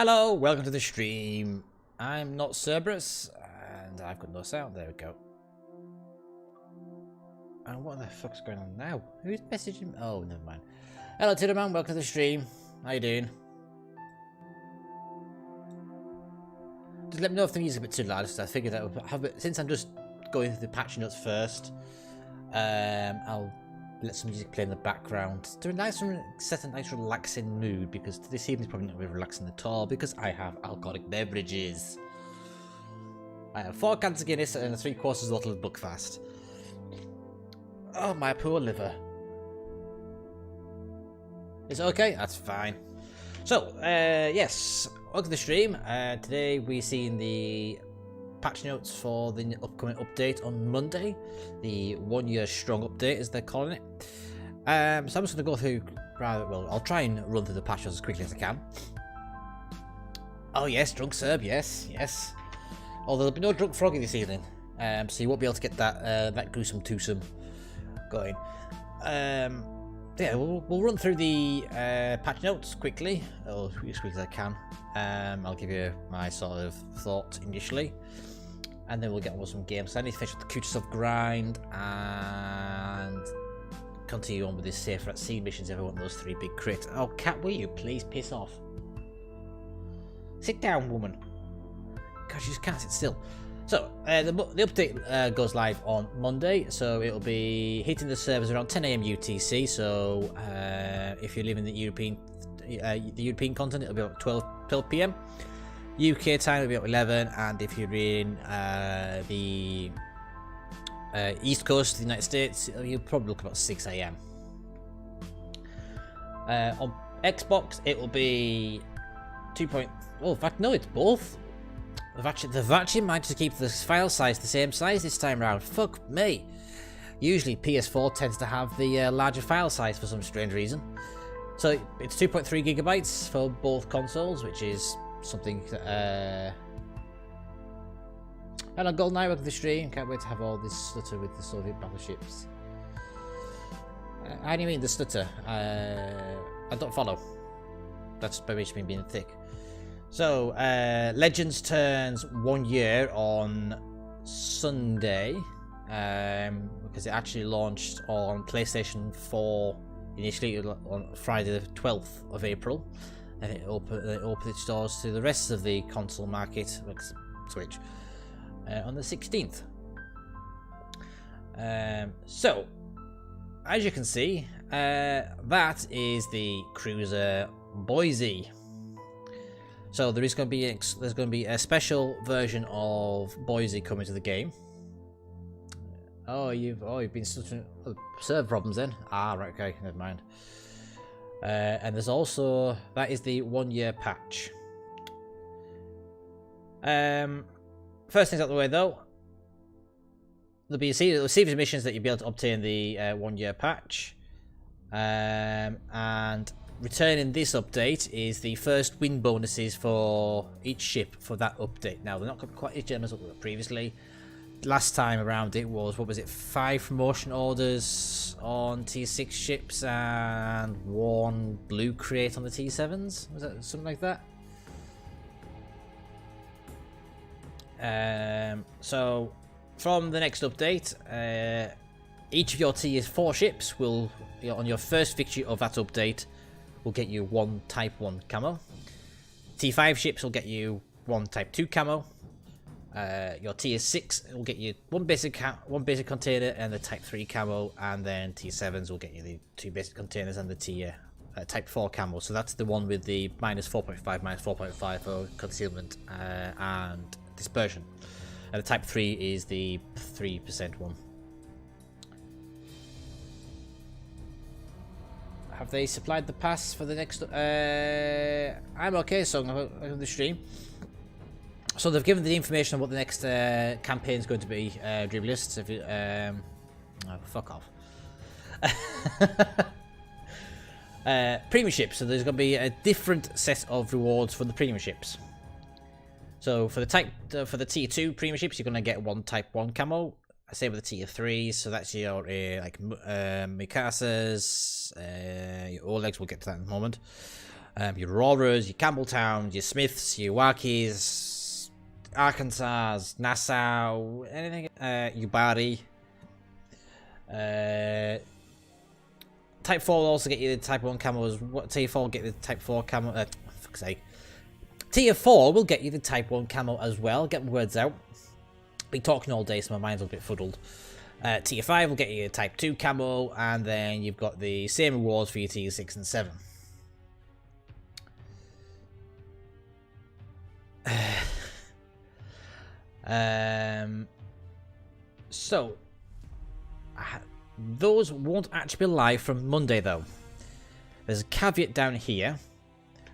Hello, welcome to the stream. I'm not Cerberus, and I've got no sound. There we go. And what the fuck's going on now? Who's messaging? Oh, never mind. Hello, Tidderman. Welcome to the stream. How you doing? Just let me know if the music's a bit too loud. I figured that would have it, since I'm just going through the patch notes first. I'll let some music play in the background to set a nice relaxing mood, because this evening's probably not very relaxing at all because I have alcoholic beverages. I have 4 cans of Guinness and 3/4 bottle of Buckfast. Oh, my poor liver. Is it okay? That's fine. So, yes, welcome to the stream. Today we're seeing the patch notes for the upcoming update on Monday, the 1 year strong update as they're calling it. So I'm just going to go through I'll try and run through the patch notes as quickly as I can. Oh yes, drunk Cerb, yes. Although there'll be no drunk Froggy this evening, so you won't be able to get that gruesome twosome going. Yeah, we'll run through the patch notes quickly, or as quick as I can. I'll give you my sort of thoughts initially, and then we'll get on with some games. So I need to finish with the Kutuzov grind and continue on with this safe at sea missions if I want those 3 big crits. Oh, cat, will you please piss off? Sit down, woman. God, you just can't sit still. So, the update goes live on Monday, so it'll be hitting the servers around 10 AM UTC. So, if you're living in the European continent, it'll be about 12 PM. UK time will be about 11, and if you're in the East Coast of the United States, you'll probably look about 6 AM. On Xbox, it will be 2. Oh, in fact, no, it's both. They've actually managed to keep the file size the same size this time around. Fuck me. Usually PS4 tends to have the larger file size for some strange reason. So it's 2.3 gigabytes for both consoles, which is something that... Hello Goldeneye, welcome to the stream. Can't wait to have all this stutter with the Soviet battleships. How do you mean the stutter? I don't follow. That's by which mean being thick. So, Legends turns 1 year on Sunday, because it actually launched on PlayStation 4 initially on Friday the 12th of April, and it opened its doors to the rest of the console market, like Switch, on the 16th. So, as you can see, that is the Cruiser Boise. So there is going to be a special version of Boise coming to the game. Oh, you've been such server problems then. Ah, right, okay, never mind. And there's also that is the 1 year patch. First things out of the way though, there'll be a series of missions that you'll be able to obtain the 1 year patch, and returning this update is the first win bonuses for each ship for that update. Now, they're not quite as generous as they were previously. Last time around it was, 5 promotion orders on T6 ships and 1 blue crate on the T7s? Was that something like that? So, from the next update, each of your Tier 4 ships will, on your first victory of that update, will get you 1 Type 1 camo. T5 ships will get you 1 Type 2 camo. Your Tier 6 will get you one basic container and the Type 3 camo, and then T7s will get you the 2 basic containers and the Tier Type 4 camo. So that's the one with the -4.5, -4.5 for concealment and dispersion. And the Type 3 is the 3% one. Have they supplied the pass for the next... I'm okay, so I'm going to the stream. So they've given the information on what the next campaign is going to be, Dribblists. If you, oh, fuck off. Premium ships. So there's going to be a different set of rewards for the premium ships. So for the Tier 2 premium ships, you're going to get 1 Type 1 camo. Same with the Tier 3, so that's your like Mikasas, your Olegs, we'll get to that in a moment. Your Auroras, your Campbelltowns, your Smiths, your Wakis, Arkansas, Nassau, anything, your Barry. Type 4 will also get you the Type 1 camo. What Tier 4 will get you the Type 4 camo? Fuck's sake. Tier 4 will get you the Type 1 camo as well. Get my words out. Been talking all day, so my mind's a bit fuddled. Tier 5 will get you a Type 2 camo, and then you've got the same rewards for your Tier 6 and 7. So those won't actually be live from Monday though. There's a caveat down here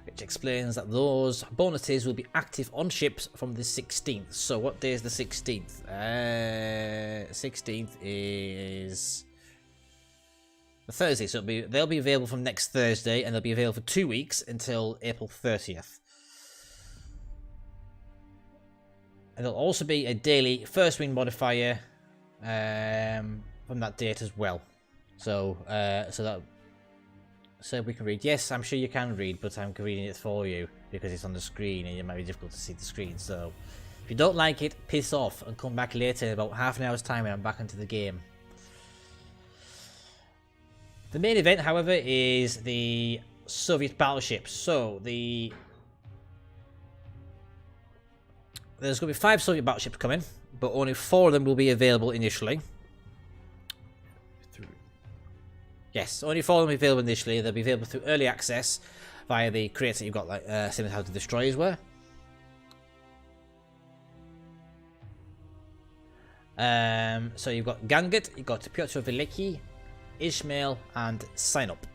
which explains that those bonuses will be active on ships from the 16th. So what day is the 16th? 16th is the Thursday, so they'll be available from next Thursday, and they'll be available for 2 weeks until April 30th. And there'll also be a daily first win modifier from that date as well. So so we can read. Yes, I'm sure you can read, but I'm reading it for you because it's on the screen and it might be difficult to see the screen. So if you don't like it, piss off and come back later in about half an hour's time when I'm back into the game. The main event, however, is the Soviet battleships. So there's going to be 5 Soviet battleships coming, but only 4 of them will be available initially. Yes, only 4 of them will be available initially. They'll be available through early access via the crates that you've got, like same as how the destroyers were. So you've got Gangat, you've got Pyotr Veliki, Ishmael, and Sinop.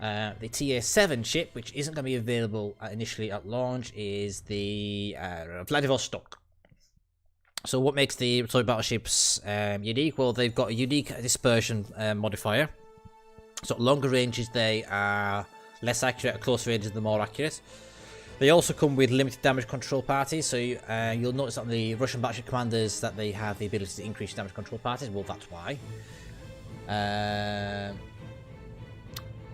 The Tier 7 ship, which isn't going to be available initially at launch, is the Vladivostok. So what makes the Soviet battleships unique? Well, they've got a unique dispersion modifier. So at longer ranges they are less accurate, at closer ranges they're more accurate. They also come with limited damage control parties, so you'll notice on the Russian battleship commanders that they have the ability to increase damage control parties. Well, that's why.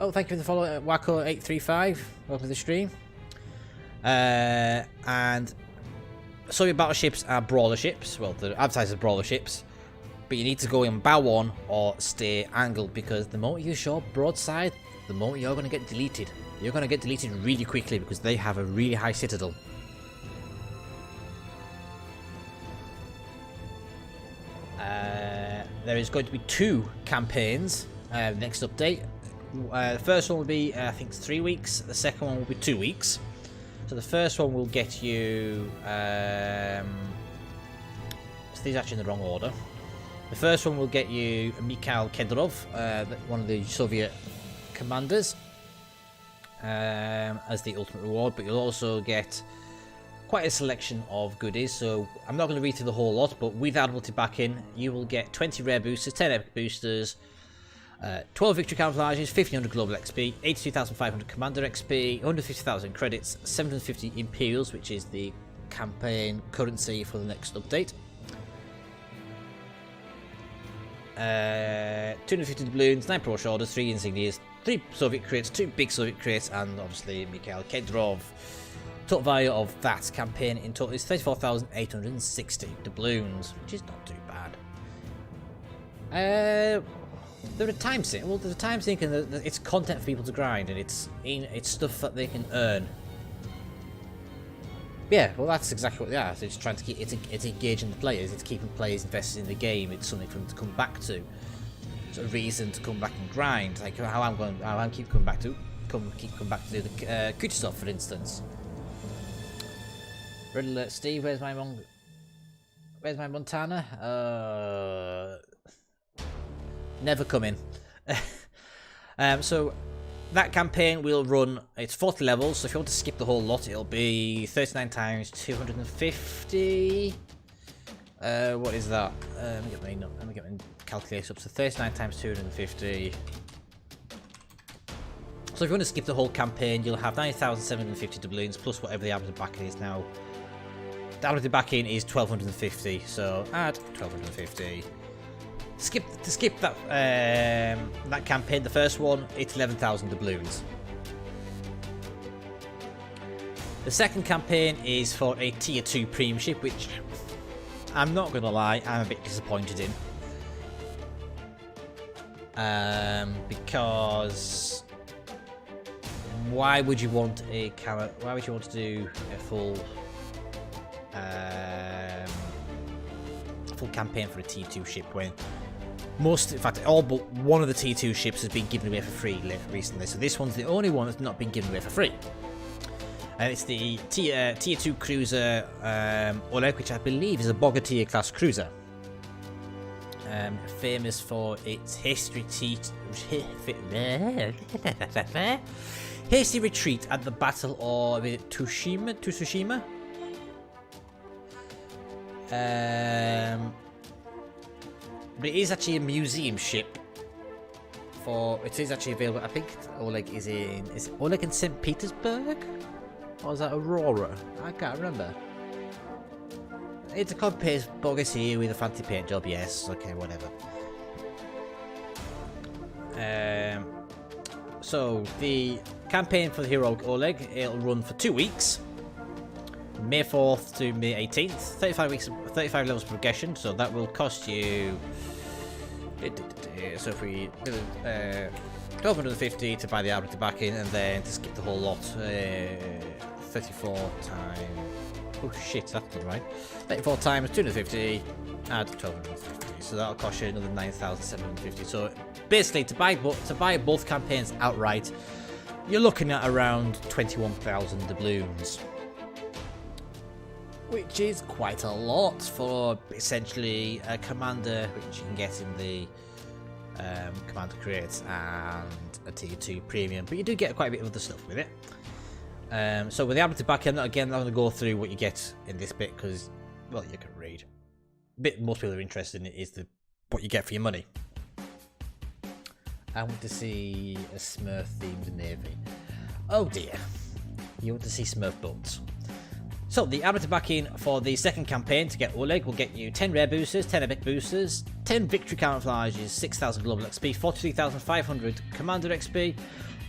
Oh, thank you for the follow, Wacko835. Welcome to the stream. And Soviet battleships are brawler ships. Well, they're advertised as brawler ships. But you need to go in bow on or stay angled, because the moment you show broadside, the moment you're going to get deleted. You're going to get deleted really quickly because they have a really high citadel. There is going to be 2 campaigns next update. The first one will be, I think, 3 weeks. The second one will be 2 weeks. So the first one will get you... so these are actually in the wrong order. The first one will get you Mikhail Kedrov, one of the Soviet commanders, as the ultimate reward, but you'll also get quite a selection of goodies. So I'm not going to read through the whole lot, but with Admiralty backing, you will get 20 rare boosters, 10 epic boosters, 12 victory camouflages, 1500 global XP, 82,500 commander XP, 150,000 credits, 750 imperials, which is the campaign currency for the next update. 250 doubloons, 9 pro shoulders, 3 insignias, 3 Soviet crates, 2 big Soviet crates, and obviously Mikhail Kedrov. Total value of that campaign in total is 34,860 doubloons, which is not too bad. There's a time sink. Well, there's a time sink, and it's content for people to grind, and it's stuff that they can earn. Yeah, well, that's exactly what they are. So it's trying to keep it's engaging the players. It's keeping players invested in the game. It's something for them to come back to. It's a reason to come back and grind. Like how I'm keep coming back to do the Kutuzov, for instance. Red alert, Steve. Where's my Montana? Never coming. So that campaign will run, it's 40 levels, so if you want to skip the whole lot, it'll be 39 times 250. What is that? Let me get my calculator up. So 39 times 250. So if you want to skip the whole campaign, you'll have 9,750 doubloons plus whatever the average backing is now. The average backing is 1,250, so add 1,250. To skip that that campaign, the first one, it's 11,000 doubloons. The second campaign is for a tier 2 premium ship, which I'm not going to lie, I'm a bit disappointed in. Because why would you want to do a full campaign for a tier 2 ship when in fact, all but one of the tier 2 ships has been given away for free recently. So this one's the only one that's not been given away for free. And it's the tier 2 cruiser Oleg, which I believe is a Bogartier class cruiser. Famous for its hasty retreat at the Battle of Tsushima. But it is actually a museum ship. It is actually available. I think Oleg is it Oleg in St. Petersburg? Or is that Aurora? I can't remember. It's a copy-paste Bogartier with a fancy paint job, yes. Okay, whatever. So, the campaign for the heroic Oleg, it'll run for 2 weeks. May 4th to May 18th. 35 levels of progression, so that will cost you... So if we do 1250 to buy the Albert backing, and then to skip the whole lot, 34 times... Oh shit, that's not right. 34 times 250, add 1250. So that'll cost you another 9,750. So basically, to buy both campaigns outright, you're looking at around 21,000 doubloons, which is quite a lot for essentially a commander, which you can get in the commander crates and a tier 2 premium. But you do get quite a bit of other stuff with it. So with the Albert back, I'm not going to go through what you get in this bit because, well, you can read. The bit most people are interested in is what you get for your money. I want to see a Smurf themed navy. Oh dear, you want to see Smurf boats. So the Albert backing for the second campaign to get Oleg will get you 10 rare boosters, 10 epic boosters, 10 victory camouflages, 6,000 global XP, 43,500 commander XP.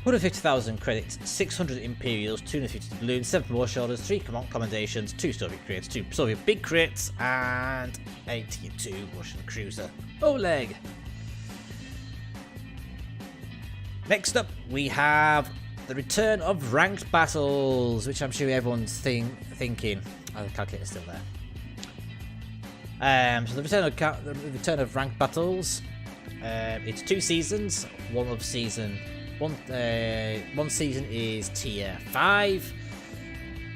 150,000 credits, 600 Imperials, 250 balloons, 7 promotion orders, 3 commendations, 2 Soviet crates, 2 Soviet big crates, and a tier 2 Russian cruiser. Oleg! Next up, we have the return of ranked battles, which I'm sure everyone's thinking. Oh, the calculator's still there. So the return of ranked battles. It's 2 seasons. One season is tier 5.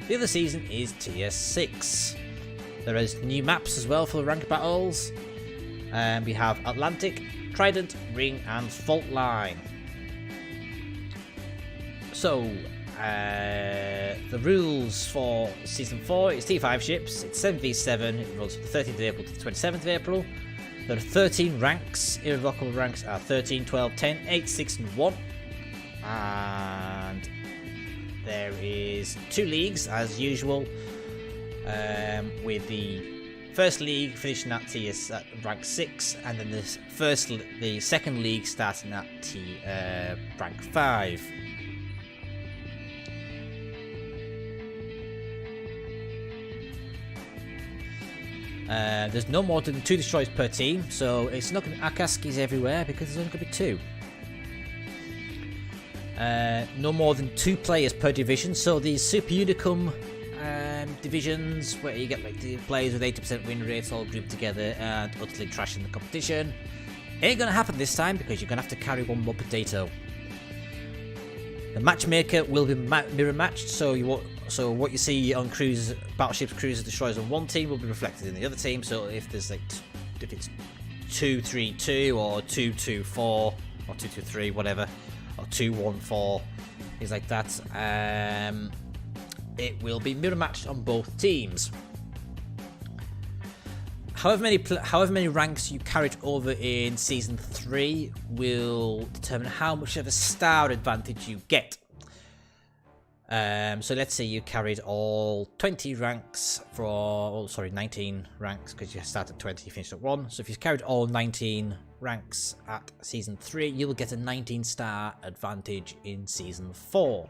The other season is tier 6. There is new maps as well for the ranked battles. We have Atlantic, Trident, Ring, and Fault Line. So, the rules for Season 4 is T5 ships, it's 7v7, it runs from the 13th of April to the 27th of April. There are 13 ranks, irrevocable ranks are 13, 12, 10, 8, 6 and 1. And there is 2 leagues as usual, with the first league finishing at rank 6, and then the second league starting at rank 5. There's no more than 2 destroyers per team, so it's not going to Akaskis everywhere because there's only going to be 2. No more than 2 players per division, so these Super Unicum divisions where you get like the players with 80% win rates all grouped together and utterly trashing the competition, ain't gonna happen this time because you're gonna have to carry one more potato. The matchmaker will be mirror matched, so what you see on cruisers, battleships, cruisers, destroyers on one team will be reflected in the other team. So if there's if it's 2-3-2 or 2-2-4 or 2-2-3, whatever, or 2-1-4, things like that, it will be mirror matched on both teams. However many ranks you carried over in Season 3 will determine how much of a star advantage you get. So let's say you carried all 20 ranks from, 19 ranks, because you start at 20, you finish at 1. So if you carried all 19 ranks at Season 3, you will get a 19 star advantage in Season 4.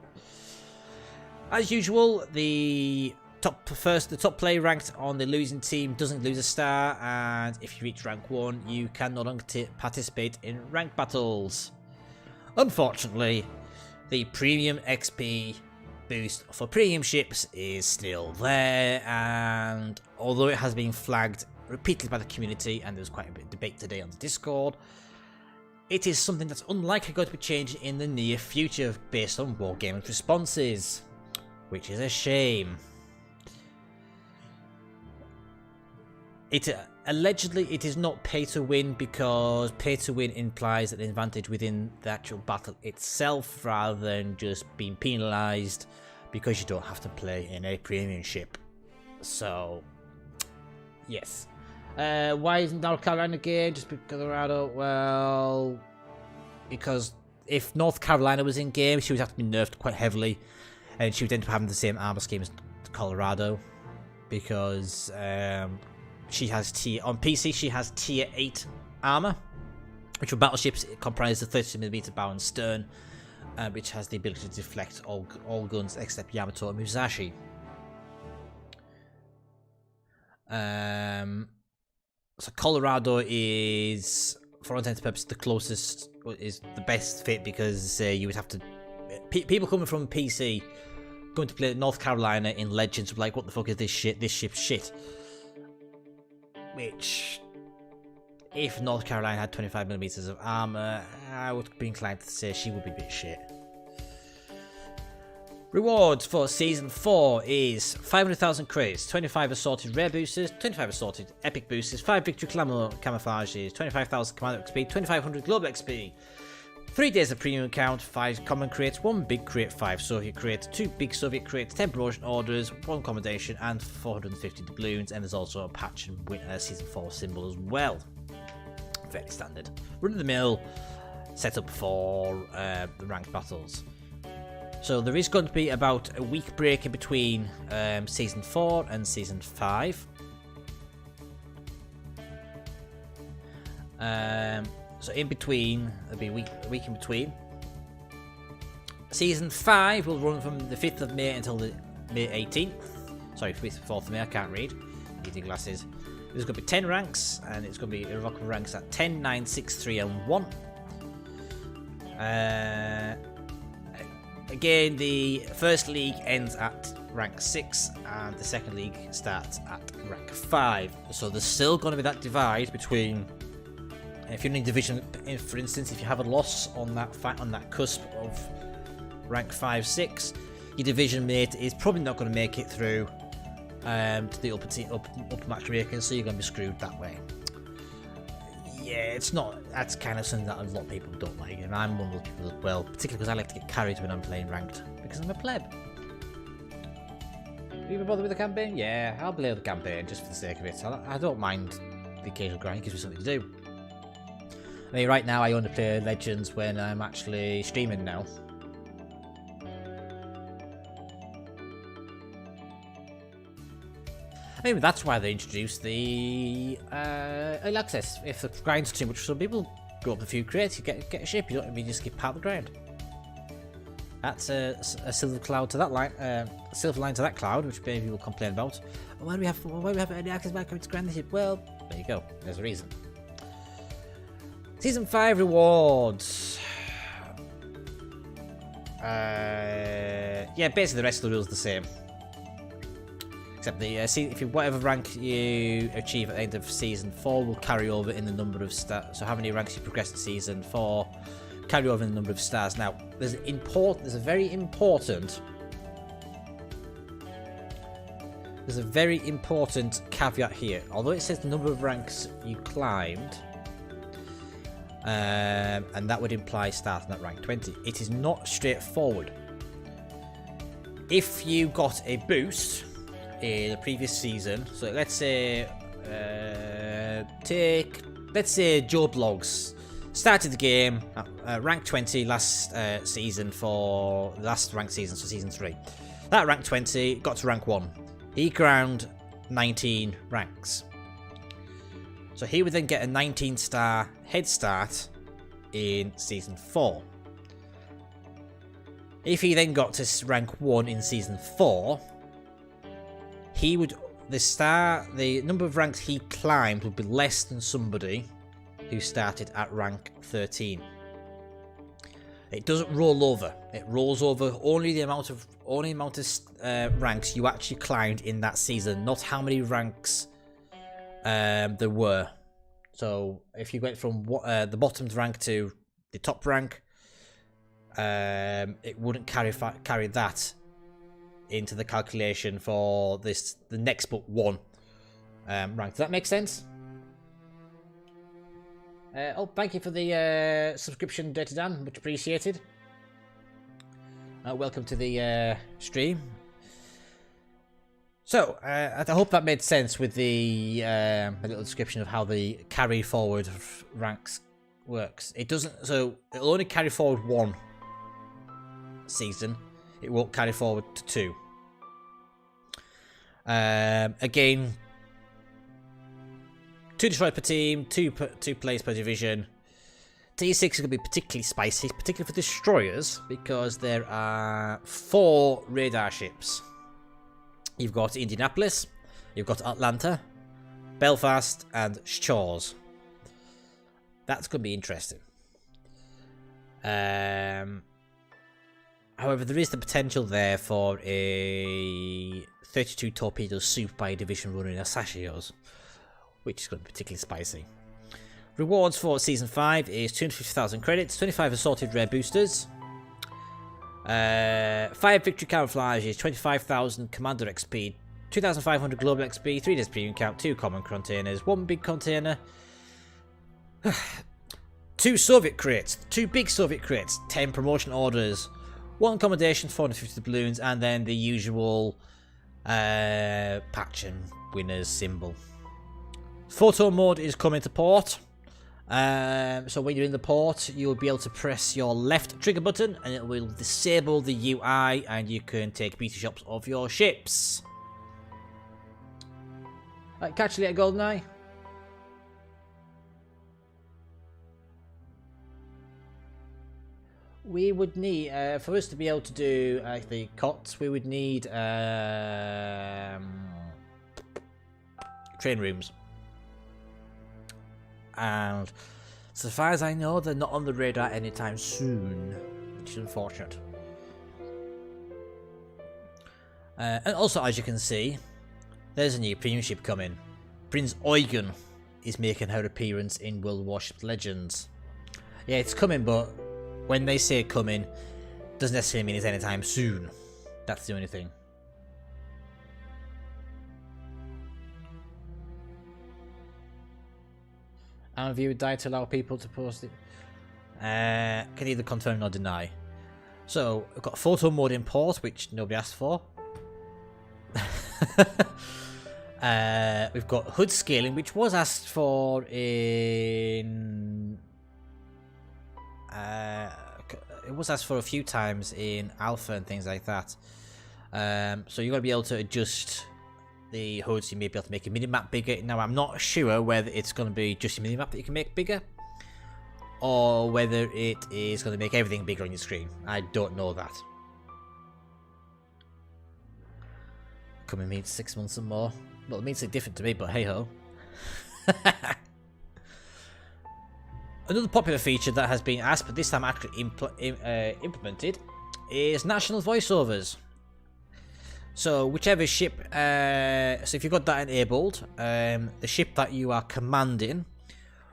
As usual, the top player ranked on the losing team doesn't lose a star, and if you reach rank 1, you can no longer participate in rank battles. Unfortunately, the premium XP boost for premium ships is still there, and although it has been flagged repeatedly by the community, and there's quite a bit of debate today on the Discord, it is something that's unlikely going to be changing in the near future based on Wargaming's responses, which is a shame. Allegedly, it is not pay to win because pay to win implies an advantage within the actual battle itself rather than just being penalised because you don't have to play in a premium ship. So, yes. Why isn't North Carolina game? Just because Colorado? Well, because if North Carolina was in game, she would have to be nerfed quite heavily, and she would end up having the same armor scheme as Colorado, because she has on PC she has tier 8 armor, which for battleships it comprises of 30mm bow and stern, which has the ability to deflect all guns except Yamato and Musashi. So Colorado is, for all intents and purposes, the closest, is the best fit, because you would have to... people coming from PC going to play North Carolina in Legends would be like, what the fuck is this shit? This ship's shit. Which, if North Carolina had 25mm of armor, I would be inclined to say she would be a bit shit. Rewards for Season 4 is 500,000 credits, 25 assorted rare boosters, 25 assorted epic boosters, 5 victory camouflages, 25,000 commander XP, 2500 global XP, 3 days of premium account, 5 common crates, 1 big crate, 5 Soviet crates, 2 big Soviet crates, 10 promotion orders, 1 accommodation, and 450 doubloons, and there's also a patch and Season 4 symbol as well. Fairly standard. Run-of-the-mill setup for the ranked battles. So there is going to be about a week break in between Season 4 and Season 5. So in between, there'll be a week in between. Season 5 will run from the 5th of May until the May 18th. Sorry, 5th, 4th of May, I can't read. Reading glasses. There's going to be 10 ranks, and it's going to be irrevocable ranks at 10, 9, 6, 3, and 1. Again, the first league ends at rank 6, and the second league starts at rank 5. So there's still going to be that divide between, if you're in a division, for instance, if you have a loss on that cusp of rank 5, 6, your division mate is probably not going to make it through to the upper matchmaking, so you're going to be screwed that way. Yeah, it's not. That's kind of something that a lot of people don't like, and I'm one of those people as well. Particularly because I like to get carried when I'm playing ranked, because I'm a pleb. Are you even bothered with the campaign? Yeah, I'll play the campaign just for the sake of it. I don't mind the occasional grind; it gives me something to do. I mean, right now I only play Legends when I'm actually streaming now. Maybe that's why they introduced the early access. If the grind's too much for some people, go up a few crates, you get a ship, you don't immediately skip part of the grind. That's a silver cloud to that line, silver line to that cloud, which maybe people complain about. Why do we have early access back to grind the ship? Well, there you go. There's a reason. Season 5 rewards. Yeah, basically the rest of the rules are the same. Except the if you whatever rank you achieve at the end of Season 4 will carry over in the number of stars. So how many ranks you progress to Season 4 carry over in the number of stars. Now there's a very important caveat here. Although it says the number of ranks you climbed, and that would imply starting at rank 20, it is not straightforward. If you got a boost in the previous season, so let's say Joe Blogs started the game at rank 20 last season for the last ranked season, so Season 3. That rank 20 got to rank 1. He ground 19 ranks. So he would then get a 19-star head start in Season 4. If he then got to rank 1 in Season 4, he would... The number of ranks he climbed would be less than somebody who started at rank 13. It doesn't roll over. It rolls over only the amount of ranks you actually climbed in that season, not how many ranks there were. So if you went from the bottom rank to the top rank, it wouldn't carry that into the calculation for the next but 1 rank. Does that make sense? Oh, thank you for the subscription, Dirty Dan. Much appreciated. Welcome to the stream. So, I hope that made sense with the little description of how the carry forward of ranks works. It doesn't, so it'll only carry forward 1 season. It won't carry forward to 2. Again, 2 destroyers per team, 2 players per division. T6 is going to be particularly spicy, particularly for destroyers, because there are 4 radar ships. You've got Indianapolis, you've got Atlanta, Belfast, and Shores. That's going to be interesting. However, there is the potential there for a 32 torpedo soup by a division running Asachios, which is going to be particularly spicy. Rewards for Season 5 is 250,000 credits, 25 assorted rare boosters, 5 victory camouflages, 25,000 commander XP, 2,500 global XP, 3 days premium count, 2 common containers, 1 big container, 2 Soviet crates, 2 big Soviet crates, 10 promotion orders, 1 accommodation, 450 balloons, and then the usual patch and winners symbol. Photo mode is coming to port. So when you're in the port, you'll be able to press your left trigger button and it will disable the UI and you can take beta shots of your ships. Right, catch you later, GoldenEye. We would need, for us to be able to do the COTS, we would need train rooms. And so far as I know, they're not on the radar anytime soon, which is unfortunate. And also, as you can see, there's a new premium ship coming. Prince Eugen is making her appearance in World Warship Legends. Yeah, it's coming, but when they say coming, doesn't necessarily mean it's anytime soon. That's the only thing. And view would die to allow people to post it. Can either confirm or deny. So, we've got photo mode import, which nobody asked for. We've got HUD scaling, which was asked for in... it was asked for a few times in alpha and things like that. So you've got to be able to adjust the HUDs. You may be able to make a minimap bigger. Now, I'm not sure whether it's going to be just a minimap that you can make bigger, or whether it is going to make everything bigger on your screen. I don't know that. Coming means 6 months and more. Well, it means something different to me, but hey ho. Another popular feature that has been asked, but this time actually implemented, is national voiceovers. So whichever ship, so if you've got that enabled, the ship that you are commanding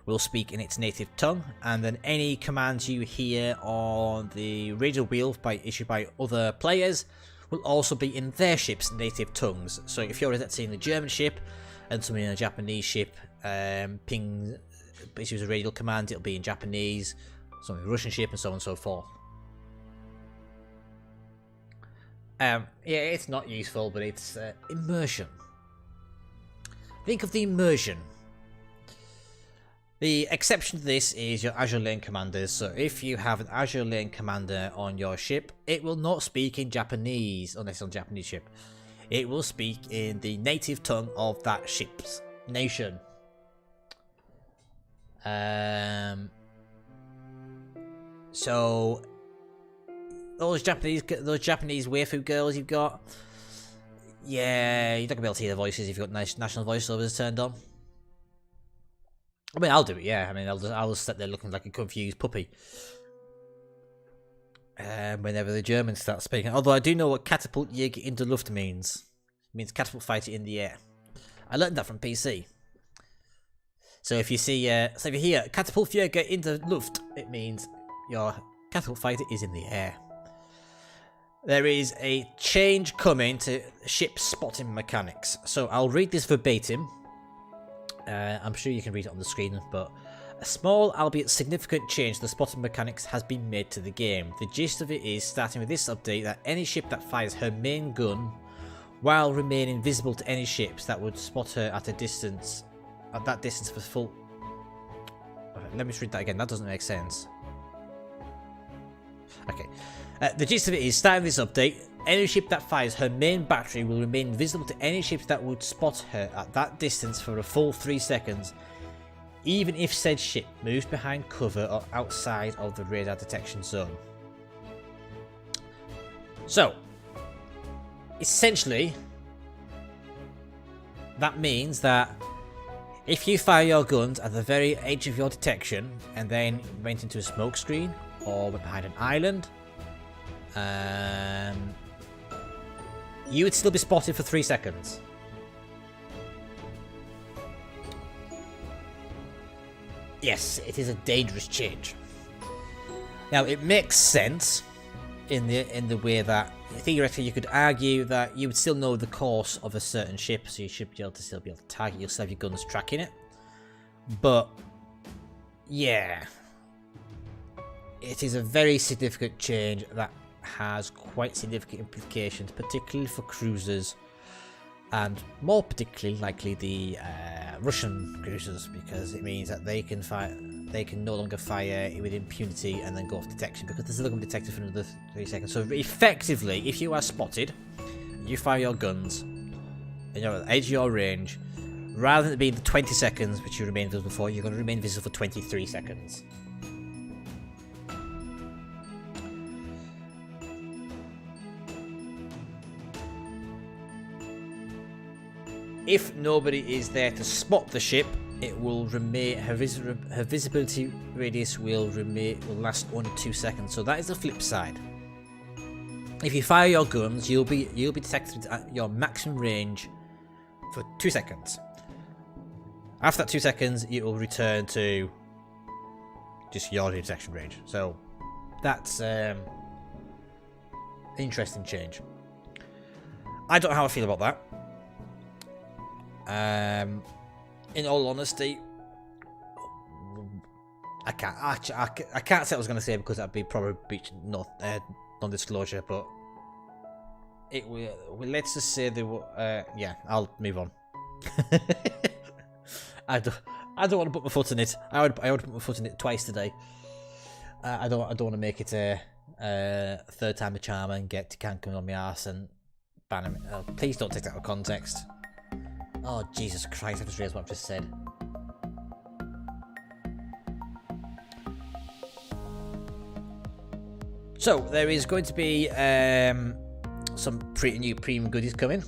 will speak in its native tongue, and then any commands you hear on the radio wheel issued by other players will also be in their ship's native tongues. So if you're, let's say, in a German ship and somebody in a Japanese ship issues a radio command, it'll be in Japanese, something in a Russian ship, and so on and so forth. Yeah, it's not useful, but it's immersion. Think of the immersion. The exception to this is your Azure Lane commanders. So if you have an Azure Lane commander on your ship, it will not speak in Japanese, unless it's on a Japanese ship. It will speak in the native tongue of that ship's nation. So those Japanese waifu girls you've got. Yeah, you're not gonna be able to hear the voices if you've got nice national voiceovers turned on. I mean, I'll do it. Yeah, I mean, I'll just sit there looking like a confused puppy. Whenever the Germans start speaking. Although I do know what catapult Jäger in der Luft means. It means catapult fighter in the air. I learned that from PC. So if you see, so if you hear catapult Jäger in der Luft, it means your catapult fighter is in the air. There is a change coming to ship spotting mechanics. So I'll read this verbatim. I'm sure you can read it on the screen, but a small, albeit significant change to the spotting mechanics has been made to the game. The gist of it is, starting with this update, that any ship that fires her main gun while remaining visible to any ships that would spot her at a distance, at that distance for full... Let me just read that again, that doesn't make sense. Okay. The gist of it is, starting this update, any ship that fires her main battery will remain visible to any ships that would spot her at that distance for a full 3 seconds, even if said ship moves behind cover or outside of the radar detection zone. So, essentially, that means that if you fire your guns at the very edge of your detection and then went into a smoke screen or went behind an island, you would still be spotted for 3 seconds. Yes, it is a dangerous change. Now, it makes sense in the way that theoretically you could argue that you would still know the course of a certain ship, so you should be able to target. You'll still have your guns tracking it. But yeah, it is a very significant change that has quite significant implications, particularly for cruisers, and more particularly likely the Russian cruisers, because it means that they can no longer fire with impunity and then go off detection, because they're still going to be detected for another 3 seconds. So effectively, if you are spotted, you fire your guns, and you're at the edge of your range, rather than it being the 20 seconds which you remain visible for, you're going to remain visible for 23 seconds. If nobody is there to spot the ship, it will remain, her visibility radius will last only 2 seconds. So that is the flip side. If you fire your guns, you'll be detected at your maximum range for 2 seconds. After that 2 seconds, it will return to just your detection range. So that's an interesting change. I don't know how I feel about that. In all honesty, I can't say what I was going to say, because that'd be probably breach non-disclosure. But it will. Let's just say they will. Yeah, I'll move on. I don't want to put my foot in it. I would put my foot in it twice today. I don't want to make it a third time a charm and get to Cancun on my arse and ban him. Please don't take that out of context. Oh, Jesus Christ, I just realised what I've just said. So, there is going to be some pretty new premium goodies coming.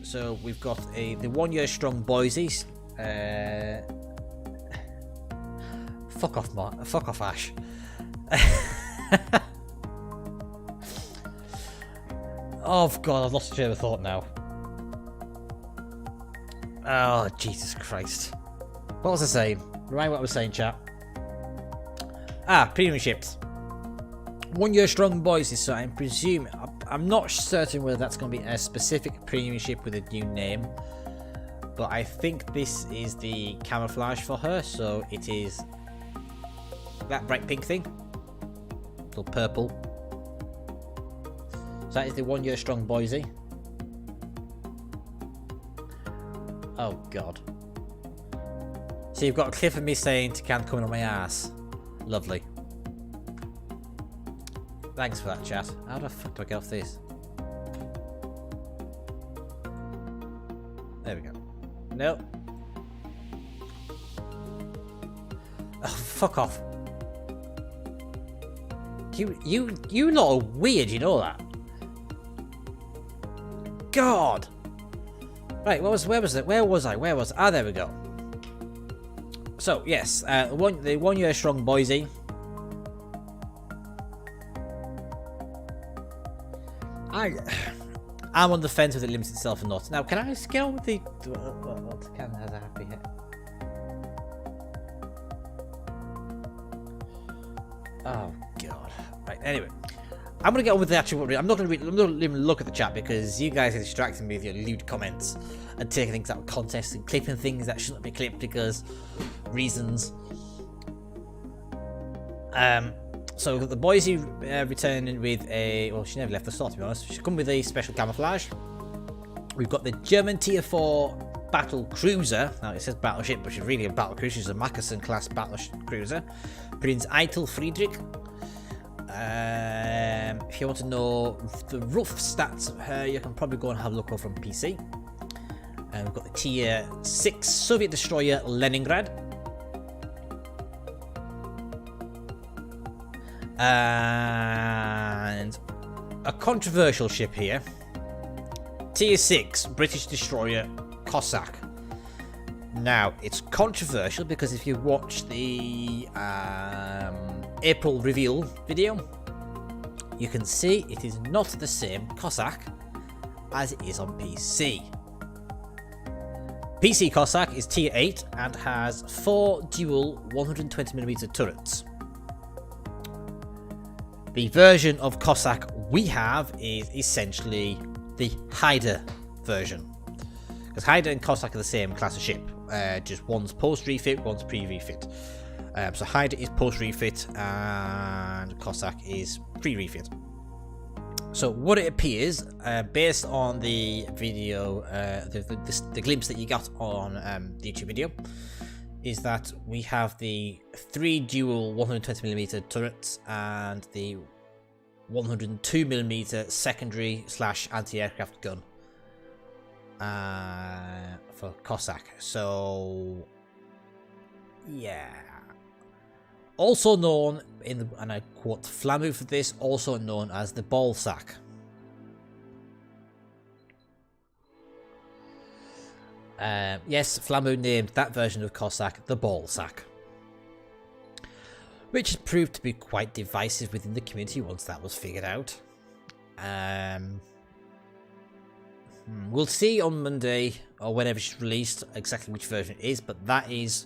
So, we've got the 1 year strong Boise's. Fuck off, Ash. Oh, God, I've lost a train of thought now. Oh, Jesus Christ. What was I saying? Remind me what I was saying, chat. Premium ships. 1 year strong Boise's, so I'm presuming... I'm not certain whether that's going to be a specific premium ship with a new name. But I think this is the camouflage for her, so it is that bright pink thing. Little purple. So that is the 1 year strong Boise. Oh, God. So you've got a clip of me saying to Can coming on my ass. Lovely. Thanks for that, chat. How the fuck do I get off this? There we go. Nope. Oh, fuck off. You lot are weird, you know that? God. Right, where was it? Where was I? Ah, there we go. So yes, the 1 year strong Boise. I'm on the fence with it limits itself or not. Now, can I get on with the what can has a happy hit? Oh god. Right. Anyway, I'm gonna get on with the actual. I'm not gonna even look at the chat because you guys are distracting me with your lewd comments and taking things out of context and clipping things that shouldn't be clipped because reasons. So the Boise returning with a. Well, she never left the store to be honest. She come with a special camouflage. We've got the German Tier 4 battle cruiser. Now it says battleship, but she's really a battle cruiser. She's a Mackerson class battle cruiser. Prince Eitel Friedrich. If you want to know the rough stats of her, you can probably go and have a look over on PC. And we've got the Tier 6 Soviet destroyer Leningrad. And a controversial ship here. Tier 6 British destroyer Cossack. Now, it's controversial because if you watch the April reveal video, you can see it is not the same Cossack as it is on PC. PC Cossack is Tier 8 and has 4 dual 120mm turrets. The version of Cossack we have is essentially the Haida version. Because Haida and Cossack are the same class of ship. Just one's post-refit, one's pre-refit. So Haida is post-refit and Cossack is pre-refit. So what it appears, based on the video, the glimpse that you got on the YouTube video, is that we have the 3 dual 120mm turrets and the 102mm secondary / anti-aircraft gun for Cossack. So yeah, also known in the, and I quote Flamu for this, also known as the ball sack. Yes, Flamu named that version of Cossack the ball sack, which has proved to be quite divisive within the community once that was figured out. We'll see on Monday or whenever it's released exactly which version it is, but that is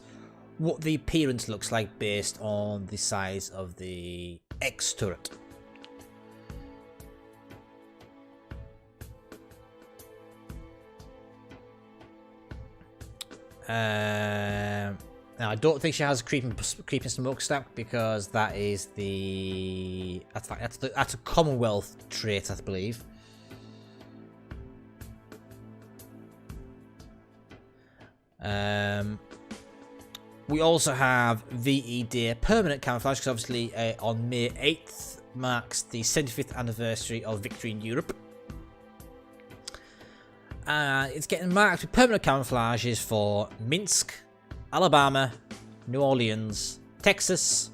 what the appearance looks like based on the size of the X turret. Now I don't think she has a creeping smokestack because that is that's a Commonwealth trait, I believe. We also have VE Day permanent camouflage because obviously on May 8th marks the 75th anniversary of victory in Europe. It's getting marked with permanent camouflages for Minsk, Alabama, New Orleans, Texas,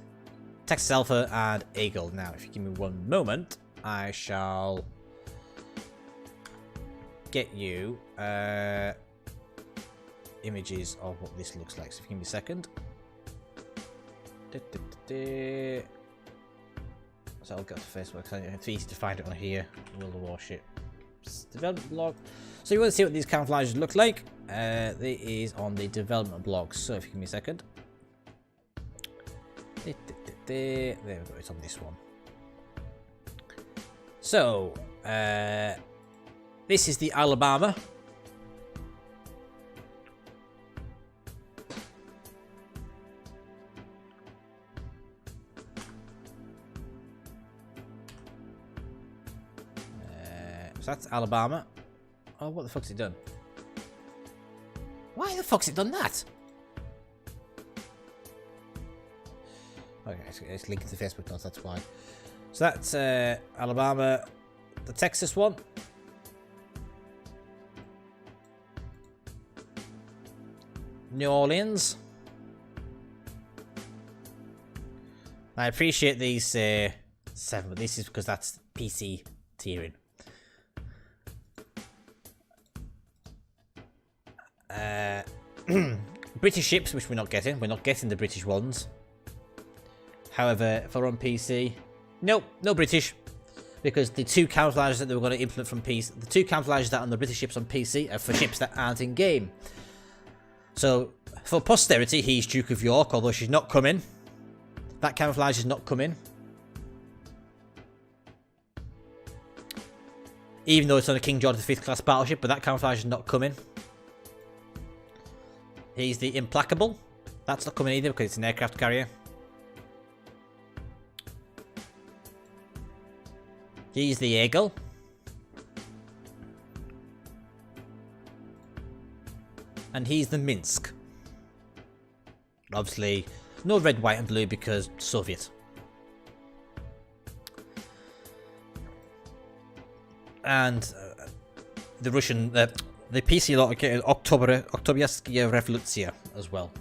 Texas Alpha, and Eagle. Now, if you give me one moment, I shall get you images of what this looks like. So if you give me a second. So I'll go to Facebook. It's easy to find it on here. World of Warship development blog. So you want to see what these camouflages look like? It is on the development blog. So if you give me a second. There we go. It's on this one. So this is the Alabama. So that's Alabama. Oh, what the fuck's it done? Why the fuck's it done that? Okay, it's linked to the Facebook notes, that's why. So that's Alabama. The Texas one. New Orleans. I appreciate these 7, but this is because that's PC tiering. British ships, which we're not getting. We're not getting the British ones. However, if we're on PC, nope, no British. Because the 2 camouflages that they were going to implement from PC, the 2 camouflages that are on the British ships on PC are for ships that aren't in game. So, for posterity, he's Duke of York, although she's not coming. That camouflage is not coming. Even though it's on a King George V class battleship, but that camouflage is not coming. He's the Implacable. That's not coming either because it's an aircraft carrier. He's the Eagle. And he's the Minsk. Obviously, no red, white and blue because Soviet. And the Russian, the PC lot are getting Oktoberskaya Revoluция as well.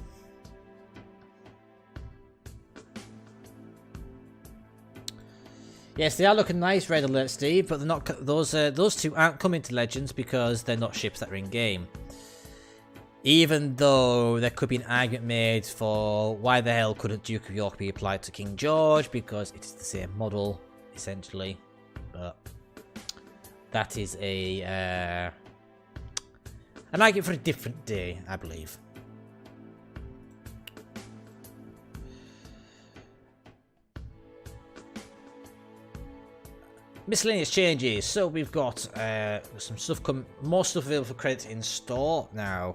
Yes, they are looking nice, Red Alert Steve, but they're not. Those 2 aren't coming to Legends because they're not ships that are in game. Even though there could be an argument made for why the hell couldn't Duke of York be applied to King George, because it is the same model, essentially. But that is an argument for a different day, I believe. Miscellaneous changes. So we've got some stuff more stuff available for credit in store now.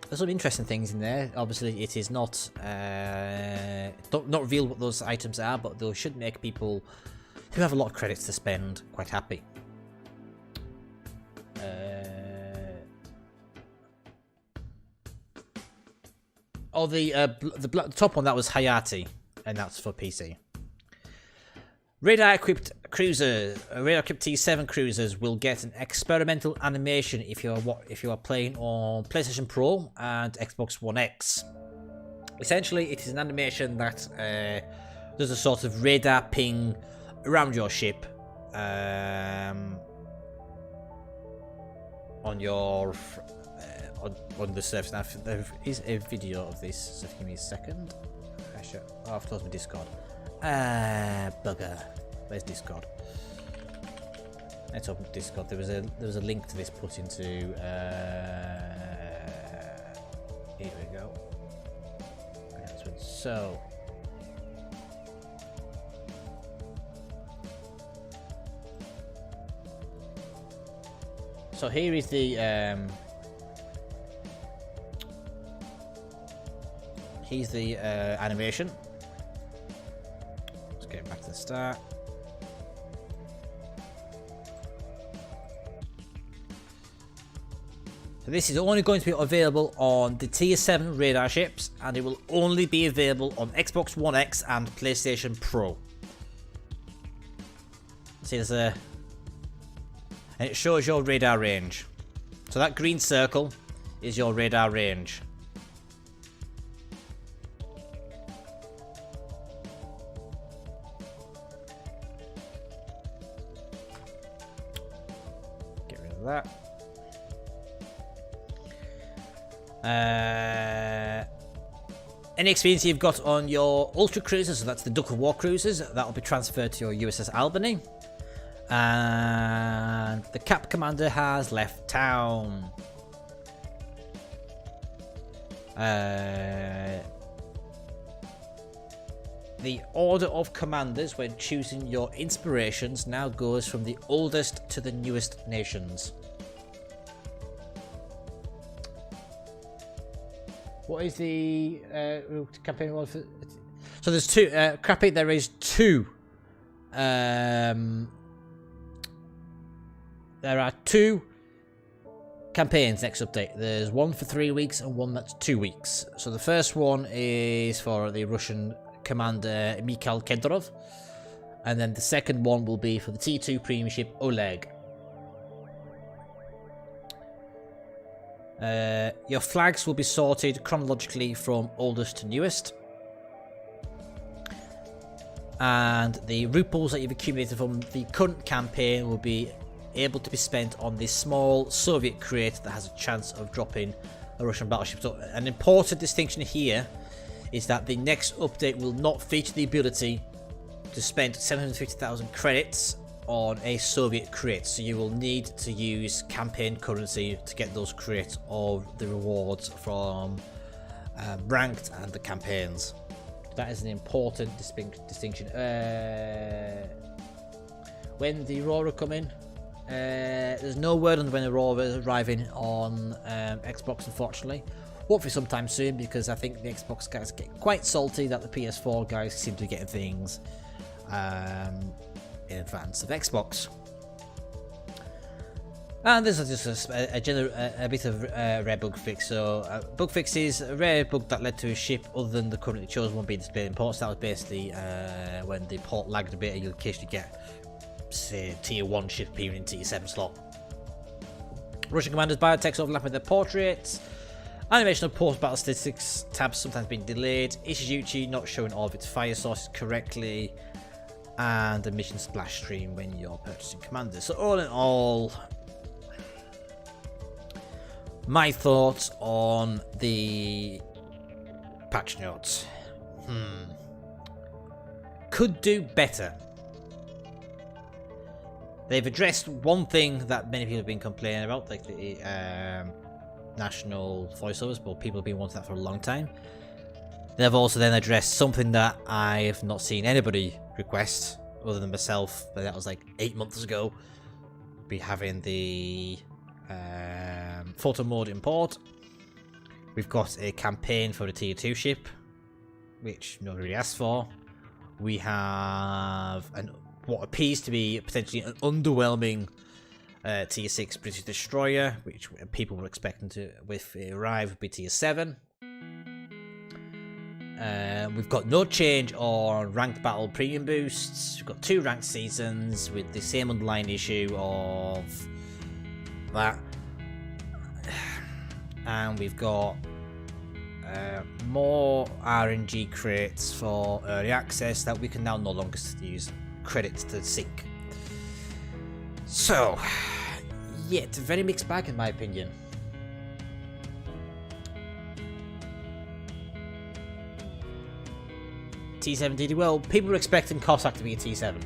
There's some interesting things in there. Obviously, it is not not reveal what those items are, but they should make people who have a lot of credits to spend quite happy. The top one, that was Hayati, and that's for PC. Radar-equipped cruisers, radar-equipped T7 cruisers will get an experimental animation if you are playing on PlayStation Pro and Xbox One X. Essentially, it is an animation that does a sort of radar ping around your ship on your on the surface. Now, there is a video of this, so give me a second. I've closed my Discord. Bugger. Where's Discord? Let's open Discord. There was a link to this put into. Here we go. So here is the animation. Let's get back to the start. So this is only going to be available on the Tier 7 radar ships, and it will only be available on Xbox One X and PlayStation Pro. See, there's a... and it shows your radar range. So that green circle is your radar range. Get rid of that. Any experience you've got on your Ultra Cruisers, so that's the Duck of War Cruisers, that will be transferred to your USS Albany. And the Cap Commander has left town. The order of commanders when choosing your inspirations now goes from the oldest to the newest nations. What is the campaign one for? So there's two. Crappy. There is two. There are two campaigns next update. There's one for 3 weeks and one that's 2 weeks. So the first one is for the Russian commander Mikhail Kedorov, and then the second one will be for the T2 premium ship Oleg. Your flags will be sorted chronologically from oldest to newest. and the rubles that you've accumulated from the current campaign will be able to be spent on this small Soviet crate that has a chance of dropping a Russian battleship. So an important distinction here is that the next update will not feature the ability to spend 750,000 credits on a Soviet crate, so you will need to use campaign currency to get those crates or the rewards from ranked and the campaigns. That is an important distinction. When the Aurora come in, there's no word on when Aurora is arriving on Xbox, unfortunately. Hopefully sometime soon, because I think the Xbox guys get quite salty that the PS4 guys seem to be getting things in advance of Xbox. And this is just a bit of a rare bug fix. So bug fix is a rare bug that led to a ship other than the currently chosen one being displayed in ports. That was basically when the port lagged a bit and you'll occasionally get, say, tier 1 ship appearing in tier 7 slot. Russian commanders biotechs overlap with their portraits. Animation of post battle statistics tabs sometimes being delayed. Ishizuchi not showing all of its fire sources correctly. And a mission splash screen when you're purchasing commanders. So all in all, my thoughts on the patch notes. Could do better. They've addressed one thing that many people have been complaining about, like the national voiceovers, but people have been wanting that for a long time. They've also then addressed something that I've not seen anybody request other than myself, but that was like 8 months ago. Be having the photo mode import. We've got a campaign for the tier 2 ship, which nobody asked for. We have what appears to be potentially an underwhelming tier 6 British destroyer, which people were expecting to, with it arrive, would be tier 7. We've got no change on ranked battle premium boosts. We've got 2 ranked seasons with the same underlying issue of that. And we've got more RNG crates for early access that we can now no longer use credits to seek. So, yeah, it's a very mixed bag in my opinion. T7 DD, well, people were expecting Cossack to be a T7.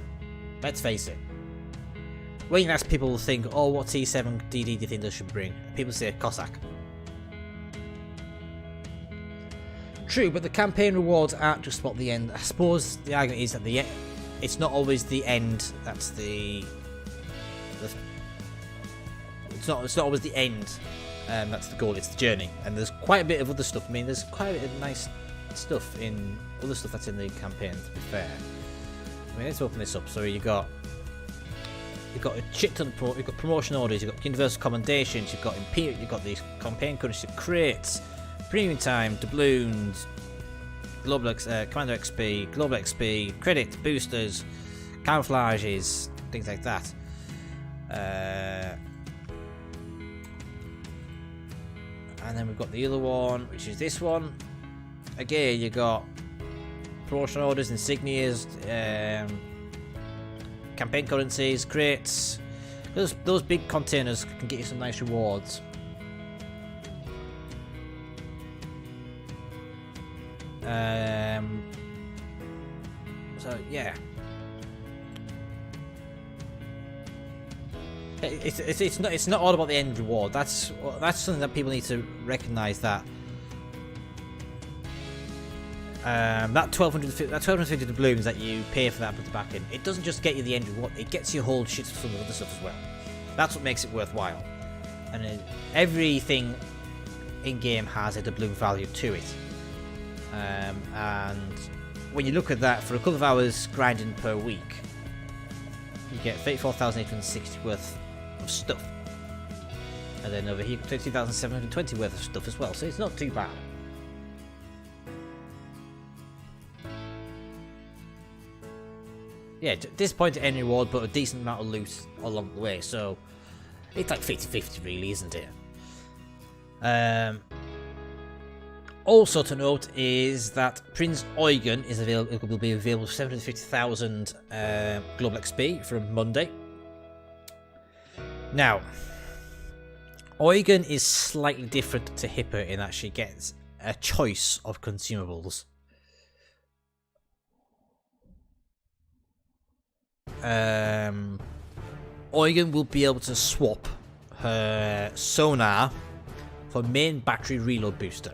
Let's face it. When you ask people, think, oh, what T7 DD do you think they should bring? People say Cossack. True, but the campaign rewards aren't just about the end. I suppose the argument is that it's not always the end. That's it's not always the end. That's the goal. It's the journey, and there's quite a bit of other stuff. I mean, there's quite a bit of nice stuff in other stuff that's in the campaign. To be fair, I mean, let's open this up. So you've got a shit ton of you've got promotion orders. You've got universal commendations. You've got imperial. You've got these campaign currency crates. Premium time, doubloons, global commander XP, global XP, credit boosters, camouflages, things like that. And then we've got the other one, which is this one. Again, you got promotion orders, insignias, campaign currencies, crates. Those big containers can get you some nice rewards. So yeah, it's not all about the end reward. That's something that people need to recognise, that that 1250 doubloons that you pay for that put the back in, it doesn't just get you the end reward, it gets you a whole shit ton of other stuff as well. That's what makes it worthwhile. And everything in game has a doubloon value to it. And when you look at that, for a couple of hours grinding per week, you get 34,860 worth of stuff, and then over here 22,720 worth of stuff as well, so it's not too bad. Yeah, disappointing end reward, but a decent amount of loot along the way, so it's like 50-50 really, isn't it? Also to note is that Prince Eugen is available. It will be available for 750,000 global XP from Monday. Now, Eugen is slightly different to Hipper in that she gets a choice of consumables. Eugen will be able to swap her sonar for main battery reload booster.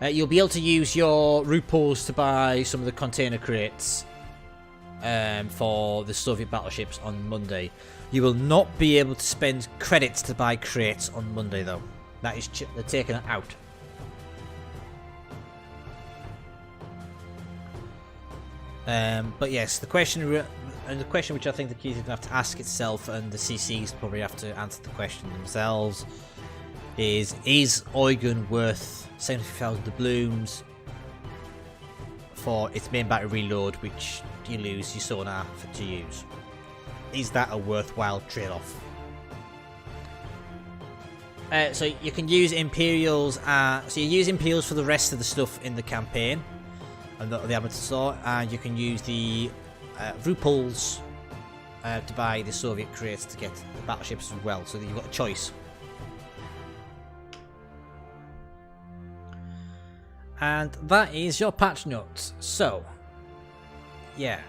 You'll be able to use your RuPaul's to buy some of the container crates for the Soviet battleships on Monday. You will not be able to spend credits to buy crates on Monday, though. That is, they're taking it out. But yes, the question which I think the keys have to ask itself, and the CCs probably have to answer the question themselves, is Eugen worth 70,000 doubloons for its main battery reload, which you lose your sonar to use? Is that a worthwhile trade-off? So you can use Imperials. So you use Imperials for the rest of the stuff in the campaign and the amateur store, and you can use the RuPaul's to buy the Soviet crates to get the battleships as well. So that you've got a choice. And that is your patch notes. So, yeah,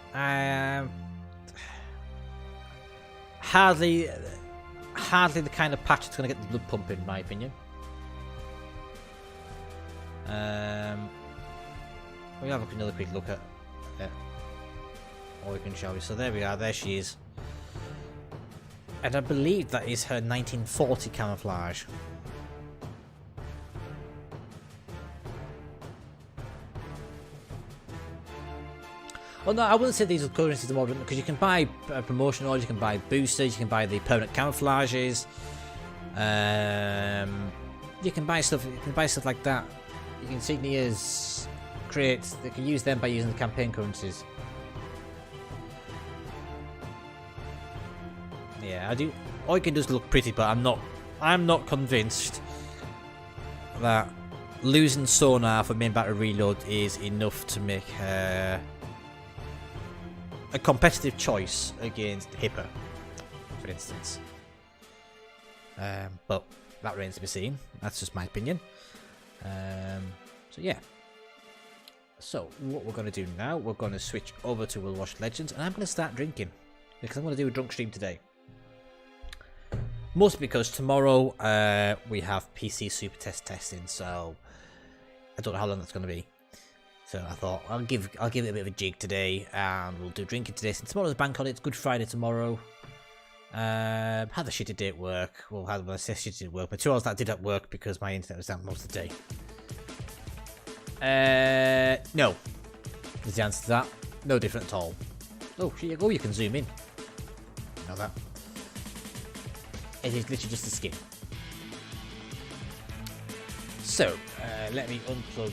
hardly the kind of patch that's going to get the blood pumping, in my opinion. We'll have another quick look at Eugen, shall we? So there we are. There she is, and I believe that is her 1940 camouflage. Well, no, I wouldn't say these are currencies are modern, because you can buy promotional orders, you can buy boosters, you can buy the permanent camouflages. You can buy stuff. You can buy stuff like that. You can insignias, crates. They can use them by using the campaign currencies. Yeah, I do. Eugen does look pretty, but I'm not convinced that losing sonar for main battery reload is enough to make her a competitive choice against Hipper, for instance. But that remains to be seen. That's just my opinion. So yeah. So what we're going to do now, we're going to switch over to World Watch Legends, and I'm going to start drinking because I'm going to do a drunk stream today. Mostly because tomorrow we have PC super test testing, so I don't know how long that's going to be. So I thought I'll give it a bit of a jig today, and we'll do drinking today. Since tomorrow's a bank holiday, it's Good Friday tomorrow. Had a shitty day at work. Well, I say shitty at work, but 2 hours that did at work because my internet was down most of the day. No, is the answer to that. No different at all. Oh, here you go. You can zoom in. You know that. It is literally just the skin. So let me unplug.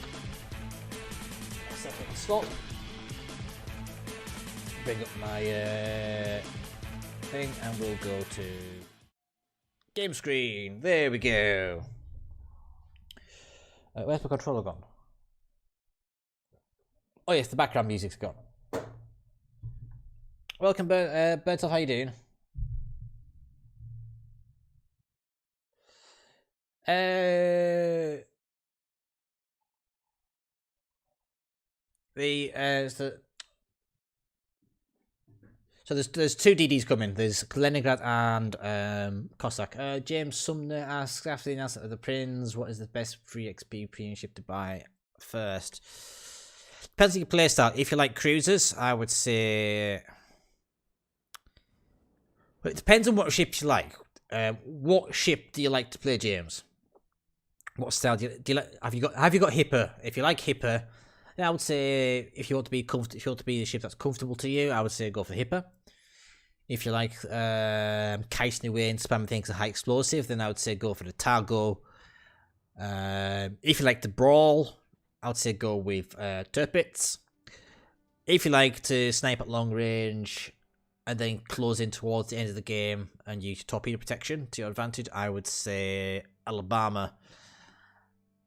Second slot. Bring up my thing, and we'll go to game screen. There we go. Where's my controller gone? Oh yes, the background music's gone. Welcome, Bertel. How you doing? So there's 2 DDs coming. There's Leningrad and Cossack. James Sumner asks, after the announcement of the Prince, what is the best free XP premium ship to buy first? Depends on your playstyle. If you like cruisers, I would say. Well, it depends on what ship you like. What ship do you like to play, James? What style do you like? Have you got Hipper? If you like Hipper, I would say if you want to be the ship that's comfortable to you, I would say go for Hipper. If you like kiting away and spamming things at high explosive, then I would say go for the Targo. If you like to brawl, I would say go with Tirpitz. If you like to snipe at long range, and then close in towards the end of the game and use torpedo protection to your advantage, I would say Alabama.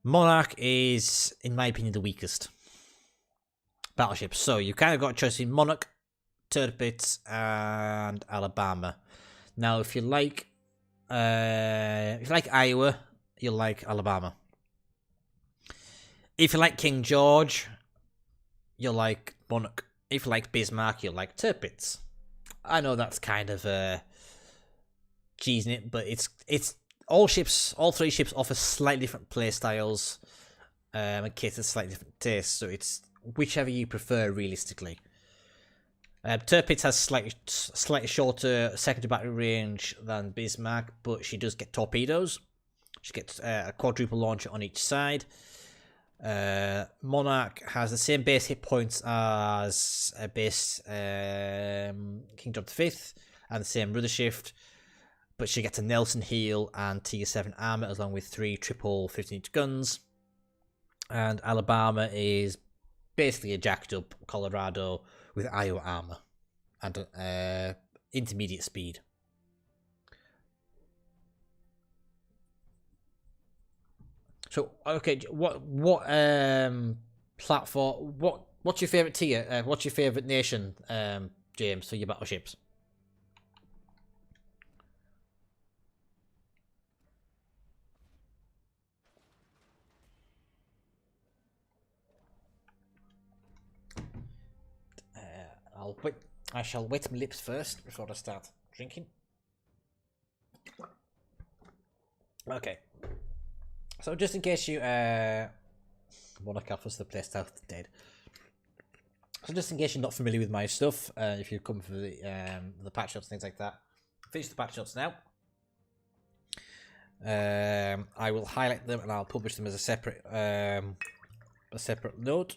Monarch is, in my opinion, the weakest battleship. So you kind of got a choice in Monarch, Tirpitz, and Alabama. Now, if you like Iowa, you'll like Alabama. If you like King George, you'll like Monarch. If you like Bismarck, you'll like Tirpitz. I know that's kind of cheesing it, but it's all three ships offer slightly different play styles, and cater to slightly different tastes. So it's whichever you prefer, realistically. Tirpitz has slightly shorter secondary battery range than Bismarck, but she does get torpedoes. She gets a quadruple launcher on each side. Monarch has the same base hit points as a base King George V and the same rudder shift, but she gets a Nelson heel and Tier 7 armor along with 3 triple 15-inch guns. And Alabama is basically a jacked up Colorado with Iowa armor and intermediate speed. So okay, what platform? What's your favorite tier? What's your favorite nation, James, for your battleships? I'll wait. I shall wet my lips first before I start drinking. Okay. So just in case you Monarch Alpha's the playstyle dead. So just in case you're not familiar with my stuff, if you come for the patch notes, things like that, finish the patch notes now. I will highlight them and I'll publish them as a separate note.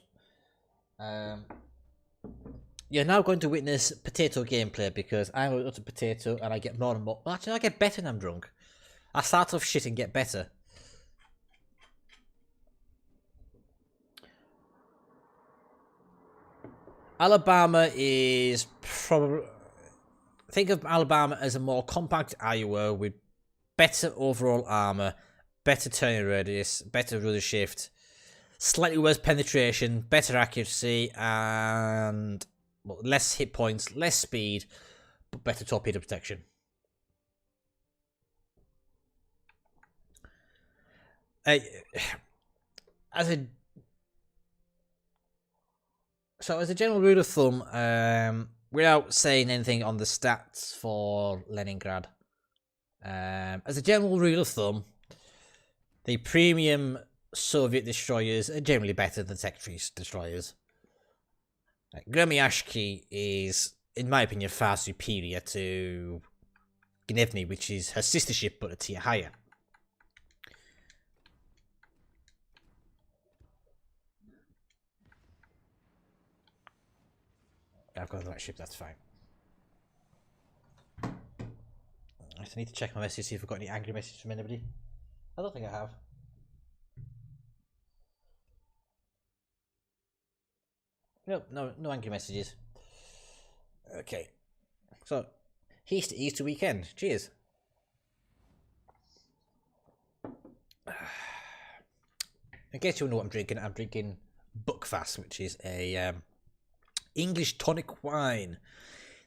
You're now going to witness potato gameplay because I'm a utter potato and I get more and more. Well, actually, I get better when I'm drunk. I start off shit and get better. Alabama is probably. Think of Alabama as a more compact Iowa with better overall armor, better turning radius, better rudder shift, slightly worse penetration, better accuracy, and less hit points, less speed, but better torpedo protection. As a general rule of thumb, without saying anything on the stats for Leningrad, as a general rule of thumb, the premium Soviet destroyers are generally better than Secretary destroyers. Gremyashki is, in my opinion, far superior to Gnevny, which is her sister ship but a tier higher. I've got the right ship, that's fine. I need to check my message, see if I've got any angry messages from anybody. I don't think I have. No angry messages. Okay. So, here's to Easter weekend. Cheers. In case you know what I'm drinking Buckfast, which is a English tonic wine.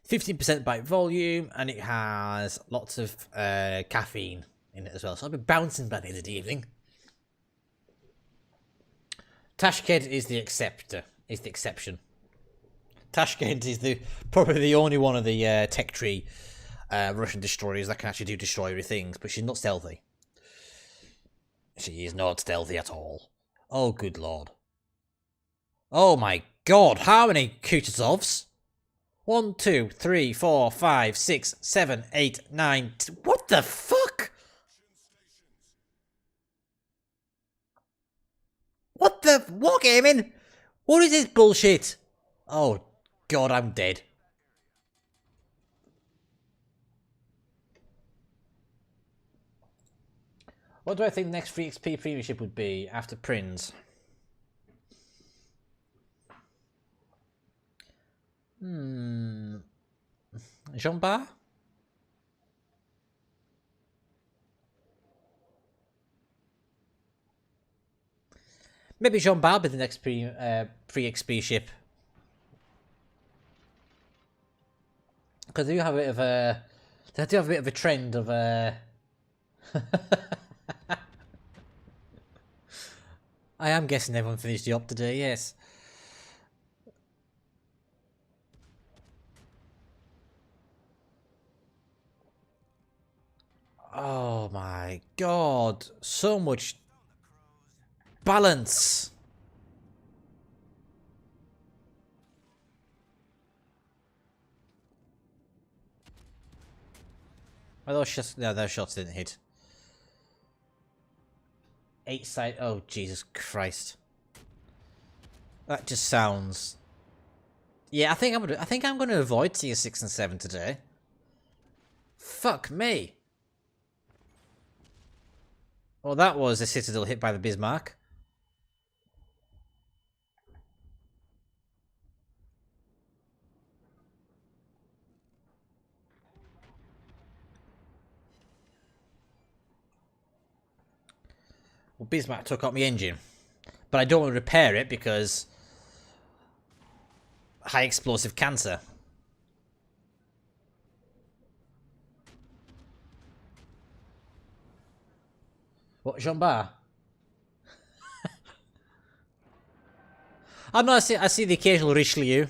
15% by volume, and it has lots of caffeine in it as well. So I'll be bouncing by the end of the evening. Tashkent is the exception. Tashkent is probably the only one of the tech tree Russian destroyers that can actually do destroyery things, but she's not stealthy. She is not stealthy at all. Oh, good lord. Oh my god, how many Kutuzovs? 1, 2, 3, 4, 5, 6, 7, 8, 9. What the fuck? What the wargaming? What is this bullshit? Oh god, I'm dead. What do I think the next free XP premiership would be after Prince? Jean Bar? Maybe Jean Bar be the next pre-XP ship. Because they do have a bit of a... They do have a bit of a trend of... I am guessing everyone finished the op today, yes. Oh my god. So much balance. Are those shots? No, those shots didn't hit. 8 side. Oh, Jesus Christ. That just sounds... Yeah, I think I'm gonna avoid tier 6 and 7 today. Fuck me. Well, that was a Citadel hit by the Bismarck. Well, Bismarck took out my engine. But I don't want to repair it because... high explosive cancer. What, Jean Bar? I'm not. I see the occasional Richelieu.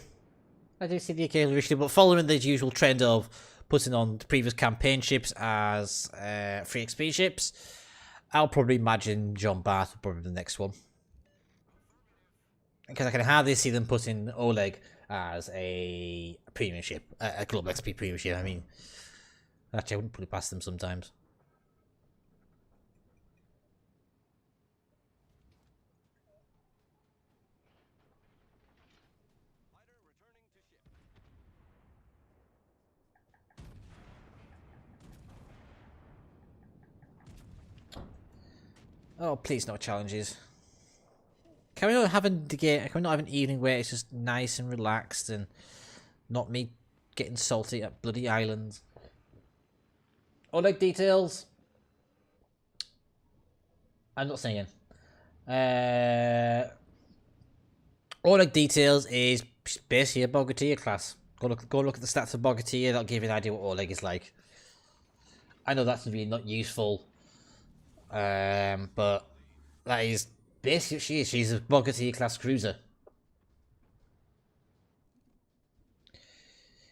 I do see the occasional Richelieu, but following the usual trend of putting on the previous campaign ships as free XP ships, I'll probably imagine Jean Bar will probably be the next one. Because I can hardly see them putting Oleg as a premium ship, a global XP premium ship. I mean, actually, I wouldn't put it past them sometimes. Oh, please, no challenges. Can we not have an evening where it's just nice and relaxed and not me getting salty at bloody islands? Oleg details. I'm not saying. Oleg details is basically a Bogatia class. Go look at the stats of Bogatia. That'll give you an idea what Oleg is like. I know that's really not useful. But that is basically what she is. She's a Bogatia class cruiser.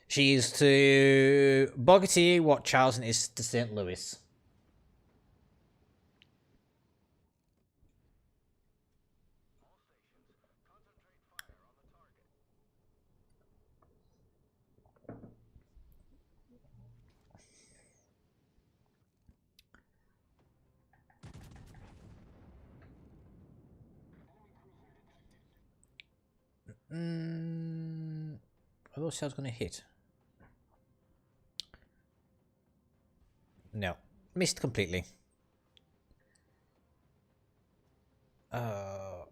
She is to Bogatia what Charleston is to St. Louis. Are those shells going to hit? No. Missed completely.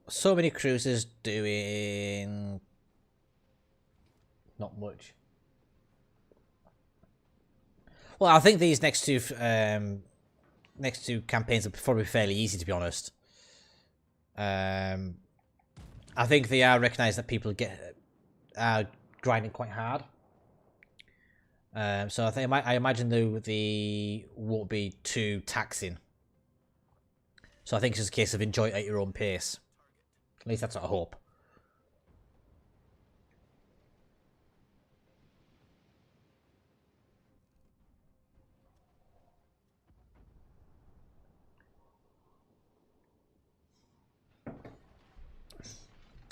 So many cruisers doing... not much. Well, I think these next two campaigns are probably fairly easy, to be honest. I think they are recognised that people are grinding quite hard. So I imagine they won't be too taxing. So I think it's just a case of enjoy it at your own pace. At least that's what I hope.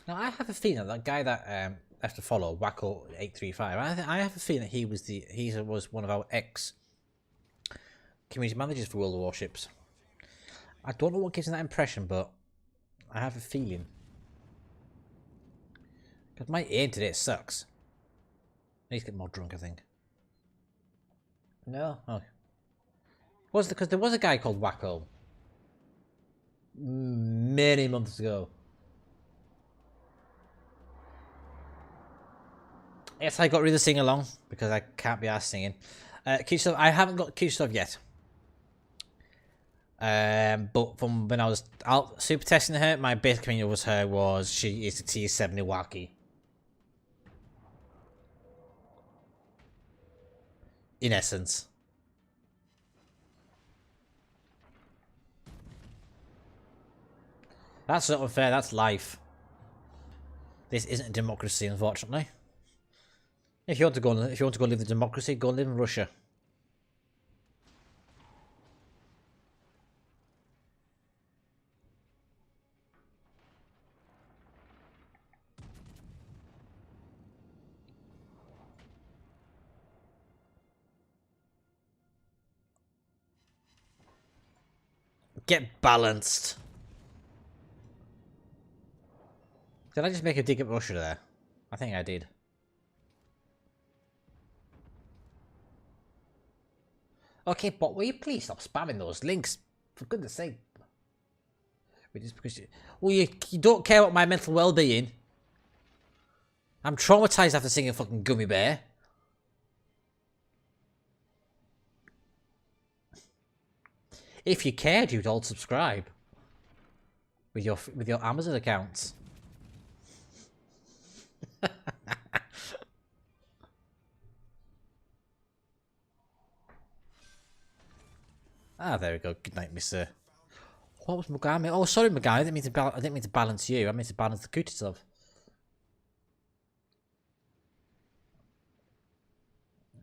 Now I have a feeling that guy that I have to follow, Wacko835. I have a feeling that he was one of our ex community managers for World of Warships. I don't know what gives him that impression, but I have a feeling. Because my aim today sucks. I need to get more drunk, I think. No? Oh. Because there was a guy called Wacko. Many months ago. Yes, I got rid of the sing along because I can't be asked singing. Kutuzov, I haven't got Kutuzov yet. But from when I was out super testing her, my basic opinion was she is a tier 7 Iwaki. In essence. That's not unfair, that's life. This isn't a democracy, unfortunately. If you want to go live in democracy, go live in Russia. Get balanced. Did I just make a dig at Russia there? I think I did. Okay, but will you please stop spamming those links? For goodness sake. Just because you don't care about my mental well-being. I'm traumatized after seeing a fucking gummy bear. If you cared, you'd all subscribe. With your Amazon accounts. Ah, there we go. Good night, Mr. What was Mogami? Oh, sorry, Mogami. I didn't mean to balance you. I meant to balance the Kutuzov.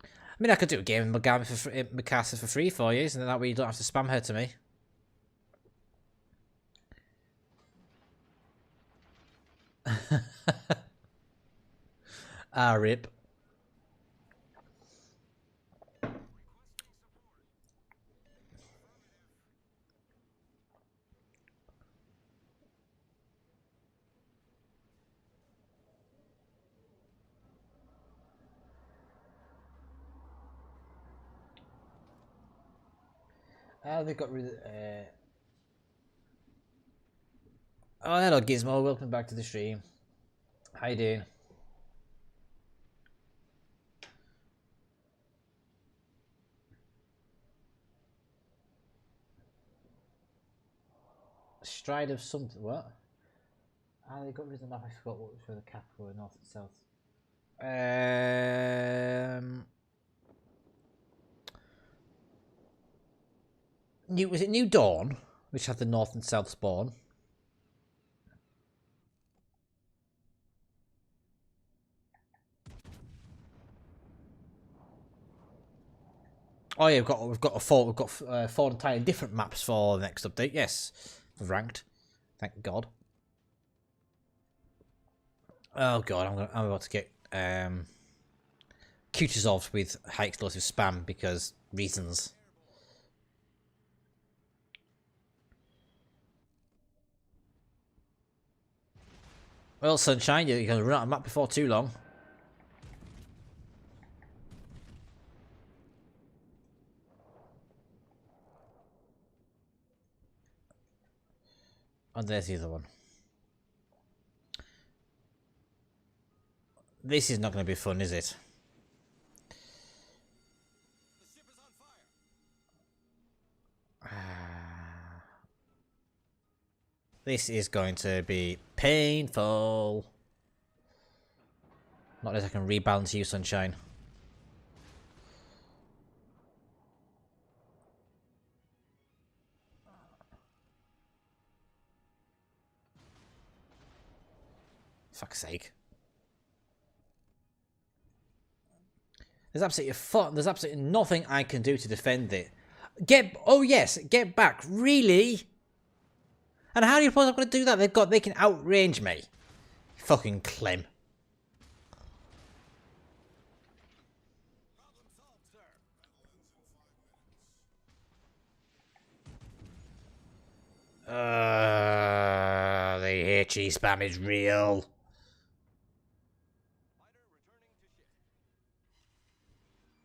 I mean, I could do a game with Mogami for Mikasa for free for you, and that way you don't have to spam her to me. Ah, rip. They got rid of... Oh, hello, Gizmo. Welcome back to the stream. How you doing? Stride of something. What? Ah, they got rid of the map. I forgot what was for the capital in north and south. Was it New Dawn, which had the north and south spawn? Oh yeah, we've got four entirely different maps for the next update. Yes, ranked. Thank God. Oh God, I'm about to get Kutuzov with high explosive spam because reasons. Well, Sunshine, you're going to run out of map before too long. And there's the other one. This is not going to be fun, is it? This is going to be painful. Not unless I can rebalance you, Sunshine. Fuck's sake. There's absolutely nothing I can do to defend it. Oh yes, get back. Really? And how do you suppose I'm going to do that? They can outrange me. Fucking Clem. The HE spam is real.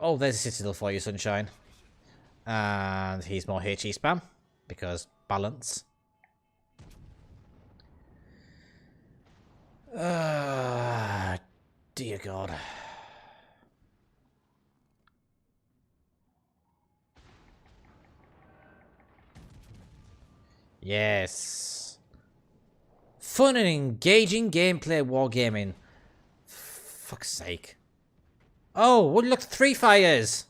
Oh, there's a citadel for you, Sunshine. And he's more HE spam. Because balance. Dear God. Yes. Fun and engaging gameplay wargaming. Fuck's sake. Oh, well, look, 3 fires.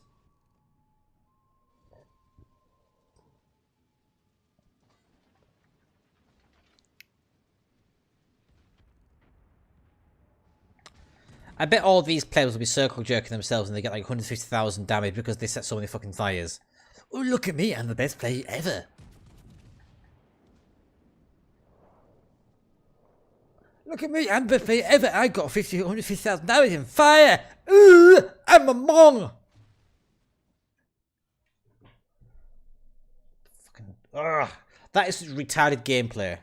I bet all these players will be circle jerking themselves and they get like 150,000 damage because they set so many fucking fires. Oh, look at me, I'm the best player ever. Look at me, I'm the best player ever. I got 150,000 damage in fire. Ooh, I'm a mong. Fucking, ugh. That is retarded gameplay.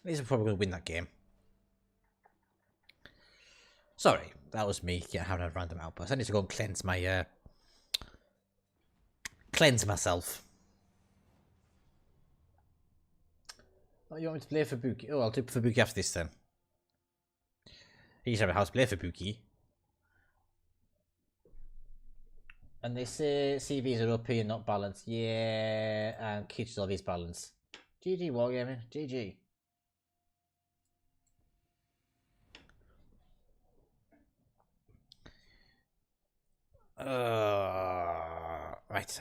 These are probably going to win that game. Sorry, that was me having a random outburst. I need to go and cleanse my, cleanse myself. Oh, you want me to play Fubuki? Oh, I'll do Fubuki after this then. You should have a house play Fubuki. And they say CVs are OP and not balanced. Yeah, and Kutuzov is balanced. GG Wargaming, GG. Right.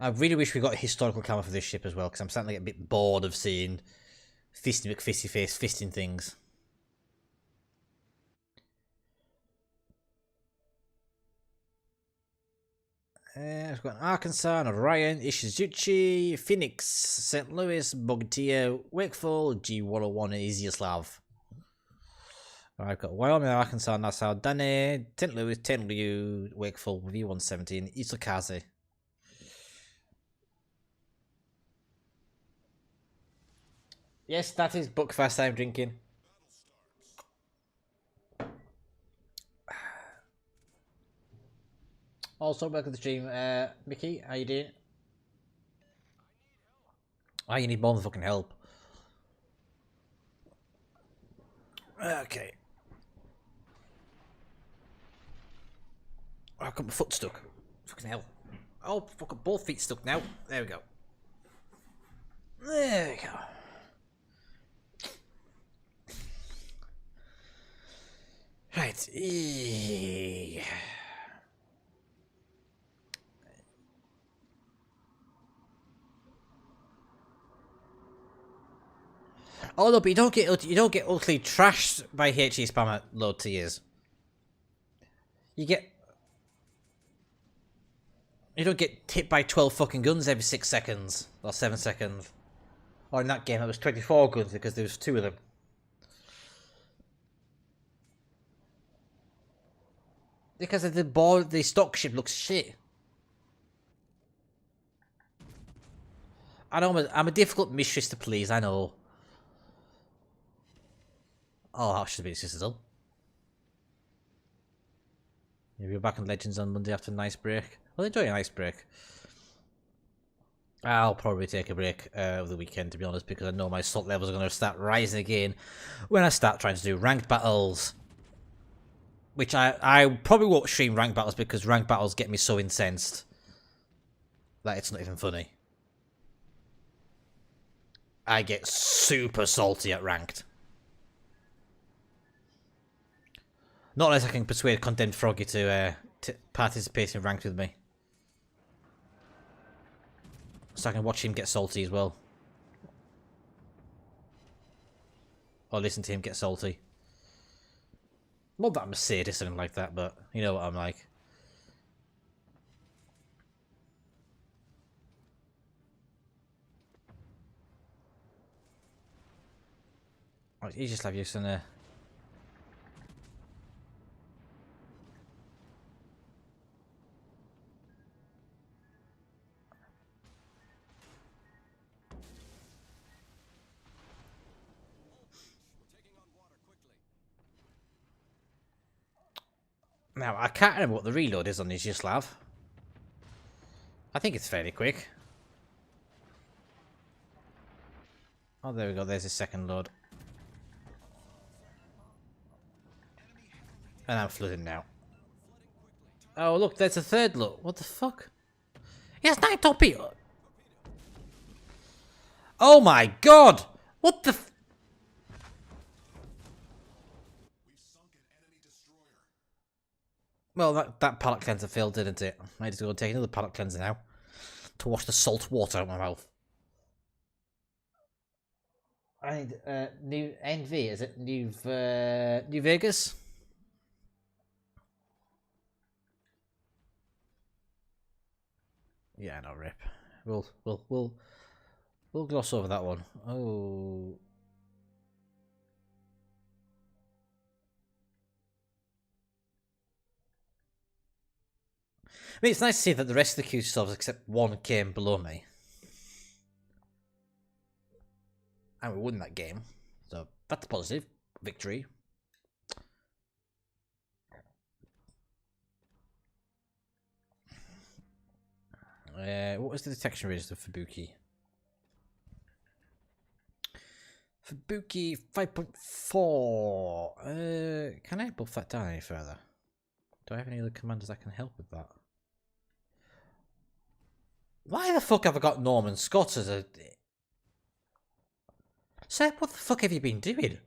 I really wish we got a historical camera for this ship as well, because I'm starting to get a bit bored of seeing Fisty McFisty face fisting things. We've got Arkansas, Orion, Ishizuchi, Phoenix, St. Louis, Bogatia, Wakeful, G101, and Izyaslav. I've got Wyoming, Arkansas, Nassau, Dane, St. Louis, Tenliu, Wakeful, V117, Isakaze. Yes, that is Buckfast I'm drinking. Also, welcome to the stream. Mickey, how you doing? Oh, you need more than fucking help. Okay. Oh, I've got my foot stuck. Fucking hell. Oh, fucking both feet stuck now. There we go. There we go. Right. Oh no, but you don't get utterly trashed by HE spam at low tiers. You don't get hit by 12 fucking guns every 6 seconds or 7 seconds. Or in that game, it was 24 guns because there was 2 of them. Because of the stock ship looks shit. I know I'm a difficult mistress to please. I know. Oh, that should be Citadel. Maybe we're back in Legends on Monday after a nice break. Well, enjoy a nice break. I'll probably take a break over the weekend, to be honest, because I know my salt levels are going to start rising again when I start trying to do ranked battles. Which I probably won't stream ranked battles because ranked battles get me so incensed that it's not even funny. I get super salty at ranked. Not unless I can persuade Condemned Froggy to participate in ranked with me. So I can watch him get salty as well. Or listen to him get salty. Not that I'm a sadist or anything like that, but you know what I'm like. You just have use in there. Now, I can't remember what the reload is on this Yuslav. I think it's fairly quick. Oh, there we go. There's his second load. And I'm flooding now. Oh, look, there's a third look. What the fuck? Yes, 9 torpedo. Oh my god! What the f— Well, that palate cleanser failed, didn't it? I need to go and take another palate cleanser now. To wash the salt water out of my mouth. I need, new NV, is it? New Vegas? Yeah, no rip. We'll gloss over that one. Oh. I mean, it's nice to see that the rest of the Kutuzovs, except one, came below me. And we won that game. So, that's positive. Victory. What was the detection range of Fubuki? Fubuki 5.4. Can I buff that down any further? Do I have any other commanders that can help with that? Why the fuck have I got Norman Scott as a... Cerb, what the fuck have you been doing?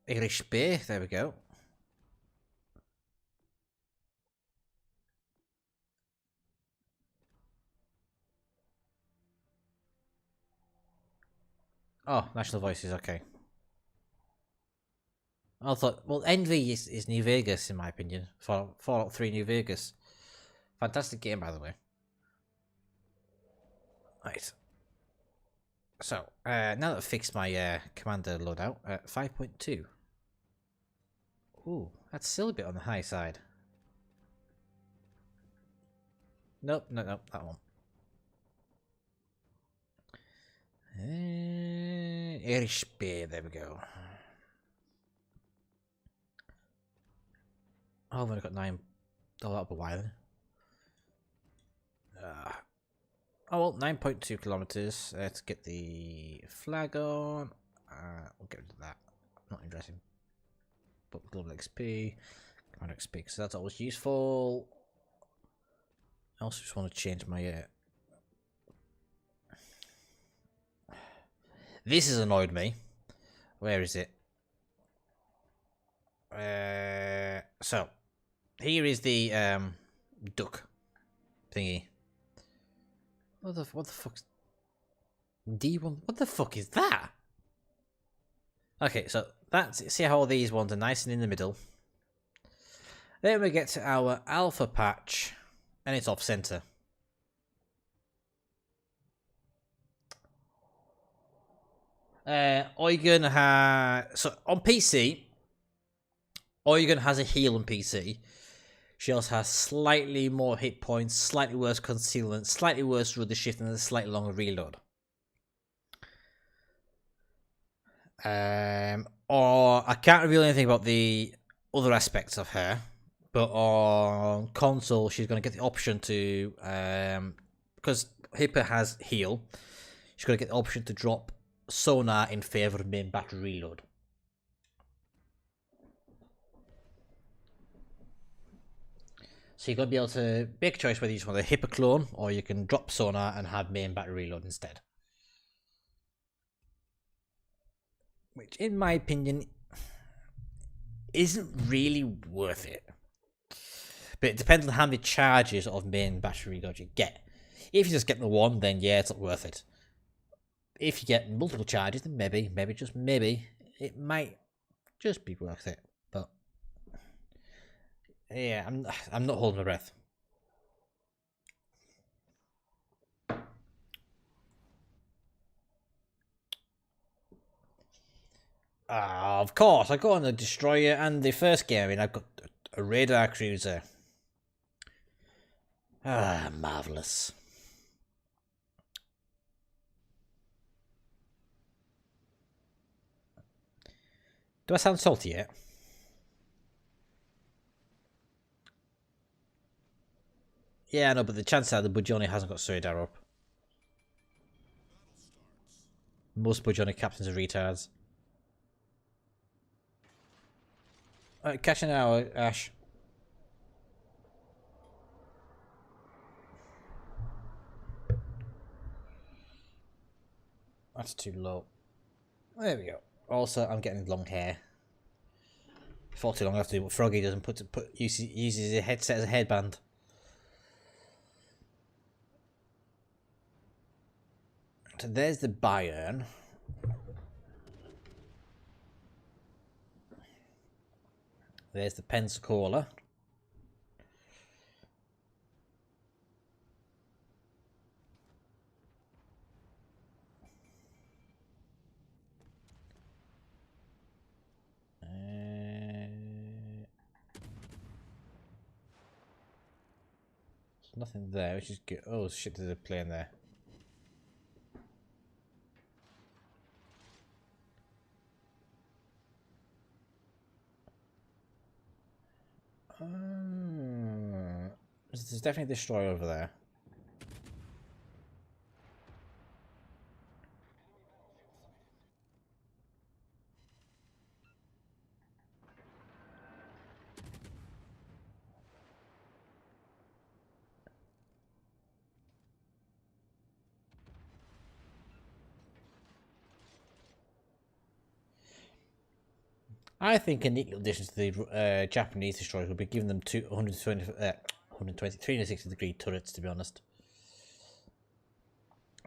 Irish Bay, there we go. Oh, National Voices, okay. I thought, well, Envy is New Vegas, in my opinion. Fallout 3 New Vegas. Fantastic game, by the way. Right. So, now that I've fixed my commander loadout, 5.2. Ooh, that's still a bit on the high side. Nope, that one. Irish Bay, there we go. Oh, I've only got 9. Oh, that'll be a while then. Oh well, 9.2 kilometers. Let's get the flag on. We'll get rid of that. Not interesting. But global XP, commander XP, because that's always useful. I also just want to change my. This has annoyed me. Where is it? So here is the duck thingy. What the fuck's D1? What the fuck is that? Okay, so that's, see how all these ones are nice and in the middle. Then we get to our alpha patch, and it's off center. Eugen has, so on PC, Eugen has a heal on PC. She also has slightly more hit points, slightly worse concealment, slightly worse rudder shift, and a slightly longer reload. Or I can't reveal anything about the other aspects of her, but on console she's going to get the option to, because Hipper has heal, she's going to get the option to drop sonar in favor of main battery reload. So you're going to be able to make a choice whether you just want a Hipper clone, or you can drop sonar and have main battery reload instead. Which, in my opinion, isn't really worth it. But it depends on how many charges of main battery reload you get. If you just get the one, then yeah, it's not worth it. If you get multiple charges, then maybe just maybe, it might just be worth it. But yeah, I'm not holding my breath. Of course, I got on the destroyer and the first game. I mean, I've got a radar cruiser. Marvelous. Do I sound salty yet? Yeah, I know, but the chance are the Bujoni hasn't got radar up. Most Bujoni captains are retards. Alright, catch an hour, Ash. That's too low. There we go. Also, I'm getting long hair. Far too long. I have to do what Froggy does and uses his headset as a headband. So there's the Bayern. There's the Pensacola. There's nothing there, which is good. Oh shit, there's a plane there. There's definitely a destroyer over there. I think a neat addition to the Japanese destroyers would be giving them 360 degree turrets, to be honest.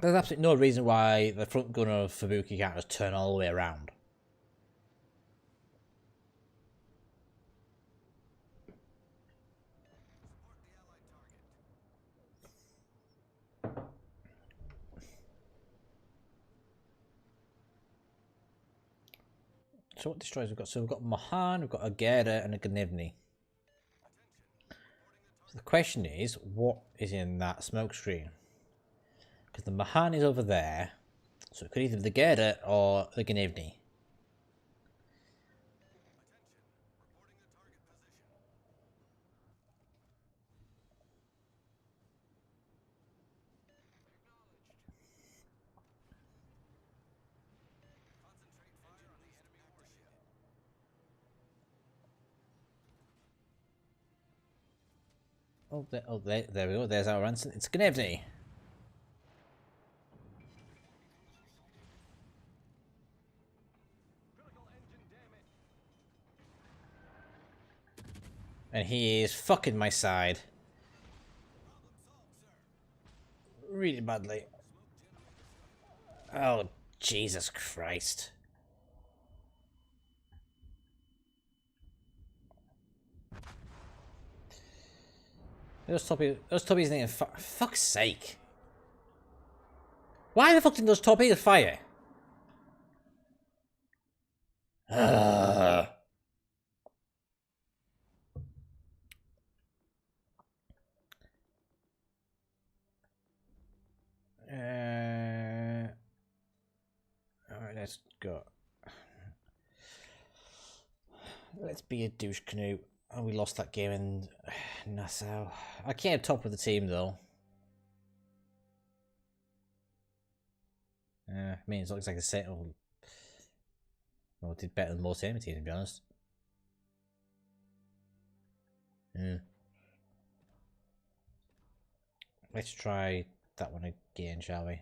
There's absolutely no reason why the front gunner of Fubuki can't just turn all the way around. So what destroyers we've got? So we've got Mahan, we've got a Gera and a Gnivny. So the question is, what is in that smoke screen? Because the Mahan is over there, so it could either be the Gera or the Gnivny. There we go. There's our answer. It's Gnivny. And he is fucking my side. Really badly. Oh, Jesus Christ. Those Tubbies thinking, fuck's sake. Why the fuck didn't those Tubbies fire? Alright, let's go. Let's be a douche canoe. Oh, we lost that game in Nassau. I came top of the team though. I mean, it looks like a set. Well, did better than most enemy teams, to be honest. Yeah. Let's try that one again, shall we?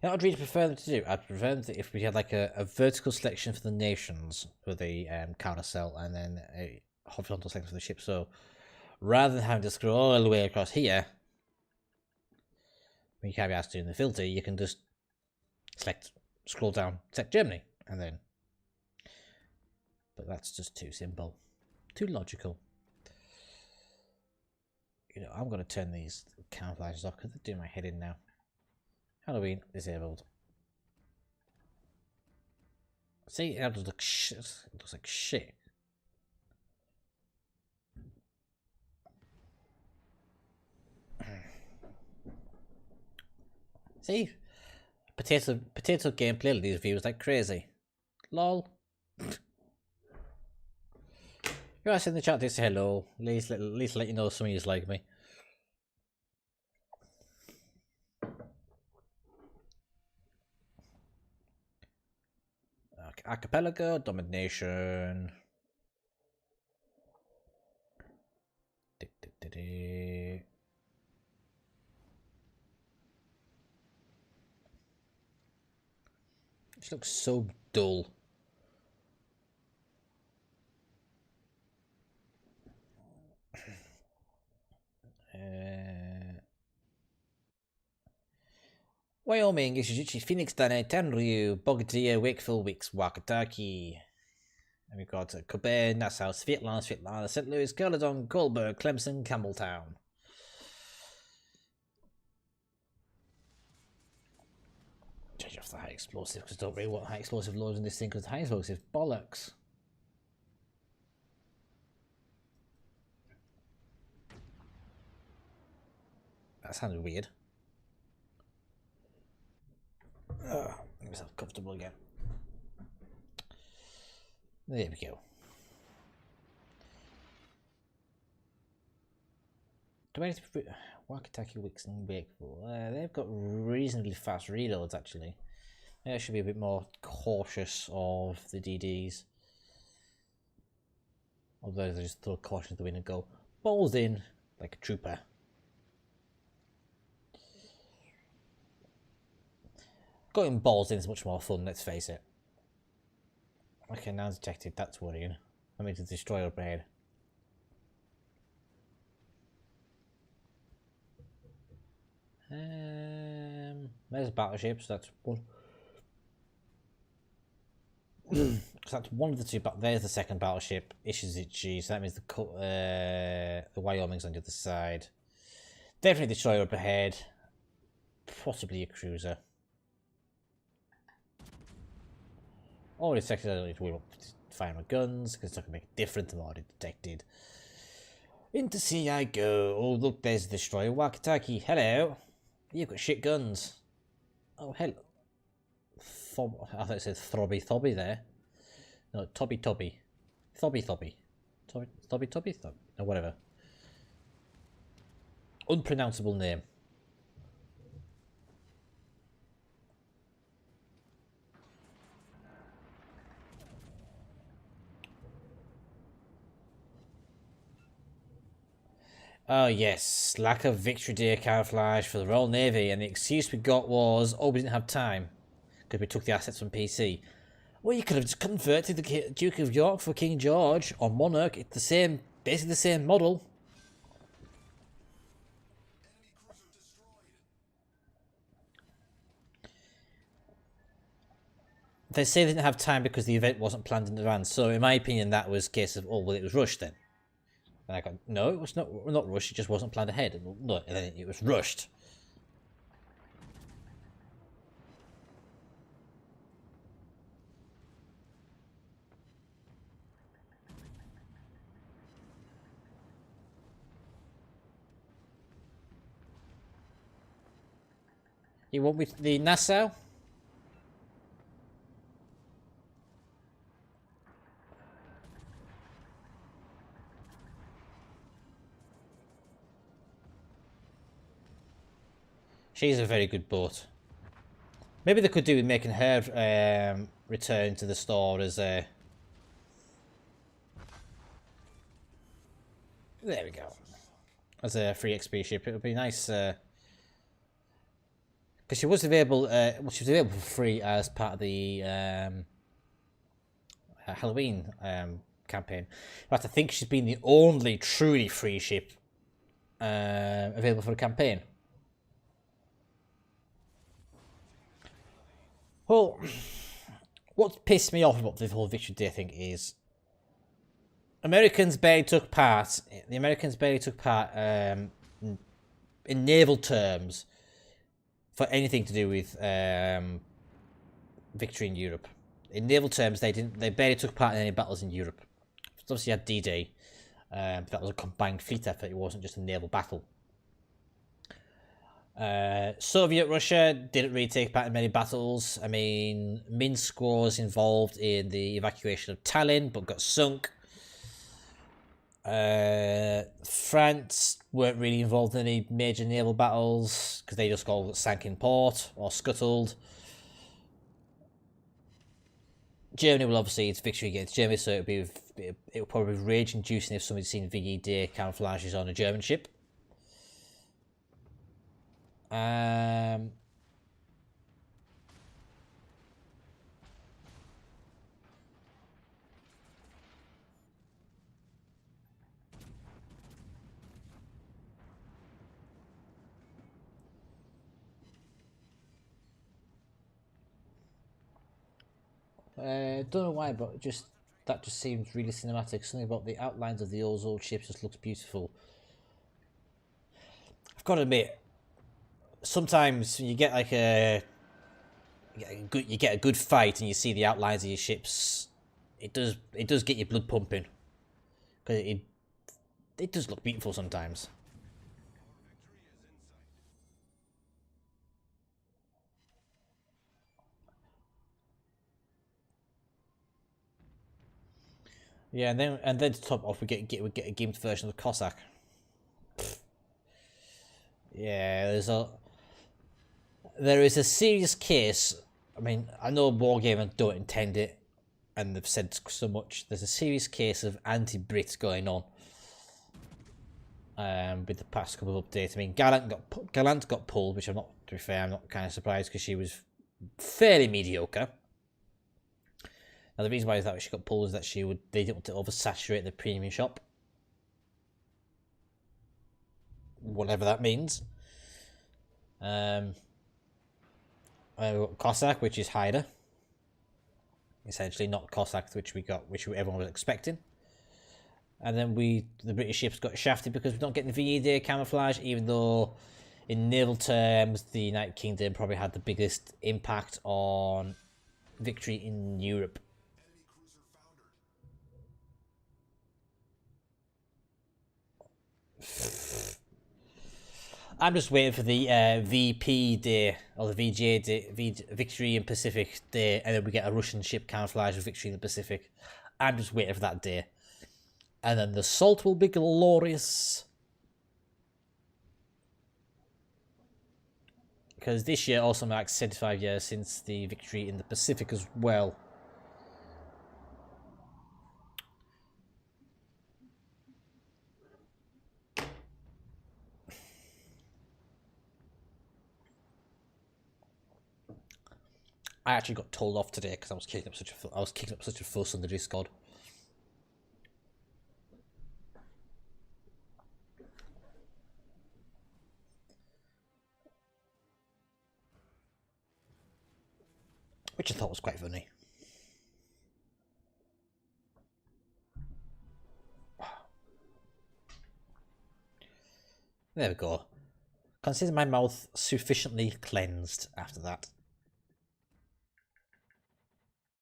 I'd really prefer them to do. I'd prefer them to, if we had like a vertical selection for the nations with a carousel and then a horizontal selection for the ship. So rather than having to scroll all the way across here, when you can't be asked to do in the filter, you can just scroll down, select Germany, and then. But that's just too simple, too logical. You know, I'm going to turn these camouflages off because they're doing my head in now. Halloween disabled. See, it does look shit. It looks like shit. See, potato gameplay these views like crazy. Lol. You guys in the chat to say hello. At least let you know some of you like me. Archipelago, domination. This looks so dull. Wyoming, Ishizuchi, Phoenix, Dane, Tenryu, Bogadia, Wakeful, Wicks, Wakataki. And we've got Kobe, Nassau, Svetlana, St. Louis, Caledon, Goldberg, Clemson, Campbelltown. Change off the high explosive because I don't really want high explosive loads in this thing because high explosive bollocks. That sounded weird. Make myself comfortable again. There we go. Wakataki, Wicks, and Wakeful. They've got reasonably fast reloads, actually. I should be a bit more cautious of the DDs. Although they just throw caution to the wind and go balls in like a trooper. Going balls in is much more fun, let's face it. Okay, now detected, that's worrying. I mean to destroy up ahead. There's battleships, that's one. So that's one of the two, but there's the second battleship, Ishizuchi, so that means the Wyoming's on the other side. Definitely destroyer up ahead. Possibly a cruiser. All detected, I don't need to worry about firing my guns, because it's not going to make a difference, I'm already detected. Into sea I go. Oh, look, there's the destroyer. Wakataki, hello. You've got shit guns. Oh, hello. I thought it said Throbby Thobby there. No, Tobby Tobby. Thobby Thobby. Tobby Tobby Thobby. No, whatever. Unpronounceable name. Oh yes, lack of Victory Day camouflage for the Royal Navy, and the excuse we got was, oh, we didn't have time because we took the assets from PC. Well, you could have just converted the Duke of York for King George or Monarch. It's the same, basically the same model. They say they didn't have time because the event wasn't planned in advance. So, in my opinion, that was a case of, oh, well, it was rushed then. And I go, no, it was not rushed. It just wasn't planned ahead. And look, and then it was rushed. You want with the Nassau? She's a very good boat. Maybe they could do with making her return to the store as a... There we go. As a free XP ship. It would be nice... Because she was available... well, she was available for free as part of the Halloween campaign. But I think she's been the only truly free ship available for the campaign. Well, what pissed me off about the whole Victory Day thing is Americans barely took part. The Americans barely took part in naval terms for anything to do with victory in Europe. In naval terms, they didn't. They barely took part in any battles in Europe. Obviously, you had D-Day. But that was a combined fleet effort. It wasn't just a naval battle. Soviet Russia didn't really take part in many battles. I mean, Minsk was involved in the evacuation of Tallinn, but got sunk. France weren't really involved in any major naval battles because they just got sank in port or scuttled. Germany will obviously, it's victory against Germany, so it'll probably be rage-inducing if somebody's seen VE camouflages on a German ship. Don't know why, but that just seems really cinematic. Something about the outlines of the old ships just looks beautiful. I've got to admit, sometimes when you get like you get a good fight and you see the outlines of your ships, it does get your blood pumping, because it does look beautiful sometimes. Yeah, and then to top off, we get a gimped version of the Cossack. Yeah, there is a serious case. I mean, I know Wargaming don't intend it, and they've said so much. There's a serious case of anti-Brit going on. With the past couple of updates. I mean, Gallant got pulled, which I'm not. To be fair, I'm not kind of surprised because she was fairly mediocre. Now the reason why that she got pulled is that they didn't want to oversaturate the premium shop, whatever that means. Cossack, which is Hyder, essentially not Cossack, which everyone was expecting. And then the British ships got shafted because we're not getting the VE camouflage, even though in naval terms the United Kingdom probably had the biggest impact on victory in Europe. I'm just waiting for the VP day, or the VJ day, Victory in Pacific day, and then we get a Russian ship camouflage of Victory in the Pacific. I'm just waiting for that day. And then the salt will be glorious. Because this year also marks 75 years since the victory in the Pacific as well. I actually got told off today because I was kicking up such a fuss on the Discord. Which I thought was quite funny. There we go. Consider my mouth sufficiently cleansed after that.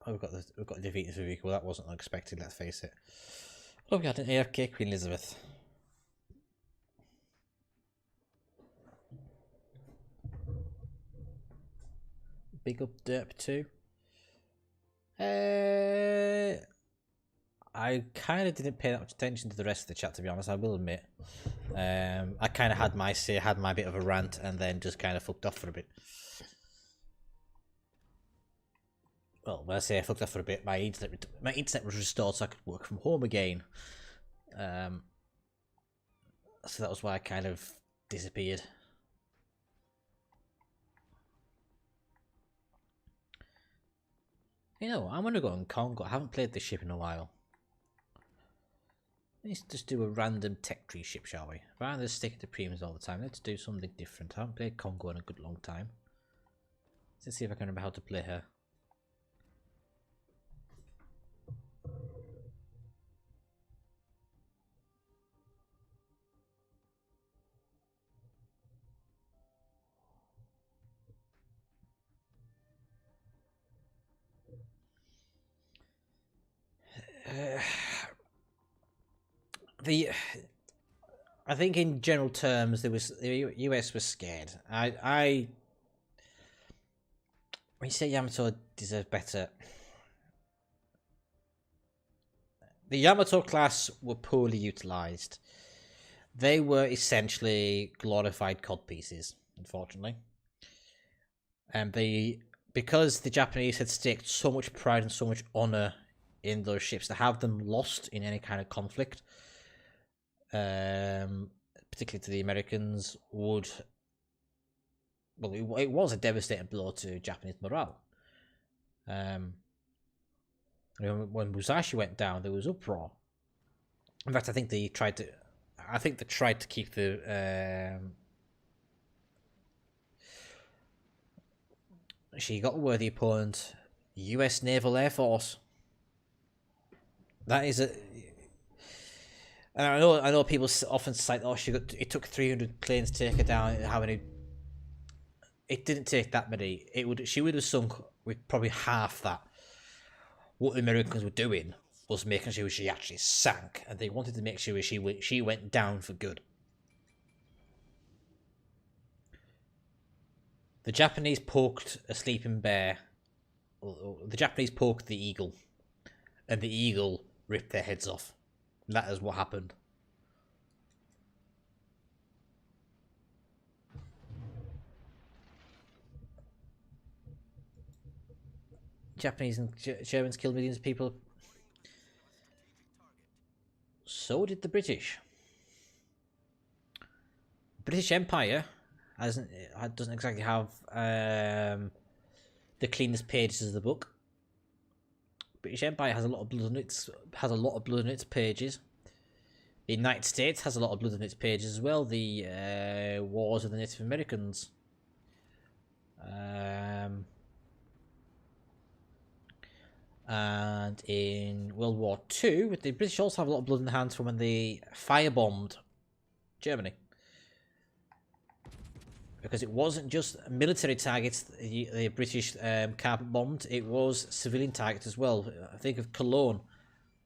Oh, we've got defeated the vehicle. That wasn't unexpected, let's face it. Oh, we had an AFK Queen Elizabeth. Big up Derp 2. I kind of didn't pay that much attention to the rest of the chat, to be honest, I will admit. I kind of had my bit of a rant, and then just kind of fucked off for a bit. Well, when I say I fucked off for a bit, my internet was restored so I could work from home again. So that was why I kind of disappeared. You know, I'm gonna go on Congo. I haven't played this ship in a while. Let's just do a random tech tree ship, shall we? Rather than sticking to premiums all the time, let's do something different. I haven't played Congo in a good long time. Let's see if I can remember how to play her. I think in general terms, the US was scared. When you say Yamato deserves better, the Yamato class were poorly utilized. They were essentially glorified codpieces, unfortunately. And the because the Japanese had staked so much pride and so much honor in those ships, to have them lost in any kind of conflict, particularly to the Americans, would, well, it was a devastating blow to Japanese morale. When Musashi went down, there was uproar. In fact, I think they tried to keep the. She got a worthy opponent, U.S. Naval Air Force. That is a. And I know people often cite, "Oh, it took 300 planes to take her down." How many? It didn't take that many. She would have sunk with probably half that. What the Americans were doing was making sure she actually sank, and they wanted to make sure she went down for good. The Japanese poked a sleeping bear. The Japanese poked the eagle, and the eagle ripped their heads off. That is what happened. Japanese and Germans killed millions of people. So did the British. British Empire doesn't exactly have the cleanest pages of the book. British Empire has a lot of blood on its pages. The United States has a lot of blood on its pages as well. The wars of the Native Americans. And in World War II, the British also have a lot of blood in their hands from when they firebombed Germany. Because it wasn't just military targets the British carpet bombed, it was civilian targets as well. I think of Cologne.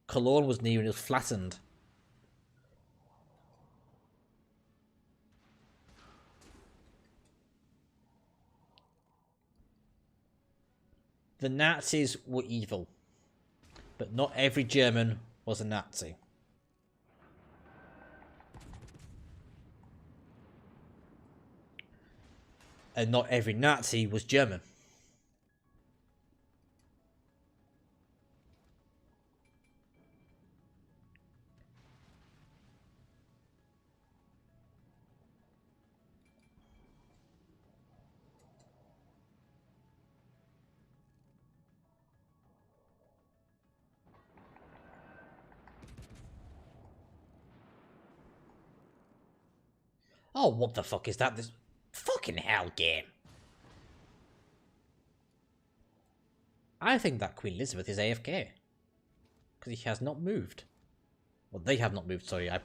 Cologne was nearly flattened. The Nazis were evil, but not every German was a Nazi. And not every Nazi was German. Oh, what the fuck is that? This fucking hell game. I think that Queen Elizabeth is AFK. Because he has not moved. Well, they have not moved, sorry. I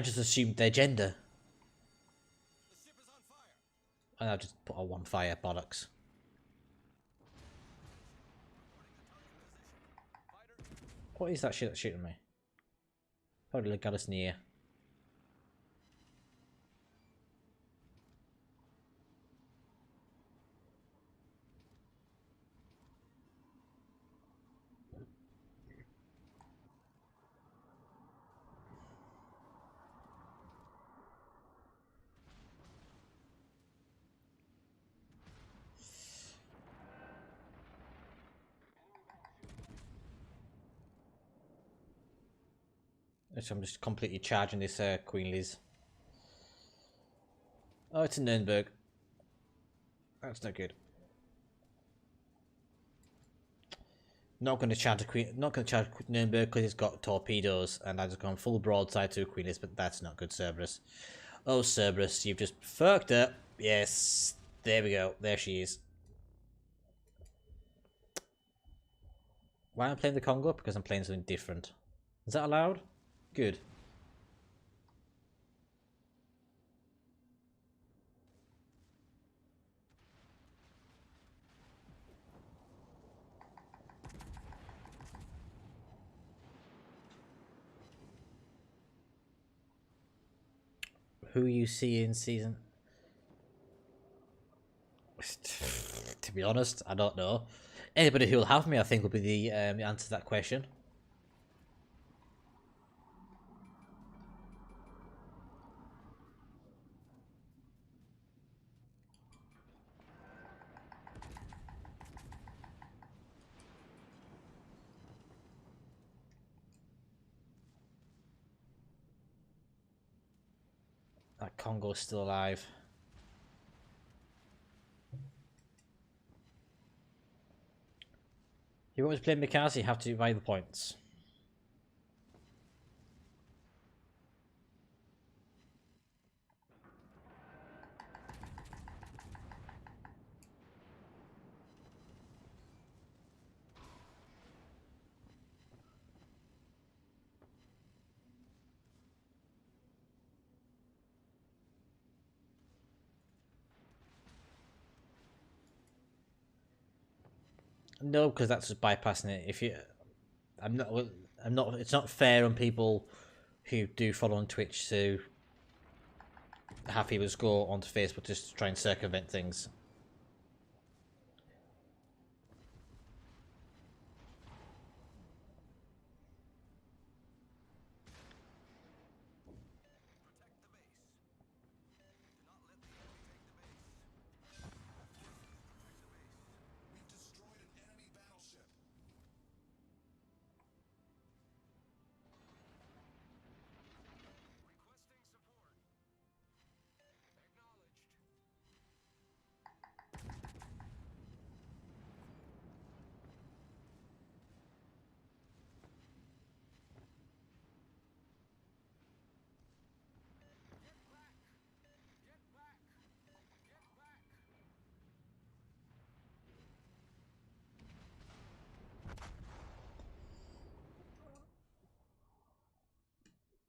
just assumed their gender. The ship is on fire. And I've just put on fire, bollocks. What is that shit that's shooting me? Probably got us near. So I'm just completely charging this Queen Liz. Oh, it's in Nuremberg. That's not good. Not going to charge Nuremberg because it's got torpedoes, and I've just gone full broadside to Queen Liz, but that's not good, Cerberus. Oh, Cerberus, you've just fucked up. Yes, there we go. There she is. Why am I playing the Congo? Because I'm playing something different. Is that allowed? Good. Who you see in season? To be honest, I don't know. Anybody who will have me, I think, will be the answer to that question. That Congo's still alive. You always play Mikasa, you have to buy the points. No, because that's just bypassing it. If you, I'm not. It's not fair on people who do follow on Twitch to have people just go onto Facebook just to try and circumvent things.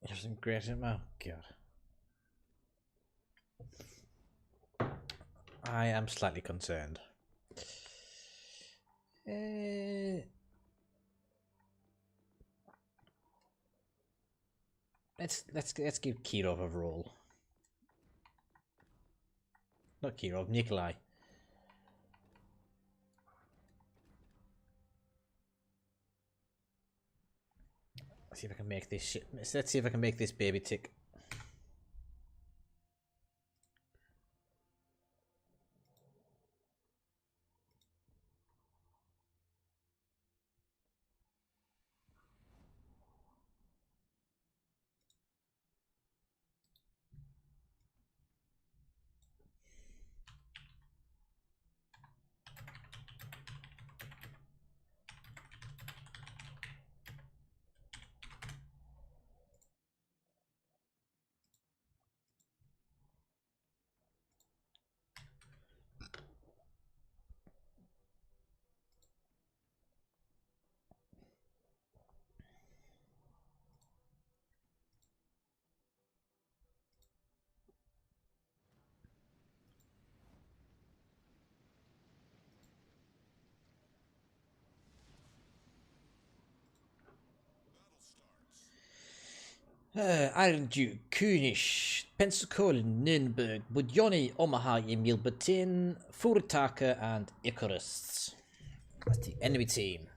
There's some great. Oh god. I am slightly concerned. Let's give Kirov a roll. Not Kirov, Nikolai. Let's see if I can make this shit. Let's see if I can make this baby tick. Iron Duke, Kunish, Pensacola, Nürnberg, Budjoni, Omaha, Emil Batin, Furitaka, and Icarus. That's the enemy team.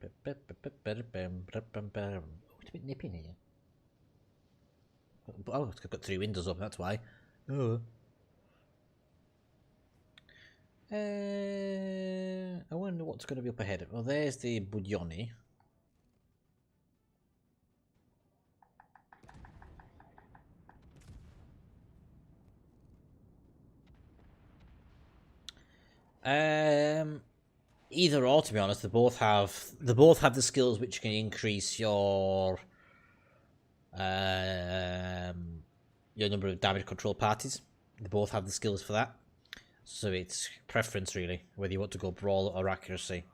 It's a bit nippy in here. Oh, it's got 3 windows up, that's why. Oh. I wonder what's going to be up ahead. Well, there's the Budjoni. Either or, to be honest. They both have the skills which can increase your number of damage control parties. They both have the skills for that. So it's preference, really, whether you want to go brawl or accuracy.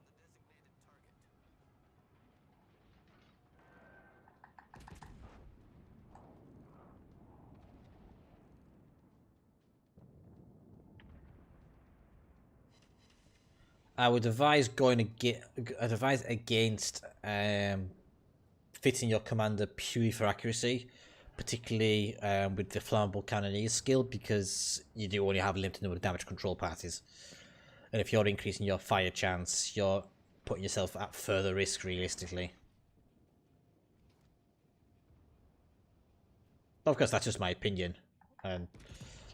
I would advise against fitting your commander purely for accuracy, particularly with the flammable cannoneer skill, because you do only have a limited number of damage control parties. And if you're increasing your fire chance, you're putting yourself at further risk, realistically. Of course, that's just my opinion. And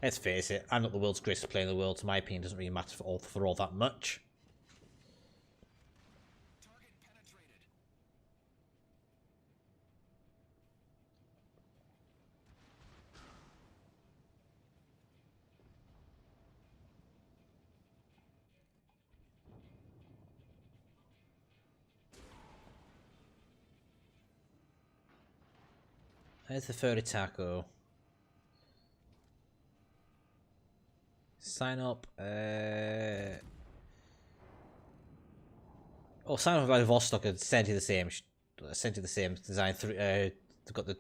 Let's face it, I'm not the world's greatest player in the world, so my opinion doesn't really matter for all that much. There's the furry taco. Sign up. Oh, sign up by Vostok and send you the same. Send you the same design. They've got the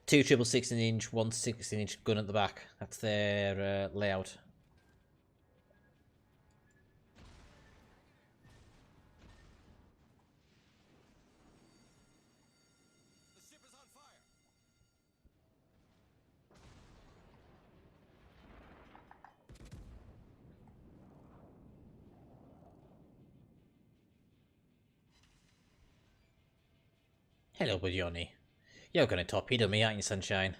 two 16-inch, one 16-inch gun at the back. That's their layout. Hello, Johnny. You're gonna torpedo me, aren't you, sunshine?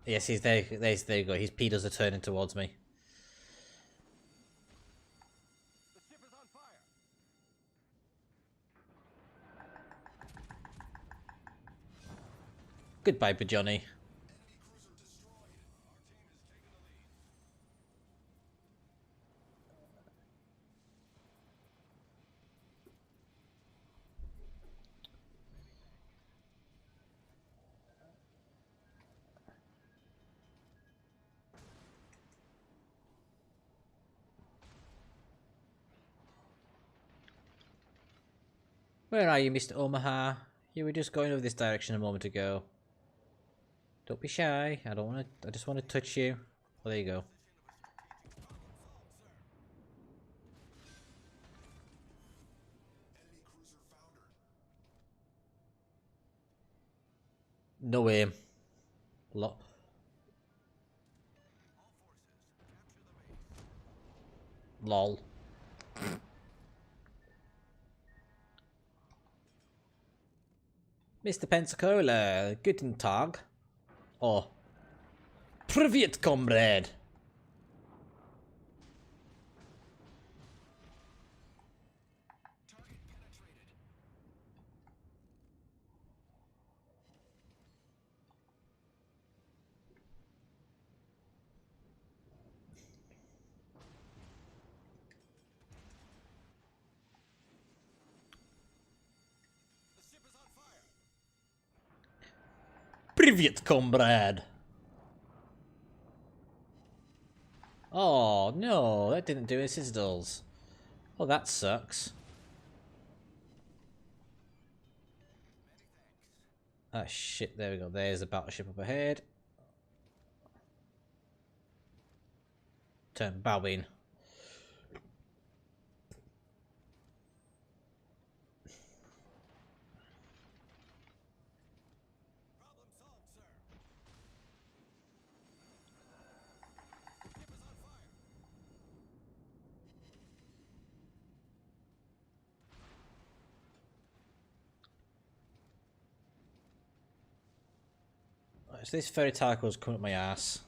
Yes, he's there. There you go. His pedos are turning towards me. Goodbye, Johnny. Where are you, Mr. Omaha? You were just going over this direction a moment ago. Don't be shy. I just want to touch you. Well, there you go. No aim. Lol. Mr. Pensacola, guten Tag. Oh. Privet, comrade. Privet, comrade. Oh, no, that didn't do his citadels. Oh, that sucks. Ah, shit, there we go. There's a battleship up ahead. Turn bowing. So this ferry taco's coming up my ass.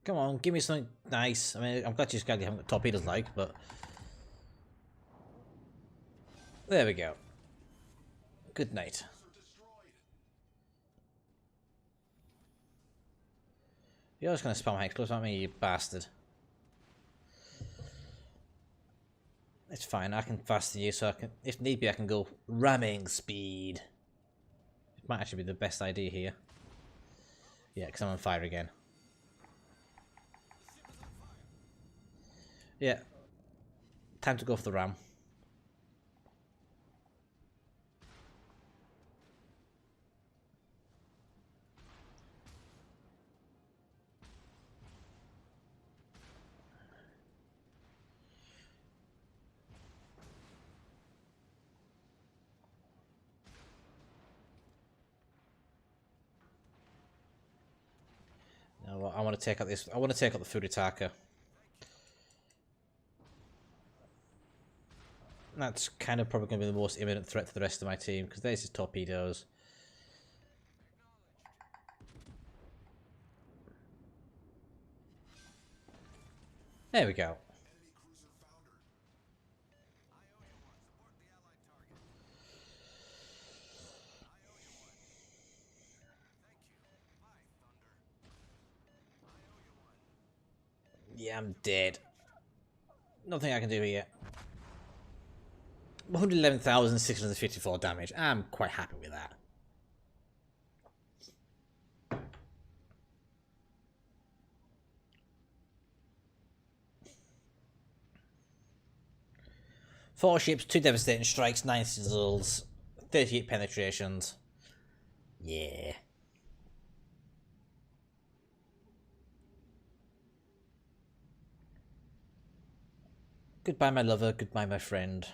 Come on, give me something nice. I mean, I'm glad you haven't got torpedoes like, but... There we go. Good night. You're just gonna spam hex close, aren't you, you bastard? It's fine, I can fasten you, so I can, if need be, I can go ramming speed. It might actually be the best idea here. Yeah, because I'm on fire again. Yeah. Time to go for the ram. I want to take out this. I want to take out the Furitaka. That's kind of probably going to be the most imminent threat to the rest of my team, because there's his torpedoes. There we go. Yeah, I'm dead. Nothing I can do here. 111,654 damage. I'm quite happy with that. Four ships, 2 devastating strikes, 9 sizzles, 38 penetrations. Yeah. Goodbye, my lover. Goodbye, my friend.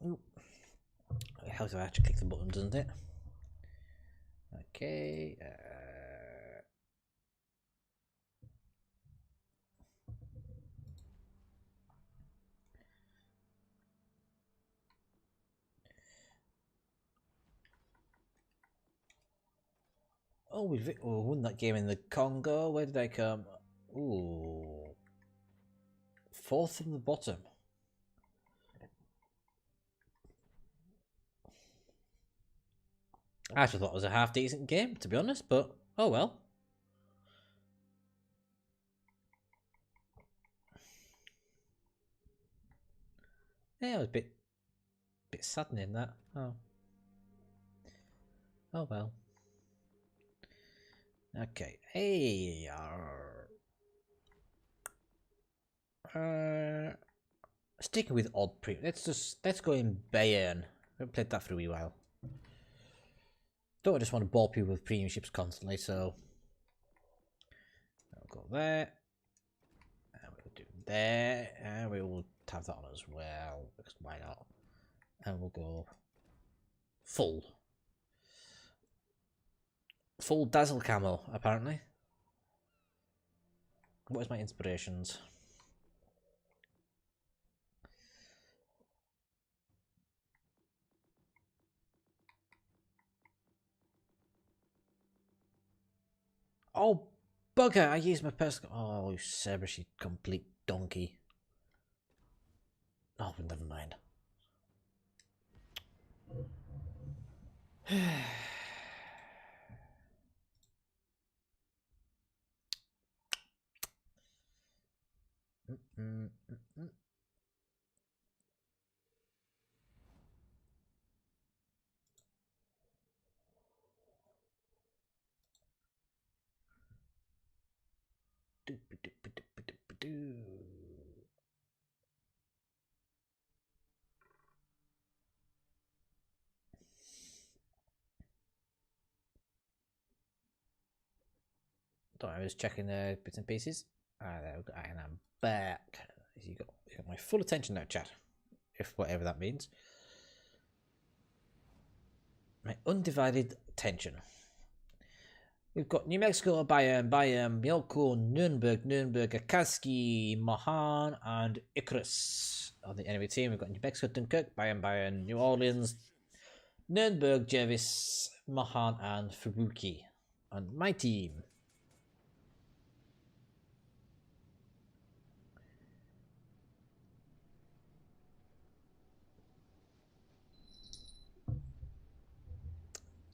Ooh. It helps if I actually click the button, doesn't it? Okay. Oh, we won that game in the Congo. Where did I come? Ooh. 4th from the bottom. I actually thought it was a half decent game, to be honest, but oh well. Yeah, it was a bit saddening that. Oh. Oh well. Okay. Hey. Sticking with odd pre. Let's go in Bayern. I haven't played that for a wee while. Don't just want to ball people with premium ships constantly, so I'll go there. And we'll do there. And we will have that on as well. Because why not? And we'll go full. Full dazzle camo, apparently. What is my inspirations? Oh, bugger! I used my personal. Oh, you Cerberus, you complete donkey. Oh, never mind. I was checking the bits and pieces. There we go, and I'm back. You got my full attention now, chat. If whatever that means. My undivided attention. We've got New Mexico, Bayern, Mielko, Nuremberg, Akaski, Mahan, and Icarus on the enemy team. We've got New Mexico, Dunkirk, Bayern, New Orleans, Nuremberg, Jervis, Mahan, and Fubuki on my team.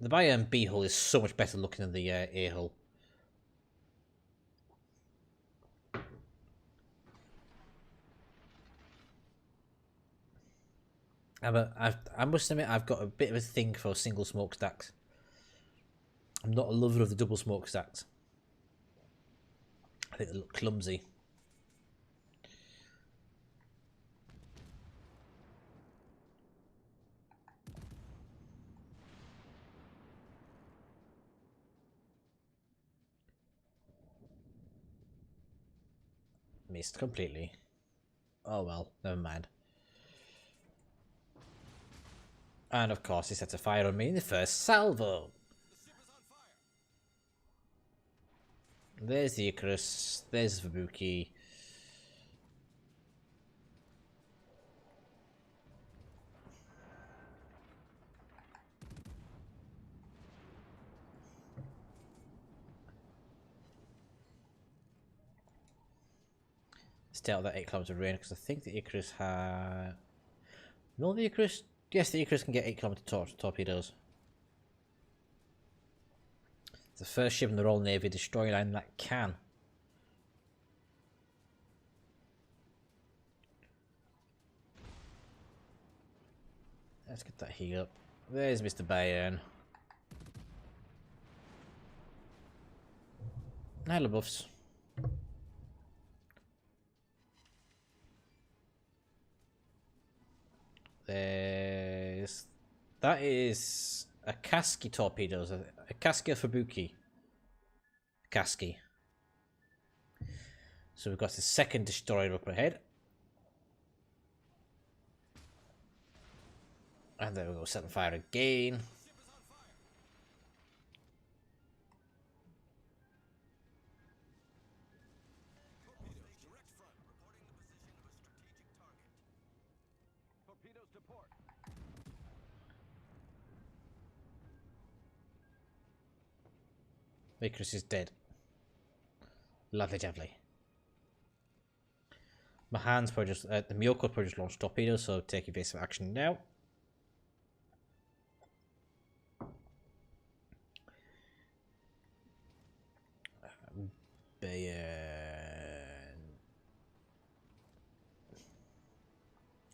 The Bayern B hull is so much better looking than the A hull. I must admit, I've got a bit of a thing for single smokestacks. I'm not a lover of the double smokestacks. I think they look clumsy. Missed completely. Oh well, never mind. And of course, he sets a fire on me in the first salvo. There's the Icarus. There's the Fubuki. Stay out of that 8 kilometers of range because I think the Icarus had. No, the Icarus. Yes, the Icarus can get 8 kilometer torpedoes. It's the first ship in the Royal Navy destroyer line that can. Let's get that heat up. There's Mr. Bayern. Hello, buffs. That is a Kaski torpedoes, a Kaski Fubuki. Kaski. So we've got the second destroyer up ahead. And there we go, setting fire again. Icarus is dead. Lovely jubbly. My hands probably just the Miyoko probably just launched torpedoes, so take evasive action now.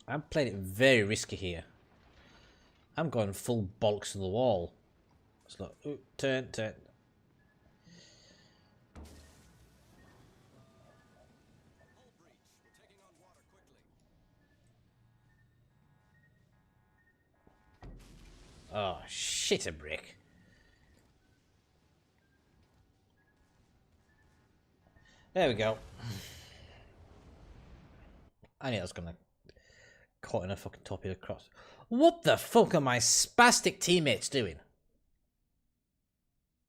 I'm playing it very risky here. I'm going full bollocks to the wall. It's like, ooh, turn. Oh, shit a brick. There we go. I knew I was gonna caught in a fucking torpedo cross. What the fuck are my spastic teammates doing?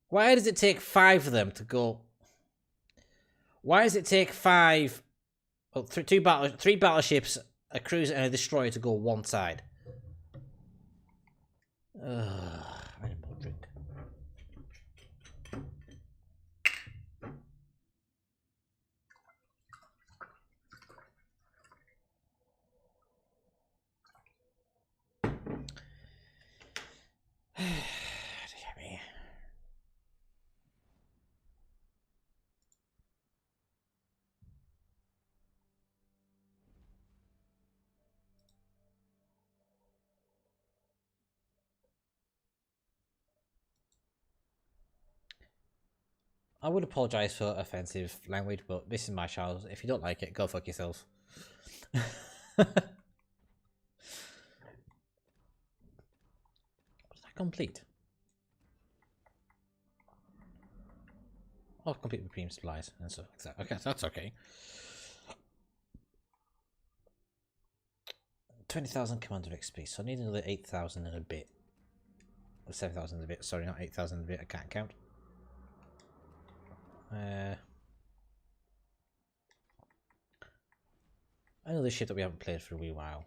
Why does it take 5 of them to go? Why does it take 5? Well, 3 battleships, a cruiser, and a destroyer to go one side? I need more drink. I would apologise for offensive language, but this is my channel. If you don't like it, go fuck yourself. Was that complete? Oh, complete with premium supplies and stuff like that. Okay, that's okay. 20,000 commander XP, so I need another 8,000 and a bit. Or 7,000 and a bit, sorry, not 8,000 and a bit, I can't count. Another ship that we haven't played for a wee while.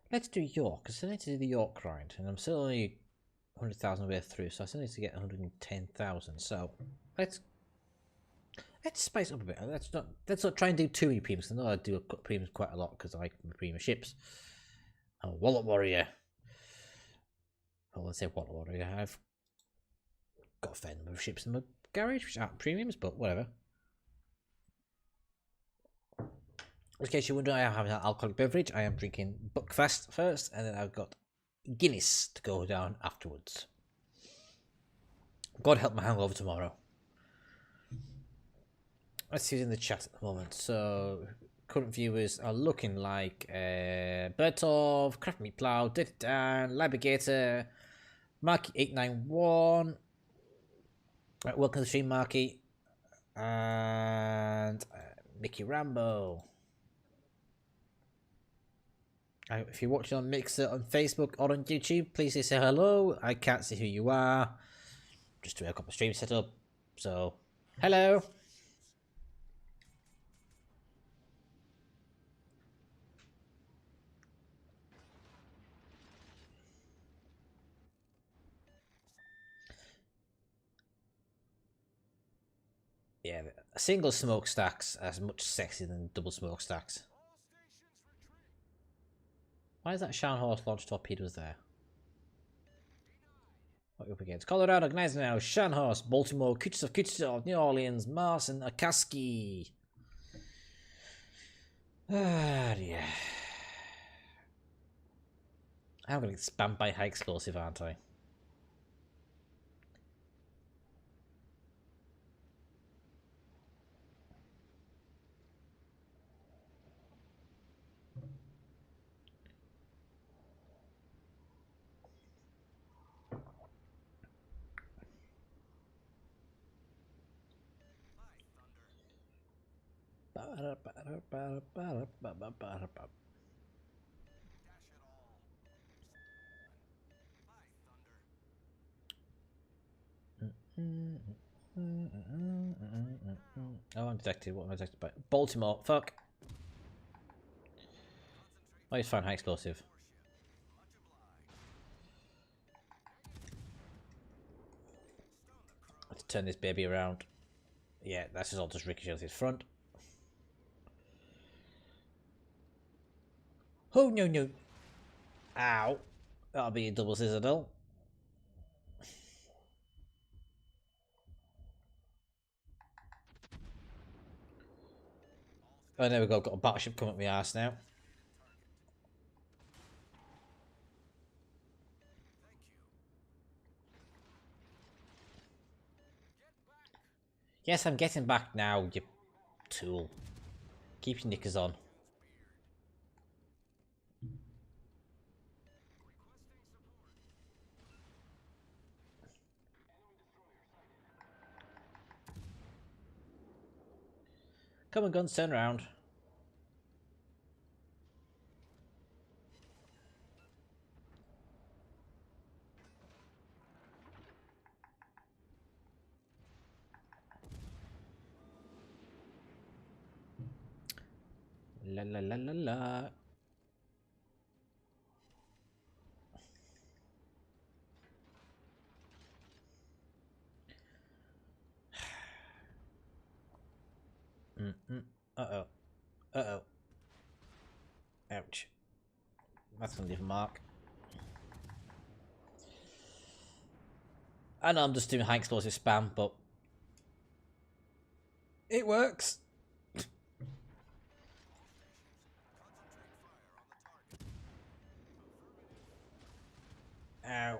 Let's do York, because I need to do the York grind, and I'm still only 100,000 way through, so I still need to get 110,000. So let's spice up a bit. Let's not try and do too many premiums. I know I do premiums quite a lot because I like premium ships. I'm a wallet warrior. Well, let's say wallet warrior. I've got a fair number of ships in my garage which aren't premiums, but whatever. In case you're wondering, I am having an alcoholic beverage. I am drinking Buckfast first, and then I've got Guinness to go down afterwards. God help my hangover tomorrow. Let's see who's in the chat at the moment. So, current viewers are looking like Bertov, Craft Meat Plow, Dirty Dan, Libigator, Marky891. Right, welcome to the stream, Marky. And Mickey Rambo. If you're watching on Mixer on Facebook or on YouTube, please say hello. I can't see who you are. Just doing a couple of stream setup. So, hello. Yeah, a single smokestack's as much sexy than double smokestacks. Why is that Scharnhorst launch torpedoes there? What are you up against? Colorado, organizing now. Scharnhorst, Baltimore, Kutuzov, New Orleans, Mars, and Akaski. Ah, yeah. I'm going to get spammed by high explosive, aren't I? Oh, I'm detected. What am I detected by? Baltimore. Fuck. Oh, he's fine. High explosive. Let's turn this baby around. Yeah, that's just all just ricochet off his front. Oh, no, no. Ow. That'll be a double citadel. Oh, there we go. Got a battleship coming up my arse now. Yes, I'm getting back now, you tool. Keep your knickers on. Come on, guns, turn around. La la la la la. Uh-oh. Uh-oh. Ouch. That's gonna leave a mark. I know I'm just doing high explosive spam, but it works. Ow.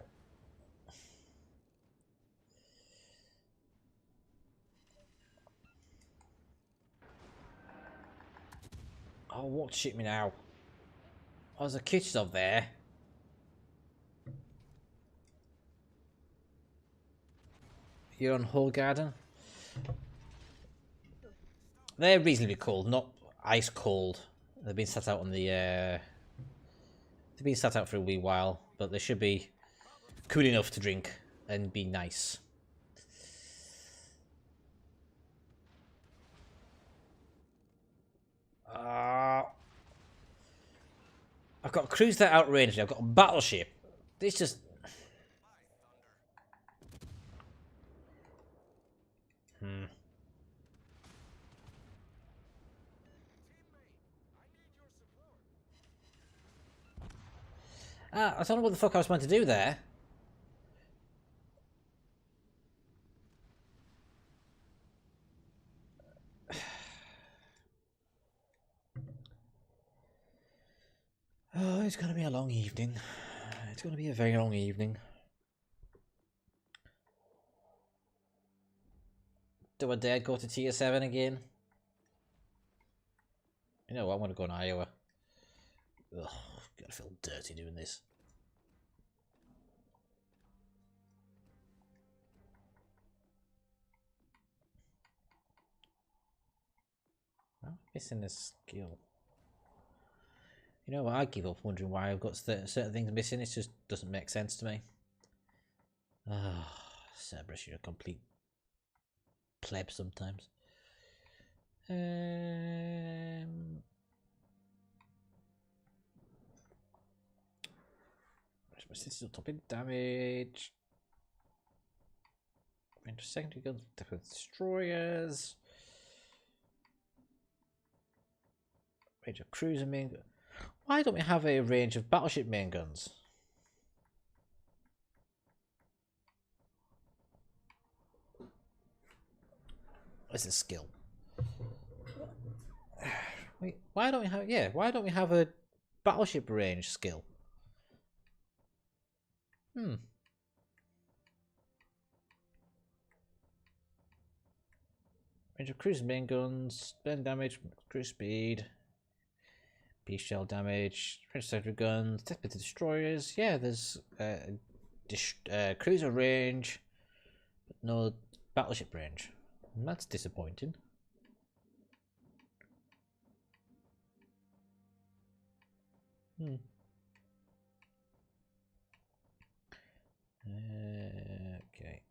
Oh, what shit me now? Oh, there's a Kutuzov there. You're on Hull Garden? They're reasonably cold, not ice cold. They've been sat out on the they've been sat out for a wee while, but they should be cool enough to drink and be nice. I've got a cruiser outranged. I've got a battleship. This just I don't know what the fuck I was meant to do there. Oh, it's going to be a long evening. It's going to be a very long evening. Do I dare go to tier 7 again? You know what, I'm going to go in Iowa. Ugh, gotta feel dirty doing this. Well, Missing a skill. You know what? I give up wondering why I've got certain things missing. It just doesn't make sense to me. Ah, Cerberus, you're a complete pleb sometimes. This is top in damage. Range of secondary guns, different destroyers. Range of cruiser main guns. Why don't we have a range of battleship main guns? What's a skill? Wait, why don't we have? Yeah, why don't we have a battleship range skill? Range of cruiser main guns, burn damage, cruise speed, beast shell damage, range of secondary guns, death to destroyers. Yeah, there's cruiser range, but no battleship range. And that's disappointing. Okay.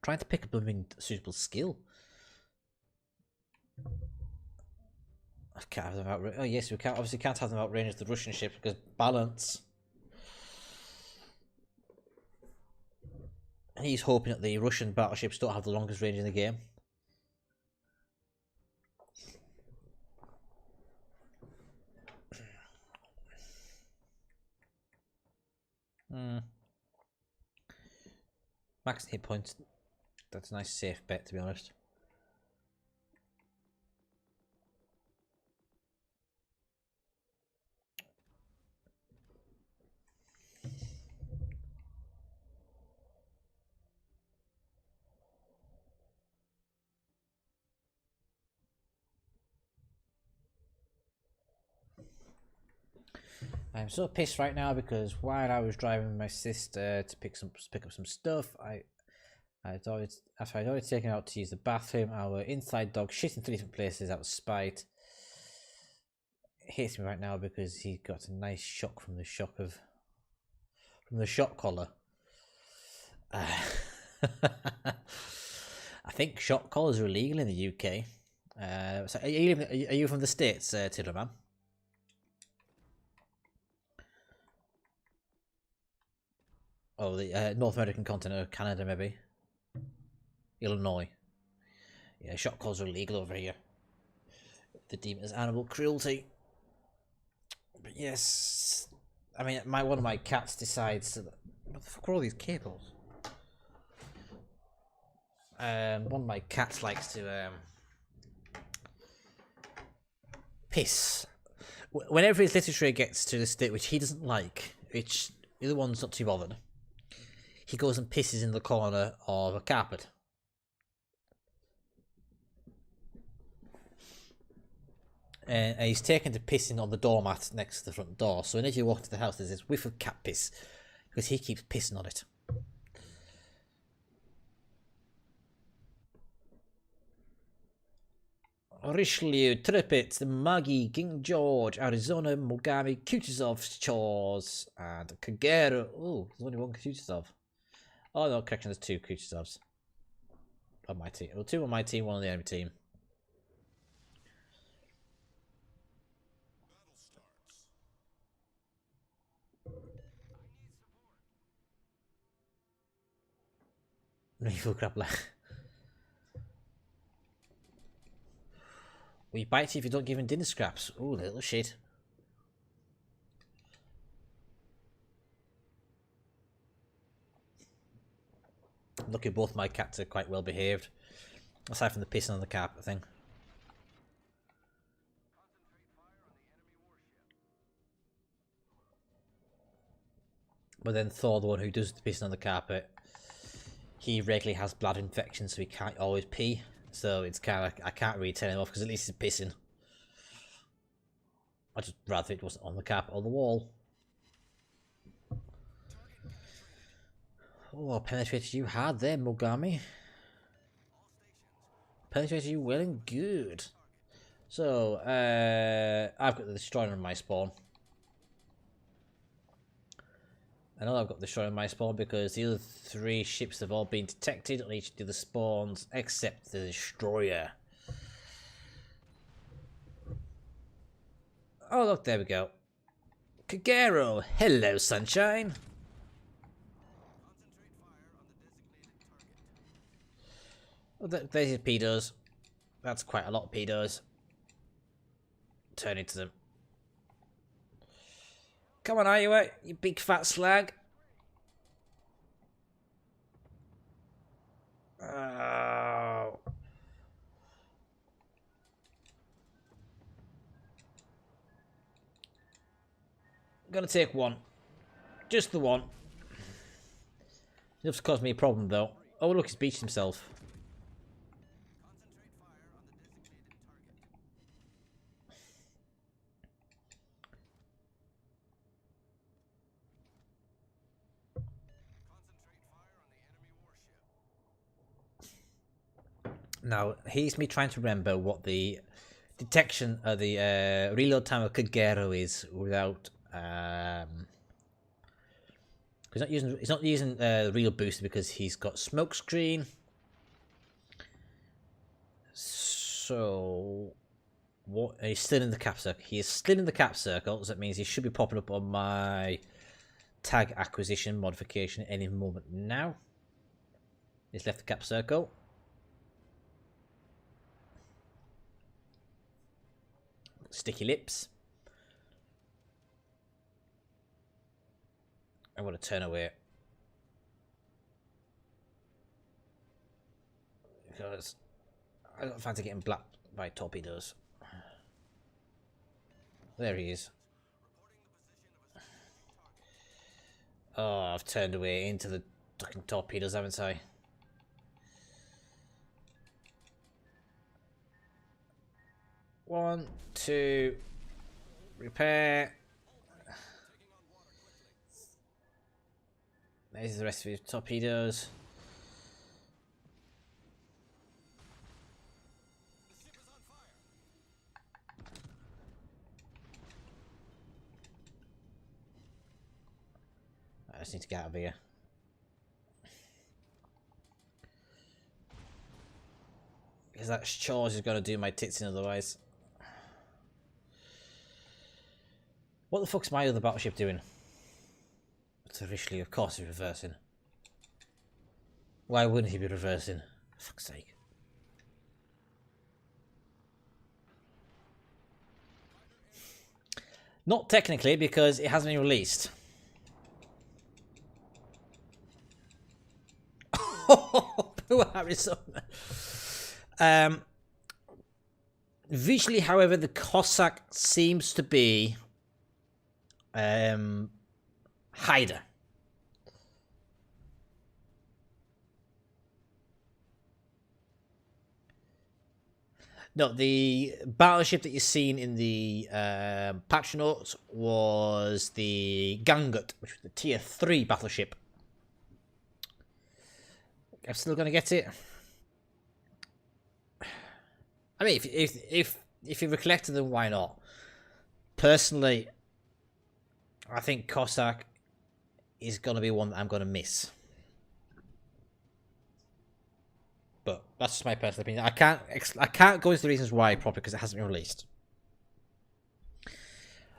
Trying to pick up a suitable skill. I can't have them out. Oh yes, we can't. Obviously, can't have them outrange the Russian ship because balance. He's hoping that the Russian battleships don't have the longest range in the game. Max hit points. That's a nice safe bet, to be honest. I'm so pissed right now because while I was driving my sister to pick up some stuff, after I'd already taken her out to use the bathroom, our inside dog shit in 3 different places out of spite. It hates me right now because he got a nice shock from the shock collar. I think shock collars are illegal in the UK. So are you from the States, Tidderman? Oh, the North American continent, or Canada maybe. Illinois. Yeah, shock collars are illegal over here. They deem it as animal cruelty. But yes, I mean, one of my cats decides to. What the fuck are all these cables? One of my cats likes to piss. Whenever his litter tray gets to the state which he doesn't like, which the other one's not too bothered, he goes and pisses in the corner of a carpet. And he's taken to pissing on the doormat next to the front door. So whenever you walk into the house, there's this whiff of cat piss because he keeps pissing on it. Richelieu, Trippett, Maggie, King George, Arizona, Mogami, Kutuzov, Chores, and Kagero. Oh, there's only one Kutuzov. Oh no, correction, there's 2 Kutuzovs on my team. Well, 2 on my team, 1 on the enemy team. Naval grappler. We bite you if you don't give him dinner scraps. Ooh, little shit. Lucky both my cats are quite well behaved. Aside from the pissing on the carpet thing. But then Thor, the one who does the pissing on the carpet, he regularly has bladder infections, so he can't always pee. So it's kind of, I can't really turn him off because at least he's pissing. I'd just rather it wasn't on the carpet or the wall. Oh, penetrated you hard there, Mogami. Penetrated you well and good. So, I've got the destroyer on my spawn. I know I've got the destroyer on my spawn because the other 3 ships have all been detected on each of the spawns except the destroyer. Oh look, there we go. Kagero, hello sunshine. Oh, there's your pedos. That's quite a lot of pedos. Turn into them. Come on, Iowa, you big fat slag. Oh. I'm gonna take one. Just the one. Enough to cause me a problem, though. Oh, look, he's beached himself. Now, here's me trying to remember what the detection of the reload time of Kagero is without. He's not using real booster because he's got smokescreen. So, what? He's still in the cap circle. He is still in the cap circle, so that means he should be popping up on my tag acquisition modification any moment now. He's left the cap circle. Sticky lips. I want to turn away. Because I don't fancy getting blapped by torpedoes. There he is. Oh, I've turned away into the fucking torpedoes, haven't I? One, two, repair. There's the rest of your torpedoes. I just need to get out of here. Because that chores is going to do my tits in otherwise. What the fuck's my other battleship doing? It's officially, of course, he's reversing. Why wouldn't he be reversing? For fuck's sake. Not technically, because it hasn't been released. Poor Harrison. Visually, however, the Cossack seems to be Hyder. No, the battleship that you've seen in the patchnotes was the Gangut, which was the tier 3 battleship. I'm still going to get it. I mean, if you recollect them, why not? Personally, I think Cossack is going to be one that I'm going to miss. But that's just my personal opinion. I can't go into the reasons why properly because it hasn't been released.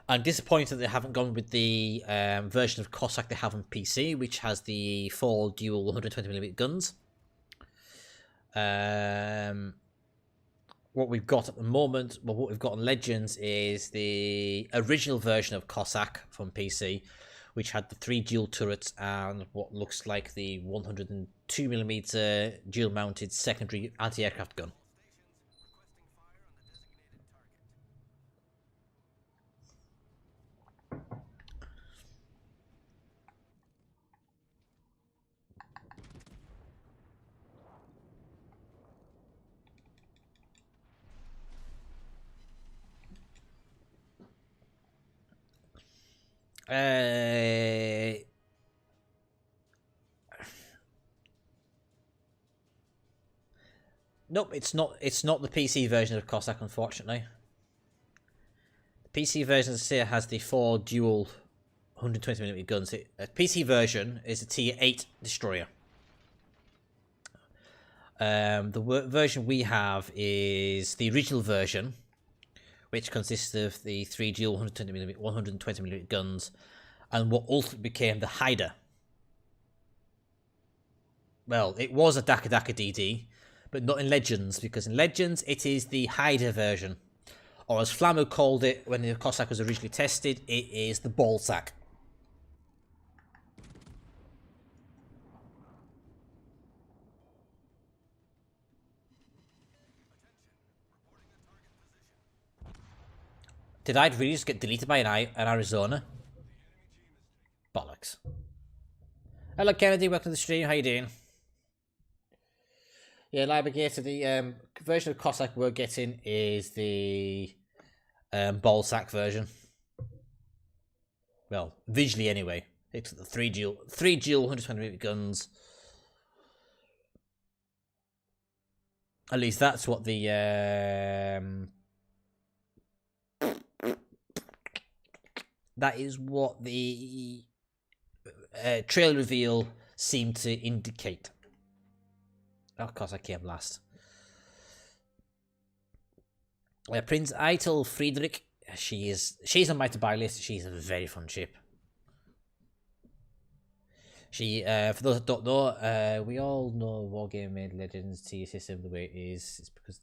I'm disappointed that they haven't gone with the version of Cossack they have on PC, which has the 4 dual 120mm guns. What we've got at the moment, well, what we've got on Legends is the original version of Cossack from PC, which had the 3 dual turrets and what looks like the 102mm dual-mounted secondary anti-aircraft gun. Nope, it's not. It's not the PC version of Cossack, unfortunately. The PC version, as I say, has the 4 dual 120mm guns. The PC version is a Tier 8 destroyer. The version we have is the original version, which consists of the 3 dual 120mm guns, and what ultimately became the Hider. Well, it was a Daka Daka DD, but not in Legends, because in Legends it is the Hider version. Or as Flammo called it when the Cossack was originally tested, it is the Ballsack. Did I really just get deleted by an Arizona? Bollocks. Hello Kennedy, welcome to the stream, how you doing? Yeah, Libragator, the version of Cossack we're getting is the Ballsack version. Well, visually anyway. It's the 3 dual 120mm guns. At least that's what the that is what the trail reveal seemed to indicate. Of course, I came last. Prince Eitel Friedrich. She's on my to buy list. She's a very fun ship. She, for those that don't know, we all know Wargame made Legends tier system the way it is. It's because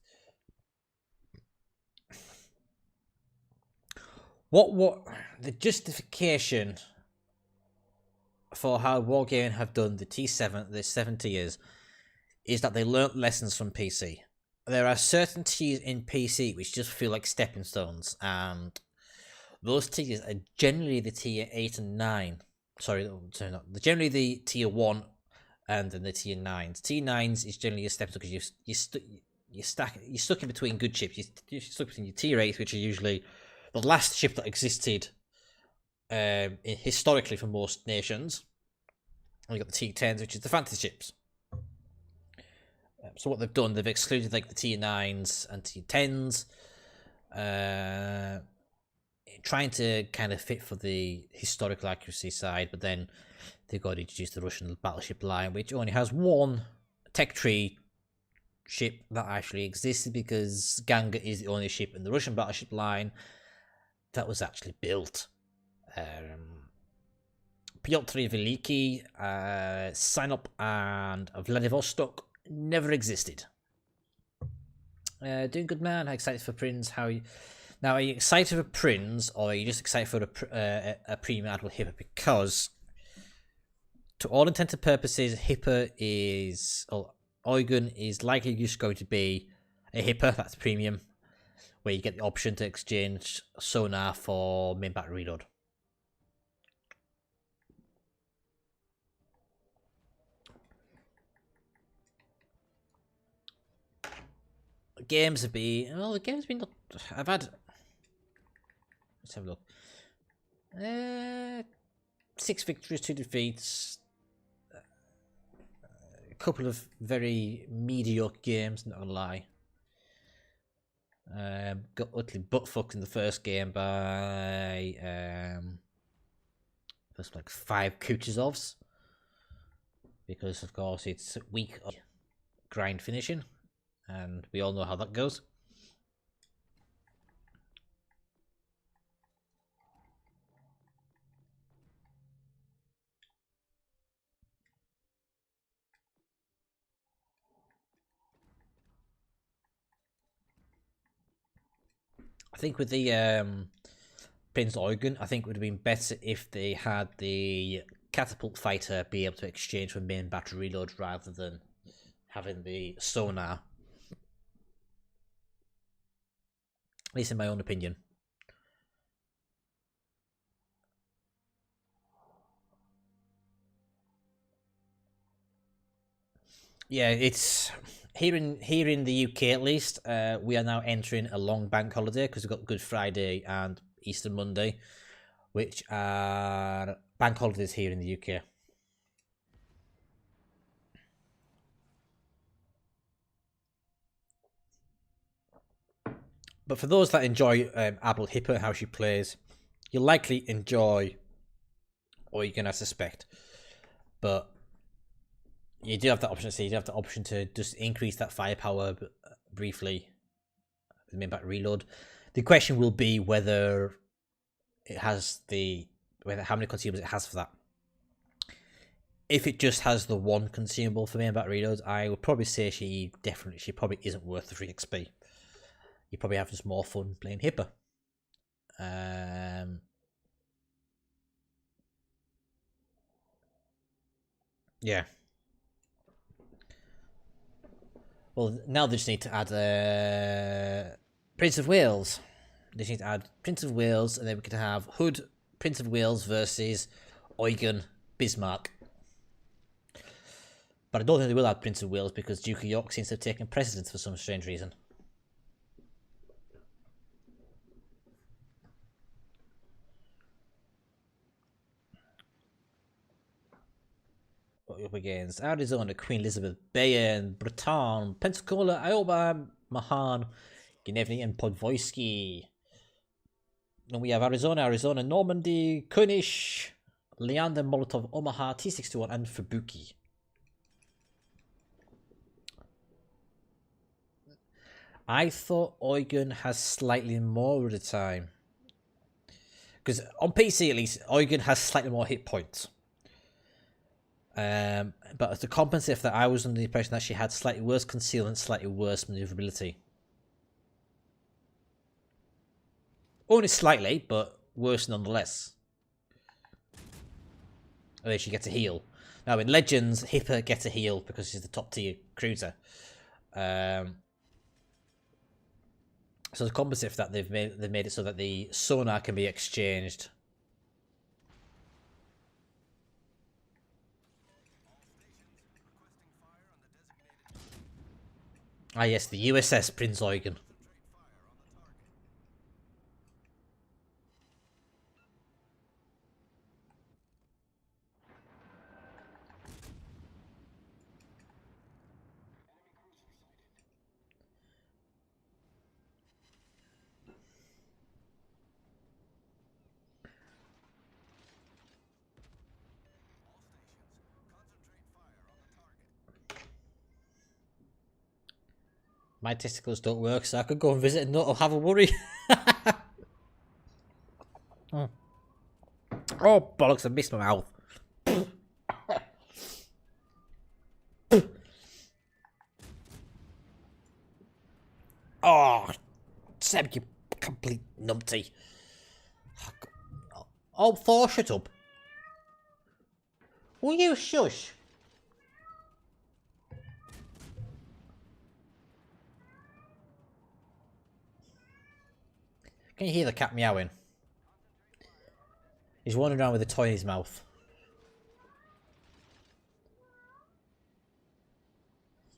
what the justification for how Wargaming have done the T7, the 7 tiers, is that they learnt lessons from PC. There are certain tiers in PC which just feel like stepping stones, and those tiers are generally the tier 8 and 9. Sorry, not. Generally the tier 1 and then the tier 9s. Tier 9s is generally a step because you're stuck in between good ships. You're stuck between your tier 8, which are usually the last ship that existed historically for most nations. And you've got the tier 10s, which is the fantasy ships. So what they've done, they've excluded like the tier 9s and tier 10s, trying to kind of fit for the historical accuracy side, but then they've got to introduce the Russian battleship line, which only has one tech tree ship that actually existed, because Ganga is the only ship in the Russian battleship line that was actually built. Piotr Veliki, Sinop, and Vladivostok never existed. Doing good, man. How excited for Prince? Are you excited for Prince, or are you just excited for a premium Admiral Hipper? Because to all intents and purposes, Hipper is, or Eugen is likely just going to be a Hipper. That's premium, where you get the option to exchange sonar for main battery reload. Games have been, well, the game's been, I've had, let's have a look. 6 victories, 2 defeats, a couple of very mediocre games, not gonna lie. Got utterly butt-fucked in the first game by first like 5 Kutuzovs, because of course it's weak grind finishing, and we all know how that goes. I think with the Prince Eugen, I think it would have been better if they had the catapult fighter be able to exchange for main battery reload rather than having the sonar. At least in my own opinion. Yeah, it's here in the UK at least. We are now entering a long bank holiday because we've got Good Friday and Easter Monday, which are bank holidays here in the UK. But for those that enjoy adult Hipper, how she plays, you'll likely enjoy Eugen, I suspect. But you do have that option. So you do have the option to just increase that firepower briefly with main back reload. The question will be whether it has how many consumables it has for that. If it just has the one consumable for main back reload, I would probably say she probably isn't worth the free XP. You probably have just more fun playing Hipper. Yeah. Well, now they just need to add Prince of Wales. They just need to add Prince of Wales, and then we could have Hood, Prince of Wales versus Eugen, Bismarck. But I don't think they will add Prince of Wales because Duke of York seems to have taken precedence for some strange reason. Up against Arizona, Queen Elizabeth, Bayern, Breton, Pensacola, Iowa, Mahan, Ginevra, and Podvoisky. Then we have Arizona, Normandy, König, Leander, Molotov, Omaha, T61, and Fubuki. I thought Eugen has slightly more of the time. Because on PC at least, Eugen has slightly more hit points. But to compensate for that, I was under the impression that she had slightly worse concealment, slightly worse maneuverability. Only slightly, but worse nonetheless. And then she gets a heal. Now in Legends, Hipper gets a heal because she's the top tier cruiser. So to compensate for that, they've made it so that the sonar can be exchanged. Ah yes, the USS Prince Eugen. My testicles don't work, so I could go and visit and not have a worry. Oh bollocks! I missed my mouth. Oh, Cerb, you complete numpty. Oh, Thor, shut up. Will you shush? Can you hear the cat meowing? He's wandering around with a toy in his mouth.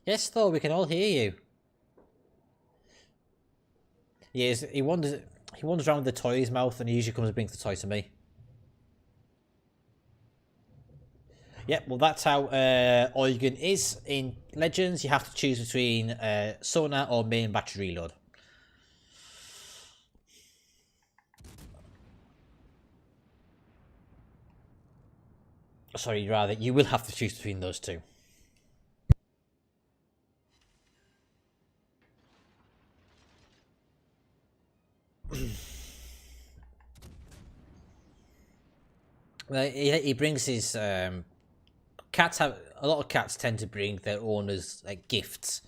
Yes, Thor, we can all hear you. Yes, he wanders around with the toy in his mouth, and he usually comes and brings the toy to me. Yep, well that's how Eugen is in Legends. You have to choose between sonar or main battery reload. Sorry, rather, you will have to choose between those two. He brings his cats have a lot of cats tend to bring their owners like gifts,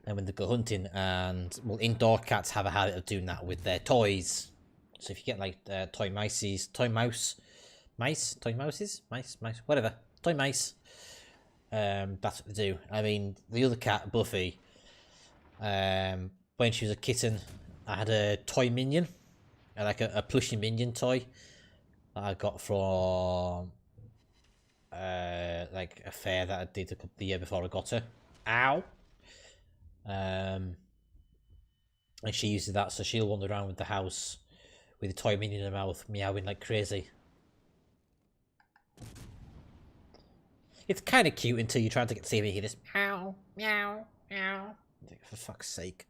and when they go hunting, and well, indoor cats have a habit of doing that with their toys. So if you get like toy mouses, whatever, toy mice. That's what they do. I mean, the other cat, Buffy, when she was a kitten, I had a toy minion, like a plushy minion toy that I got from like a fair that I did the year before I got her. Ow. And she uses that, so she'll wander around with the house with a toy minion in her mouth, meowing like crazy. It's kind of cute until you're trying to see me hear this meow, meow, meow. For fuck's sake.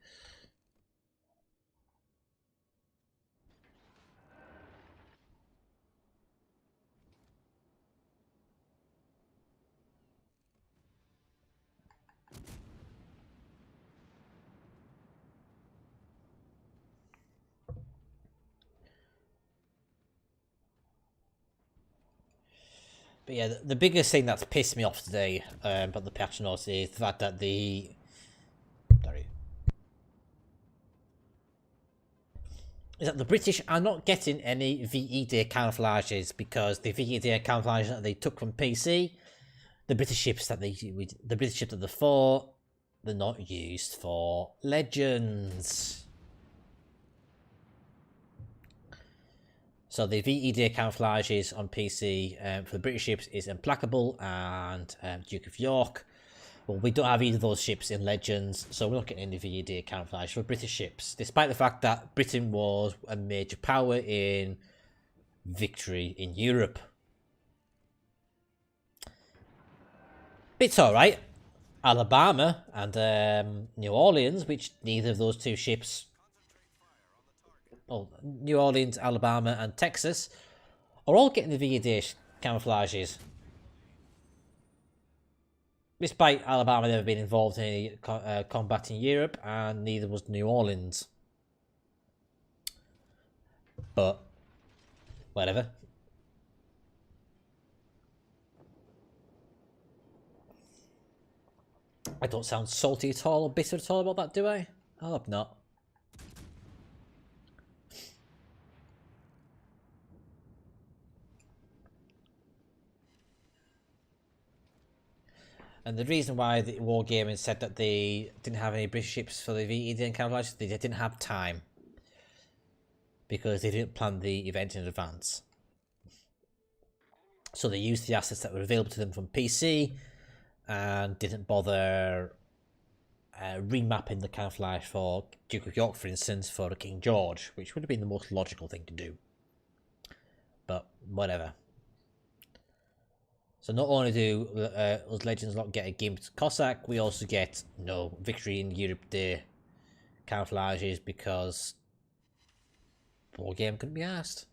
But yeah, the biggest thing that's pissed me off today about the patchnotes is the fact that the... Sorry. Is that the British are not getting any VE camouflages because the VE camouflage that they took from PC, the British ships that they fought, they're not used for Legends. So the VE camouflages on PC for the British ships is Implacable and Duke of York. Well, we don't have either of those ships in Legends, so we're not getting any VE camouflage for British ships, despite the fact that Britain was a major power in victory in Europe. But it's alright. Alabama and New Orleans, which neither of those two ships... Oh, New Orleans, Alabama and Texas are all getting the VE camouflages. Despite Alabama never being involved in any combat in Europe, and neither was New Orleans. But, whatever. I don't sound salty at all or bitter at all about that, do I? I hope not. And the reason why the Wargaming said that they didn't have any British ships for the VE camouflage, they didn't have time. Because they didn't plan the event in advance. So they used the assets that were available to them from PC and didn't bother remapping the camouflage for Duke of York, for instance, for King George, which would have been the most logical thing to do. But whatever. So not only do us Legends not get a gimped Cossack, we also get no Victory in Europe Day camouflages because Wargame couldn't be asked.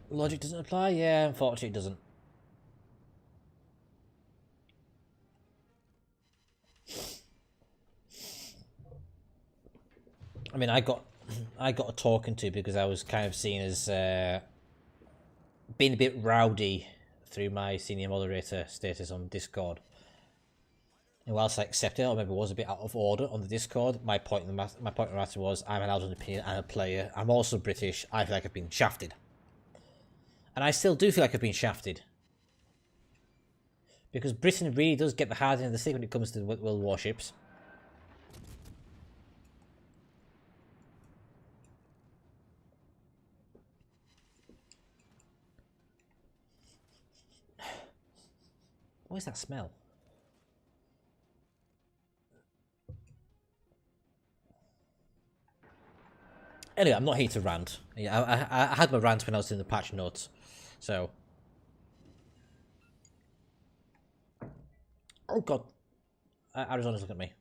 Logic doesn't apply? Yeah, unfortunately it doesn't. I mean, I got a talking to because I was kind of seen as being a bit rowdy through my senior moderator status on Discord. And whilst I accepted, or maybe was a bit out of order on the Discord, my point in the matter was I'm allowed an opinion and a player. I'm also British. I feel like I've been shafted, and I still do feel like I've been shafted because Britain really does get the hard end of the stick when it comes to world warships. What is that smell? Anyway, I'm not here to rant. Yeah, I had my rant when I was in the patch notes, so. Oh god, Arizona's looking at me.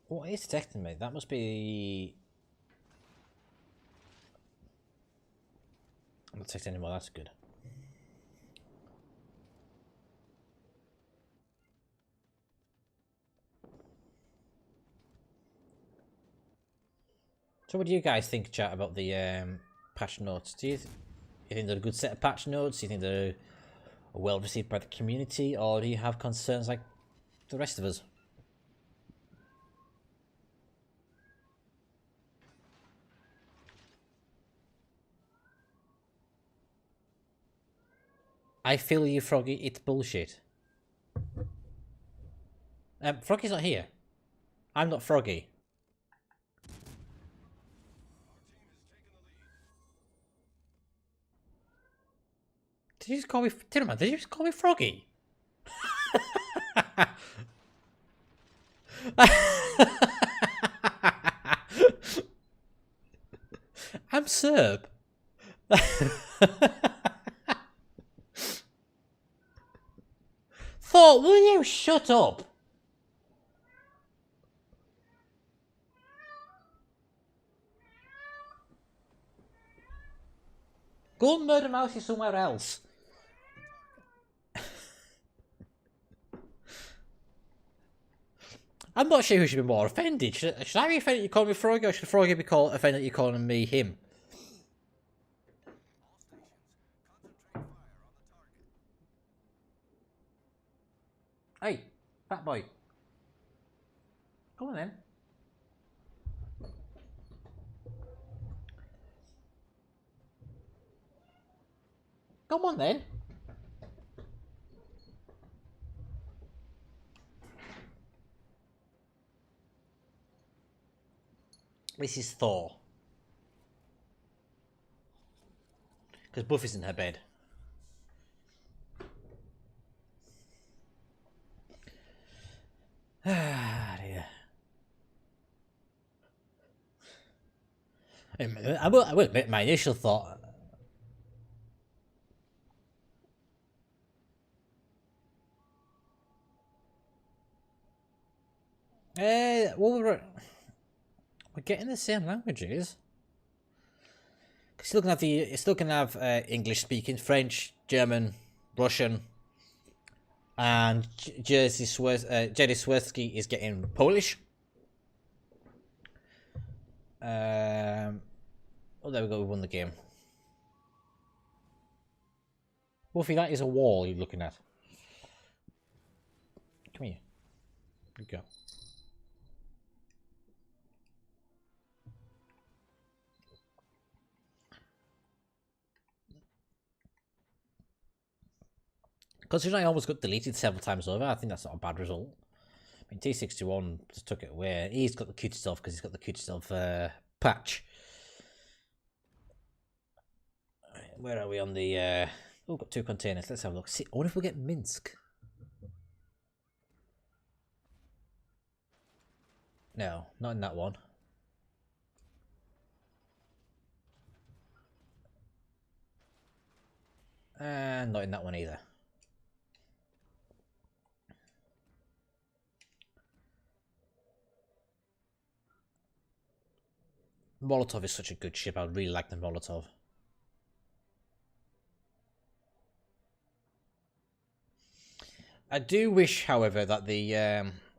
What is detecting me? That must be... I'm not detecting anymore, that's good. So what do you guys think, chat, about the patch notes? Do you think they're a good set of patch notes? Do you think they're well received by the community? Or do you have concerns like the rest of us? I feel you, Froggy. It's bullshit. Froggy's not here. I'm not Froggy. Did you just call me... Tinnerman, did you just call me Froggy? I'm Cerb. Thought, will you shut up? Go and murder Mousy somewhere else. I'm not sure who should be more offended. Should I be offended you calling me Froggy, or should Froggy be offended you calling me him? Hey, fat boy. Come on then. Come on then. This is Thor. Because Buffy's in her bed. Ah, dear. I will admit my initial thought. Well, we're getting the same languages. It's still gonna have English speaking, French, German, Russian, and Jedi Swirsky is getting Polish. Oh, there we go. We won the game. Wolfie, that is a wall you're looking at. Come here. Here you go. Considering I almost got deleted several times over, I think that's not a bad result. I mean, T61 just took it away. He's got the Kutuzov because he's got the Kutuzov patch. Where are we on the... Oh, we've got 2 containers. Let's have a look. See, I wonder if we'll get Minsk. No, not in that one. And not in that one either. Molotov is such a good ship. I would really like the Molotov. I do wish, however, that the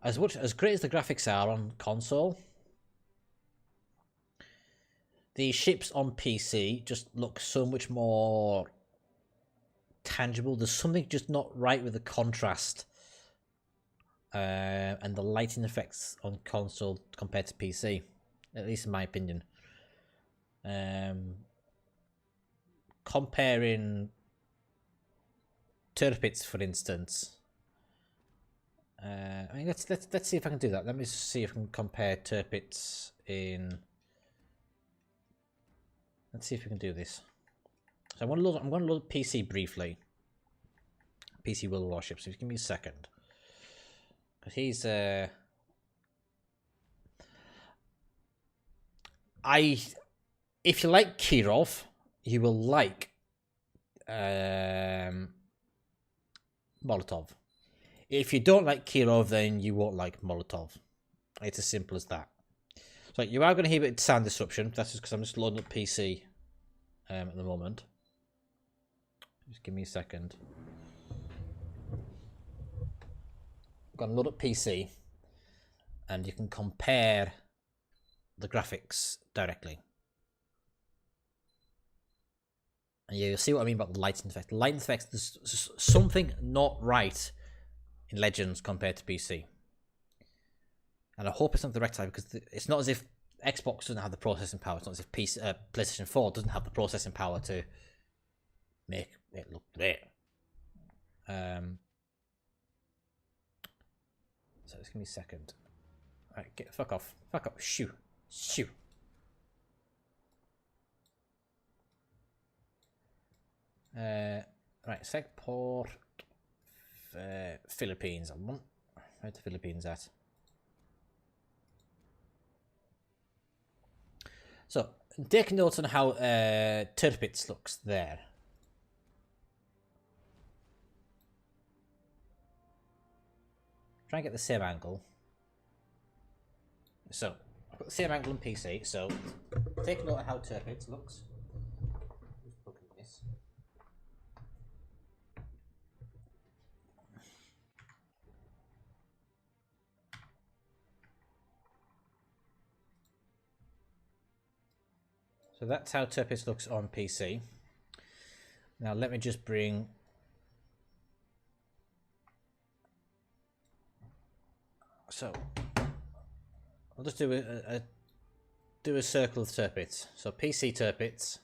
as great as the graphics are on console, the ships on PC just look so much more tangible. There's something just not right with the contrast and the lighting effects on console compared to PC, at least in my opinion. Comparing Turpits, for instance. I mean, let's see if I can do that. Let me see if I can compare Turpits in. Let's see if we can do this. So I'm going to load PC briefly. PC World Warships. So give me a second, because he's if you like Kirov, you will like Molotov. If you don't like Kirov, then you won't like Molotov. It's as simple as that. So you are going to hear a bit of sound disruption. That's just because I'm just loading up PC at the moment. Just give me a second. I'm going to load up PC, and you can compare the graphics directly. And you'll see what I mean about the lighting effect. The lighting effects, there's something not right in Legends compared to PC. And I hope it's not the right time, because it's not as if Xbox doesn't have the processing power. It's not as if PlayStation 4 doesn't have the processing power to make it look great. So just give me a second. Alright, fuck off. Fuck off. Shoo. Shoo. Right, select port Philippines. I want. Where's the Philippines at? So, take notes on how Turpits looks there. Try and get the same angle. So, I've got the same angle on PC, so take note of how Turpits looks. Just look at this. So that's how Turpits looks on PC. Now let me just bring... So I'll just do a circle of Turpits. So PC Turpits.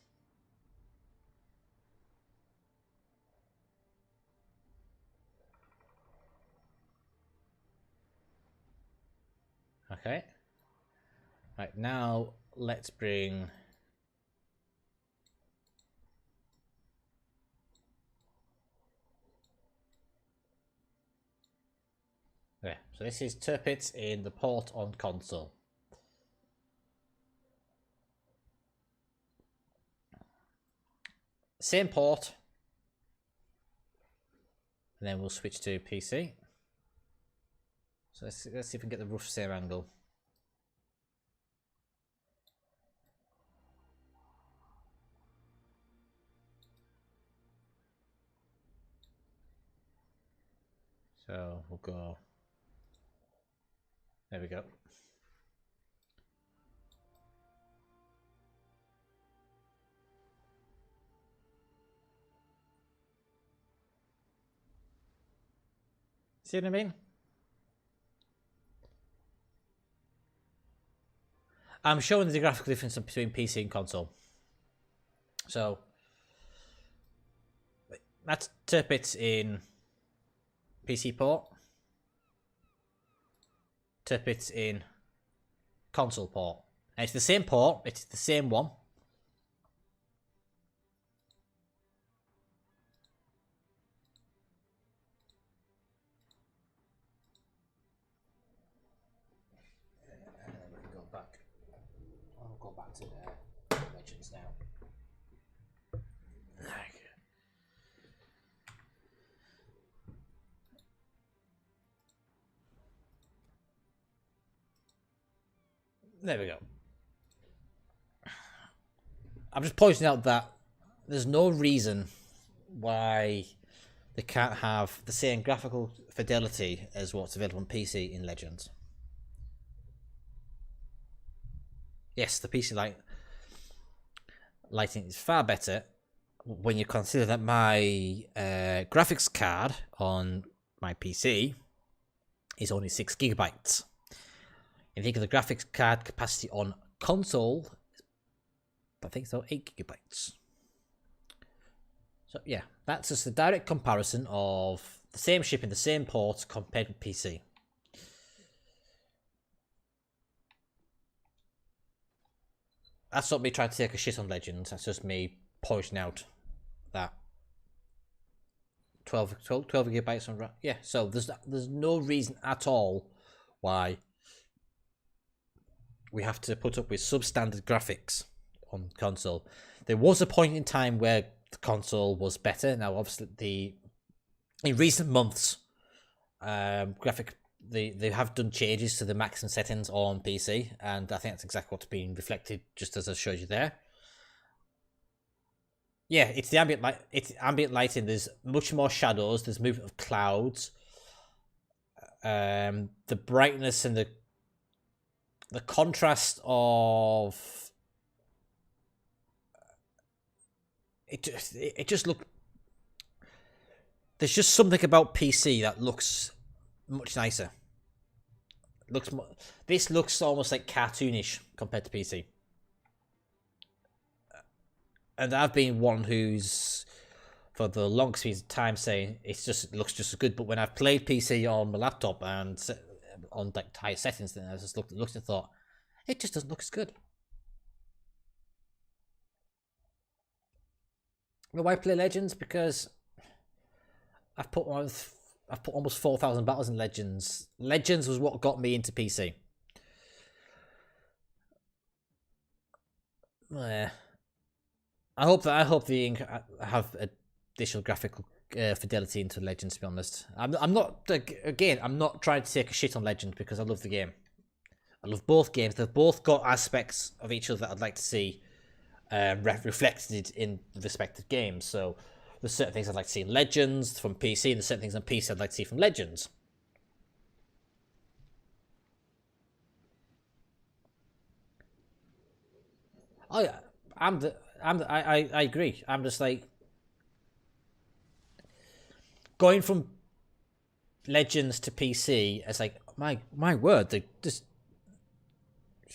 Okay. Right, now let's bring... There. So this is Turpits in the port on console. Same port. And then we'll switch to PC. So let's see if we can get the rough same angle. So we'll go... There we go. See what I mean? I'm showing the graphical difference between PC and console. So that's Turpits in PC port. Turpits in console port. And it's the same port, it's the same one. Go back. I'll go back to the legends now. There we go. I'm just pointing out that there's no reason why they can't have the same graphical fidelity as what's available on PC in Legends. Yes, the PC lighting is far better when you consider that my graphics card on my PC is only 6 gigabytes. You think of the graphics card capacity on console, I think so, 8 gigabytes. So yeah, that's just a direct comparison of the same shipping, the same ports compared with PC. That's not me trying to take a shit on Legends, that's just me pointing out that 12 gigabytes on RAM. Yeah, so there's no reason at all why we have to put up with substandard graphics on console. There was a point in time where the console was better. Now, obviously, in recent months, they have done changes to the maximum settings on PC, and I think that's exactly what's being reflected, just as I showed you there. Yeah, it's the ambient light. It's ambient lighting. There's much more shadows. There's movement of clouds. The brightness and the contrast of it just look. There's just something about PC that looks much nicer. This looks almost like cartoonish compared to PC. And I've been one who's, for the longest period of time, saying it looks just as good. But when I've played PC on my laptop and on like higher settings, then I just looked and thought, it just doesn't look as good. Why play Legends? Because I've put almost 4,000 battles in Legends. Legends was what got me into PC. I hope they have additional graphical fidelity into Legends. To be honest, I'm not trying to take a shit on Legends because I love the game. I love both games. They've both got aspects of each other that I'd like to see reflected in the respective games. So there's certain things I'd like to see in Legends from PC, and there's certain things on PC I'd like to see from Legends. Oh yeah, I agree. I'm just like going from Legends to PC. It's like my word.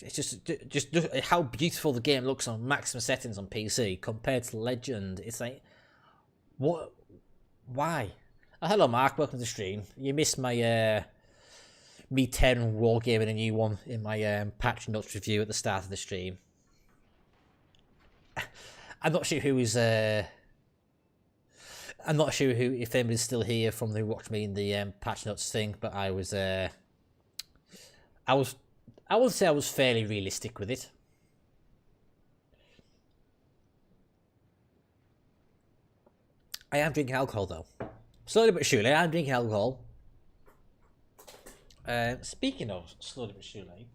It's just how beautiful the game looks on maximum settings on PC compared to Legend. It's like, what? Why? Hello, Mark. Welcome to the stream. You missed my me 10 wargaming a new one in my patch notes review at the start of the stream. I'm not sure who is. I'm not sure who, if anybody's still here from who watched me in the patch notes thing, but I was. I would say I was fairly realistic with it. I am drinking alcohol though. Slowly but surely, I am drinking alcohol. Speaking of slowly but surely,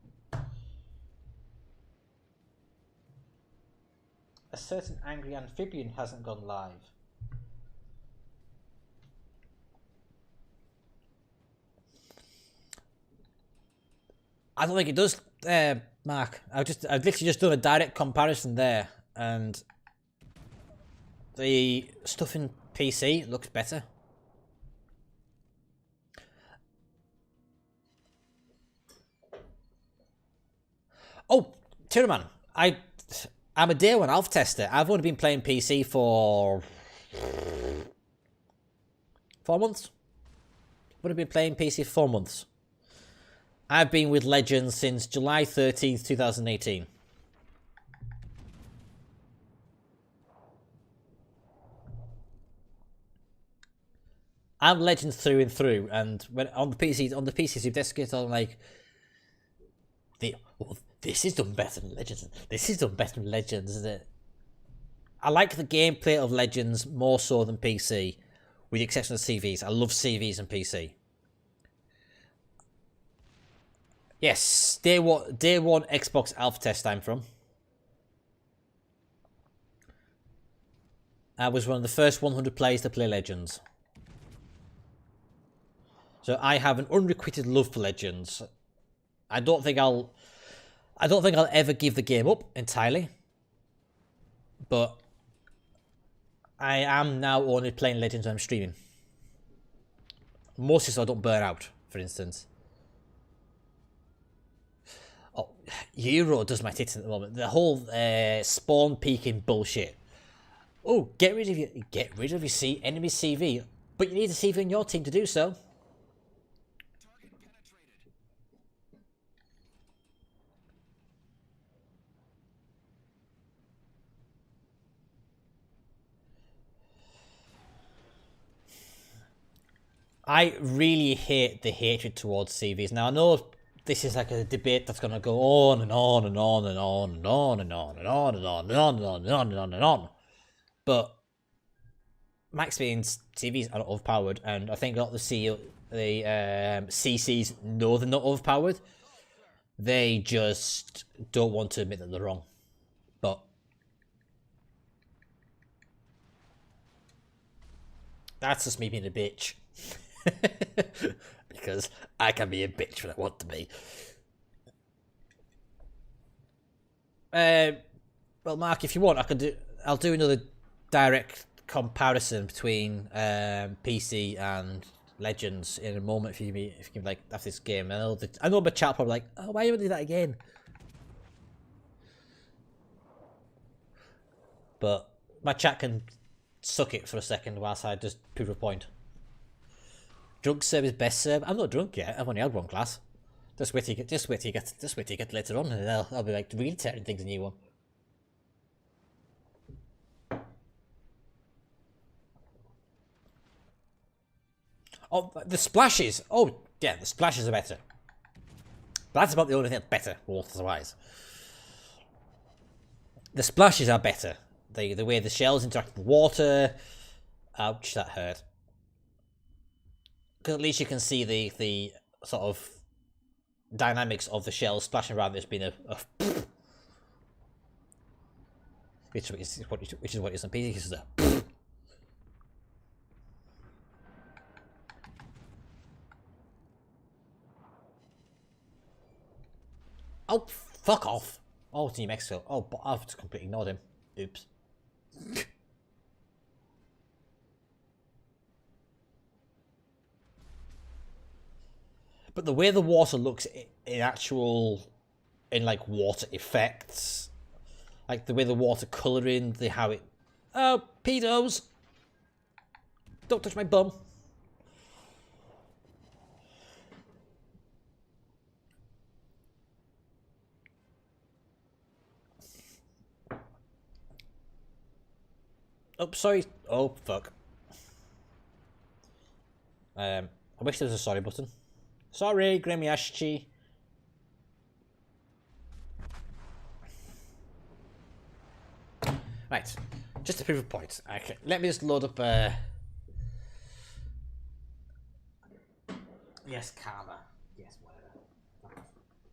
a certain angry amphibian hasn't gone live. I don't think it does, Mark. I've literally just done a direct comparison there, and the stuff in PC looks better. Oh, Tiraman, I'm a day one alpha tester. I've only been playing PC for 4 months. I've only been playing PC for 4 months. I've been with Legends since July 13th, 2018. I'm Legends through and through, and when on the PCs you've desktop on like this is done better than Legends. This is done better than Legends, isn't it? I like the gameplay of Legends more so than PC, with the exception of CVs. I love CVs and PC. Yes, day one Xbox alpha test I'm from. I was one of the first 100 players to play Legends. So I have an unrequited love for Legends. I don't think I'll ever give the game up entirely. But I am now only playing Legends when I'm streaming. Mostly so I don't burn out, for instance. Oh, Euro does my tits at the moment. The whole spawn peeking bullshit. Oh, get rid of your enemy CV, but you need a CV in your team to do so. I really hate the hatred towards CVs. Now I know this is like a debate that's gonna go on and on and on and on and on and on and on and on and on and on and on and on and on. But my experience, CVs are not overpowered, and I think a lot of the CCs know they're not overpowered. They just don't want to admit that they're wrong. But that's just me being a bitch. Because I can be a bitch when I want to be. Well, Mark, if you want, I'll do another direct comparison between PC and Legends in a moment. If you can like after this game, I know my chat probably like, oh, why are you doing that again? But my chat can suck it for a second whilst I just prove a point. Drunk Cerb is best Cerb. I'm not drunk yet. I've only had one class. Just wait till you get later on, and then I'll be like really tearing things a new one. Oh, the splashes. Oh, yeah, the splashes are better. But that's about the only thing that's better, water-wise. The splashes are better. The way the shells interact with water. Ouch, that hurt. Because at least you can see the sort of dynamics of the shells splashing around. There's been a which is what it is on PC. Is a oh, fuck off. Oh, Team Mexico. Oh, but I've just completely ignored him. Oops. But the way the water looks in actual, in like water effects, like the way the water colouring, the how it, oh, pedos, don't touch my bum. Oh, sorry. Oh, fuck. I wish there was a sorry button. Sorry, Gremiashchi. Right, just to prove a point. Okay, let me just load up. Yes, karma. Yes, whatever.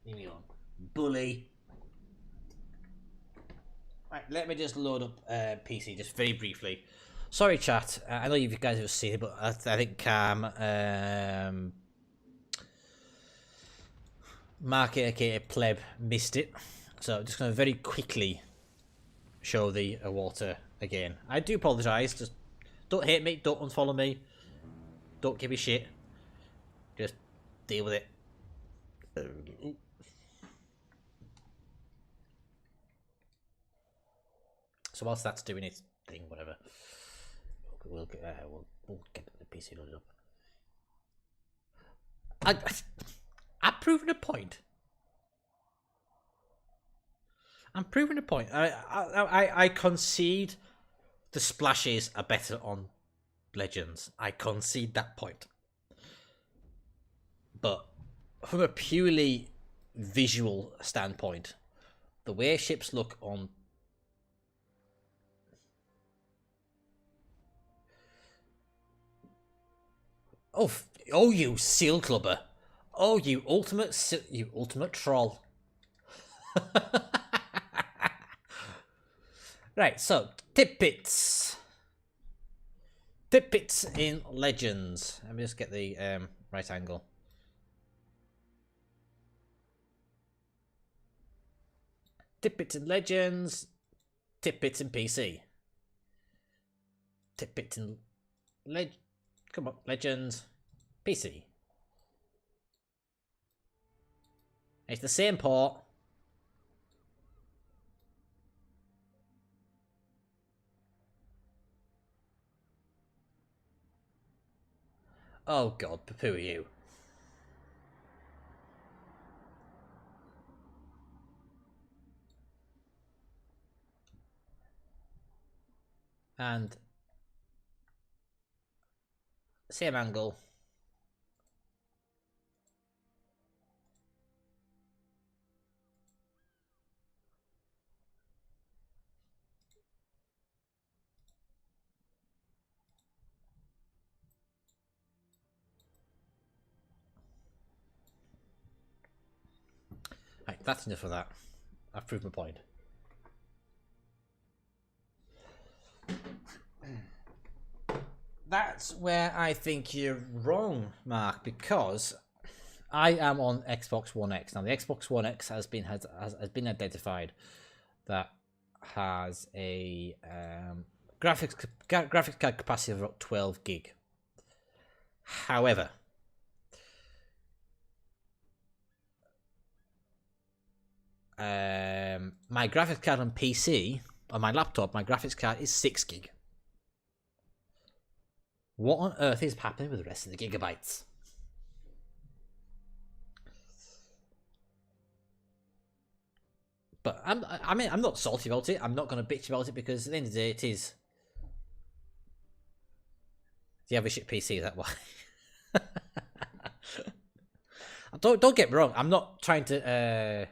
Leave me alone. Bully. Right, let me just load up PC just very briefly. Sorry, chat. I know you guys have seen it, but I think Mark aka Pleb missed it. So I'm just going to very quickly show the water again. I do apologise. Just don't hate me. Don't unfollow me. Don't give me shit. Just deal with it. So whilst that's doing its thing, whatever, we'll get the PC loaded up. I'm proving a point. I'm proving a point. I concede the splashes are better on Legends. I concede that point. But from a purely visual standpoint, the way ships look on... Oh, you seal clubber. Oh, you ultimate troll. Right, so tidbits in Legends. Let me just get the right angle. Tidbits in Legends, tidbits in PC. Tidbits in come on, Legends, PC. It's the same port. Oh god, who are you? And same angle. Right, that's enough of that. I've proved my point. That's where I think you're wrong, Mark, because I am on Xbox One X. Now, the Xbox One X has been identified that has a graphics card capacity of about 12 gig. However, my graphics card on PC, on my laptop, my graphics card is 6 gig. What on earth is happening with the rest of the gigabytes? But I'm not salty about it. I'm not going to bitch about it because at the end of the day, it is the average shit PC. That why? Don't get me wrong. I'm not trying to.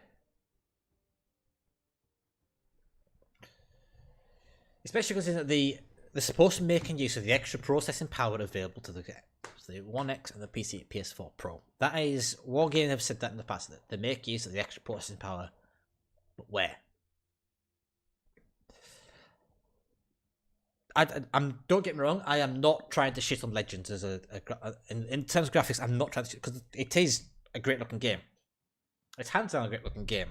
Especially considering that they're supposed to be making use of the extra processing power available to the One X and the PC PS4 Pro. That is, Wargaming have said that in the past, that they make use of the extra processing power. But where? Don't get me wrong, I am not trying to shit on Legends as in terms of graphics. I'm not trying to shit, because it is a great looking game. It's hands down a great looking game.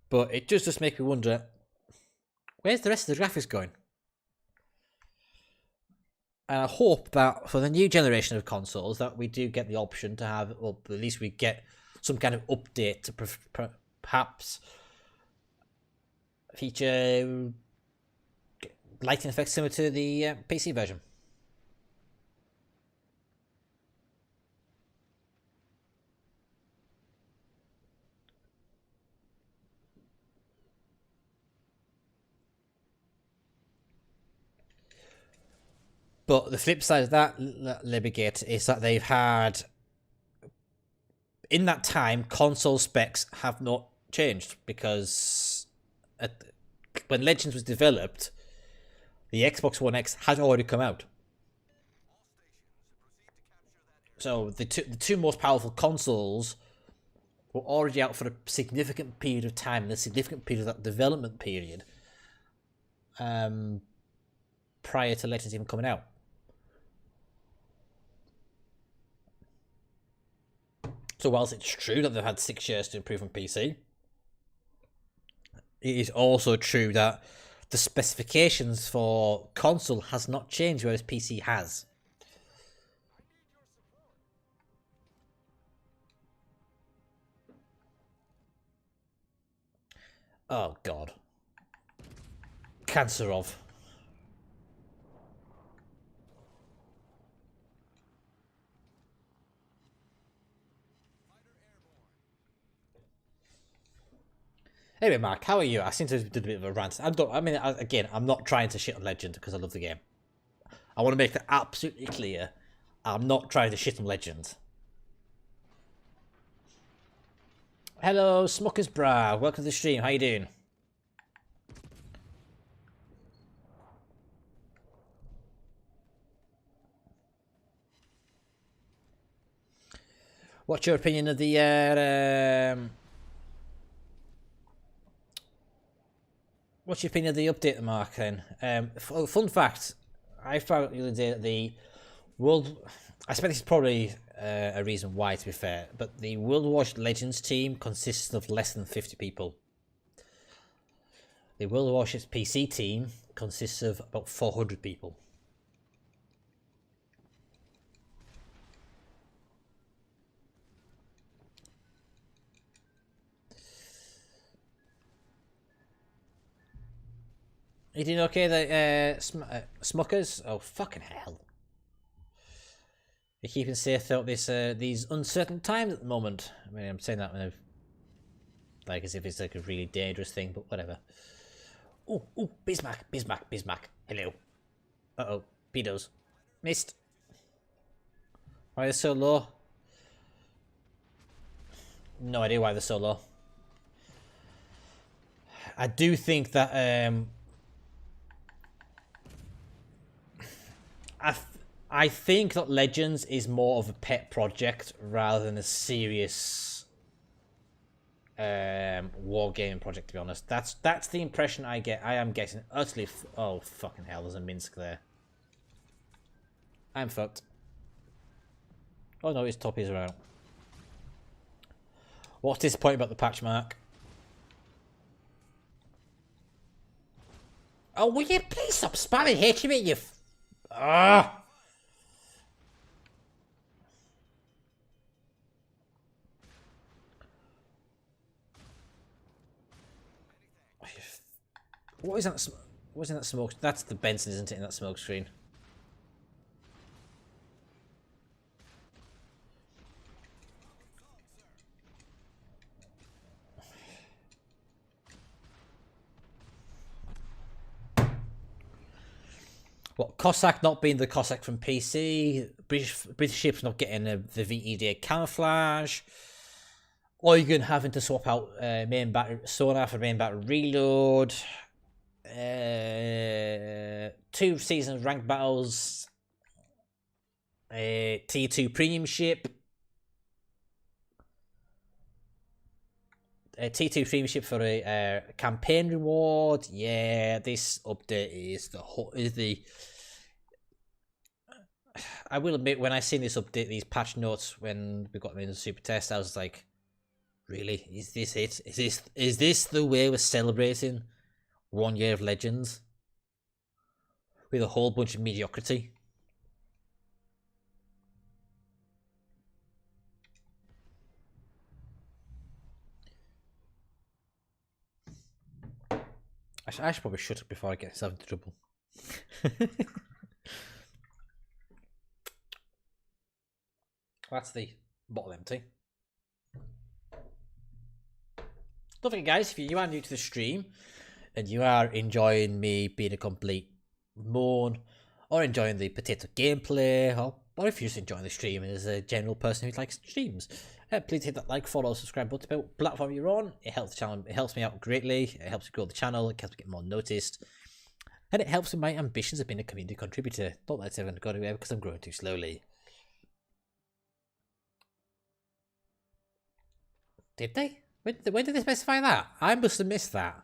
But it does just make me wonder, Where's the rest of the graphics going? And I hope that for the new generation of consoles that we do get the option to have, or at least we get some kind of update to perhaps feature lighting effects similar to the PC version. But the flip side of that, Libigate, is that they've had, in that time, console specs have not changed, because when Legends was developed, the Xbox One X had already come out. So the two most powerful consoles were already out for a significant period of time, and a significant period of that development period, prior to Legends even coming out. So whilst it's true that they've had 6 years to improve on PC, it is also true that the specifications for console has not changed, whereas PC has. Oh god. Cancerov. Anyway, Mark, how are you? I seem to have did a bit of a rant. I'm not trying to shit on Legend because I love the game. I want to make that absolutely clear. I'm not trying to shit on Legend. Hello, Smucker's Bra. Welcome to the stream. How you doing? What's your opinion of the What's your opinion of the update, Mark, then? Fun fact, I found out the other day that the World... I expect this is probably a reason why, to be fair, but the World War Legends team consists of less than 50 people. The World of Warships PC team consists of about 400 people. You doing okay, the Smuckers? Oh, fucking hell. You're keeping safe throughout this, these uncertain times at the moment. I mean, I'm saying that like as if it's like a really dangerous thing, but whatever. Oh, Bismarck. Hello. Uh-oh, pedos. Missed. Why are they so low? No idea why they're so low. I do think that, I think that Legends is more of a pet project rather than a serious wargaming project, to be honest. That's the impression I get. I am getting utterly... oh, fucking hell, there's a Minsk there. I'm fucked. Oh no, his toppies are out. What's disappointing about the patch, Mark? Oh, will you please stop spamming HM, you... ah! What is that? What's in that smoke? That's the Benson, isn't it, in that smoke screen? What, Cossack not being the Cossack from PC, British ships not getting the VEDA camouflage, Eugen having to swap out main battery sonar for main battery reload, 2 seasons ranked battles, Tier 2 premium ship, a T2 premium ship for a campaign reward. Yeah, this update is the I will admit, when I seen this update, these patch notes, when we got them in the super test, I was like, really? Is this it? Is this the way we're celebrating 1 year of Legends with a whole bunch of mediocrity. I should probably shut up before I get myself into trouble. That's the bottle empty. Don't forget, guys, if you are new to the stream and you are enjoying me being a complete moron, or enjoying the potato gameplay, or if you're just enjoying the stream and as a general person who likes streams, please hit that like, follow, subscribe button, about platform you're on. It helps the channel. It helps me out greatly. It helps me grow the channel. It helps me get more noticed, and it helps with my ambitions of being a community contributor. Don't let it go anywhere because I'm growing too slowly. Did they? When did they specify that? I must have missed that.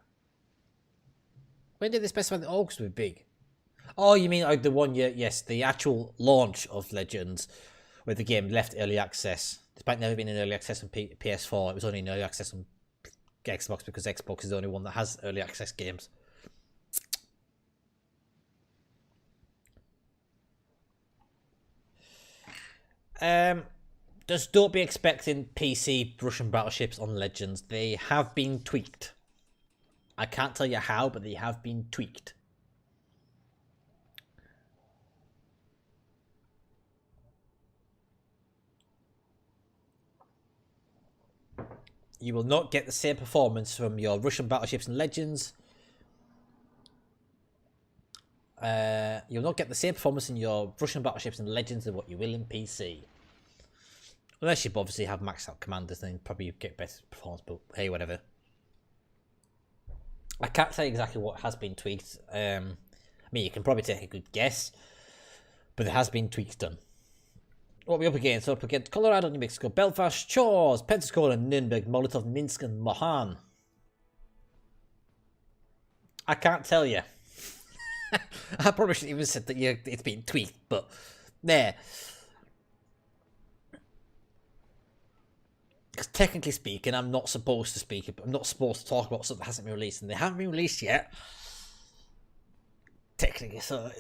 When did they specify the orcs were big? Oh, you mean like the 1 year? Yes, the actual launch of Legends, where the game left early access. Despite never being in early access on PS4, it was only in early access on Xbox because Xbox is the only one that has early access games. Just don't be expecting PC Russian battleships on Legends. They have been tweaked. I can't tell you how, but they have been tweaked. You will not get the same performance from your Russian battleships and Legends. You'll not get the same performance in your Russian battleships and Legends than what you will in PC. Unless you obviously have maxed out commanders, then probably you get better performance, but hey, whatever. I can't say exactly what has been tweaked. I mean, you can probably take a good guess, but there has been tweaks done. What are we up against? Up against Colorado, New Mexico, Belfast, Chores, Pensacola, Nuremberg, Molotov, Minsk, and Mohan. I can't tell you. I probably shouldn't even said that it's been tweaked, but there. Because technically speaking, I'm not supposed to speak. I'm not supposed to talk about something that hasn't been released, and they haven't been released yet. Technically, so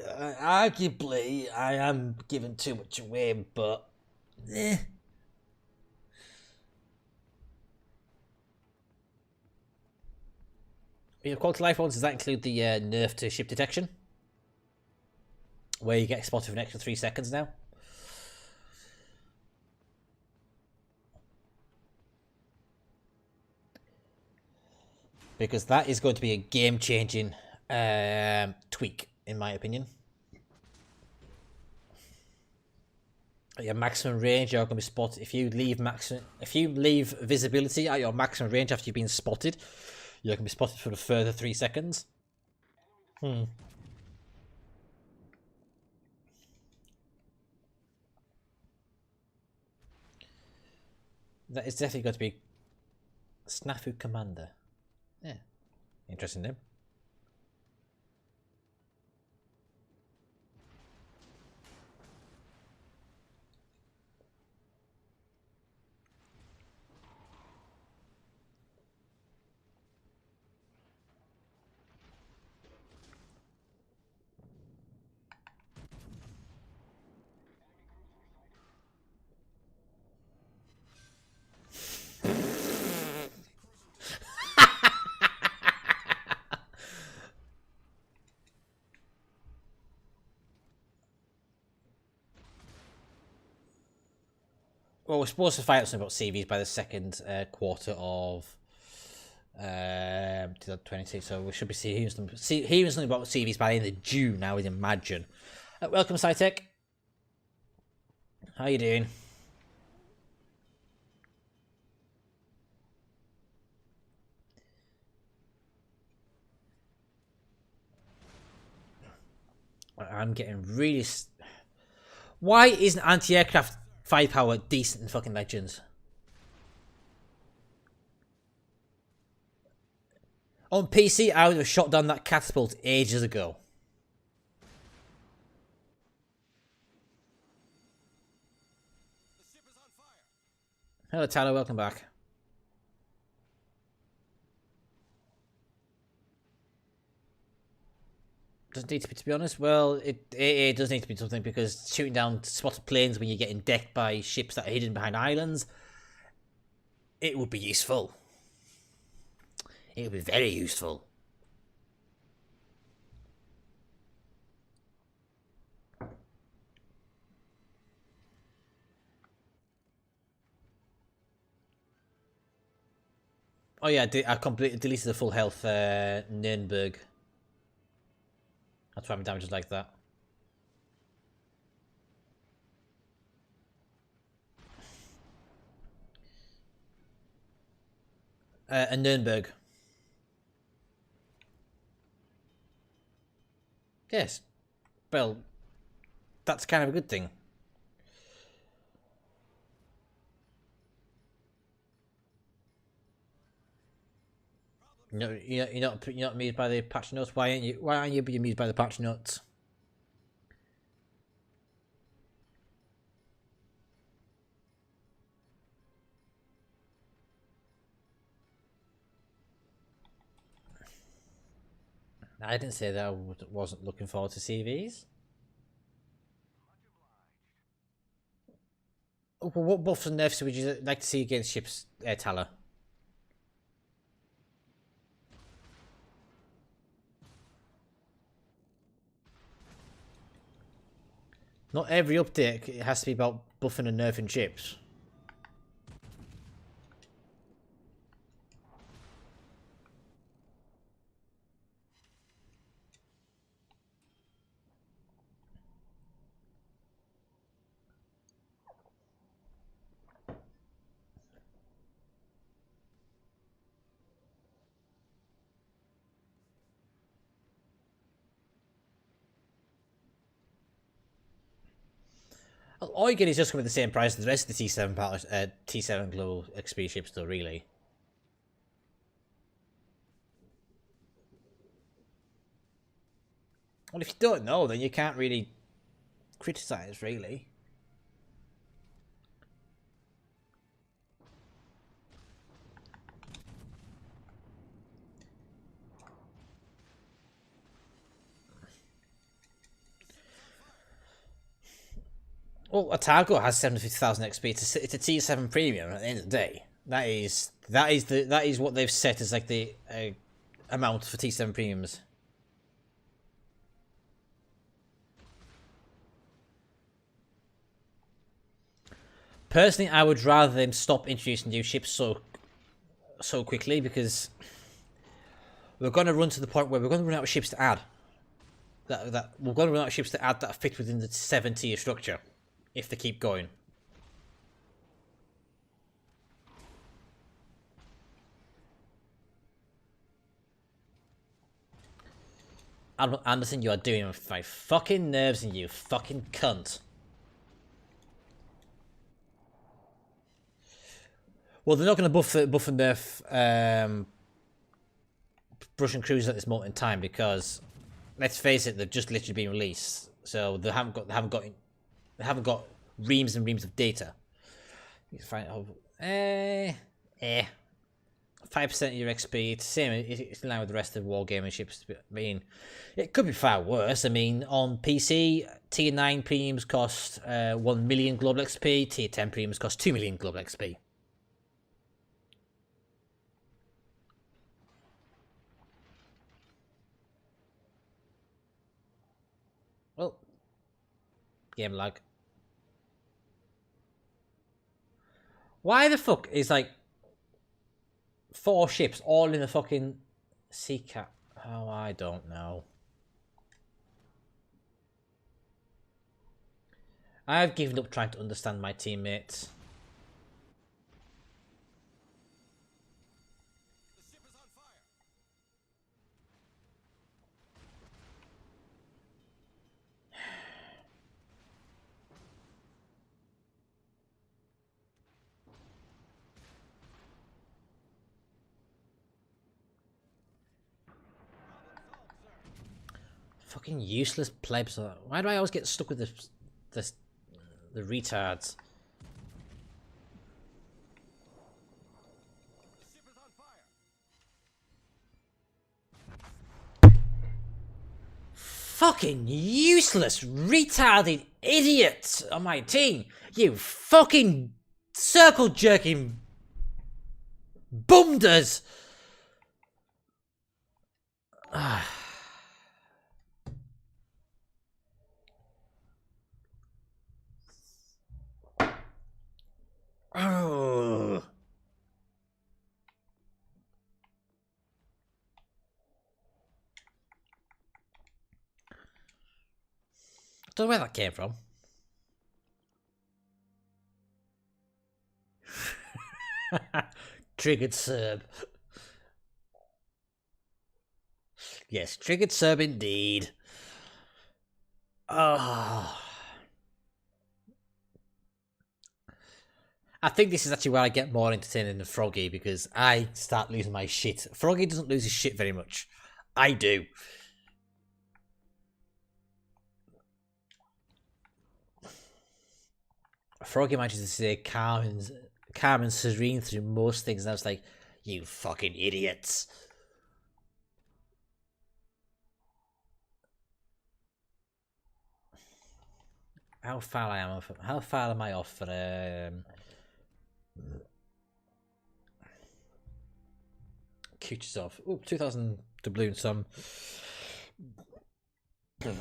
arguably, I am giving too much away, but Your quality life ones, does that include the nerf to ship detection? Where you get spotted for an extra 3 seconds now? Because that is going to be a game-changing tweak, in my opinion. At your maximum range, you're going to be spotted. If you leave visibility at your maximum range after you've been spotted, you're going to be spotted for a further 3 seconds. That is definitely going to be Snafu Commander. Yeah, interesting name. Well, we're supposed to find out something about CVs by the second quarter of 2026, so we should be hearing something about CVs by the end of June, I would imagine. Welcome, SciTech. How you doing? I'm getting really... Why isn't anti-aircraft firepower decent in fucking Legends? On PC, I would have shot down that catapult ages ago. Hello, Tyler. Welcome back. Doesn't need to be honest. Well, it does need to be something because shooting down spotted planes when you're getting decked by ships that are hidden behind islands, it would be useful. It would be very useful. Oh yeah, I completely deleted the full health Nürnberg. That's why my damage is like that. A Nürnberg. Yes. Well, that's kind of a good thing. You're not amused by the patch notes. Why aren't you? Why aren't you being amused by the patch notes? I didn't say that I wasn't looking forward to CVs. What buffs and nerfs would you like to see against ships, Tala? Not every update it has to be about buffing and nerfing ships. All you get is just going to be the same price as the rest of the T7 Global XP ships, though, really. Well, if you don't know, then you can't really criticize, really. Well, Otago has 750,000 XP. It's a T7 premium at the end of the day. That is what they've set as like the amount for T7 premiums. Personally, I would rather them stop introducing new ships so quickly because we're going to run to the point where we're going to run out of ships to add. That we're going to run out of ships to add that fit within the 7-tier structure if they keep going. Anderson, you are doing my fucking nerves, and you fucking cunt. Well, they're not going to buff and nerf Russian cruisers at this moment in time because, let's face it, they've just literally been released, so they haven't got reams and reams of data. You can find 5% of your XP. It's the same. It's in line with the rest of wargaming ships. I mean, it could be far worse. I mean, on PC, Tier 9 premiums cost 1 million global XP. Tier 10 premiums cost 2 million global XP. Well, game lag. Why the fuck is like 4 ships all in the fucking sea cap? Oh, I don't know. I've given up trying to understand my teammates. Fucking useless plebs. Why do I always get stuck with the retards? fucking useless, retarded idiot on my team. You fucking circle jerking bumders. Oh. Don't know where that came from. Triggered Cerb. Yes, triggered Cerb indeed. Oh. I think this is actually where I get more entertaining than Froggy, because I start losing my shit. Froggy doesn't lose his shit very much. I do. Froggy manages to stay calm and serene through most things, and I was like, you fucking idiots. How far am I off for Kutuzov? Oh, 2,000 doubloons. Some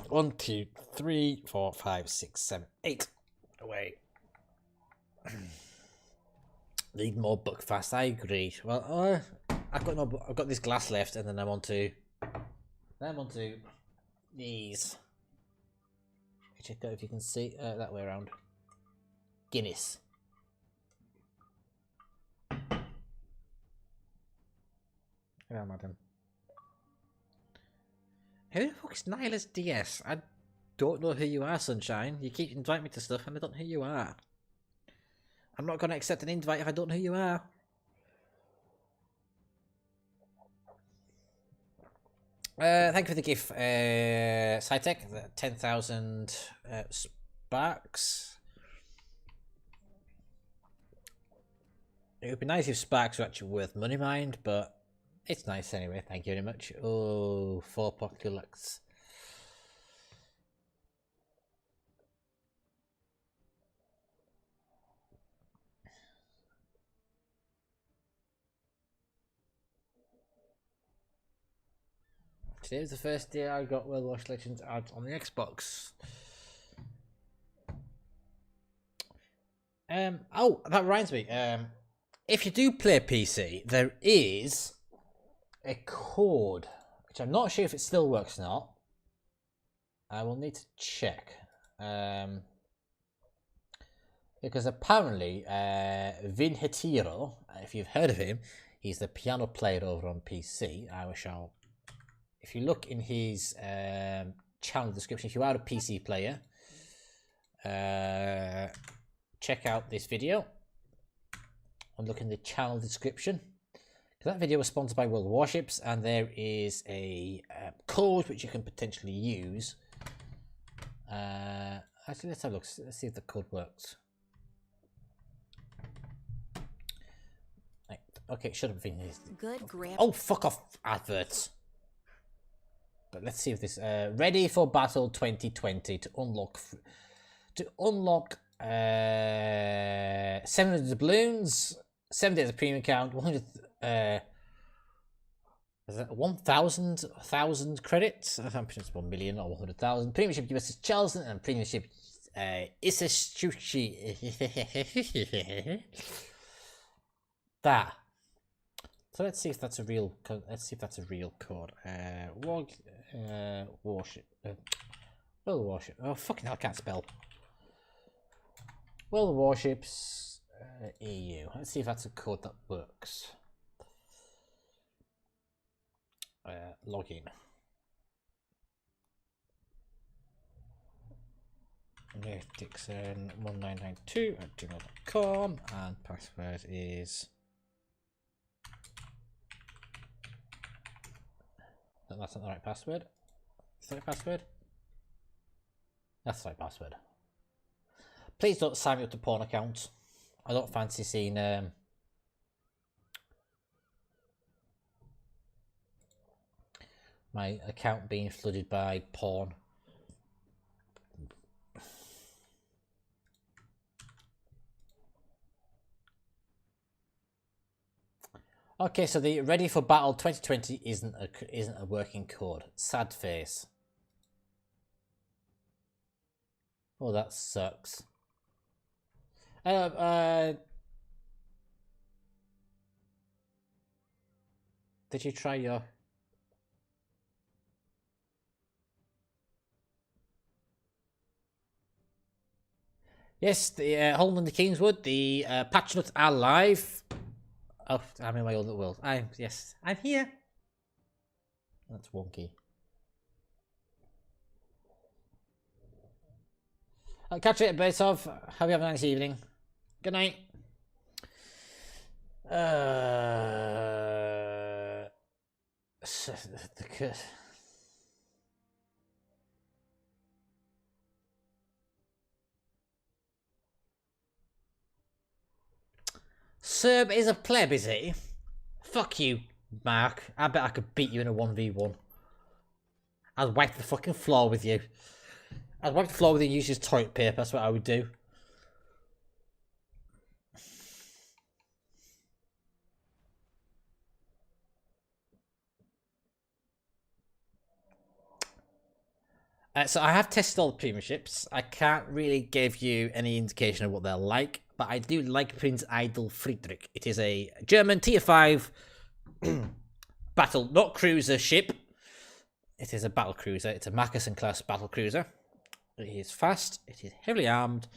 1, 2, 3, 4, 5, 6, 7, 8 away. Need more buck fast. I agree. Well, I've got this glass left, and then I'm on to these. Check out if you can see that way around. Guinness. Hello, madam. Who the fuck is Nihilus DS? I don't know who you are, Sunshine. You keep inviting me to stuff and I don't know who you are. I'm not going to accept an invite if I don't know who you are. Thank you for the gift, Cytec. 10,000 sparks. It would be nice if sparks were actually worth money, mind, but it's nice anyway. Thank you very much. Oh, 4 Pock Deluxe. Today was the first day I got World War Legends ads on the Xbox. Oh, that reminds me. If you do play PC, there is a code, which I'm not sure if it still works or not. I will need to check. Because apparently, Vin Hetiro, if you've heard of him, he's the piano player over on PC. If you look in his channel description, if you are a PC player, check out this video and look in the channel description. That video was sponsored by World Warships, and there is a code which you can potentially use. Actually, let's have a look. Let's see if the code works. Right. Okay, it should have been. Good grip. Oh, fuck off, adverts. But let's see if this ready for battle 2020 to unlock 700 doubloons, 7 days of premium account, 100 is that 1,000 credits? I'm pretty sure it's 1 million or 100,000. Premiumship USS Charleston and premiumship Isachuchi. That. So let's see if that's a real. Let's see if that's a real code. Warship. World Warship. Oh fucking hell! I can't spell. World Warships EU. Let's see if that's a code that works. Login. Dixon1992@gmail.com and password is. That's not the right password. Is that the right password? That's the right password. Please don't sign me up to porn accounts. I don't fancy seeing my account being flooded by porn. Okay, so the Ready for Battle 2020 isn't a working code. Sad face. Oh, that sucks. Did you try your... Yes, the Holland and Kingswood, the patchnotes are live. Oh, I'm in my own little world. I'm here. That's wonky. I'll catch you at Beethoven. Hope you have a nice evening. Good night. Cerb is a pleb, is he? Fuck you, Mark. I bet I could beat you in a 1v1. I'd wipe the fucking floor with you. I'd wipe the floor with you and use his toilet paper. That's what I would do. So I have tested all the premierships. I can't really give you any indication of what they're like, but I do like Prince Idol Friedrich. It is a German Tier 5 battle, not cruiser ship. It is a battle cruiser. It's a Mackerson class battle cruiser. It is fast, it is heavily armed,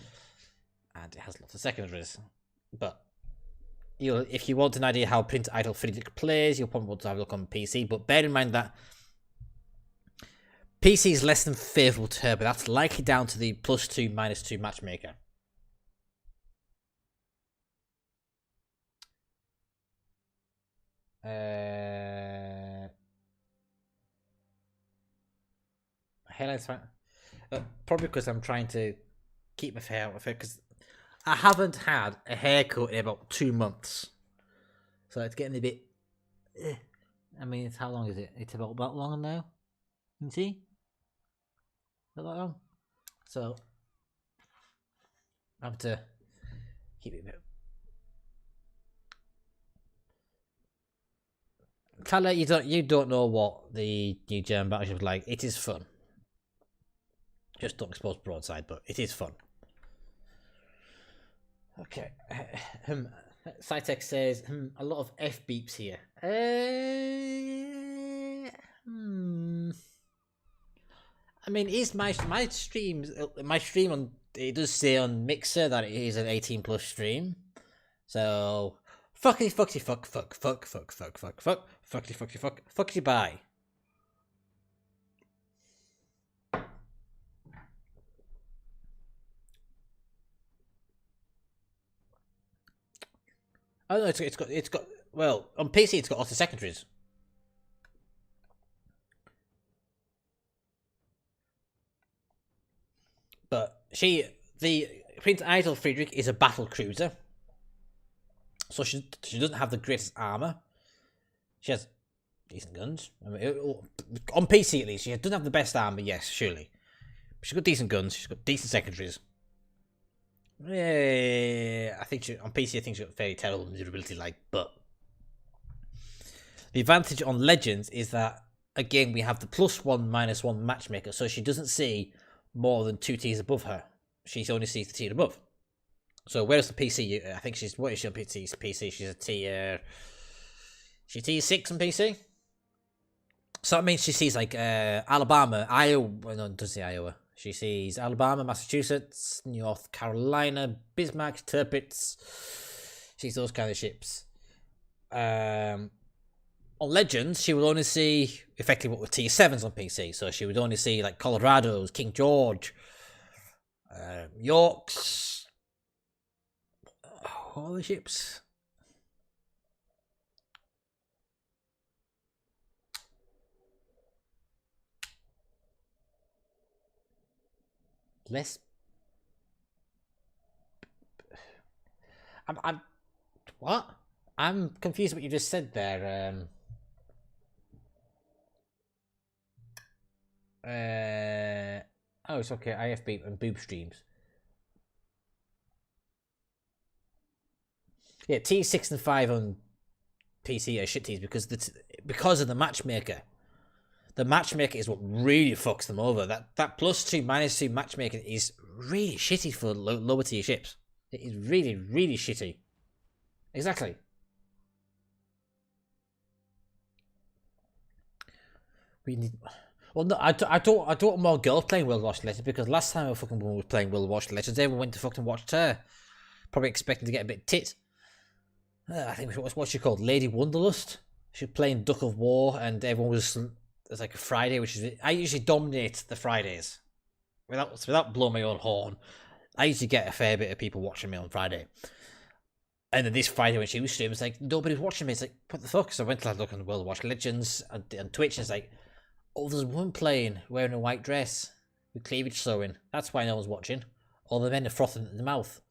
and it has lots of secondaries. But if you want an idea how Prince Idol Friedrich plays, you'll probably want to have a look on PC. But bear in mind that PC is less than favourable to her, but that's likely down to the +2, -2 matchmaker. Highlights fine. Probably because I'm trying to keep my hair out of it, because I haven't had a haircut in about 2 months. So it's getting a bit... I mean, how long is it? It's about that long now. You can see? Not that long. So I have to keep it a bit. Tyler, you don't know what the new German battleship is like. It is fun. Just don't expose broadside, but it is fun. Okay. Cytec says a lot of F beeps here. I mean, is my stream on, it does say on Mixer that it is an 18+ stream. So fuckity fuck bye. Oh no, it's got well, on PC it's got lots of secondaries. But the Prince Idol Friedrich is a battle cruiser. So she doesn't have the greatest armor. She has decent guns. I mean, on PC at least, she doesn't have the best armor, yes, surely. But she's got decent guns, she's got decent secondaries. Yeah, I think on PC, I think she's got fairly terrible maneuverability, but the advantage on Legends is that, again, we have the +1, -1 matchmaker, so she doesn't see more than 2 tiers above her. She only sees the tier above. So whereas the PC, I think what is she on PC? She's a tier... She's tier 6 on PC? So that means she sees like Alabama, Iowa, no, it doesn't say Iowa. She sees Alabama, Massachusetts, North Carolina, Bismarck, Tirpitz. She sees those kind of ships. On Legends, she will only see effectively what were tier 7s on PC. So she would only see like Colorado's, King George, Yorks, all the ships. Less. I'm what? I'm confused what you just said there. Oh, it's okay. IFB and boob streams. Yeah, T6 and 5 on PC are shitties because of the matchmaker. The matchmaker is what really fucks them over. That +2, -2 matchmaking is really shitty for lower tier ships. It is really, really shitty. Exactly. We need. Well, no, I don't want more girls playing World Watch Legends, because last time a fucking woman was playing World Watch Legends, everyone went to fucking watch her, probably expecting to get a bit tit. I think what's she called, Lady Wonderlust. She was playing Duck of War, and everyone was. It's like a Friday, which is I usually dominate the Fridays, without blowing my own horn. I usually get a fair bit of people watching me on Friday. And then this Friday when she was streaming, it's like nobody's watching me. It's like, what the fuck? So I went to look on World Watch Legends on Twitch, and it's like, oh, there's one playing wearing a white dress with cleavage showing. That's why no one's watching. All the men are frothing at the mouth.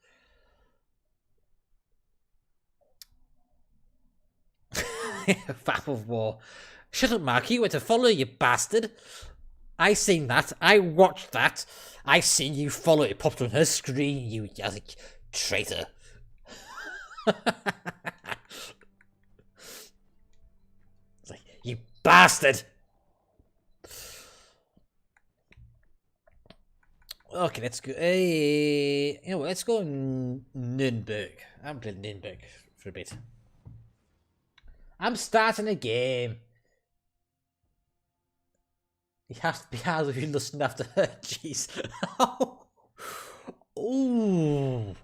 Fap of War. Shut up, Mark. You went to follow, you bastard. I seen that. I watched that. I seen you follow. It popped on her screen. You like, traitor. Like, you bastard. Okay, let's go. Hey, you know what? Let's go Nürnberg. I'm playing Nürnberg for a bit. I'm starting a game. He has to be hard if you're lusting after her. Jeez. Ooh.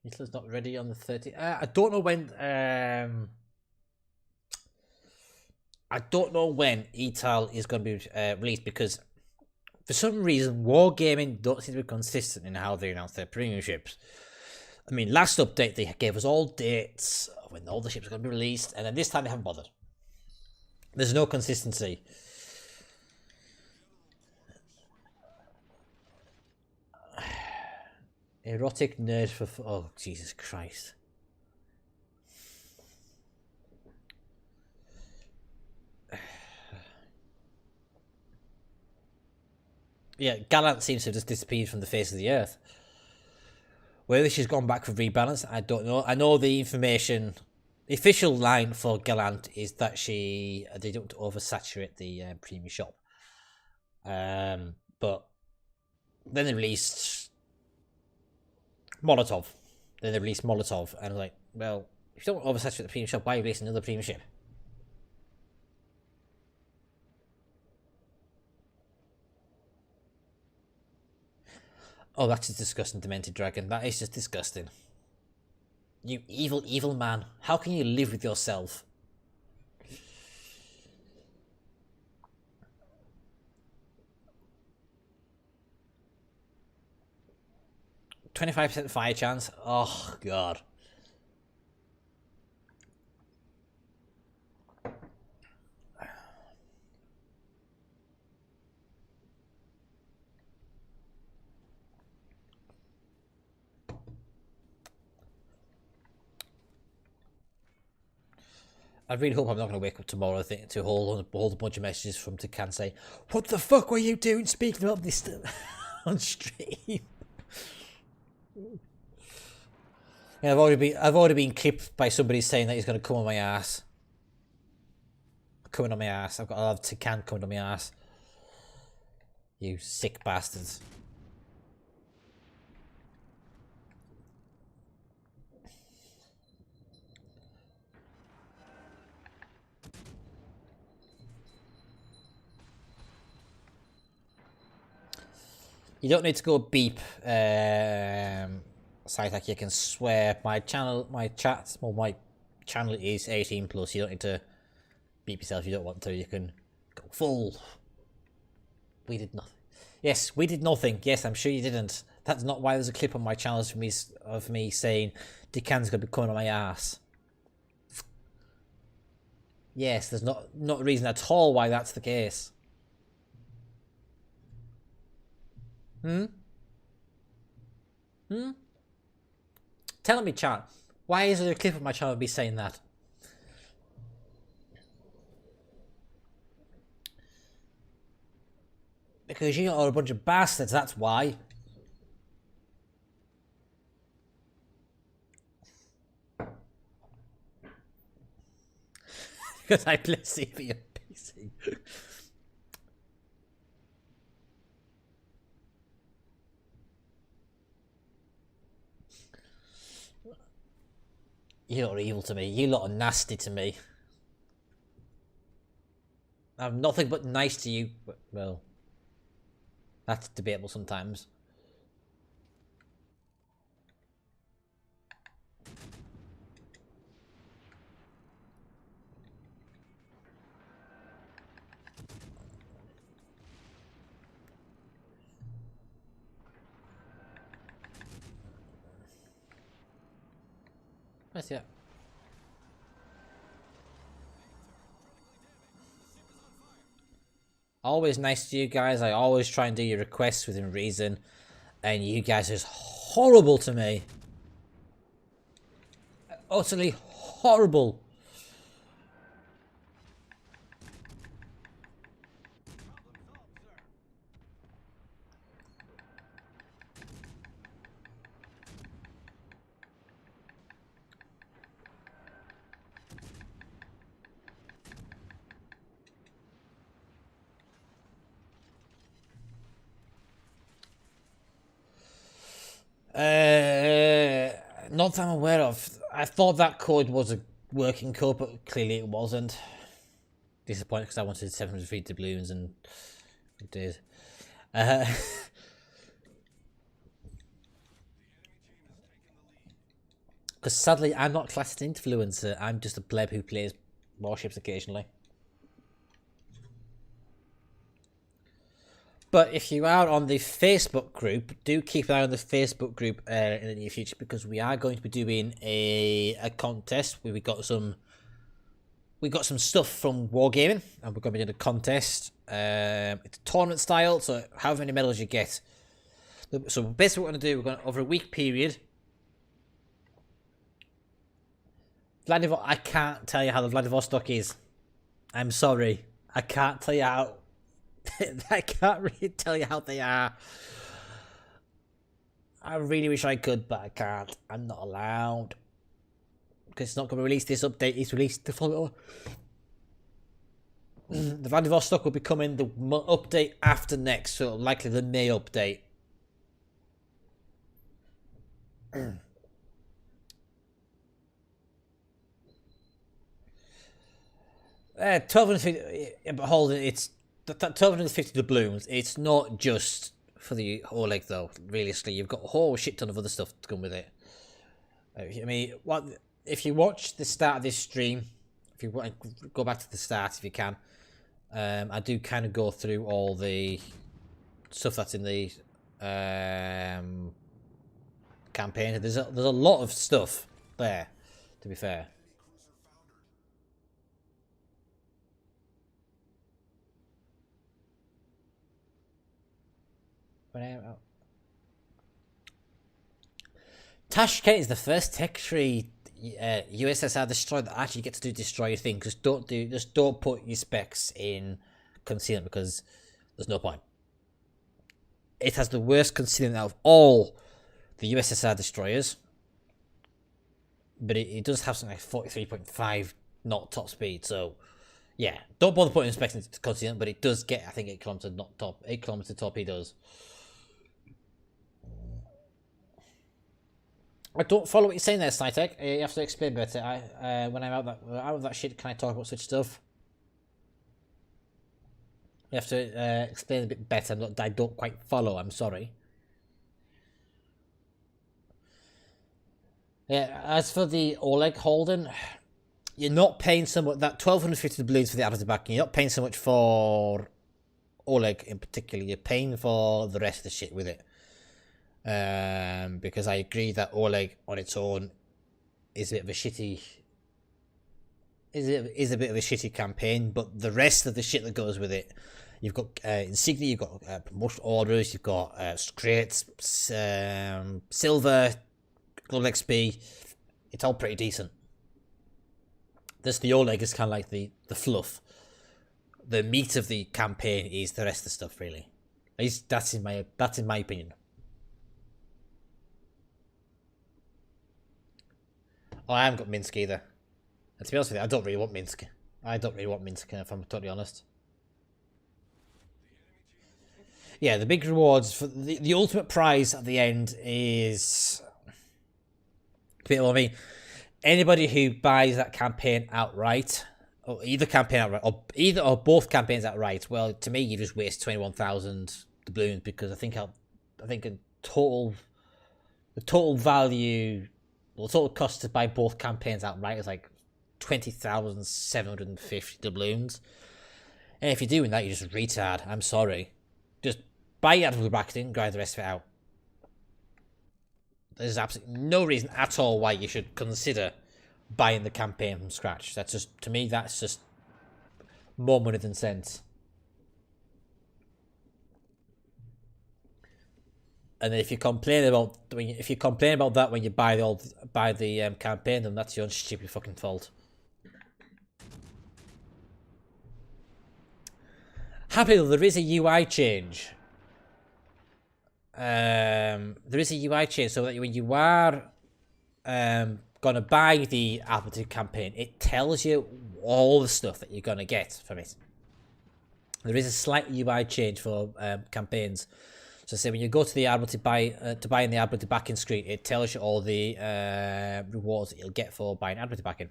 Hitler's not ready on the 30th. I don't know when. I don't know when ETAL is going to be released, because for some reason Wargaming don't seem to be consistent in how they announce their premium ships. I mean, last update they gave us all dates when all the ships are going to be released, and then this time they haven't bothered. There's no consistency. Erotic nerd for... Oh, Jesus Christ. Yeah, Gallant seems to have just disappeared from the face of the earth. Whether she's gone back for rebalance, I don't know. I know the information... The official line for Gallant is that they don't oversaturate the premium shop. But then they released Molotov. And I was like, well, if you don't oversaturate the premium shop, why are you releasing another premium ship? Oh, that's a disgusting demented dragon. That is just disgusting. You evil, evil man. How can you live with yourself? %25 fire chance. Oh, God. I really hope I'm not going to wake up tomorrow, I think, to a whole bunch of messages from Takan say, "What the fuck were you doing speaking about this on stream?" Yeah, I've already been clipped by somebody saying that he's going to come on my ass. Coming on my ass. I've got a lot of Takan coming on my ass. You sick bastards. You don't need to go beep. Like you can swear. My channel is 18 plus. You don't need to beep yourself if you don't want to. You can go full. We did nothing. Yes, we did nothing. Yes, I'm sure you didn't. That's not why there's a clip on my channel of me saying Decan's gonna be coming on my ass. Yes, there's not a reason at all why that's the case. Hmm? Hmm? Tell me, chat, why is there a clip of my channel of me saying that? Because you are a bunch of bastards, that's why. Because I play CV on PC. You lot are evil to me. You lot are nasty to me. I'm nothing but nice to you, but, well, that's debatable sometimes. Where's that? Always nice to you guys. I always try and do your requests within reason. And you guys are just horrible to me. Utterly horrible. Not that I'm aware of. I thought that code was a working code, but clearly it wasn't. Disappointed because I wanted 700 feet to balloons and it did. Because sadly, I'm not classed an influencer. I'm just a pleb who plays warships occasionally. But if you are on the Facebook group, do keep an eye on the Facebook group in the near future, because we are going to be doing a contest where we got some stuff from Wargaming, and we're going to be doing a contest. It's tournament style, so however many medals you get. So basically, what we're going to do, we're going to, over a week period. Vladivostok, I can't tell you how the Vladivostok is. I'm sorry, I can't tell you how. I can't really tell you how they are. I really wish I could, but I can't. I'm not allowed. Because it's not going to release this update. It's released the follow. The Vladivostok will be coming the update after next, so likely the May update. 1250, but hold it, it's 1250 doubloons. It's not just for the Oleg though. Realistically, you've got a whole shit ton of other stuff to come with it. I mean, what if you watch the start of this stream? If you want to go back to the start, if you can, I do kind of go through all the stuff that's in the campaign. There's a lot of stuff there, to be fair. Tashkent is the first tech-free USSR destroyer that actually gets to do destroyer thing. Just don't put your specs in concealment, because there's no point. It has the worst concealment out of all the USSR destroyers, but it does have something like 43.5 knot top speed. So yeah, don't bother putting specs into concealment, but it does get, I think, 8 kilometer torpedoes. I don't follow what you're saying there, Snitek. You have to explain better. When I'm out of that shit, can I talk about such stuff? You have to explain a bit better. I don't quite follow. I'm sorry. Yeah. As for the Oleg Holden, you're not paying so much. That 1250 balloons for the additive backing. You're not paying so much for Oleg in particular. You're paying for the rest of the shit with it. Because I agree that Oleg on its own is a bit of a shitty campaign, but the rest of the shit that goes with it, You've got insignia, you've got promotional orders, you've got crates, silver, gold XP. It's all pretty decent. The old leg is kind of like the fluff. The meat of the campaign is the rest of the stuff, really. That's in my opinion. Oh, I haven't got Minsk either. And to be honest with you, I don't really want Minsk. If I'm totally honest. Yeah, the big rewards for the ultimate prize at the end is. I mean, anybody who buys that campaign outright, or either both campaigns outright, well, to me, you just waste 21,000 doubloons because I think the total value, well, the total cost to buy both campaigns outright is like 20,750 doubloons. And if you're doing that, you're just a retard. I'm sorry. Just buy your admirable bracketing, grind the rest of it out. There's absolutely no reason at all why you should consider buying the campaign from scratch. That's just, to me, that's just more money than sense. And if you complain about that when you buy the campaign, then that's your own stupid fucking fault. Happily, there is a UI change. There is a UI change so that when you are gonna buy the Appleton campaign, it tells you all the stuff that you're gonna get from it. There is a slight UI change for campaigns. So say when you go to the Admiralty to buy in the Admiralty backing screen, it tells you all the rewards that you'll get for buying Admiralty backing.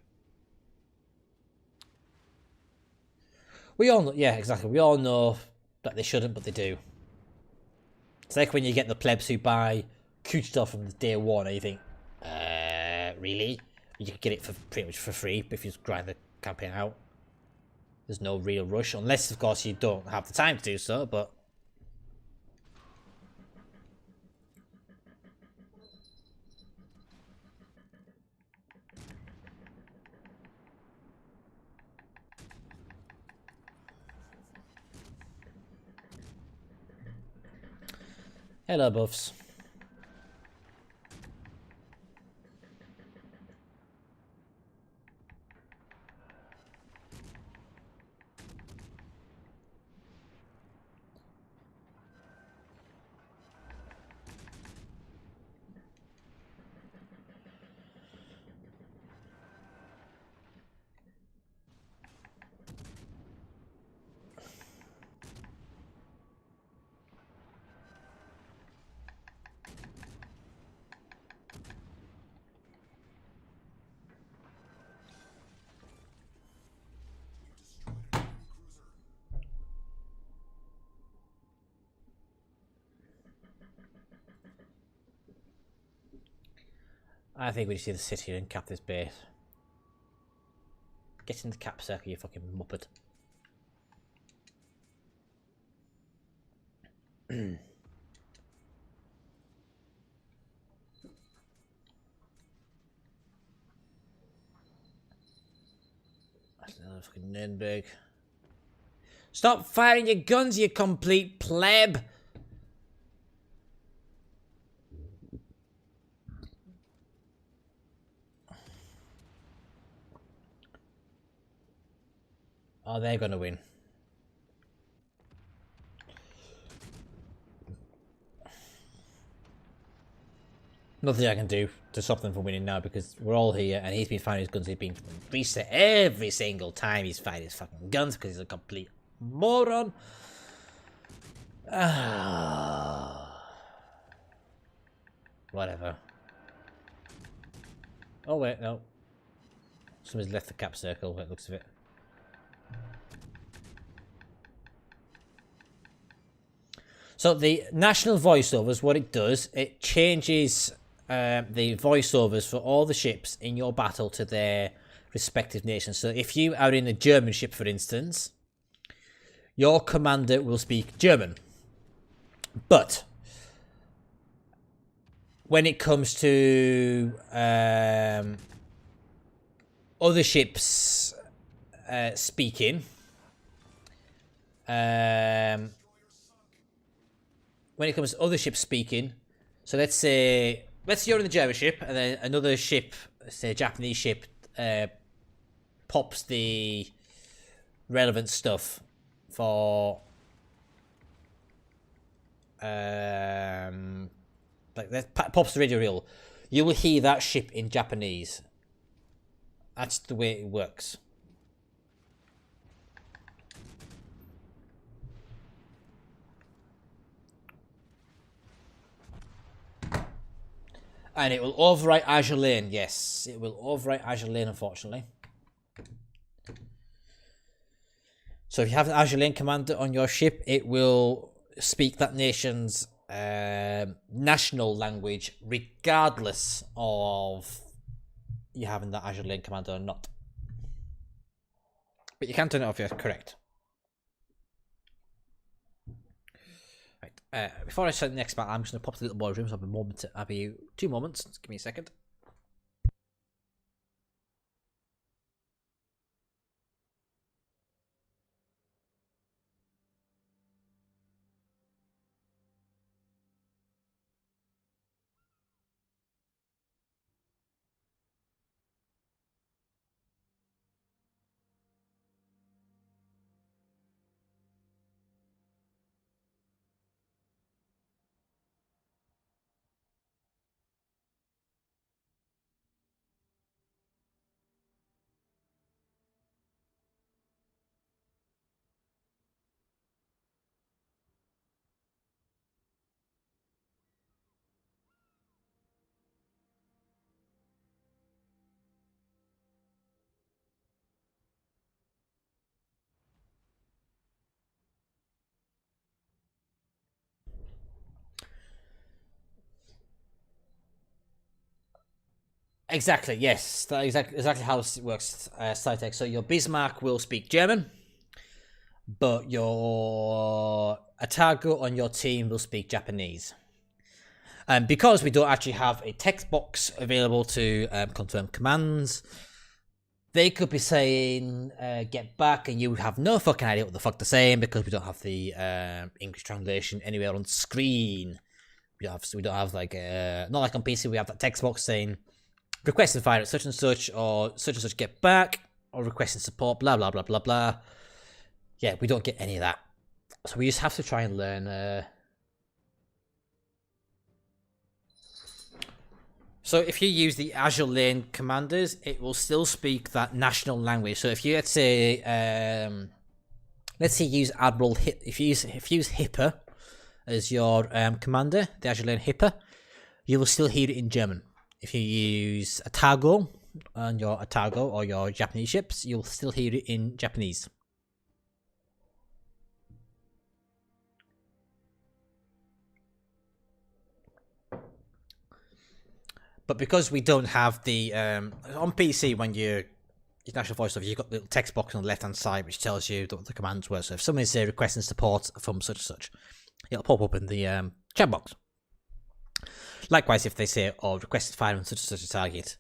We all know, yeah, exactly. We all know that they shouldn't, but they do. It's like when you get the plebs who buy Kutuzov from day one, and you think, really? You could get it for pretty much for free if you just grind the campaign out. There's no real rush, unless, of course, you don't have the time to do so, but... Hello, buffs. I think we just need to sit here and cap this base. Get in the cap circle, you fucking muppet. That's another fucking Nürnberg. Stop firing your guns, you complete pleb! Oh, they're gonna win. Nothing I can do to stop them from winning now because we're all here and he's been firing his guns. He's been reset every single time he's fired his fucking guns because he's a complete moron. Whatever. Oh, wait, no. Somebody's left the cap circle by the looks of it. So the national voiceovers, what it does, it changes the voiceovers for all the ships in your battle to their respective nations. So if you are in a German ship, for instance, your commander will speak German. But when it comes to other ships speaking, when it comes to other ships speaking, so let's say you're in the German ship, and then another ship, say a Japanese ship, pops the relevant stuff for like that pops the radio reel. You will hear that ship in Japanese. That's the way it works. And it will overwrite Azure Lane. Yes, it will overwrite Azure Lane, unfortunately. So if you have an Azure Lane commander on your ship, it will speak that nation's national language, regardless of you having that Azure Lane commander or not. But you can turn it off, yes, correct. Right. Before I start the next battle, I'm just going to pop to the little boy room. So I'll be 2 moments. Just give me a second. Exactly, yes. That's exactly how it works, Cytec. So your Bismarck will speak German, but your Atago on your team will speak Japanese. And because we don't actually have a text box available to confirm commands, they could be saying, get back, and you have no fucking idea what the fuck they're saying because we don't have the English translation anywhere on screen. We don't have like, not like on PC, we have that text box saying, requesting fire at such and such get back, or requesting support, blah blah blah blah blah. Yeah, we don't get any of that. So we just have to try and learn. So if you use the Azure Lane commanders, it will still speak that national language. So if you let's say use Admiral if you use Hipper as your commander, the Azure Lane Hipper, you will still hear it in German. If you use Atago on your Atago or your Japanese ships, you'll still hear it in Japanese. But because we don't have the on PC, when you use national voice over, you've got the little text box on the left hand side which tells you what the commands were. So if someone is requesting support from such and such, it'll pop up in the chat box. Likewise, if they say, requested fire on such and such a target,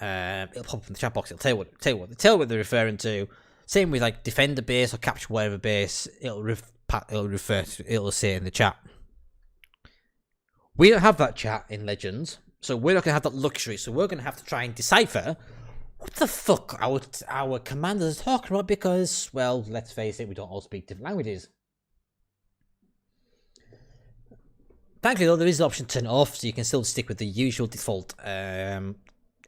it'll pop up in the chat box. It'll tell what they're referring to. Same with like defend a base or capture whatever base. It'll say in the chat. We don't have that chat in Legends, so we're not gonna have that luxury. So we're gonna have to try and decipher what the fuck our commanders are talking about because, well, let's face it, we don't all speak different languages. Thankfully, though, there is an option to turn it off, so you can still stick with the usual default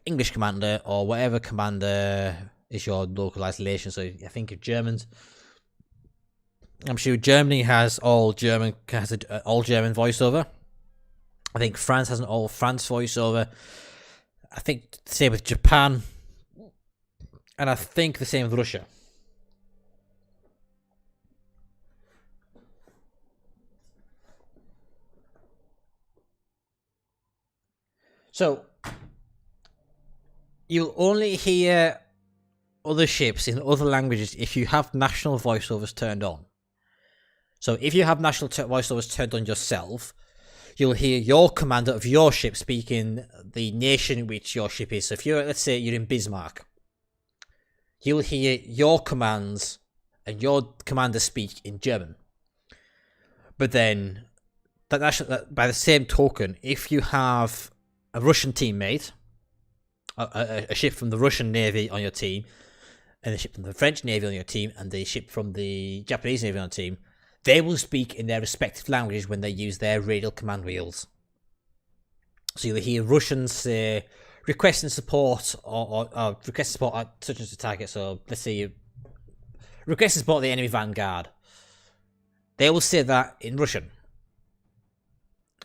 English commander or whatever commander is your localized nation. So I think of Germans, I'm sure Germany has all German voiceover. I think France has an all France voiceover. I think the same with Japan, and I think the same with Russia. So, you'll only hear other ships in other languages if you have national voiceovers turned on. So, if you have national voiceovers turned on yourself, you'll hear your commander of your ship speaking the nation in which your ship is. So, if let's say you're in Bismarck, you'll hear your commands and your commanders speak in German. But then, by the same token, if you have a Russian teammate, a ship from the Russian Navy on your team, and a ship from the French Navy on your team, and the ship from the Japanese Navy on your team, they will speak in their respective languages when they use their radial command wheels. So you'll hear Russians say, requesting support, or requesting support at such and such a target. So let's say you requesting support the enemy vanguard. They will say that in Russian.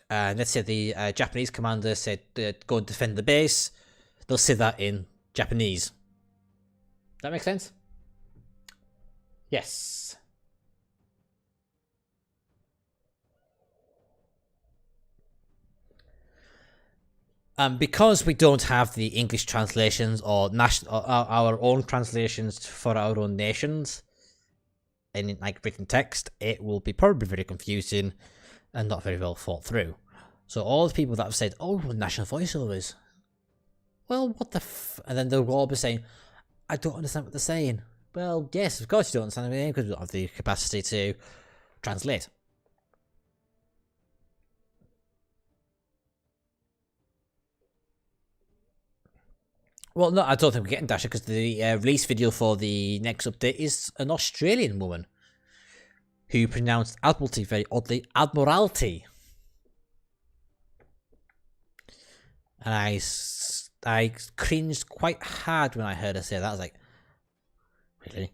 And let's say the Japanese commander said, go and defend the base. They'll say that in Japanese. That make sense? Yes. Because we don't have the English translations or our own translations for our own nations in like written text, it will be probably very confusing and not very well thought through. So all the people that have said, "Oh, national voiceovers," well, what the and then they'll all be saying, "I don't understand what they're saying." Well, yes, of course you don't understand anything because we don't have the capacity to translate. Well, no, I don't think we're getting Dasher because the release video for the next update is an Australian woman who pronounced Admiralty very oddly, Admiralty. And I cringed quite hard when I heard her say that. I was like, really?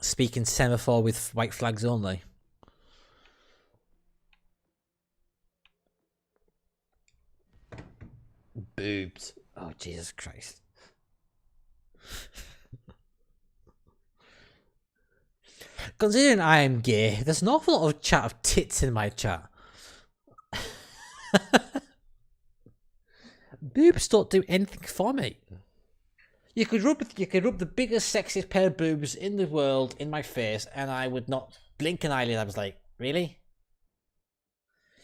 Speaking semaphore with white flags only. Boobs. Oh, Jesus Christ. Considering I am gay, there's an awful lot of chat of tits in my chat. Boobs don't do anything for me. You could rub the biggest, sexiest pair of boobs in the world in my face, and I would not blink an eyelid. I was like, really?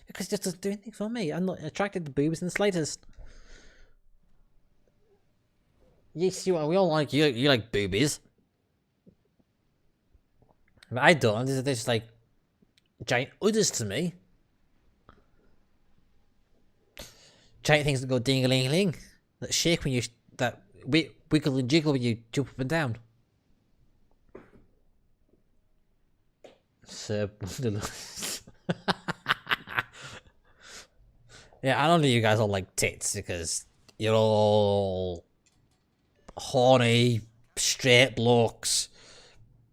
Because it just doesn't do anything for me. I'm not attracted to boobs in the slightest. You see what we all like? You like boobies. But I don't. They're just like giant udders to me. Giant things that go ding-a-ling-a-ling. That shake when you... That wiggle and jiggle when you jump up and down. Cerb. Yeah, I don't know you guys all like tits because you're all horny, straight blokes,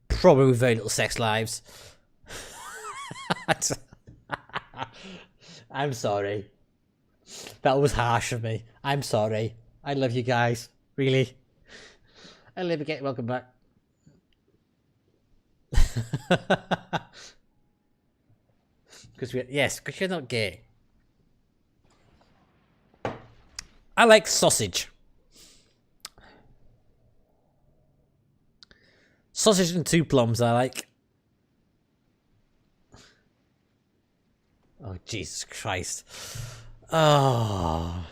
probably with very little sex lives. I'm sorry. That was harsh of me. I'm sorry. I love you guys. Really. I love you. Get welcome back. Because you're not gay. I like sausage. Sausage and 2 plums I like. Oh, Jesus Christ. Oh.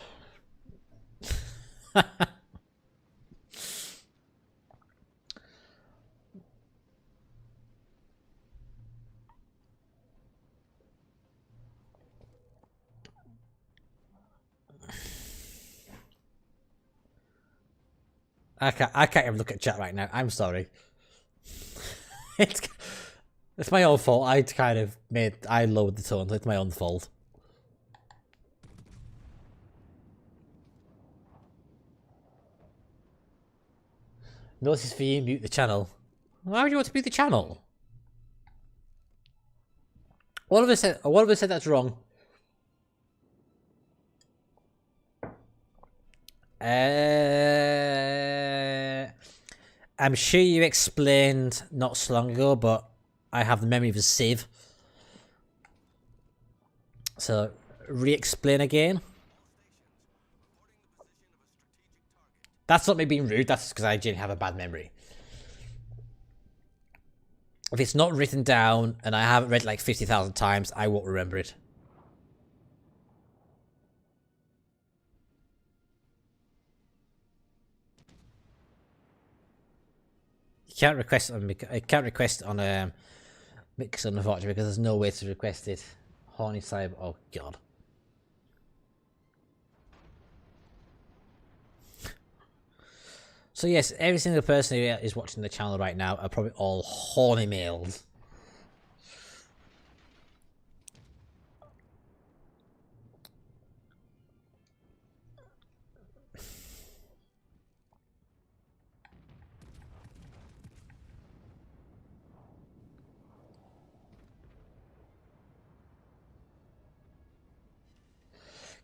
I can't even look at chat right now. I'm sorry. It's my own fault. I lowered the tone. It's my own fault. Notice for you, mute the channel. Why would you want to mute the channel? What have I said? What have I said that's wrong? I'm sure you explained not so long ago, but I have the memory of a sieve. So, re-explain again. That's not me being rude, that's because I genuinely have a bad memory. If it's not written down and I haven't read it like 50,000 times, I won't remember it. can't request on. I can't request on Mixer, unfortunately, because there's no way to request it. Horny Cyber. Oh god. So yes, every single person who is watching the channel right now are probably all horny males.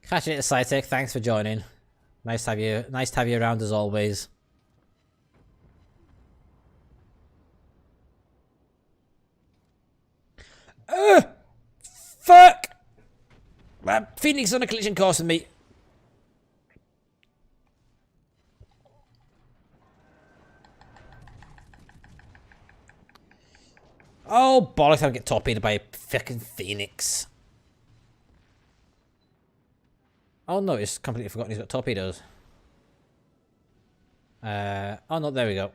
Catch it, Cytec. Thanks for joining. Nice to have you. Nice to have you around as always. Fuck! Phoenix on a collision course with me. Oh bollocks! I'll get torpedoed by a fucking Phoenix. Oh no, it's completely forgotten he's got torpedoes. Oh no, there we go.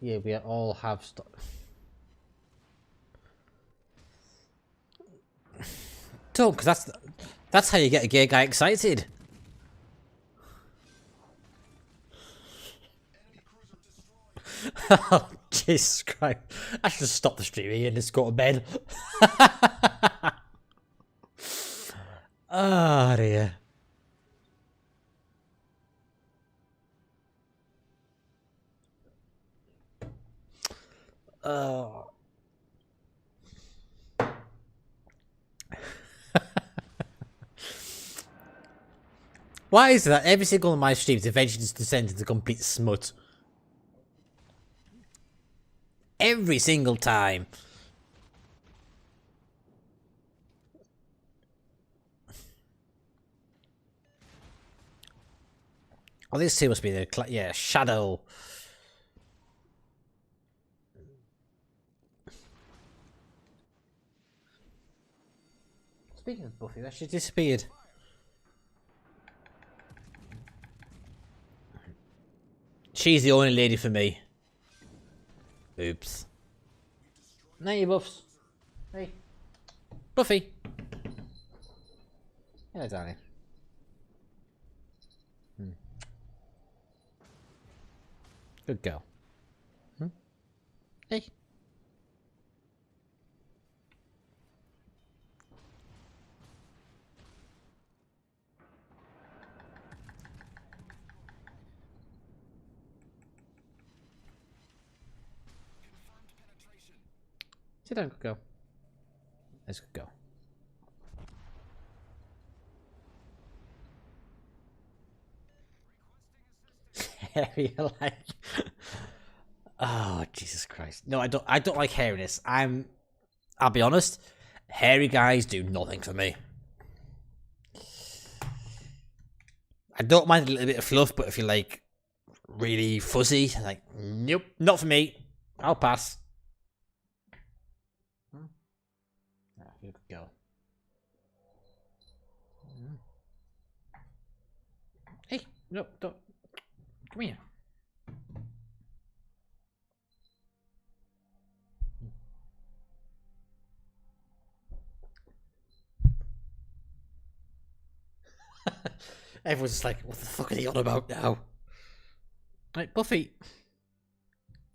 Yeah, we all have stuff. Don't, because that's how you get a gay guy excited. Oh, Jesus Christ. I should just stop the streaming and just go to bed. Oh dear. Oh. Why is it that every single one of my streams eventually just descends into complete smut? Every single time. Oh, this two must be the yeah, Shadow. Speaking of Buffy, that she disappeared. She's the only lady for me. Oops. Now you buffs. Hey. Buffy. Hello, darling. Good girl. Hey. Sit down, good girl. Let's go. Harry, like, oh Jesus Christ! No, I don't like hairiness. I'll be honest. Hairy guys do nothing for me. I don't mind a little bit of fluff, but if you're like really fuzzy, like, nope, not for me. I'll pass. Ah, good girl. Hey, no, don't. Come here. Everyone's just like, what the fuck are they on about now? Right, Buffy.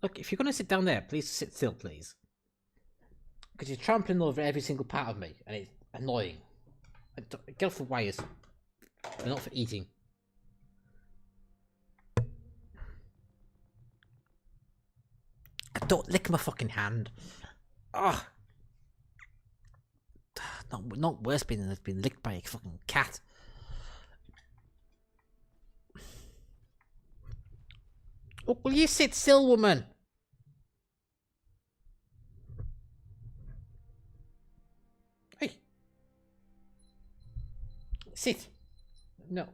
Look, if you're gonna sit down there, please sit still, please. Because you're trampling over every single part of me, and it's annoying. Get off the wires. They're not for eating. Don't lick my fucking hand. Ugh. Not worse than it's been licked by a fucking cat. Oh, will you sit still, woman? Hey. Sit. No.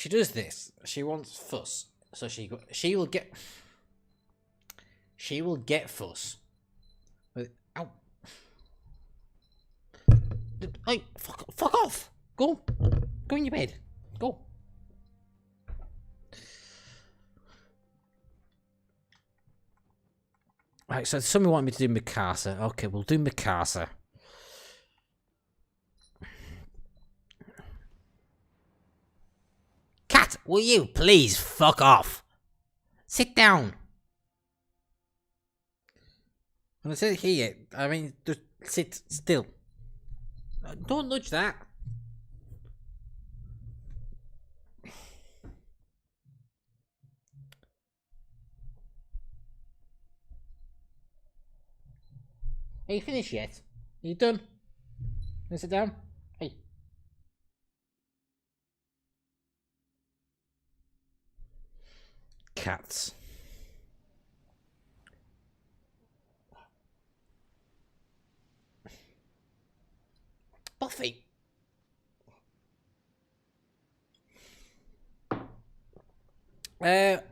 she does this. She wants fuss, so she will get fuss. Ow! Hey, fuck off! Go in your bed. Go. Right, so somebody wanted me to do Mikasa. Okay, we'll do Mikasa. Cat, will you please fuck off? Sit down. When I say here, I mean just sit still. Don't nudge that. Are you finished yet? Are you done? Can you sit down? Hey. Cats. Buffy. Well,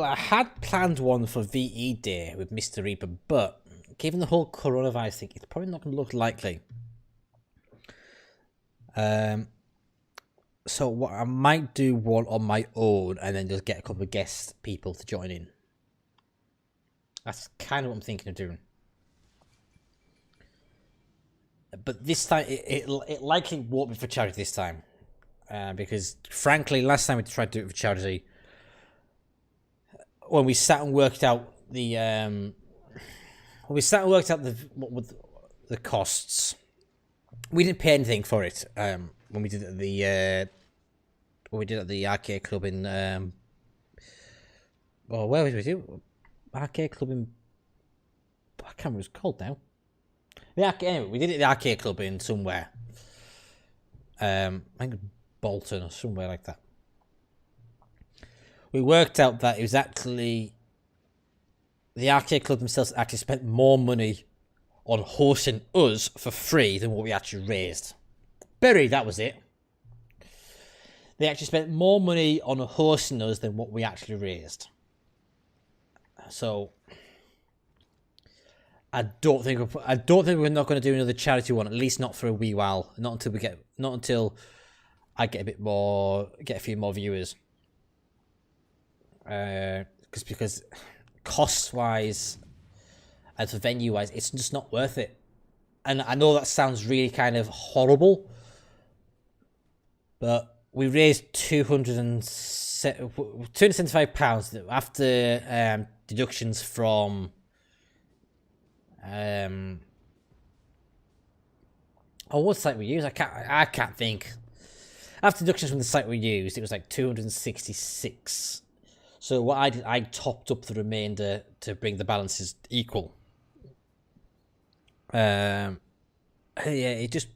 I had planned one for VE Day with Mr. Reaper, but given the whole coronavirus thing, it's probably not going to look likely. So what I might do one on my own and then just get a couple of guest people to join in. That's kind of what I'm thinking of doing. But this time, it likely won't be for charity this time. Because, frankly, last time we tried to do it for charity, when we sat and worked out the costs, we didn't pay anything for it. When we did it at the arcade club in well, where was we do? Arcade club in, I can't remember what it's called now. Anyway, we did it at the arcade club in somewhere. I think Bolton or somewhere like that. We worked out that it was actually the arcade club themselves actually spent more money on hosting us for free than what we actually raised. Berry, that was it. They actually spent more money on hosting us than what we actually raised. So I don't think we're not going to do another charity one, at least not for a wee while. Not until I get a few more viewers. Because cost wise and for venue wise, it's just not worth it. And I know that sounds really kind of horrible, but we raised £275 after deductions from what site we used? I can't think. After deductions from the site we used, it was like 266. So what I did, I topped up the remainder to bring the balances equal. Yeah, it just...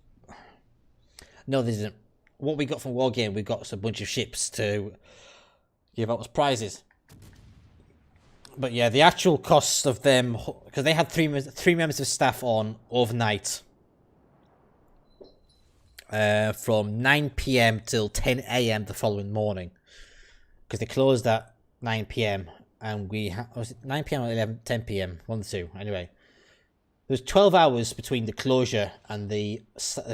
No, they didn't. What we got from Wargame, we got a bunch of ships to give out as prizes. But yeah, the actual cost of them... Because they had three members of staff on overnight. From 9 PM till 10 AM the following morning. Because they closed at 9 PM. And we... Was it 9 PM or 10 PM? 1 or 2. Anyway. There was 12 hours between the closure and the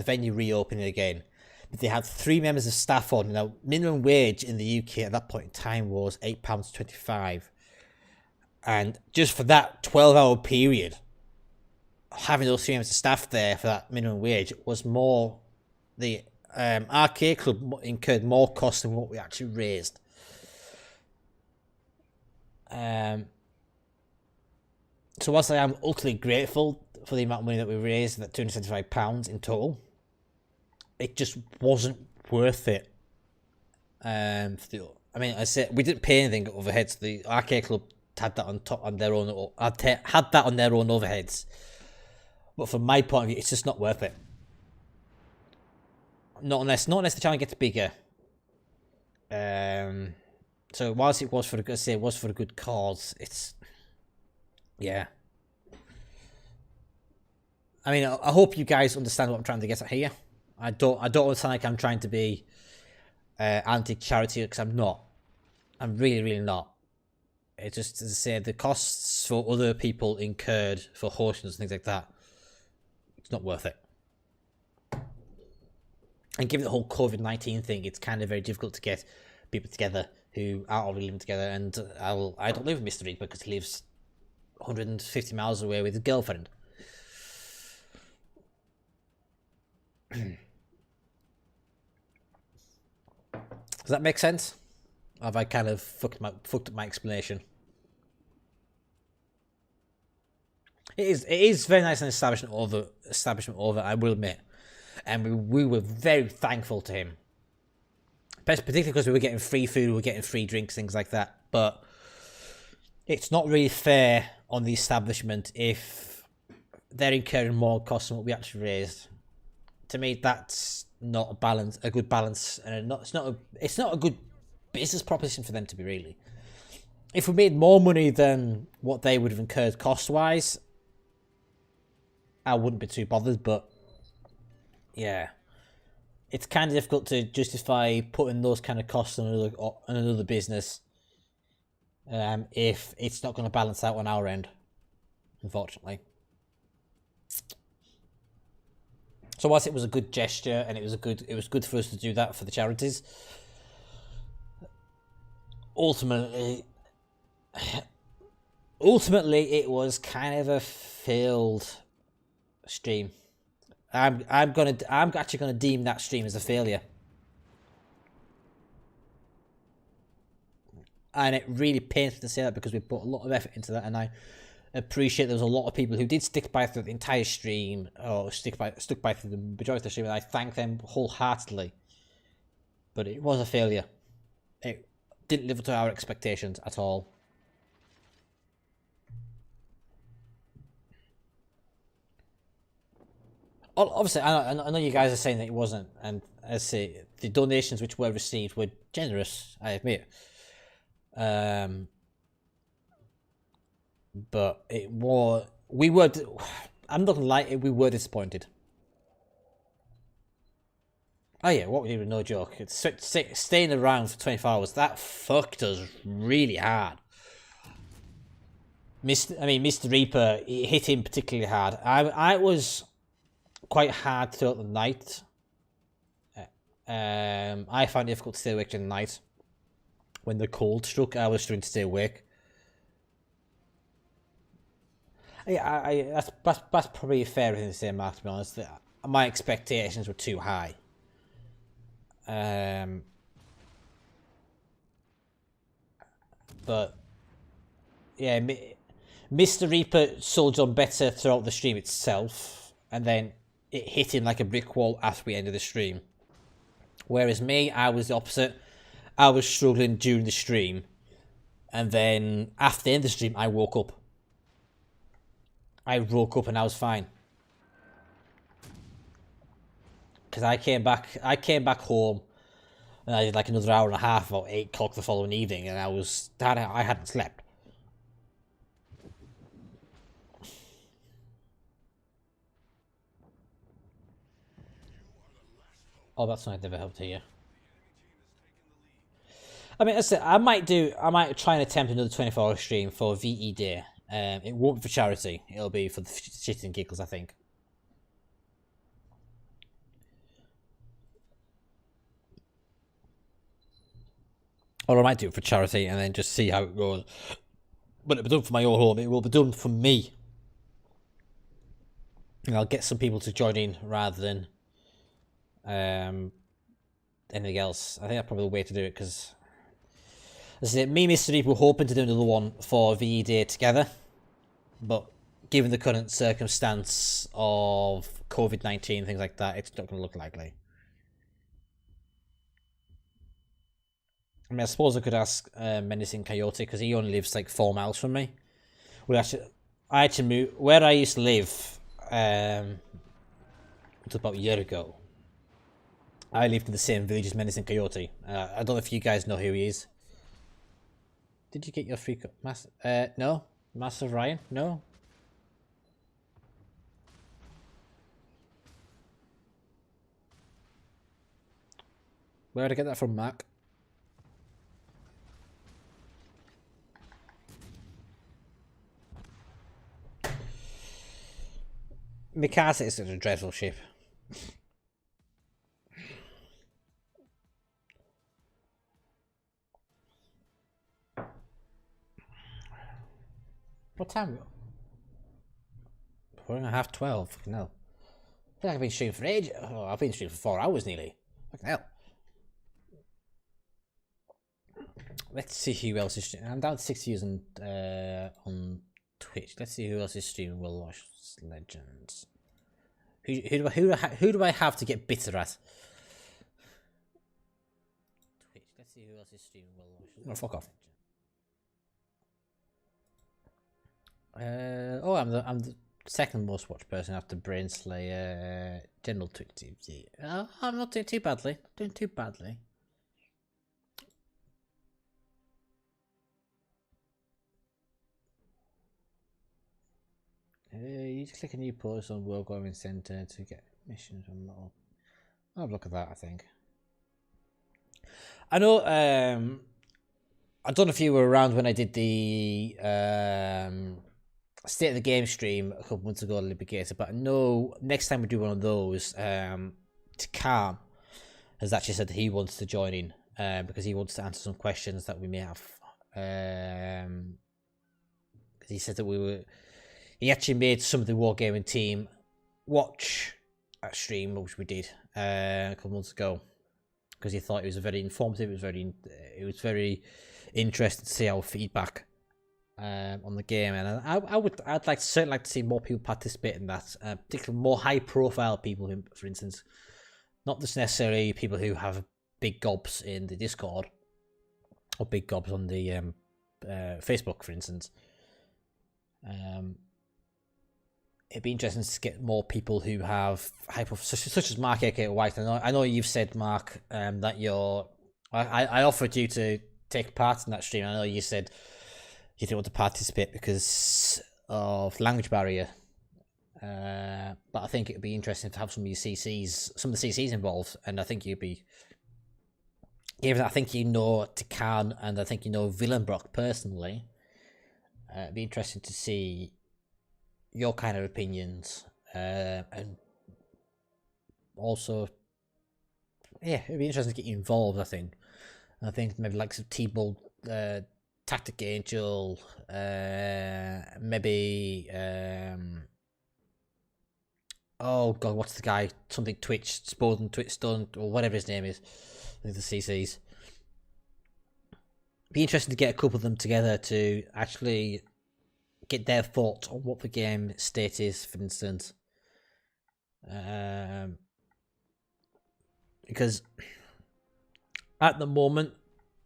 venue reopening again. But they had 3 members of staff on. Now, minimum wage in the UK at that point in time was £8.25. And just for that 12-hour period, having those 3 members of staff there for that minimum wage was more... The arcade club incurred more cost than what we actually raised. So whilst I am utterly grateful for the amount of money that we raised, that £275 in total, it just wasn't worth it. I mean, I said we didn't pay anything overheads. The arcade club had that on their own overheads. But from my point of view, it's just not worth it. Not unless the channel gets bigger. So whilst it was for a good cause, it's... Yeah. I mean, I hope you guys understand what I'm trying to get at here. I don't sound like I'm trying to be anti-charity, because I'm not. I'm really, really not. It's just, as I say, the costs for other people incurred for hosting and things like that, it's not worth it. And given the whole COVID-19 thing, it's kind of very difficult to get people together who aren't already living together. And I don't live with Mr. Reaper because he lives 150 miles away with his girlfriend. Does that make sense? Or have I kind of fucked up my explanation? It is very nice an establishment over, I will admit. And we were very thankful to him. Particularly because we were getting free food, we were getting free drinks, things like that. But it's not really fair on the establishment if they're incurring more costs than what we actually raised. To me, that's not a good balance, and it's not a good business proposition for them to be, really. If we made more money than what they would have incurred cost-wise, I wouldn't be too bothered, but yeah, it's kind of difficult to justify putting those kind of costs on another business if it's not going to balance out on our end, unfortunately. So whilst it was a good gesture and it was good for us to do that for the charities, ultimately it was kind of a failed stream. I'm actually gonna deem that stream as a failure. And it really pains me to say that because we put a lot of effort into that, and I appreciate there was a lot of people who did stick by through the entire stream, or stuck by through the majority of the stream, and I thank them wholeheartedly. But it was a failure. It didn't live up to our expectations at all. Obviously, I know you guys are saying that it wasn't, and as I say, the donations which were received were generous, I admit. But I'm not gonna lie, we were disappointed. Oh yeah, what we did was no joke. It's staying around for 24 hours. That fucked us really hard. Mr. Reaper, it hit him particularly hard. I was quite hard throughout the night. I found it difficult to stay awake during the night. When the cold struck, I was struggling to stay awake. Yeah, that's probably a fair thing to say, Mark, to be honest. My expectations were too high. But yeah, Mr. Reaper soldiered on better throughout the stream itself, and then it hit him like a brick wall after we ended the stream. Whereas me, I was the opposite. I was struggling during the stream, and then after the end of the stream, I woke up. And I was fine. Because I came back home, and I did like another hour and a half, about 8 o'clock the following evening, and I hadn't slept. Oh, that's not never helped here. I mean, I might try and attempt another 24-hour stream for VE Day. It won't be for charity. It'll be for the shits and giggles, I think. Or I might do it for charity and then just see how it goes. But it'll be done for my own home. It will be done for me. And I'll get some people to join in rather than anything else. I think that's probably the way to do it, because me and Mr. Deep were hoping to do another one for VE Day together, but given the current circumstance of COVID-19, things like that, it's not going to look likely. I mean, I suppose I could ask Menacing Coyote, because he only lives like 4 miles from me. I actually moved where I used to live. It was about a year ago. I lived in the same village as Menacing Coyote. I don't know if you guys know who he is. Did you get your free no? Master Ryan? No? Where did I get that from, Mark? Mikasa is such a dreadful ship. What time? We're gonna have 12. Fucking hell. I feel like I've been streaming for ages. Oh, I've been streaming for 4 hours nearly. Fucking hell. Let's see who else is streaming. I'm down to 6 views on Twitch. Let's see who else is streaming World War Legends. Who do I have to get bitter at? Twitch. Let's see who else is streaming World War Legends. No, fuck off. I'm the second most watched person after Brain Slayer, General Twitch TV. I'm not doing too badly. Doing too badly. You just click a new post on World Government Center to get missions unlocked. I'll have a look at that, I think. I know, I don't know if you were around when I did the State of the Game stream a couple months ago, Liberator, but I know next time we do one of those, Takam has actually said that he wants to join in because he wants to answer some questions that we may have. Because he said that he actually made some of the Wargaming team watch a stream, which we did a couple months ago, because he thought it was very informative. It was very interesting to see our feedback on the game, and I'd certainly like to see more people participate in that, particularly more high-profile people, who, for instance, not just necessarily people who have big gobs in the Discord or big gobs on the Facebook, for instance. It'd be interesting to get more people who have such as Mark aka White. I know you've said, Mark, that I offered you to take part in that stream. I know you said you didn't want to participate because of language barrier. But I think it'd be interesting to have some of the CCs involved, and I think you'd be, given that I think you know Tikan and I think you know Villenbrock personally, it'd be interesting to see your kind of opinions, and also, yeah, it'd be interesting to get you involved. I think maybe like some T-Bolt, Tactic Angel, maybe oh god, what's the guy? Something Twitch, Spoden, Twitch Stunt, or whatever his name is. I think the CCs. Be interesting to get a couple of them together to actually get their thoughts on what the game state is, for instance. Because at the moment,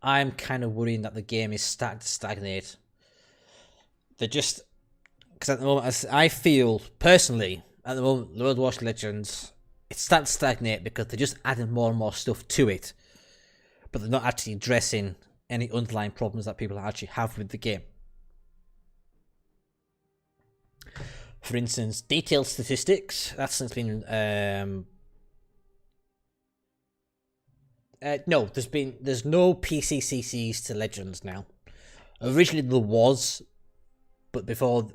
I'm kind of worrying that the game is starting to stagnate. Because at the moment, I feel personally, at the moment, World War Legends, it's starting to stagnate because they're just adding more and more stuff to it, but they're not actually addressing any underlying problems that people actually have with the game. For instance, detailed statistics. That's since been no. There's no PCCCs to Legends now. Originally there was, but before.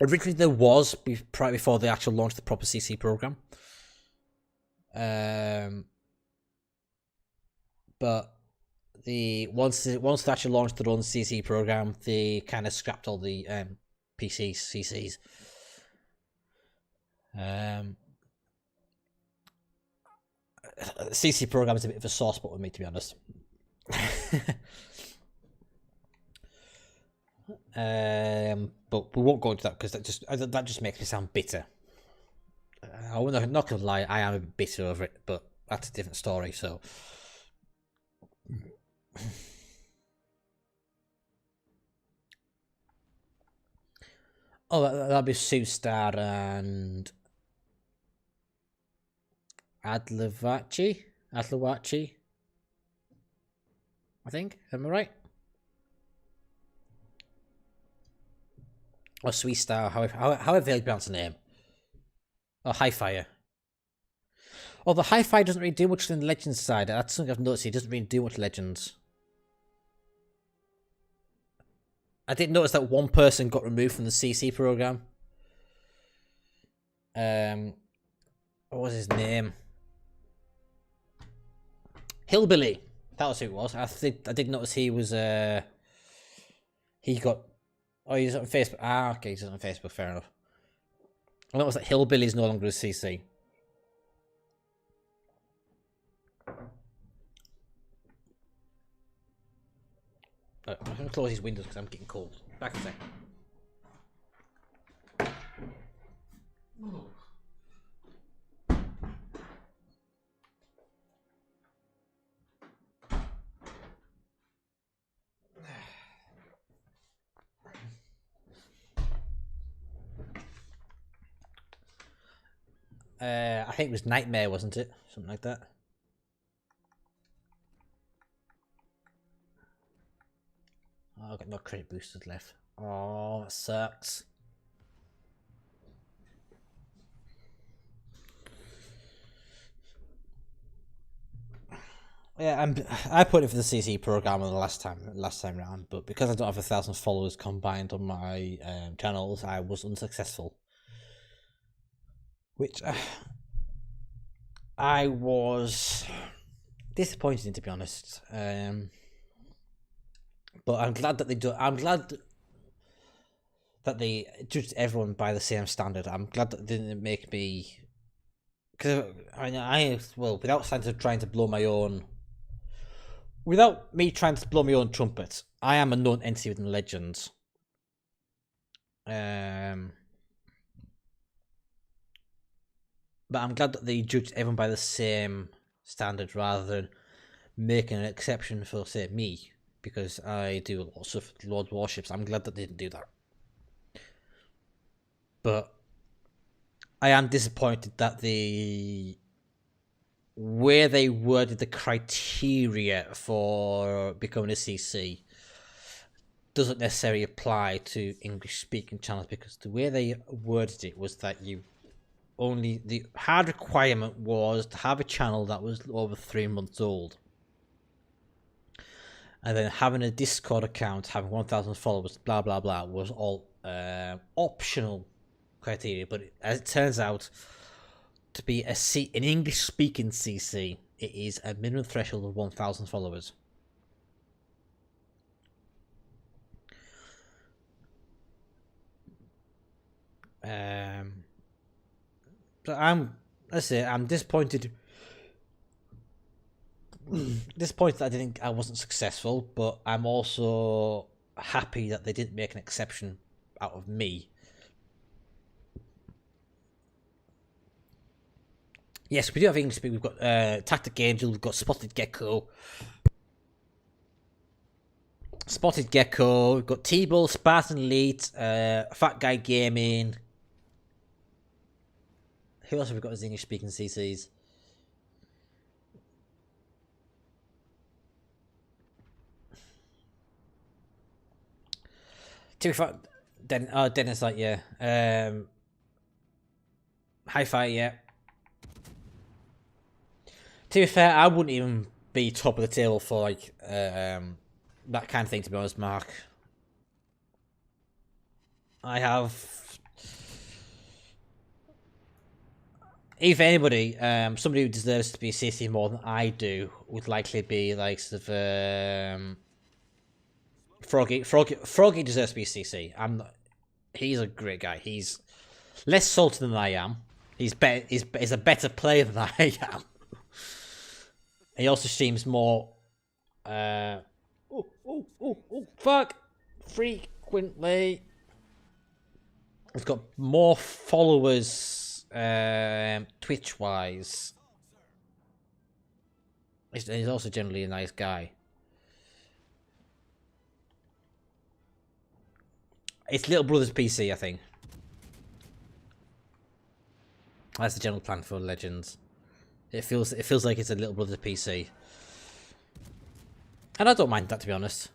Originally there was before they actually launched the proper CC program. But once they actually launched their own CC program, they kind of scrapped all the PC CCs. CC program is a bit of a sore spot with me, to be honest. But we won't go into that because that just makes me sound bitter. I'm not gonna lie, I am a bit bitter over it, but that's a different story. So. Oh, that'd be Sue Star and Adlavachi, I think. Am I right? Or Sweet Star, however you pronounce the name. Or High Fire. Although Hi-Fi doesn't really do much in the Legends side. That's something I've noticed. He doesn't really do much Legends. I did notice that one person got removed from the CC program. What was his name? Hillbilly. That was who it was. I did notice he was he got. Oh, he's on Facebook. Ah, okay, he's on Facebook. Fair enough. I noticed that Hillbilly is no longer a CC. I'm going to close these windows because I'm getting cold. Back a sec. I think it was Nightmare, wasn't it? Something like that. Oh, I've got no credit boosters left. Oh, that sucks. Yeah, I put it for the CC program the last time round, but because I don't have 1,000 followers combined on my channels, I was unsuccessful. Which I was disappointed in, to be honest. But I'm glad that they do. I'm glad that they judged everyone by the same standard. I'm glad that they didn't make me, because without trying to blow my own. Without me trying to blow my own trumpet, I am a known entity within Legends. But I'm glad that they judged everyone by the same standard rather than making an exception for, say, me, because I do lots of Lord Warships. I'm glad that they didn't do that. But I am disappointed that where they worded the criteria for becoming a CC doesn't necessarily apply to English-speaking channels, because the way they worded it was that the hard requirement was to have a channel that was over 3 months old, and then having a Discord account, having 1,000 followers, blah blah blah, was all optional criteria. But as it turns out, to be an English-speaking CC, it is a minimum threshold of 1,000 followers. So I'm disappointed. Disappointed that I wasn't successful, but I'm also happy that they didn't make an exception out of me. Yes, we do have English. We've got Tactic Angel. We've got Spotted Gecko. We've got T-Ball, Spartan Elite, Fat Guy Gaming. Who else have we got as English-speaking CCs? To be fair, Dennis, like, yeah. Hi-Fi, yeah. To be fair, I wouldn't even be top of the table for, like, that kind of thing, to be honest, Mark. I have... If anybody, somebody who deserves to be CC more than I do would likely be, like, sort of, Froggy. Froggy deserves to be CC. He's a great guy. He's less salty than I am. He's a better player than I am. He also seems more, fuck, frequently. He's got more followers, Twitch-wise. He's also generally a nice guy. It's Little Brother's PC, I think. That's the general plan for Legends. It feels like it's a Little Brother's PC. And I don't mind that, to be honest.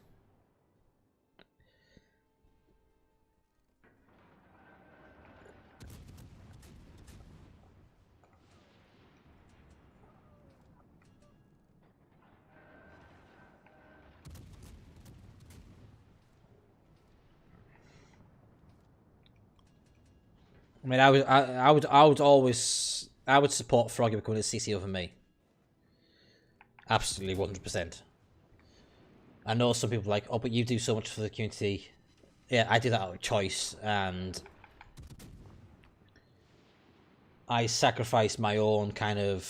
mean, I would always, I would support Froggy becoming a CC over me. Absolutely, 100%. I know some people are like, oh, but you do so much for the community. Yeah, I do that out of choice, and I sacrifice my own kind of,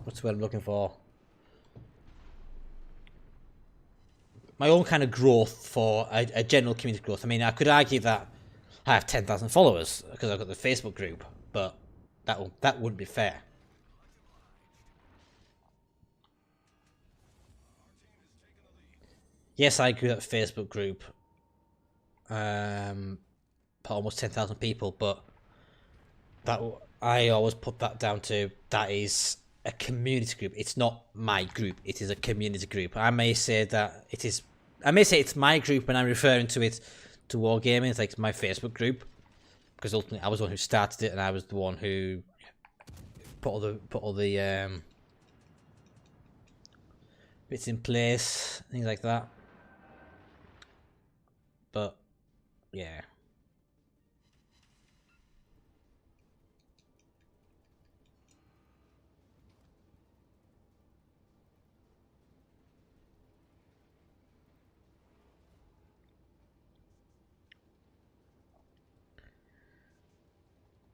what's the word I'm looking for? My own kind of growth for a general community growth. I mean, I could argue that I have 10,000 followers because I've got the Facebook group, but that wouldn't be fair. Yes, I grew that Facebook group, almost 10,000 people, but that I always put that down to that is a community group. It's not my group. It is a community group. I may say that it is. I may say it's my group when I'm referring to it to Wargaming. It's like my Facebook group because ultimately I was the one who started it and I was the one who put all the bits in place, things like that. But yeah.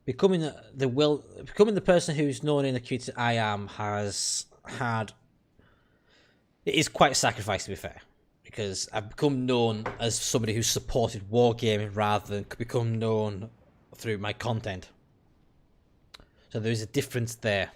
Becoming the person who's known in the community I am has had. It is quite a sacrifice, to be fair, because I've become known as somebody who's supported wargaming rather than become known through my content. So there is a difference there.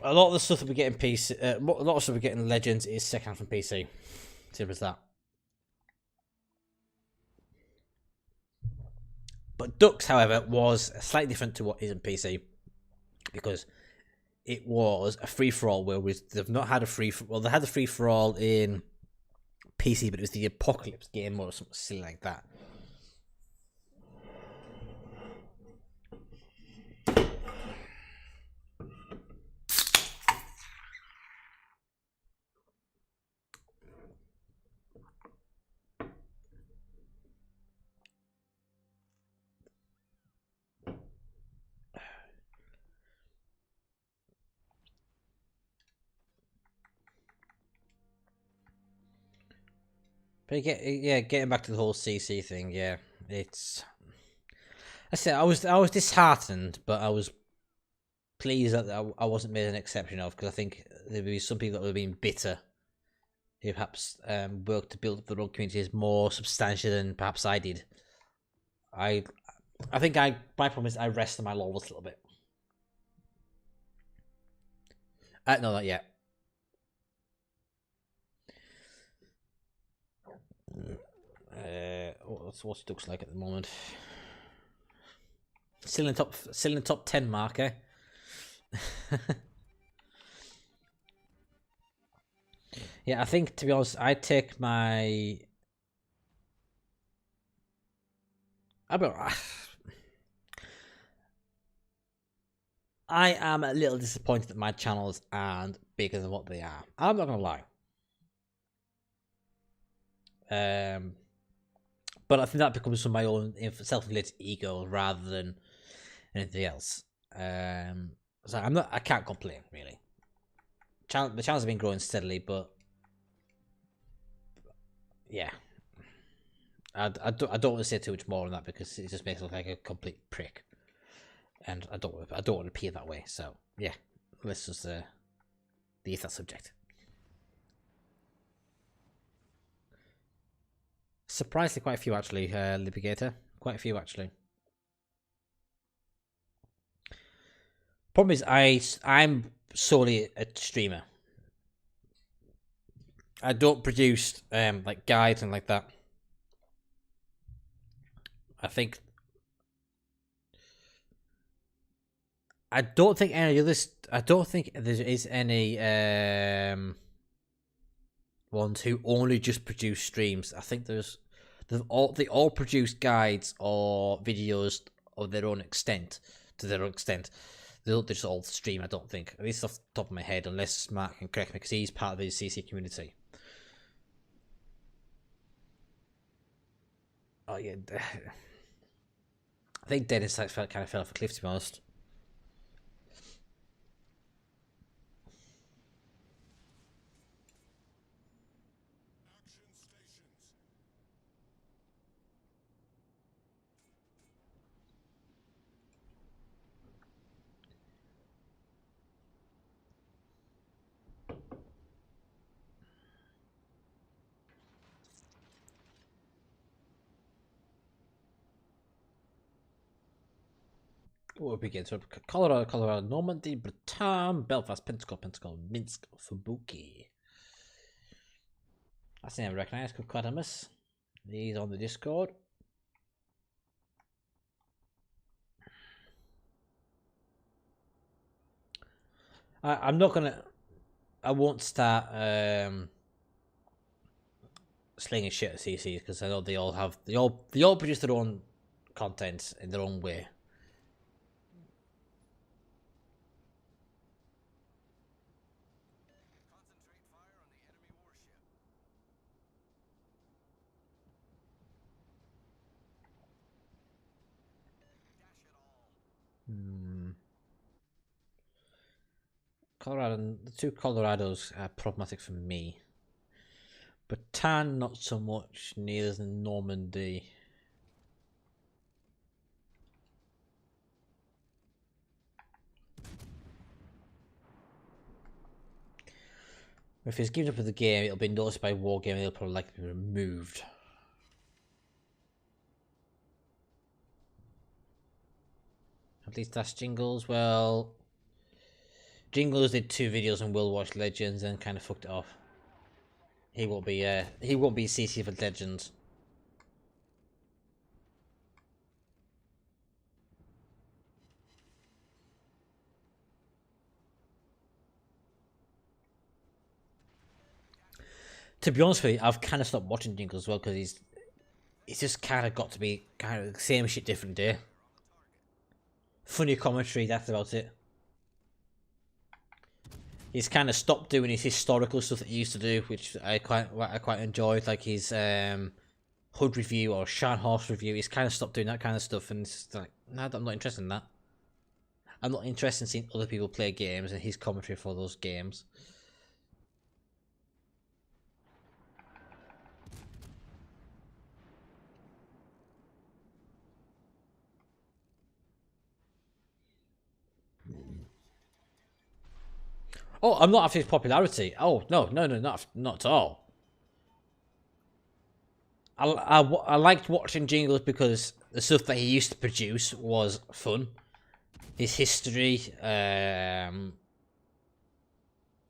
A lot of the stuff that we get in PC, a lot of stuff we get in Legends is secondhand from PC. Simple as that. But Ducks, however, was slightly different to what is in PC because it was a free for all. Where they've not had a free for, well, they had a free for all in PC, but it was the Apocalypse game or something silly like that. But getting back to the whole CC thing, yeah, it's. I said I was disheartened, but I was pleased that I wasn't made an exception of because I think there'd be some people that would have been bitter who perhaps worked to build up the rogue community is more substantial than perhaps I did. I think my problem is I rest on my laurels a little bit. No, not yet. What's Ducks like at the moment? Still in the top 10 mark, eh? Yeah, I think to be honest, I take my. I am a little disappointed that my channels aren't bigger than what they are. I'm not gonna lie. But I think that becomes from my own self-inflated ego rather than anything else. So I can't complain really. The channels have been growing steadily, but yeah, I don't want to say too much more on that because it just makes me look like a complete prick, and I don't want to appear that way. So yeah, let's just leave that subject. Surprisingly, quite a few actually, Libigator. Quite a few actually. Problem is, I'm solely a streamer. I don't produce like guides and like that. I think I don't think any others. I don't think there is any ones who only just produce streams. I think they all produce guides or videos of their own extent to their own extent. They don't just all stream. I don't think, at least off the top of my head, unless Mark can correct me because he's part of the CC community. Oh yeah, I think Dennis kind of fell off a cliff, to be honest. We'll begin. So Colorado, Normandy, Bretagne, Belfast, Pensacola, Minsk, Fubuki. That's the name I recognise. Kutuzov. He's on the Discord. I'm not gonna. I won't start slinging shit at CC because I know they all produce their own content in their own way. Colorado, the two Colorados are problematic for me. Bretagne, not so much. Neither than Normandy. If he's given up with the game, it'll be noticed by Wargaming. It'll probably likely be removed. At least that's Jingles. Well, Jingles did 2 videos on World Watch Legends and kind of fucked it off. He won't be CC for Legends. To be honest with you, I've kind of stopped watching Jingles as well because he's just kind of got to be kind of the same shit, different day. Funny commentary, that's about it. He's kind of stopped doing his historical stuff that he used to do, which I quite enjoyed, like his HUD review or Scharnhorst review. He's kind of stopped doing that kind of stuff, and it's like, no, I'm not interested in that. I'm not interested in seeing other people play games and his commentary for those games. Oh, I'm not after his popularity. Oh, no, not at all. I liked watching Jingles because the stuff that he used to produce was fun. His history,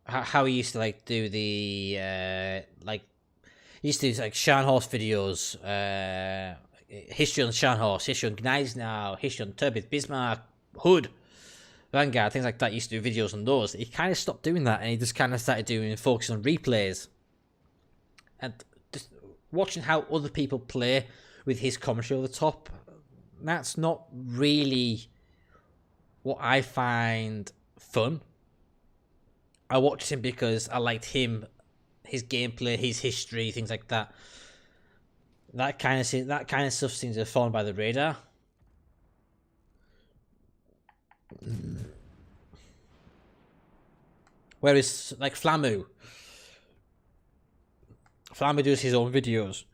how he used to like do the he used to do like Scharnhorst videos, history on Scharnhorst, history on Gneisenau, history on Turbid, Bismarck, Hood, Vanguard, things like that. He used to do videos on those. He kind of stopped doing that, and he just kind of started focusing on replays. And just watching how other people play with his commentary over the top, that's not really what I find fun. I watched him because I liked him, his gameplay, his history, things like that. That kind of stuff seems to have fallen by the radar. Whereas, like Flamu does his own videos.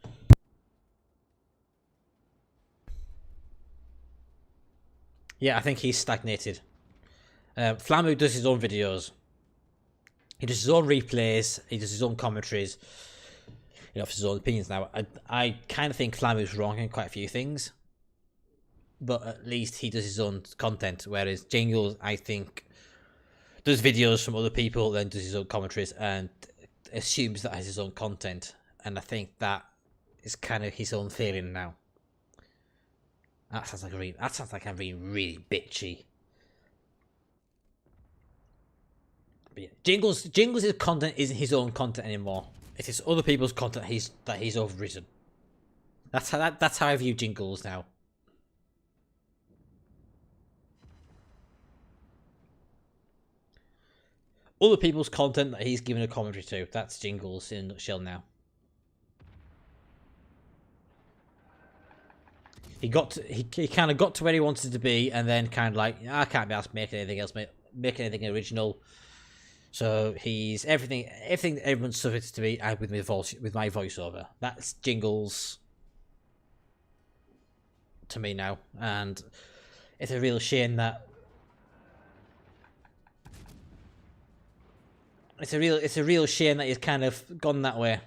Yeah, I think he's stagnated. Flamu does his own videos. He does his own replays. He does his own commentaries. He offers his own opinions now. I kind of think Flamu's wrong in quite a few things. But at least he does his own content. Whereas Jingles, I think, does videos from other people, then does his own commentaries, and assumes that has his own content. And I think that is kind of his own failing now. That sounds like I'm being really bitchy. But yeah, Jingles' content isn't his own content anymore. It is other people's content that he's overwritten. That's how I view Jingles now. Other people's content that he's given a commentary to. That's Jingles in a nutshell now. He kind of got to where he wanted to be, and then kind of like, I can't be asked to make anything else, make anything original. So he's everything everyone's subject to be with my voiceover. That's Jingles to me now, and it's a real shame that it's a real shame that he's kind of gone that way.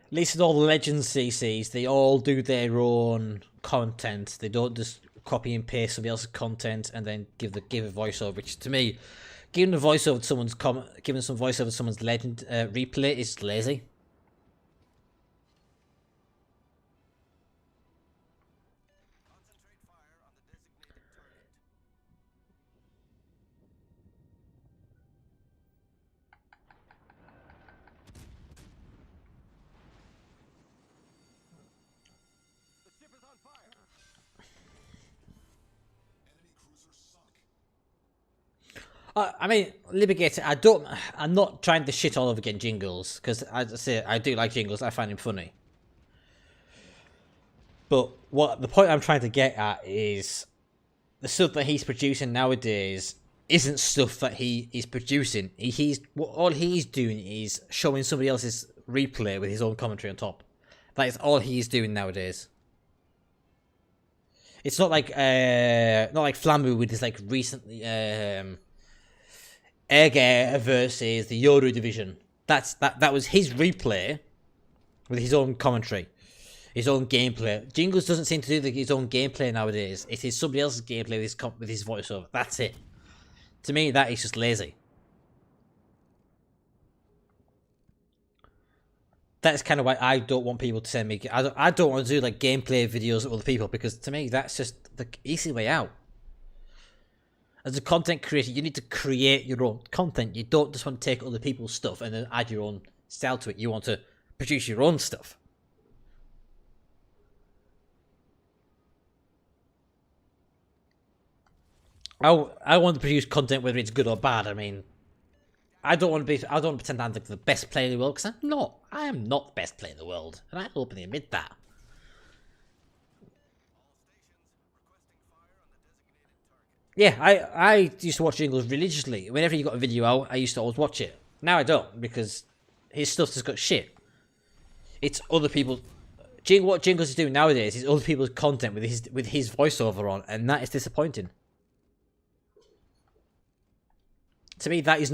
At least with all the Legends CCs, they all do their own content. They don't just copy and paste somebody else's content and then give a voiceover. Which to me, giving a voiceover to someone's Legend replay is lazy. I mean, Libigator, I'm not trying to shit all over again Jingles, because as I say, I do like Jingles, I find him funny. But the point I'm trying to get at is the stuff that he's producing nowadays isn't stuff that he is producing. All he's doing is showing somebody else's replay with his own commentary on top. That is all he's doing nowadays. It's not like Flammu with his like recently Air versus the Yoru division. That was his replay with his own commentary, his own gameplay. Jingles doesn't seem to do his own gameplay nowadays. It is somebody else's gameplay with his voiceover. That's it. To me, that is just lazy. That's kind of why I don't want people to send me. I don't want to do like gameplay videos of other people, because to me that's just the easy way out. As a content creator, you need to create your own content. You don't just want to take other people's stuff and then add your own style to it. You want to produce your own stuff. I want to produce content whether it's good or bad. I mean, I don't pretend I'm the best player in the world, because I'm not. I am not the best player in the world, and I openly admit that. Yeah, I used to watch Jingles religiously. Whenever he got a video out, I used to always watch it. Now I don't, because his stuff just got shit. It's other people's. What Jingles is doing nowadays is other people's content with his voiceover on, and that is disappointing. To me, that is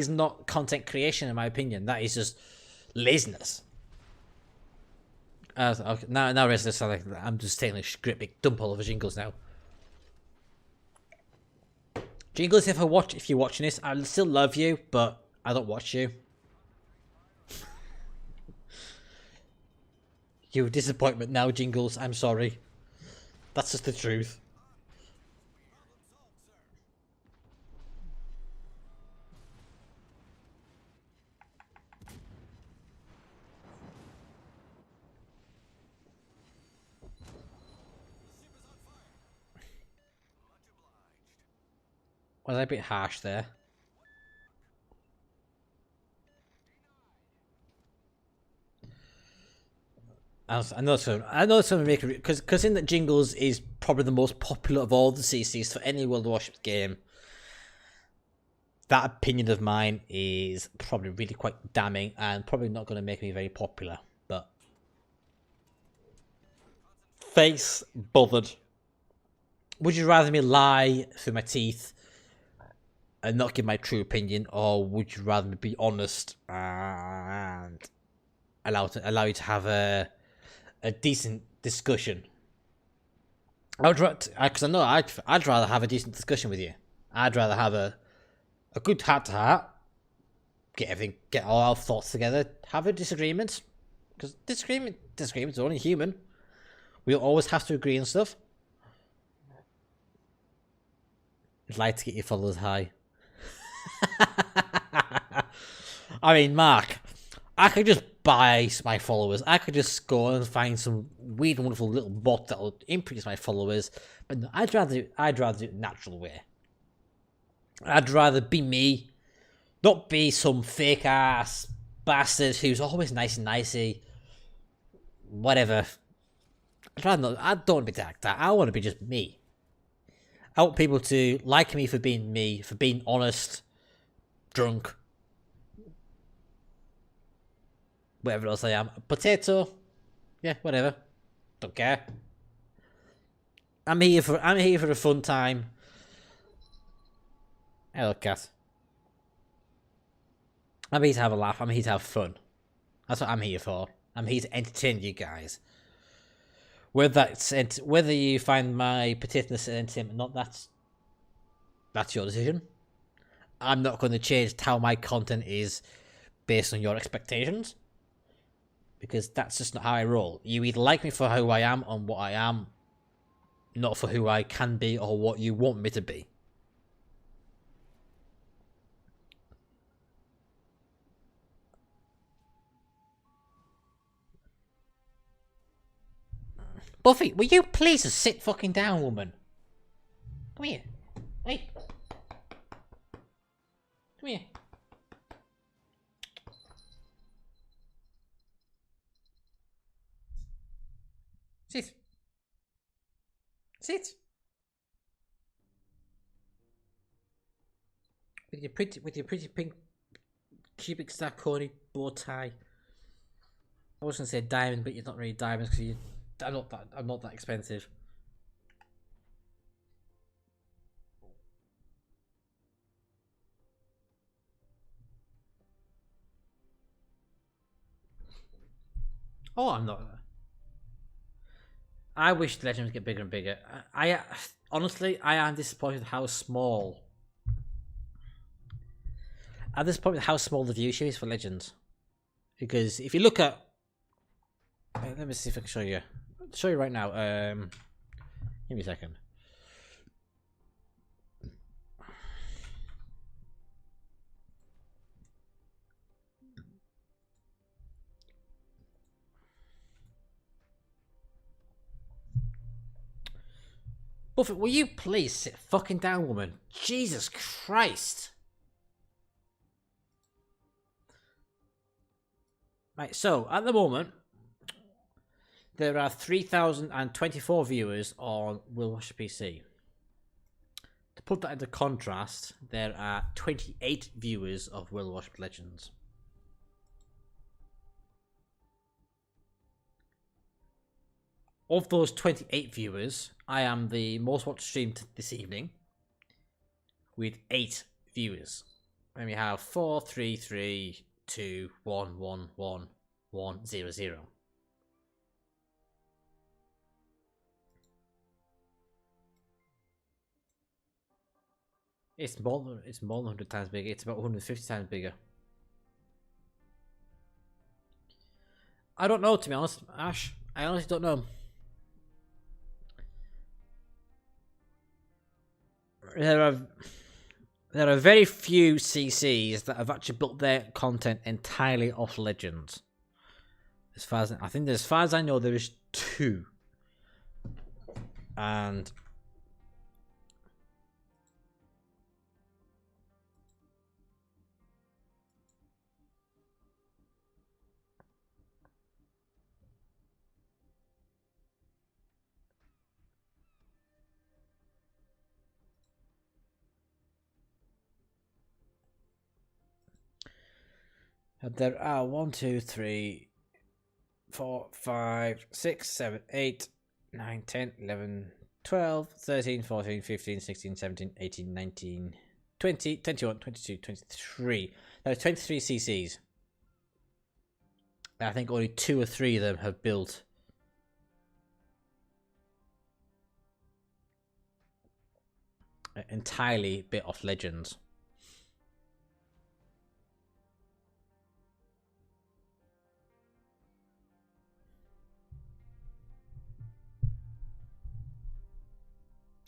not content creation, in my opinion. That is just laziness. Okay, now rest of this, like I'm just taking a great big dump all over Jingles now. Jingles, if you're watching this, I still love you, but I don't watch you. You're a disappointment now, Jingles. I'm sorry. That's just the truth. Was I a bit harsh there? I know it's going to make it, because in that Jingles is probably the most popular of all the CCs for any World of Warships game. That opinion of mine is probably really quite damning and probably not going to make me very popular. But face bothered. Would you rather me lie through my teeth and not give my true opinion, or would you rather me be honest and allow you to have a decent discussion? Because I know I'd rather have a decent discussion with you. I'd rather have a a good heart to heart, get all our thoughts together, have a disagreement, because disagreements are only human. We'll always have to agree on stuff. I'd like to get your followers high. I mean, Mark, I could just buy my followers. I could just go and find some weird and wonderful little bot that'll increase my followers. But no, I'd rather do it the natural way. I'd rather be me, not be some fake ass bastard who's always nice and nicey. Whatever. I'd rather not. I don't want to be like that. I want to be just me. I want people to like me, for being honest, drunk, whatever else I am. Potato, yeah, whatever. Don't care. I'm here for a fun time. Hello, cat. I'm here to have a laugh. I'm here to have fun. That's what I'm here for. I'm here to entertain you guys. Whether you find my potatoes entertainment or not, that's your decision. I'm not going to change how my content is based on your expectations, because that's just not how I roll. You either like me for who I am and what I am, not for who I can be or what you want me to be. Buffy, will you please just sit fucking down, woman? Come here. Hey. Come here. Sit. Sit. With your pretty pink cubic zirconia bow tie. I was gonna say diamond, but you're not really diamonds because I'm not that expensive. Oh, I'm not. I wish the legends get bigger and bigger. I honestly, I am disappointed how small. I'm disappointed how small the viewership is for Legends, because if you look at, let me see if I can show you. I'll show you right now. Give me a second. Buffett, will you please sit fucking down, woman? Jesus Christ. Right, so at the moment, there are 3,024 viewers on Will Watch PC. To put that into contrast, there are 28 viewers of Will Watch Legends. Of those 28 viewers, I am the most watched stream this evening with 8 viewers. And we have 4, 3, 3, 2, 1, 1, 1, 1, 0, 0. It's more than 100 times bigger. It's about 150 times bigger. I don't know, to be honest, Ash. I honestly don't know. There are very few CCs that have actually built their content entirely off Legends. As far as I know, there is 2, and there are 1, 2, 3, 4, 5, 6, 7, 8, 9, 10, 11, 12, 13, 14, 15, 16, 17, 18, 19, 20, 21, 22, 23. There are 23 CCs. I think only 2 or 3 of them have built entirely bit off Legends.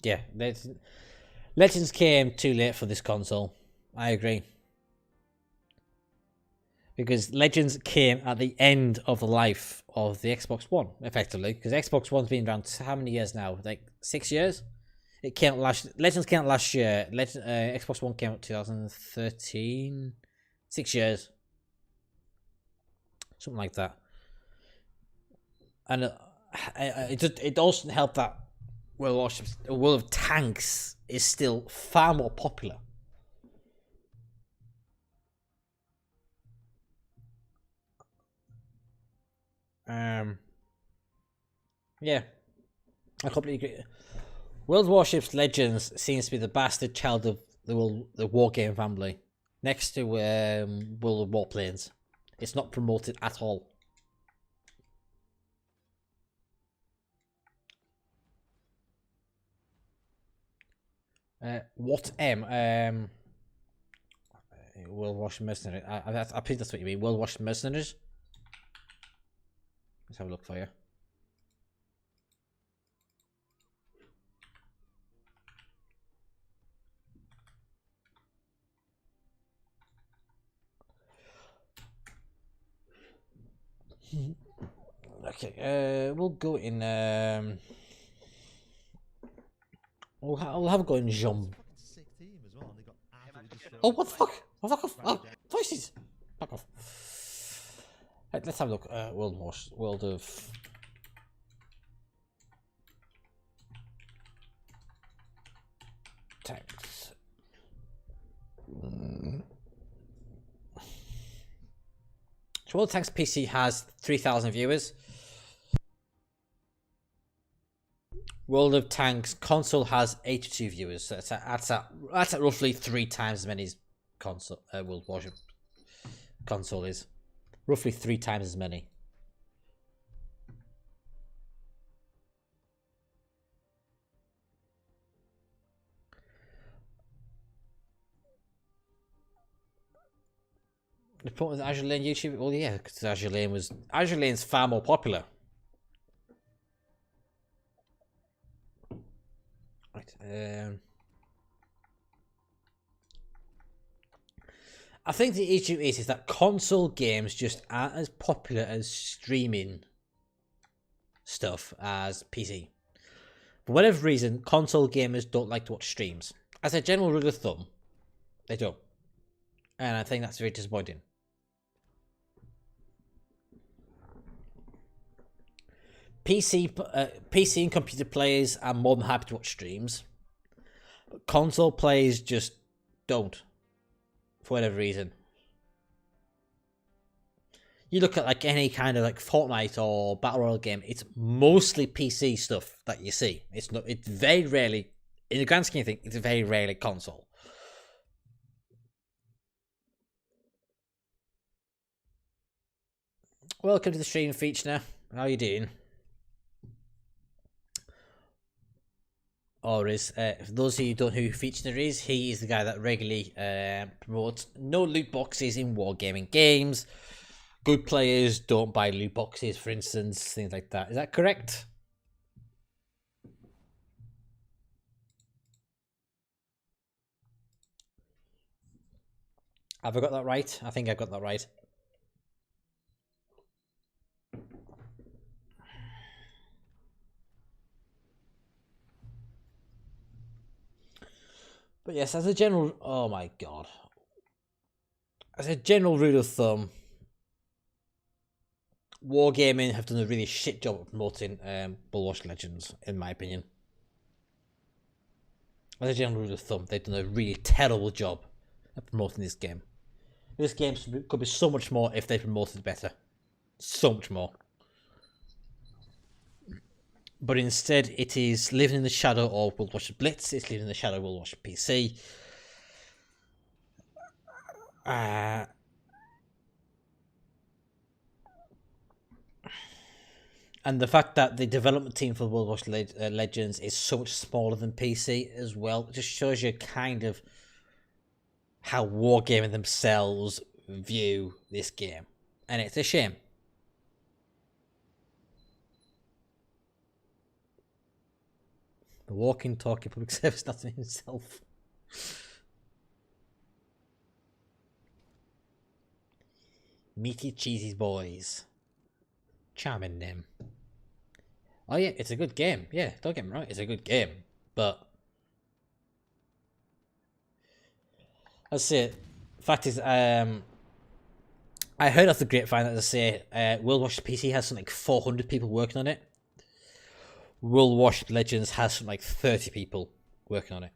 Yeah, Legends came too late for this console. I agree. Because Legends came at the end of the life of the Xbox One, effectively. Because Xbox One's been around how many years now? Like 6 years? It came out Legends came out last year. Xbox One came out 2013. 6 years. Something like that. And it also helped that World of Tanks is still far more popular. Yeah, I completely agree. World Warships Legends seems to be the bastard child of the Wargame family, next to World of Warplanes. It's not promoted at all. What M? World Warship Mercenaries. I think that's what you mean. World Warship Mercenaries. Let's have a look for you. Okay, we'll go in. We'll have a go in Jump. Oh, what the fuck? Oh, fuck off! Oh, voices! Fuck off. Right, let's have a look. World of. Tanks. So World of Tanks PC has 3,000 viewers. World of Tanks console has 82 viewers. So that's at roughly 3 times as many as console. World Warship console is roughly 3 times as many. The point with Azure Lane YouTube, well, yeah, because Azure Lane's far more popular. Right. I think the issue is that console games just aren't as popular as streaming stuff as PC. For whatever reason, console gamers don't like to watch streams. As a general rule of thumb, they don't. And I think that's very disappointing. PC and computer players are more than happy to watch streams, but console players just don't, for whatever reason. You look at like any kind of like Fortnite or Battle Royale game, it's mostly PC stuff that you see. It's very rarely, in the grand scheme of things, it's very rarely console. Welcome to the stream, Feature. How are you doing? Or is for those of you who don't know who Feature is, he is the guy that regularly promotes no loot boxes in wargaming games. Good players don't buy loot boxes, for instance, things like that. Is that correct? Have I got that right? I think I got that right. But yes, as a general, oh my god, as a general rule of thumb, Wargaming have done a really shit job of promoting Bulwark Legends, in my opinion. As a general rule of thumb, they've done a really terrible job at promoting this game. This game could be so much more if they promoted it better. So much more. But instead, it is living in the shadow of World War Blitz. It's living in the shadow of World War PC. And the fact that the development team for World War Legends is so much smaller than PC as well, just shows you kind of how Wargaming themselves view this game. And it's a shame. The walking, talking public service, not in himself. Meaty Cheesy Boys. Charming name. Oh yeah, it's a good game. Yeah, don't get me wrong, it's a good game. But let's say, fact is, I heard off the grapevine that they say World Watch PC has something like 400 people working on it. World Watch Legends has something like 30 people working on it.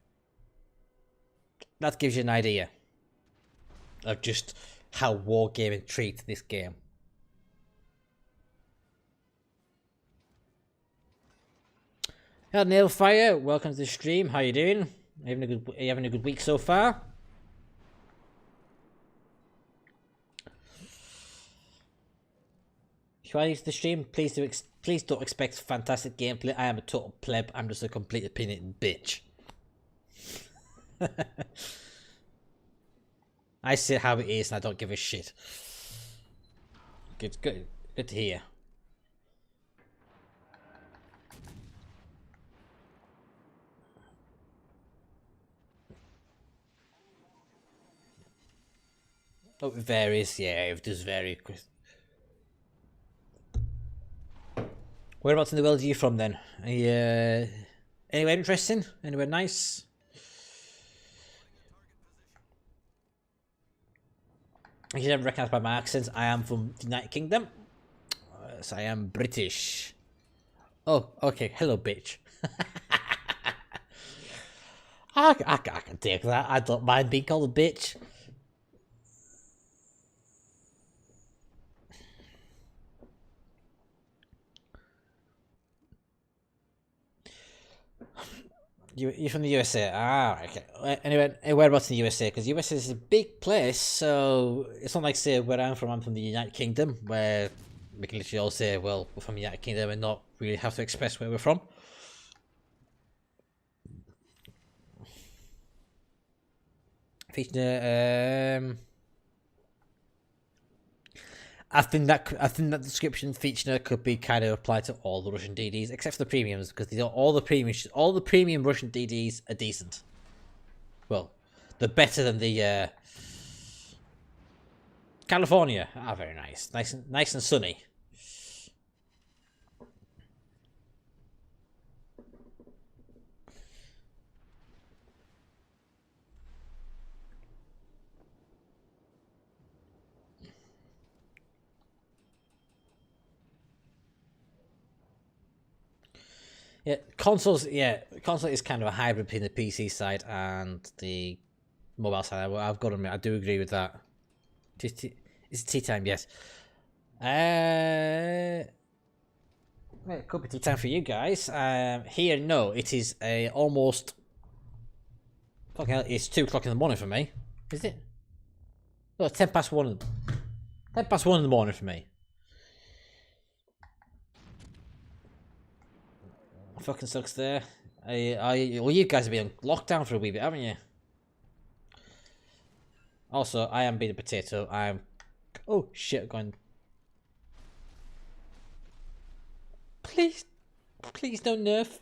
That gives you an idea of just how Wargaming treats this game. Hello Nailfire, welcome to the stream. How you doing? Are you having a good week so far? If you want to use the stream, please don't expect fantastic gameplay. I am a total pleb. I'm just a complete opinionated bitch. I say how it is, and I don't give a shit. Good to hear. Oh, it varies. Yeah, it does vary. Whereabouts in the world are you from then? Are you anywhere interesting? Anywhere nice? If you never recognise by my accent, I am from the United Kingdom. So I am British. Oh, okay. Hello, bitch. I can take that. I don't mind being called a bitch. You're from the USA? Ah, okay. Anyway, whereabouts in the USA? Because USA is a big place, so it's not like, say, where I'm from the United Kingdom, where we can literally all say, well, we're from the United Kingdom and not really have to express where we're from. Feature, I think that description feature could be kind of applied to all the Russian DDs except for the premiums, because all the premium Russian DDs are decent. Well, they're better than the California. Ah, very nice, nice and sunny. Yeah, console is kind of a hybrid between the PC side and the mobile side. I've got to admit, I do agree with that. It's tea time, yes. Well, it could be tea time for you guys. Here, no, it is almost. Fucking hell, it's 2 o'clock in the morning for me. Is it? No, it's 1:10. 1:10 in the morning for me. Fucking sucks there. Well, you guys have been on lockdown for a wee bit, haven't you? Also, I am being a potato. Oh shit, going. Please don't nerf.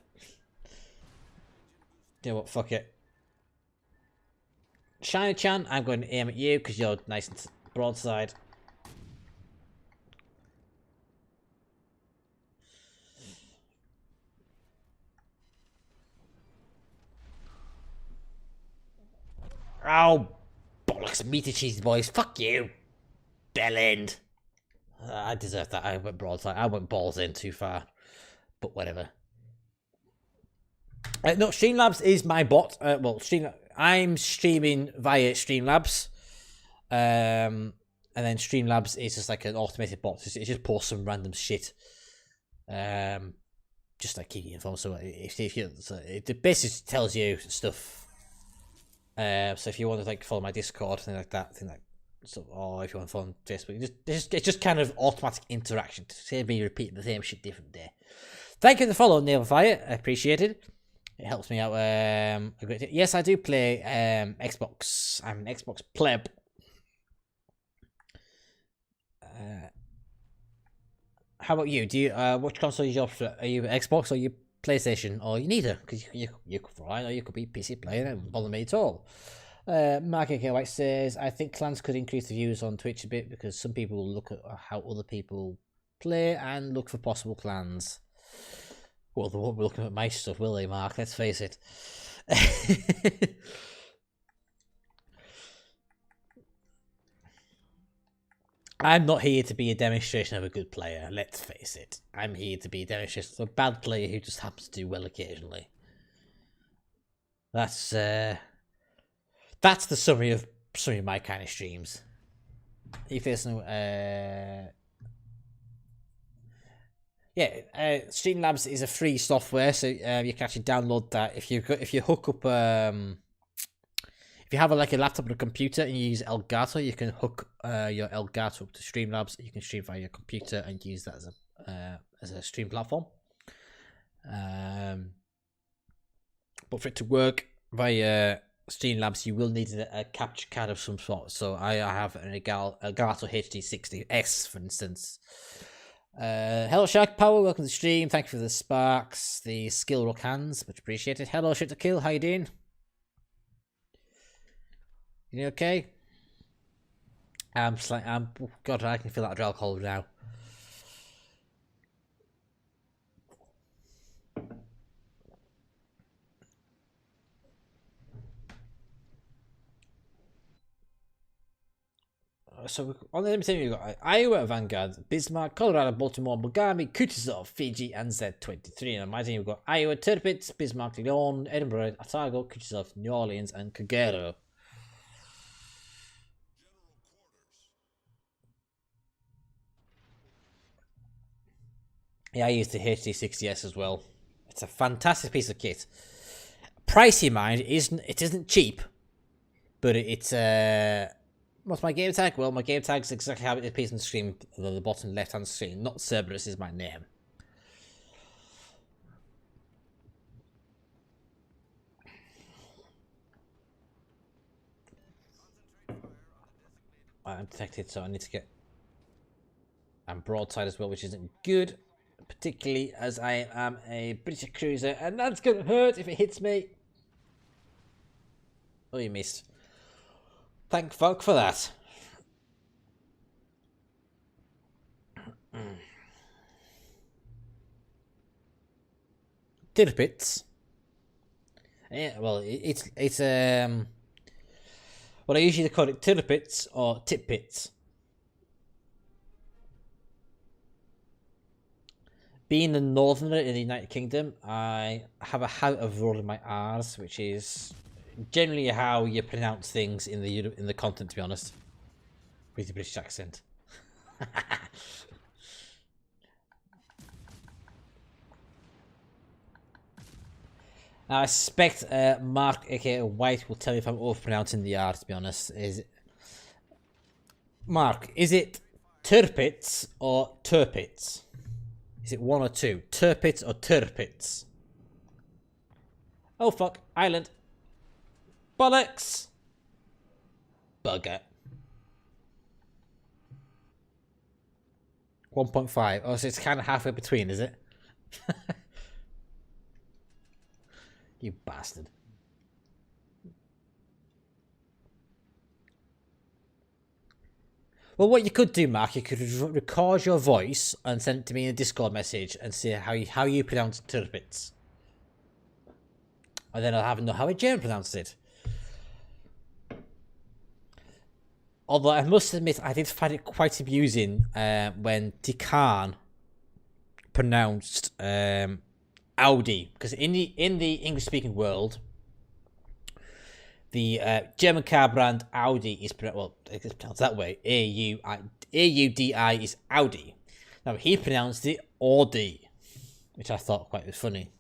You know what? Fuck it. Shiny-chan, I'm going to aim at you because you're nice and broadside. Oh, bollocks, meaty cheesy boys. Fuck you. Bell end. I deserve that. I went broadside. I went balls in too far. But whatever. No, Streamlabs is my bot. I'm streaming via Streamlabs. And then Streamlabs is just like an automated bot. It just posts some random shit. Just like keeping you informed. So it basically tells you stuff. So if you want to like follow my Discord, thing like that, or if you want to follow on Facebook, it's just kind of automatic interaction to save me repeating the same shit different day. Thank you for the follow, Nailfire. I appreciate it. It helps me out a great deal. Yes, I do play Xbox. I'm an Xbox pleb. How about you? Do you which console is your? Are you Xbox or you PlayStation or neither, because you could fly or you could be PC player. It doesn't bother me at all. Mark A.K. White says, I think clans could increase the views on Twitch a bit because some people will look at how other people play and look for possible clans. Well, they won't be looking at my stuff, will they, Mark? Let's face it. I'm not here to be a demonstration of a good player, let's face it. I'm here to be a demonstration of a bad player who just happens to do well occasionally. That's the summary of my kind of streams. If there's no Streamlabs is a free software, so you can actually download that. If you hook up if you have a laptop or a computer and you use Elgato, you can hook your Elgato up to Streamlabs. You can stream via your computer and use that as a stream platform. But for it to work via Streamlabs, you will need a capture card of some sort. So I have an Elgato HD60S, for instance. Hello Shark Power, welcome to the stream. Thank you for the sparks, the skill rock hands, much appreciated. Hello Shit to Kill, how you doing? You okay? God, I can feel that alcohol now. So on the team, we've got Iowa, Vanguard, Bismarck, Colorado, Baltimore, Mogami, Kutuzov, Fiji, and Z23. And on my team, we've got Iowa, Tirpitz, Bismarck, Lyon, Edinburgh, Otago, Kutuzov, New Orleans, and Kagero. Yeah, I used the HD60S as well. It's a fantastic piece of kit. Pricey, mind, it isn't cheap, but it's what's my game tag? Well, my game tag is exactly how it appears on the screen, the bottom left-hand screen. Not Cerberus is my name. I'm detected, so I need to get... I'm broadside as well, which isn't good. Particularly as I am a British cruiser, and that's going to hurt if it hits me. Oh, you missed. Thank fuck for that. Tirpitz. Yeah, well, it's what I usually call it, tirpitz or titpits. Being a northerner in the United Kingdom, I have a habit of rolling my R's, which is generally how you pronounce things in the content, to be honest, with the British accent. I suspect Mark, aka White, will tell me if I'm overpronouncing the R, to be honest. Mark, is it Tirpitz or Turpitz? Is it one or two? Turpitz or Turpitz? Oh fuck, island. Bollocks! Bugger. 1.5. Oh, so it's kind of halfway between, is it? You bastard. Well, what you could do, Mark, you could record your voice and send it to me in a Discord message and see how you pronounce Tirpitz. And then I'll have to know how a German pronounced it. Although I must admit, I did find it quite amusing when Tikan pronounced Audi, because in the English-speaking world, the German car brand Audi is it's pronounced that way. A-U-D-I is Audi. Now he pronounced it Audi, which I thought quite was funny.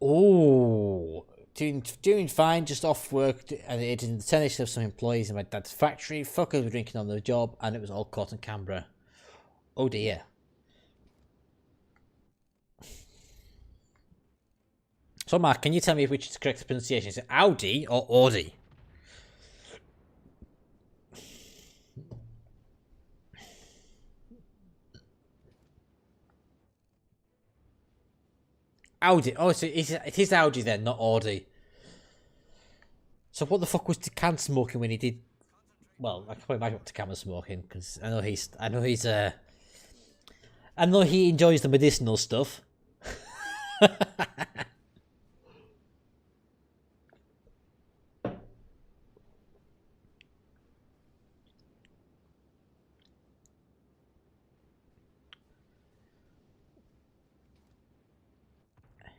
Oh, doing fine, just off work, and it didn't termination of some employees in my dad's factory. Fuckers were drinking on the job, and it was all caught in Canberra. Oh dear. So Mark, can you tell me which is the correct pronunciation? Is it Audi or Audi? Audi. Oh, so it is Audi then, not Audi. So what the fuck was Takan smoking when he did? Well, I can probably imagine what Takan was smoking because I know he enjoys the medicinal stuff.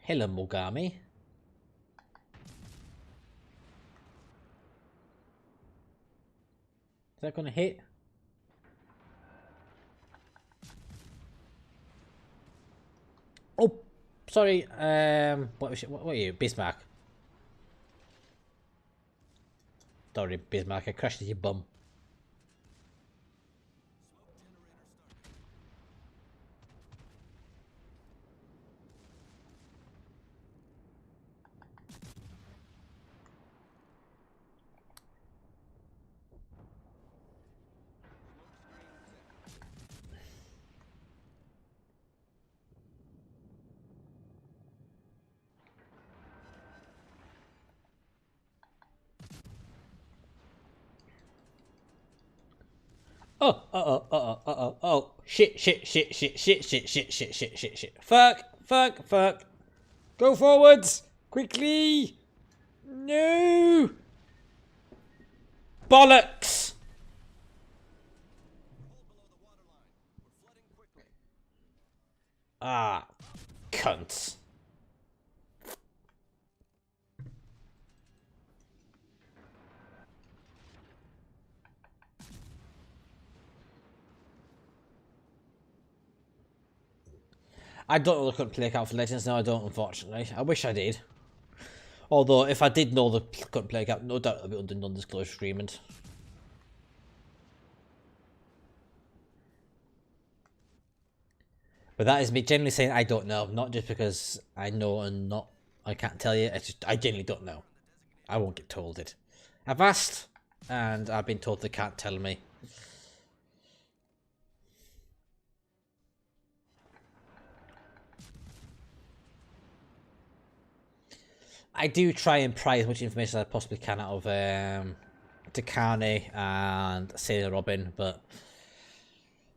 Hello, Mogami. Is that gonna hit? Oh, sorry. What are you, Bismarck? Sorry, Bismarck. I crashed into your bum. Oh. Shit. Fuck. Go forwards. Quickly. No. Bollocks. Ah, cunts. I don't know the current play count for Legends now, I don't, unfortunately. I wish I did. Although, if I did know the current play count, no doubt it would be under non-disclosure agreement. But that is me generally saying I don't know, not just because I know and not I can't tell you. It's just I genuinely don't know. I won't get told it. I've asked, and I've been told they can't tell me. I do try and pry as much information as I possibly can out of Takane and Sailor Robin, but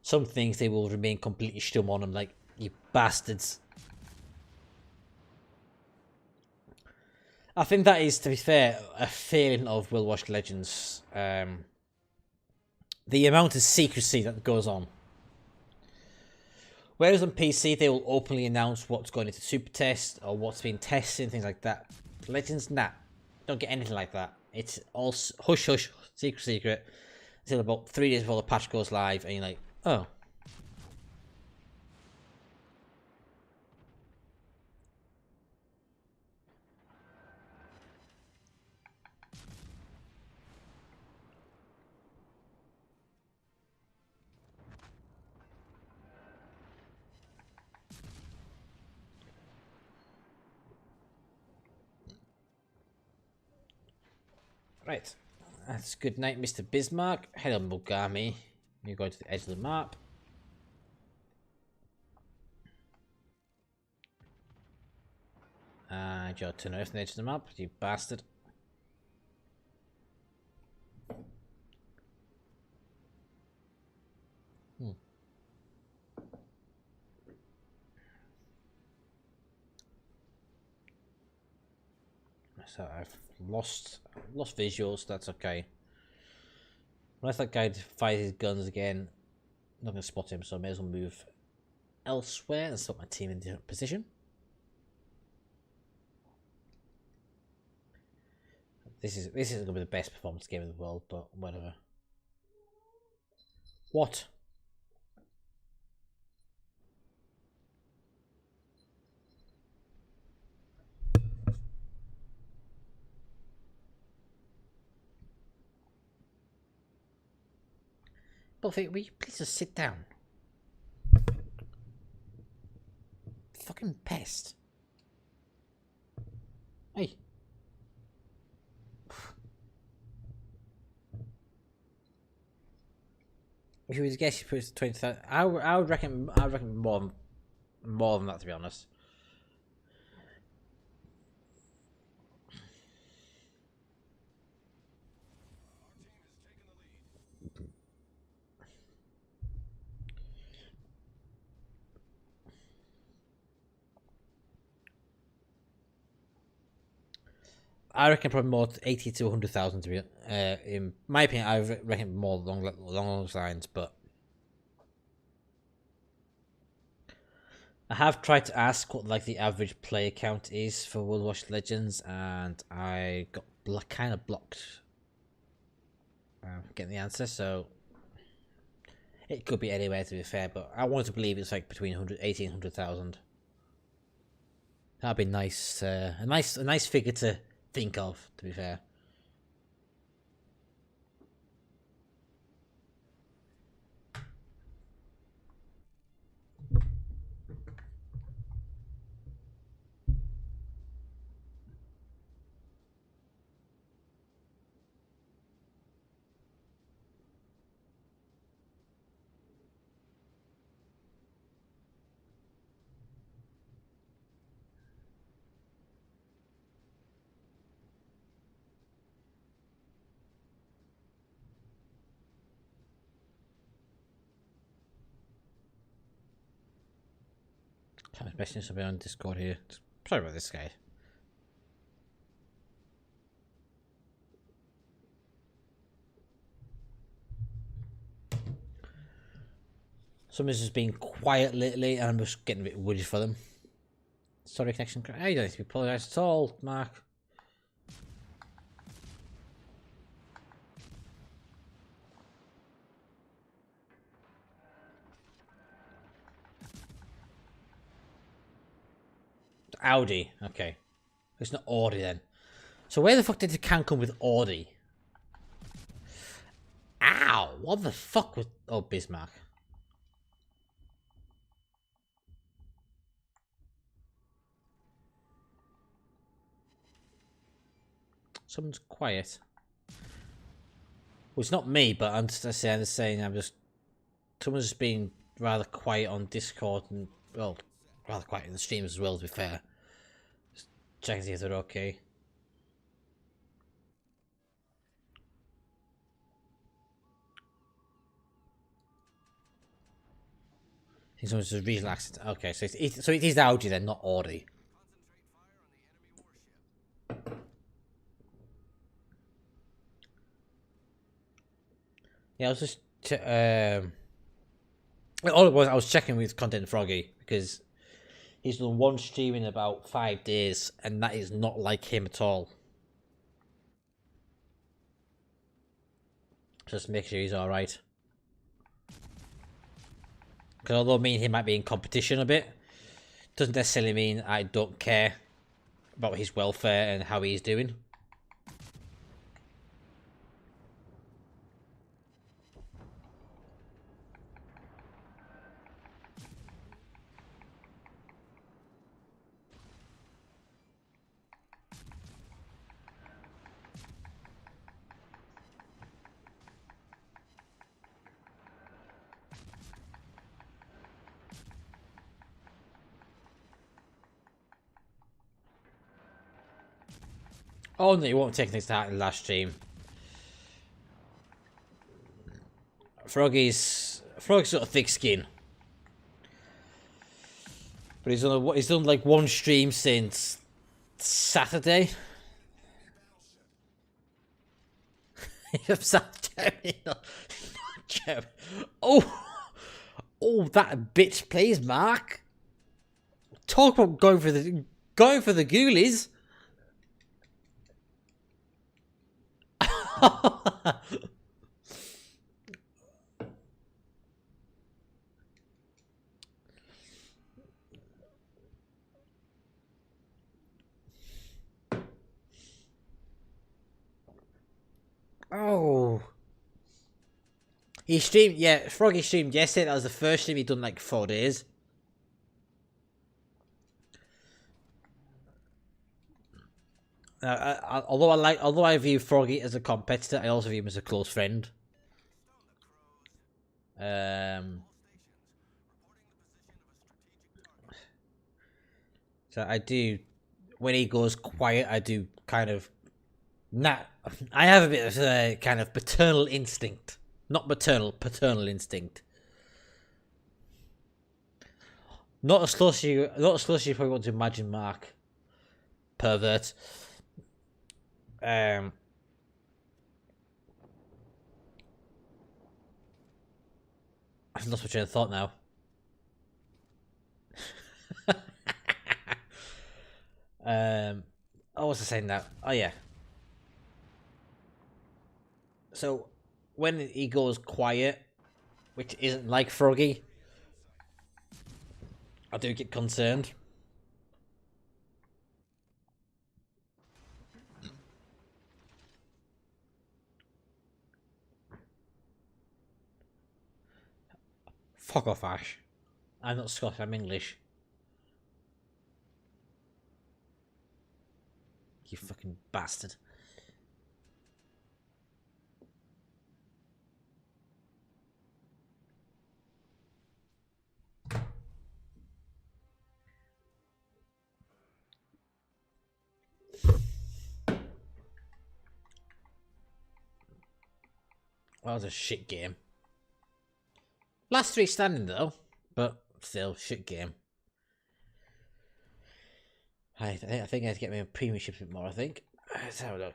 some things they will remain completely stum on. I'm like, you bastards. I think that is, to be fair, a failing of Will Watch Legends. The amount of secrecy that goes on. Whereas on PC, they will openly announce what's going into super test or what's being tested and things like that. Legends, nah. Don't get anything like that. It's all hush, secret, until about 3 days before the patch goes live, and you're like, oh. Right. That's good night, Mr. Bismarck. Hello, Mogami. You're going to the edge of the map. And you're turning away from the edge of the map, you bastard. So I've lost visuals, that's okay. Unless that guy fires his guns again, I'm not going to spot him, so I may as well move elsewhere and stop my team in a different position. This isn't going to be the best performance game in the world, but whatever. What? Buffy, will you please just sit down? Fucking pest. Hey. If you would guess, you put 20,000. I would reckon more than that, to be honest. I reckon probably more 80 to 100,000 to be. In my opinion, I reckon more along those lines. But I have tried to ask what like the average player count is for World Watch Legends, and I got kind of blocked getting the answer. So it could be anywhere, to be fair. But I want to believe it's like between 80 and 100,000. That'd be nice. A nice figure to think of, to be fair. I'm messaging somebody on Discord here. Sorry about this guy. Someone's just been quiet lately, and I'm just getting a bit worried for them. Sorry, connection. Hey, you don't need to be apologised at all, Mark. Audi, okay. It's not Audi then. So where the fuck did the can come with Audi? Ow! What the fuck was... Oh, Bismarck. Someone's quiet. Well, it's not me, but I'm just saying someone's just being rather quiet on Discord and, well, rather quiet in the streams as well, to be fair. Just checking to see if they're okay. I think someone's just relaxed. Okay, so it is Audi then, not Audi. Yeah, I was just all it was, I was checking with Content Froggy because he's done one stream in about 5 days, and that is not like him at all. Just make sure he's all right. Because although me and him might be in competition a bit, doesn't necessarily mean I don't care about his welfare and how he's doing. Oh no, you won't take things to heart in the last stream. Froggy's got a thick skin, but he's done like one stream since Saturday. Oh, that bitch plays Mark. Talk about going for the ghoulies. Oh. He streamed, yeah, Froggy streamed yesterday. That was the first stream he'd done like 4 days. Although I view Froggy as a competitor, I also view him as a close friend. So I do, when he goes quiet, I do kind of, I have a bit of a kind of paternal instinct. Not maternal, paternal instinct. Not as close as you probably want to imagine, Mark. Pervert. Um, I've lost my train of thought now. What was I saying now? Oh yeah. So when he goes quiet, which isn't like Froggy, I do get concerned. Fuck off, Ash. I'm not Scottish, I'm English. You fucking bastard. That was a shit game. Last three standing though, but still, shit game. I think I have to get my premiumship a bit more, I think. Let's have a look.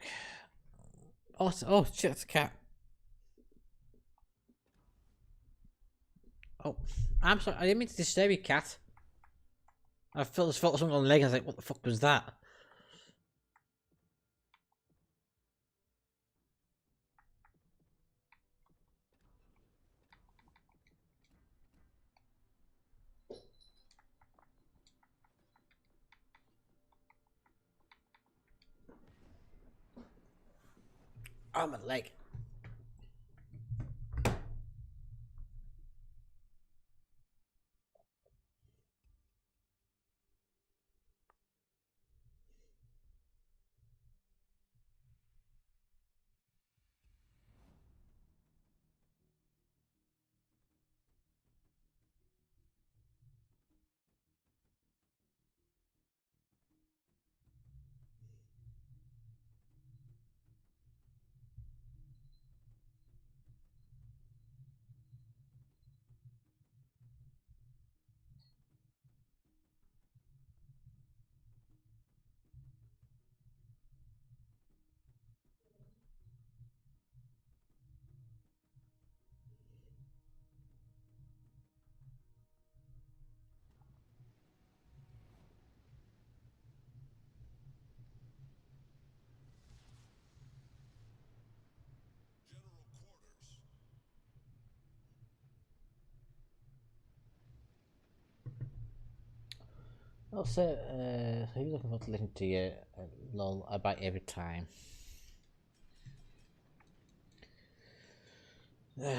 Oh shit, that's a cat. Oh, I'm sorry, I didn't mean to disturb you, cat. I felt something on the leg, I was like, what the fuck was that? Oh, my leg. Also, who are you looking for to listen to you? Lol, I bite every time. What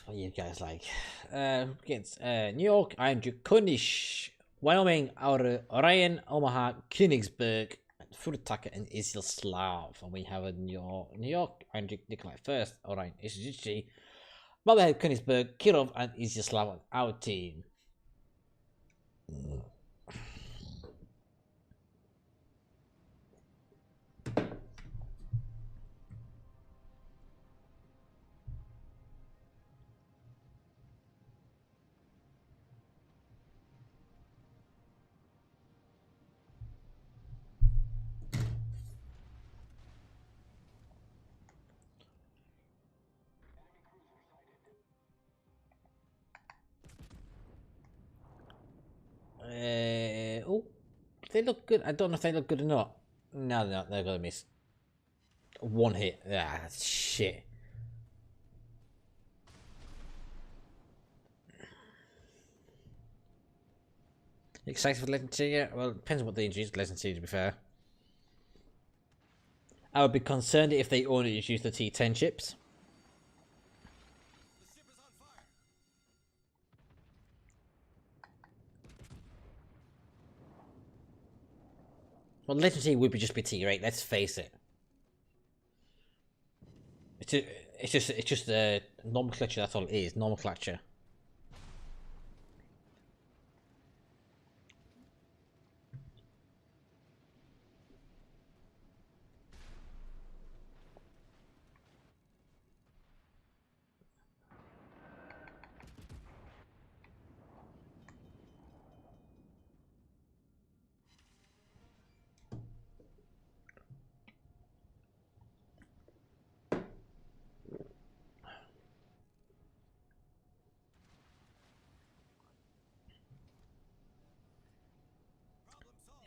are you guys like? Against New York, Andrew Kunish, Wyoming, Orion, Omaha, Königsberg, Furutaka, and Slav. And we have a New York, Andrew Nikolai first, Orion, Ishizuchi, Motherhead, Königsberg, Kirov, and Slav on our team. Oh, they look good. I don't know if they look good or not. No, they're gonna miss. One hit. Ah, that's shit. Excited for Legend to you? Well, it depends on what they introduce Legend to be fair. I would be concerned if they only introduced the T10 chips. Well, Legend T would be just be T8, let's face it. It's just a nomenclature, that's all it is, nomenclature.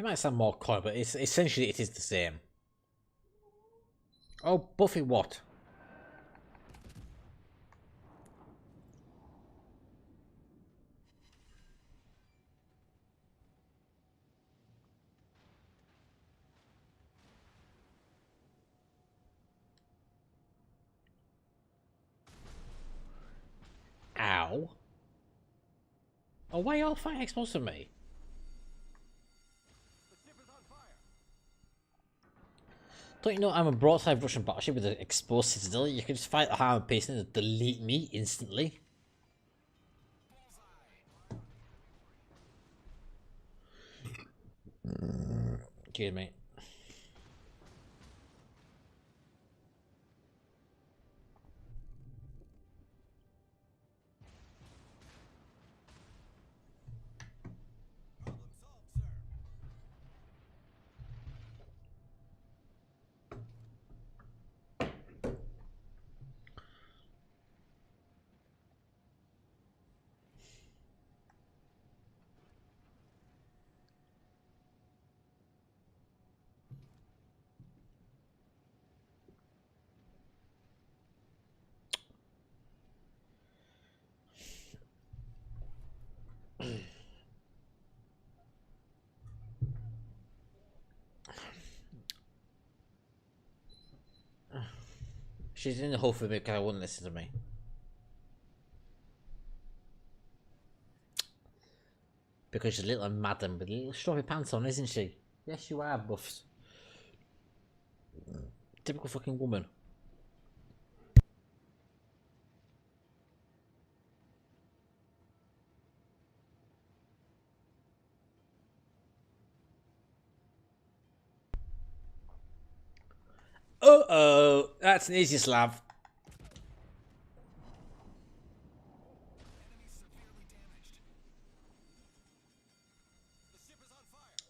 might sound more coy, but it's essentially it is the same. Oh, Buffy what? Ow. Oh, why are you all fighting explosive at me? Don't you know I'm a broadside Russian battleship with an exposed citadel? You can just fight a hammer piece and delete me instantly. Excuse me. She's in the hole for me because I wouldn't listen to me. Because she's a little madam with little strappy pants on, isn't she? Yes, you are, Buffs. Typical fucking woman. Uh-oh, that's an easy slab.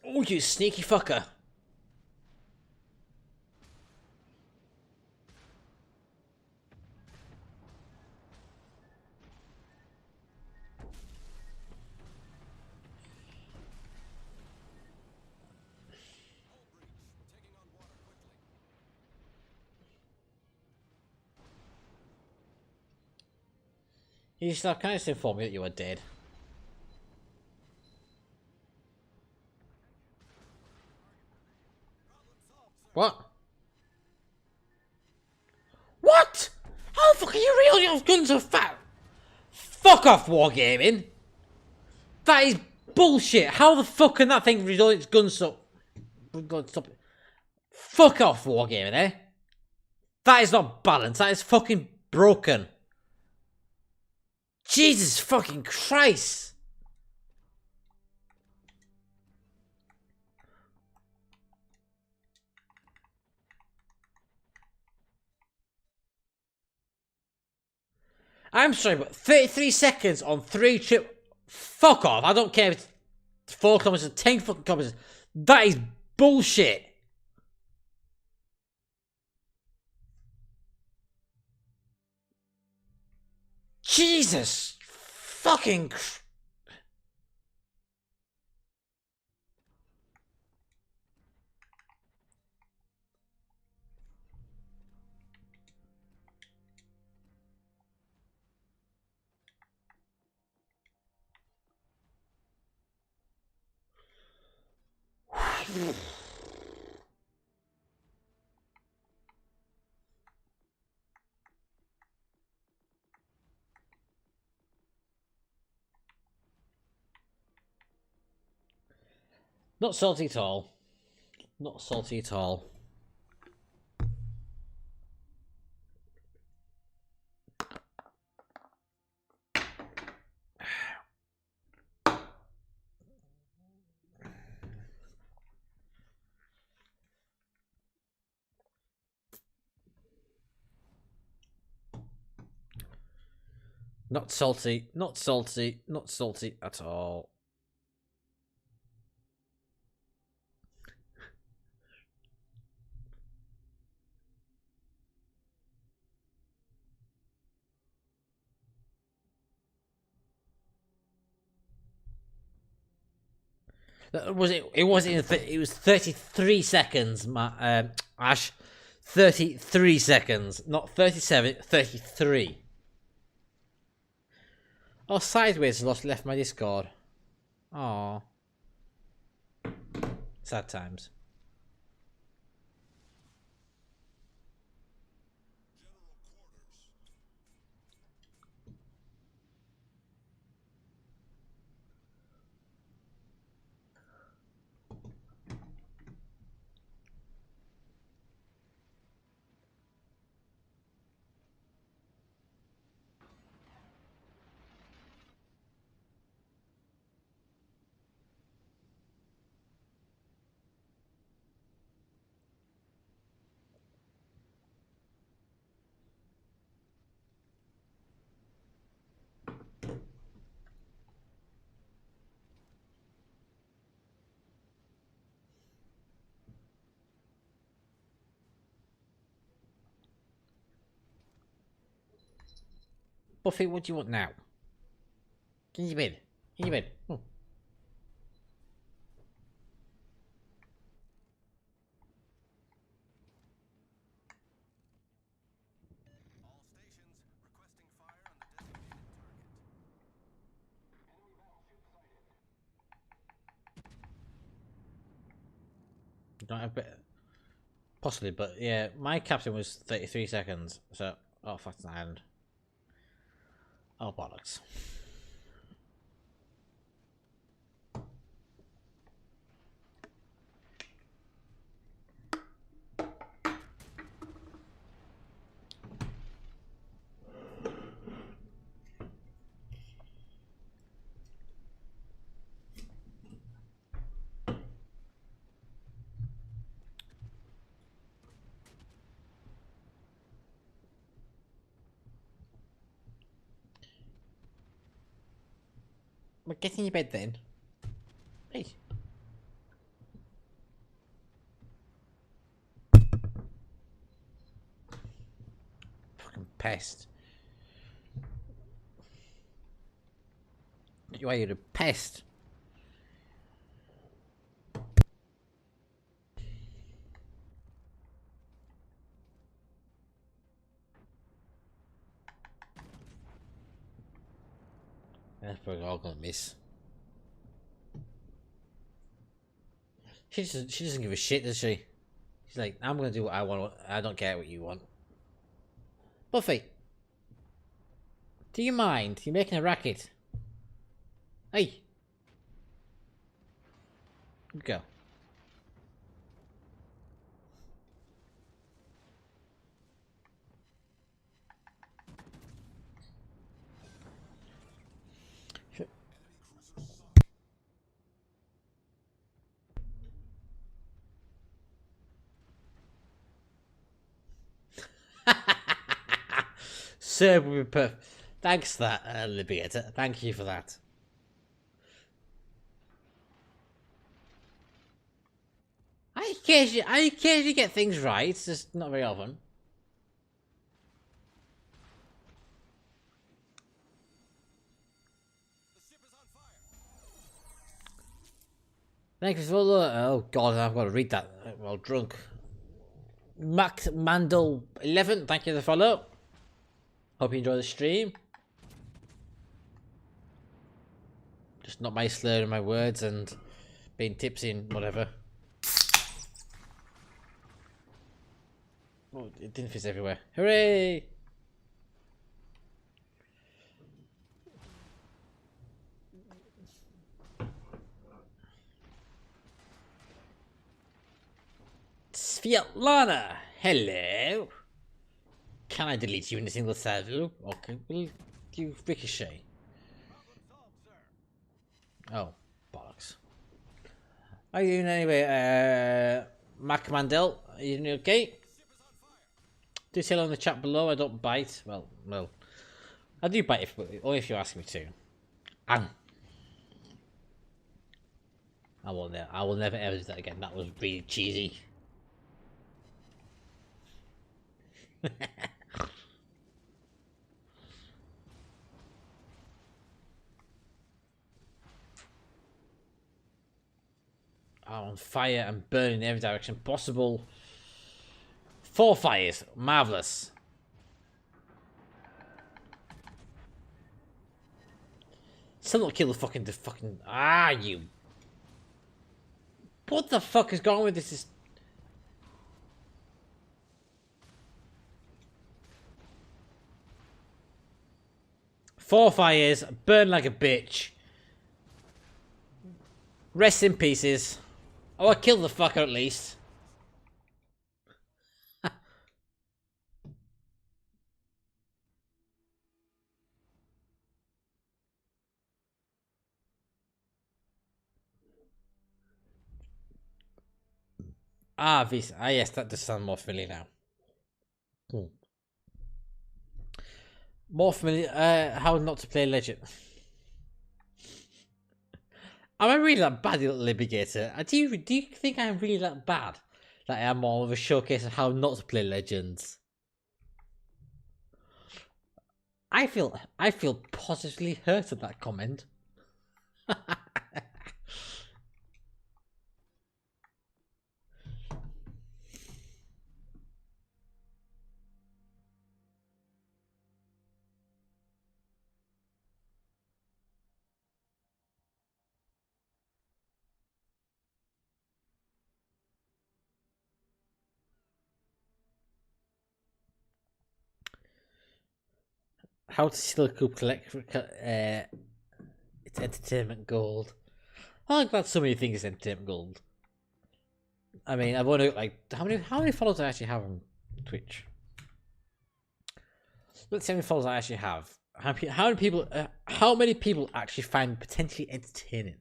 Oh, you sneaky fucker. You start kind of inform me that you are dead. What? What? How the fuck are you real? Your guns are fat. Fuck off, wargaming. That is bullshit. How the fuck can that thing reload its guns so? God, stop it. Fuck off, wargaming, eh? That is not balanced. That is fucking broken. Jesus fucking Christ. I'm sorry, but 33 seconds on 3 trip. Fuck off. I don't care if it's 4 kilometers, 10 fucking kilometers. That is bullshit. Jesus fucking Not salty at all. Not salty at all. Not salty, not salty, not salty at all. Was it? It wasn't. It was 33 seconds, Ash. 33 seconds, not 37. 33. Oh, Sideways left my Discord. Oh, sad times. Buffy, what do you want now? Get in your bed. In your bed. Oh. Don't have bit. Possibly, but yeah, my captain was 33 seconds. So, oh, fuck an island. Oh, bollocks. Well, get in your bed then. Hey. Fucking pest. You're a pest. That's probably all gonna miss. She doesn't give a shit, does she? She's like, I'm gonna do what I want. I don't care what you want. Buffy, do you mind? You're making a racket. Hey, good girl. Cerb would be perfect. Thanks for that, Liberator. Thank you for that. I occasionally get things right, it's just not very often. Thank you for oh god, I've got to read that while drunk. Max Mandel 11, thank you for the follow. Hope you enjoy the stream. Just not my slurring my words and being tipsy and whatever. Oh, it didn't fizz everywhere. Hooray! Svetlana, hello. Can I delete you in a single salvo? Okay, will you ricochet? Oh, bollocks. How are you doing anyway, Mac Mandel? Are you doing okay? Do tell on the chat below. I don't bite. Well, I do bite only if you ask me to. I will never ever do that again. That was really cheesy. are on fire and burning in every direction possible. 4 fires. Marvelous. Still not kill the fucking. Ah, you. What the fuck is going on with this? 4 fires. Burn like a bitch. Rest in pieces. Oh, I killed the fucker at least. This. Yes, that does sound more familiar now. More familiar. How not to play Legend. Am I really that bad, you little Libigator? Do you think I'm really that bad? That I'm more of a showcase of how not to play Legends? I feel positively hurt at that comment. How to still collect it's entertainment gold. I'm glad so many things is entertainment gold. I mean, I've only like how many followers I actually have on Twitch. Let's see how many followers I actually have. How many people actually find potentially entertaining?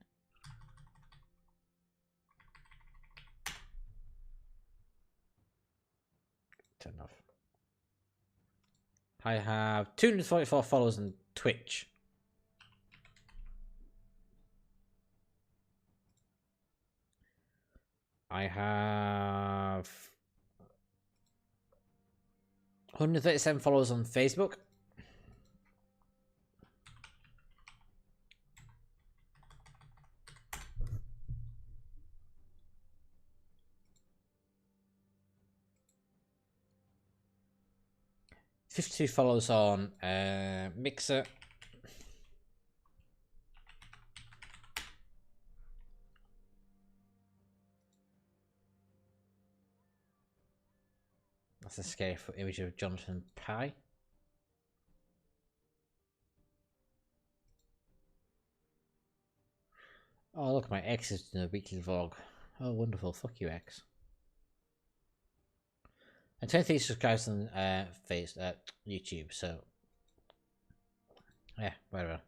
Turn off. I have 244 followers on Twitch. I have 137 followers on Facebook. $52 followers on Mixer. That's a scary image of Jonathan Pye. Oh, look, my ex is doing a weekly vlog. Oh, wonderful. Fuck you, ex. And 23 subscribers on YouTube, so. Yeah, whatever.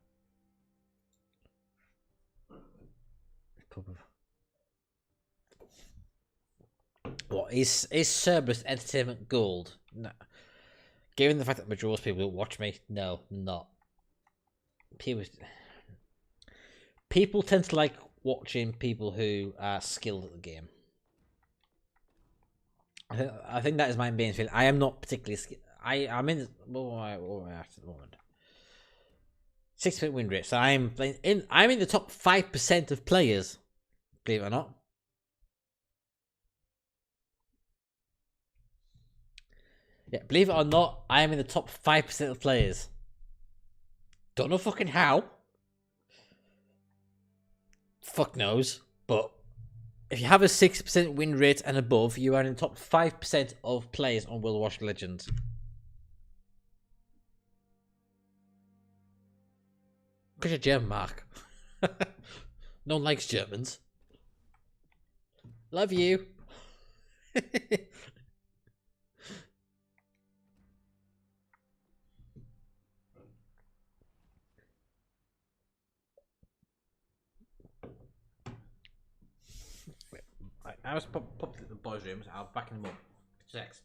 What is Cerberus entertainment gold? No. Given the fact that majority of people don't watch me, no, not. People tend to like watching people who are skilled at the game. I think that is my main feeling. I am not particularly skilled. I'm in. What am I after the moment? 6% win rate. So I'm in the top 5% of players. Believe it or not. Yeah, believe it or not, I am in the top 5% of players. Don't know fucking how. Fuck knows. But if you have a 6% win rate and above, you are in the top 5% of players on World of Warcraft Legends. Because you're German, Mark. No one likes Germans. Love you. I was popped at the boys' rooms. I'll back in them up. Sex.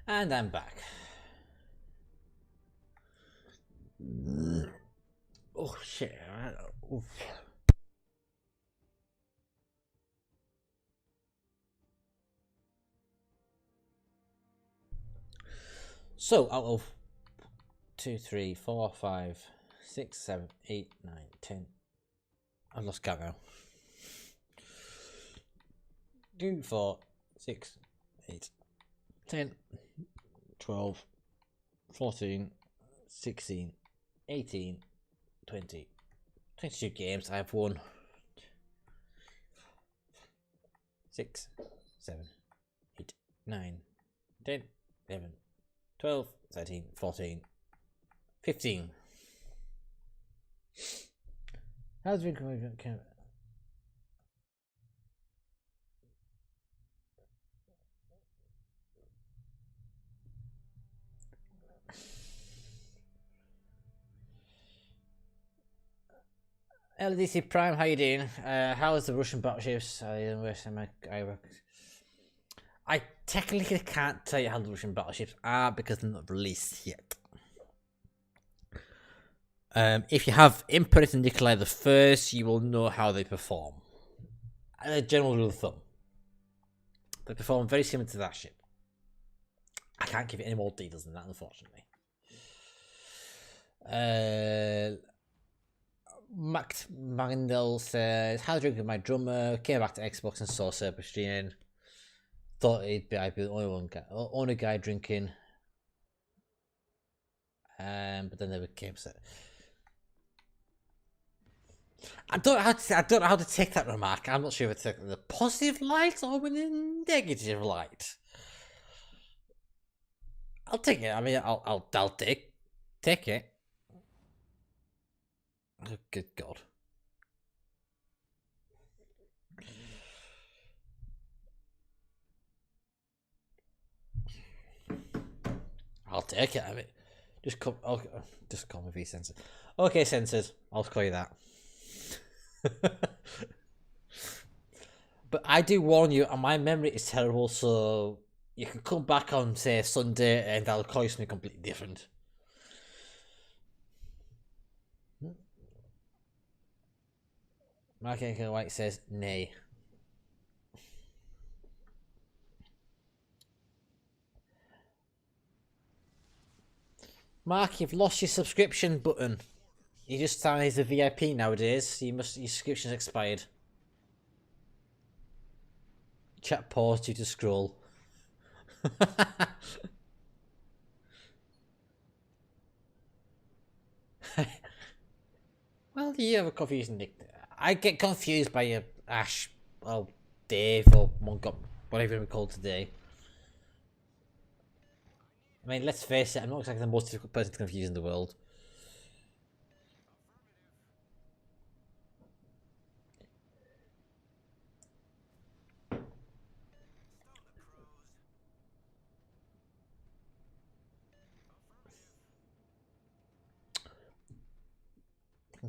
And I'm back. Oh shit. Oof. So out of 2, 3, 4, 5, 6, 7, 8, 9, 10. I've lost count now. 2, 4, 6, 8, 10, 12, 14, 16, 18, 20, 22 games I've won. 6, 7, 8, 9, 10, 11, 12, 13, 14, 15. How's it going? LDC Prime, how you doing? How's the Russian battleships? I technically can't tell you how the Russian battleships are because they're not released yet. If you have Imperator and Nikolai the First, you will know how they perform. A general rule of thumb. They perform very similar to that ship. I can't give you any more details than that, unfortunately. Max Magandel says, "How drinking my drummer? Came back to Xbox and saw Cerb streaming. Thought I'd be the only guy drinking. But then they became set. I don't know how to take that remark. I'm not sure if it's in the positive light or in the negative light. I'll take it. I mean, I'll take it. Oh, good God. I'll take it. I mean, just come me V-Sensor. Okay, Sensors. I'll call you that. But I do warn you, and my memory is terrible, so you can come back on, say, Sunday, and I'll call you something completely different. Mark White says, nay. Mark, you've lost your subscription button. You just found he's a VIP nowadays. Your subscription's expired. Chat paused due to scroll. Well, you have a confusing nick. I get confused by your Ash, or Dave, or Monk, whatever we call today. I mean, let's face it, I'm not exactly the most difficult person to confuse in the world.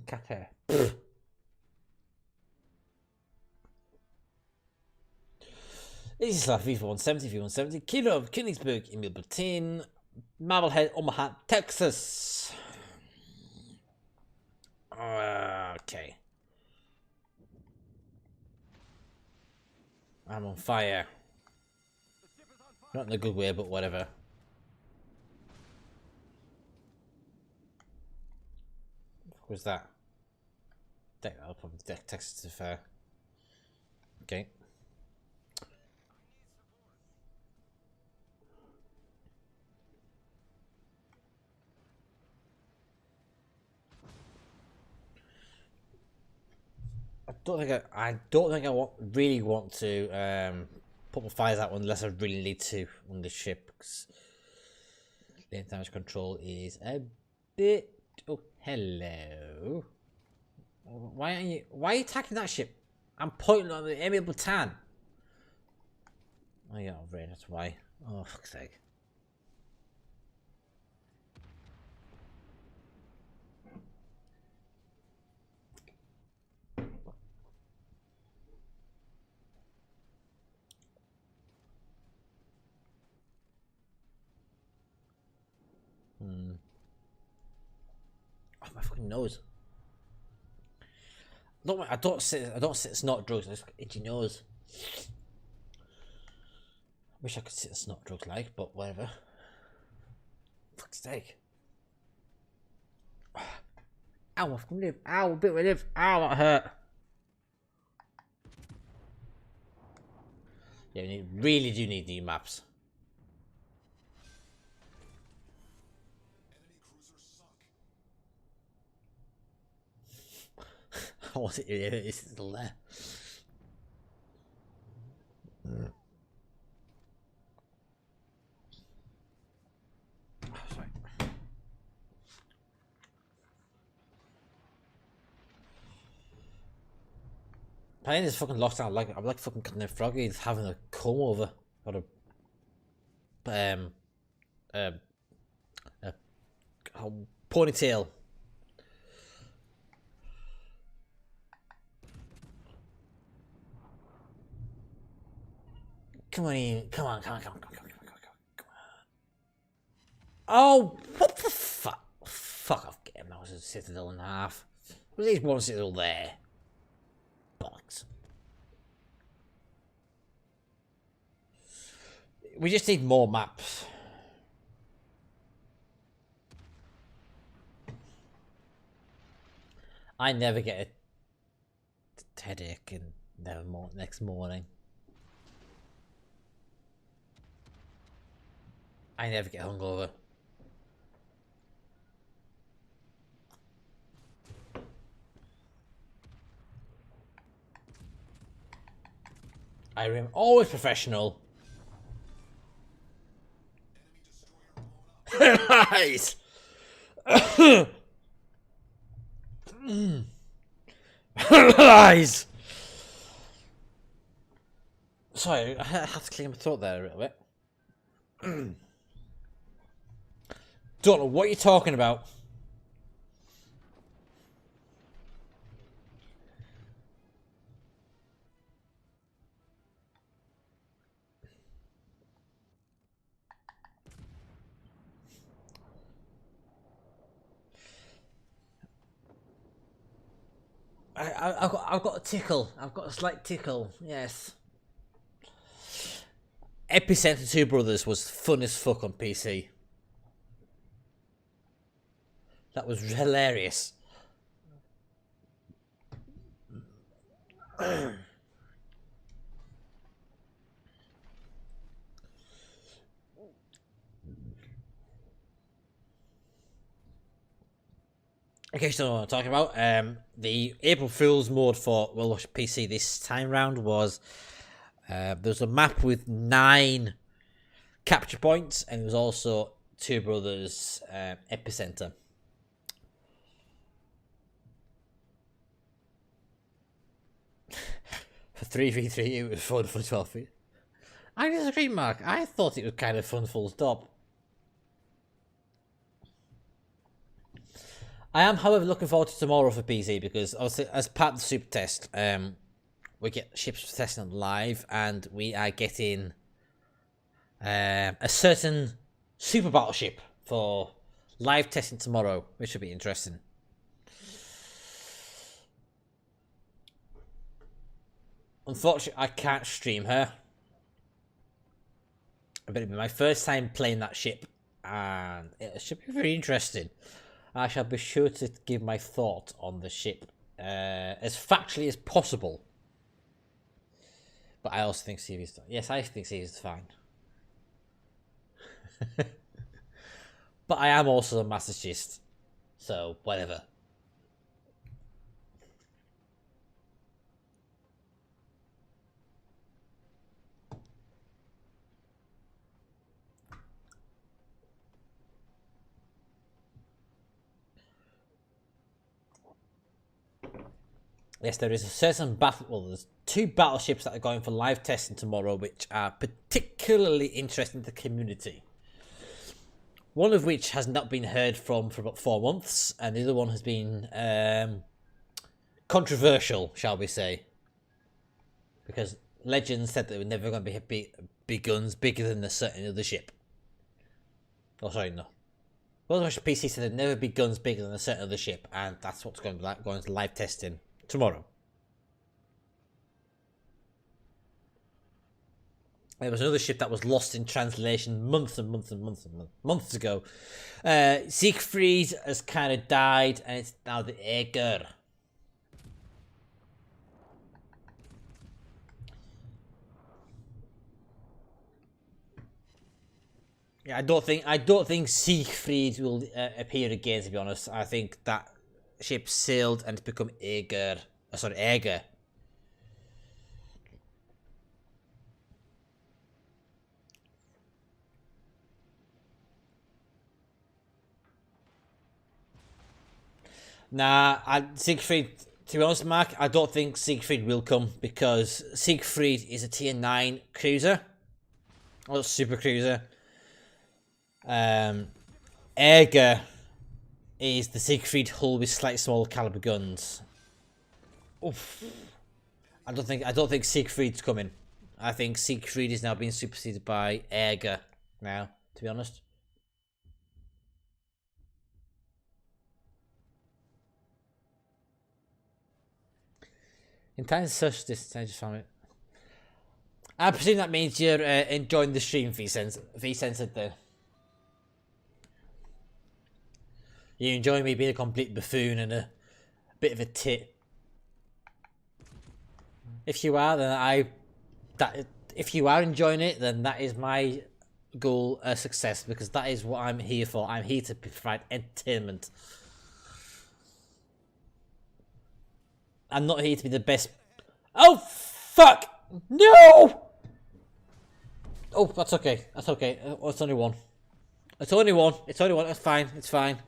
Cat hair. This is like V170, V170, Kilo of Königsberg, Emil Bertin, Marblehead, Omaha, Texas. Okay. I'm on fire. Not in a good way, but whatever. What was that? I'll probably Texas to fair. Okay. I don't think I really want to put my fires out unless I really need to on the ship. Cause the damage control is a bit. Oh, hello. Why are you attacking that ship? I'm pointing on the Emil Bhutan. Oh yeah, right, that's why. Oh, fuck's sake. Oh, my fucking nose. I don't sit snort drugs. I just got itchy nose. Wish I could sit snort drugs like, but whatever. Fuck's sake. Ow, my fucking lip. Ow, a bit of my lip. Ow, that hurt. Yeah, we really do need new maps. I want it. It's still there. Sorry. Playing this fucking lockdown, I'm like fucking cutting a froggy having a comb over or a ponytail. Come on, Ian. Come on. Oh, what the fuck? Fuck off, game. That was a citadel and a half. Was at least one citadel there. Bollocks. We just need more maps. I never get a headache and next morning. I never get hungover. I am always professional. Nice. Nice. Sorry, I have to clear my throat there a little bit. Don't know what you're talking about. I've got a tickle. I've got a slight tickle. Yes. Epicenter 2 Brothers was fun as fuck on PC. That was hilarious. Okay, so what I'm talking about, the April Fool's mode for World Watch PC this time round was there's a map with 9 capture points, and there was also 2 Brothers Epicenter. For 3v3, it was fun for 12 feet. I disagree, Mark. I thought it was kind of fun, full stop. I am, however, looking forward to tomorrow for PC because, obviously, as part of the super test, we get ships testing live, and we are getting a certain super battleship for live testing tomorrow, which should be interesting. Unfortunately, I can't stream her, but it'll be my first time playing that ship, and it should be very interesting. I shall be sure to give my thought on the ship as factually as possible. But I also think Stevie's fine. Yes, I think Stevie's fine. But I am also a masochist, so whatever. Yes, there is a certain battle. Well, there's 2 battleships that are going for live testing tomorrow, which are particularly interesting to the community. One of which has not been heard from for about 4 months, and the other one has been controversial, shall we say? Because legends said that there were never going to be big guns bigger than a certain other ship. Oh, sorry, no. World War PC said there'd never be guns bigger than a certain other ship, and that's what's going to live testing tomorrow. There was another ship that was lost in translation months ago. Siegfried has kind of died, and it's now the Aegir. Yeah, I don't think Siegfried will appear again. To be honest, I think that ship sailed and become Aegir. Aegir. Nah, Siegfried. To be honest, Mark, I don't think Siegfried will come because Siegfried is a tier 9 cruiser, or super cruiser. Aegir is the Siegfried hull with slightly smaller caliber guns. Oof. I don't think Siegfried's coming. I think Siegfried is now being superseded by Aegir now, to be honest. In times such this, I just found it. I presume that means you're enjoying the stream, V-censored there. You enjoy me being a complete buffoon and a bit of a tit. If you are, then if you are enjoying it, then that is my goal, a success, because that is what I'm here for. I'm here to provide entertainment. I'm not here to be the best. Oh fuck! No! Oh, that's okay. That's okay. Oh, it's only one. It's only one. It's only one. It's fine. It's fine.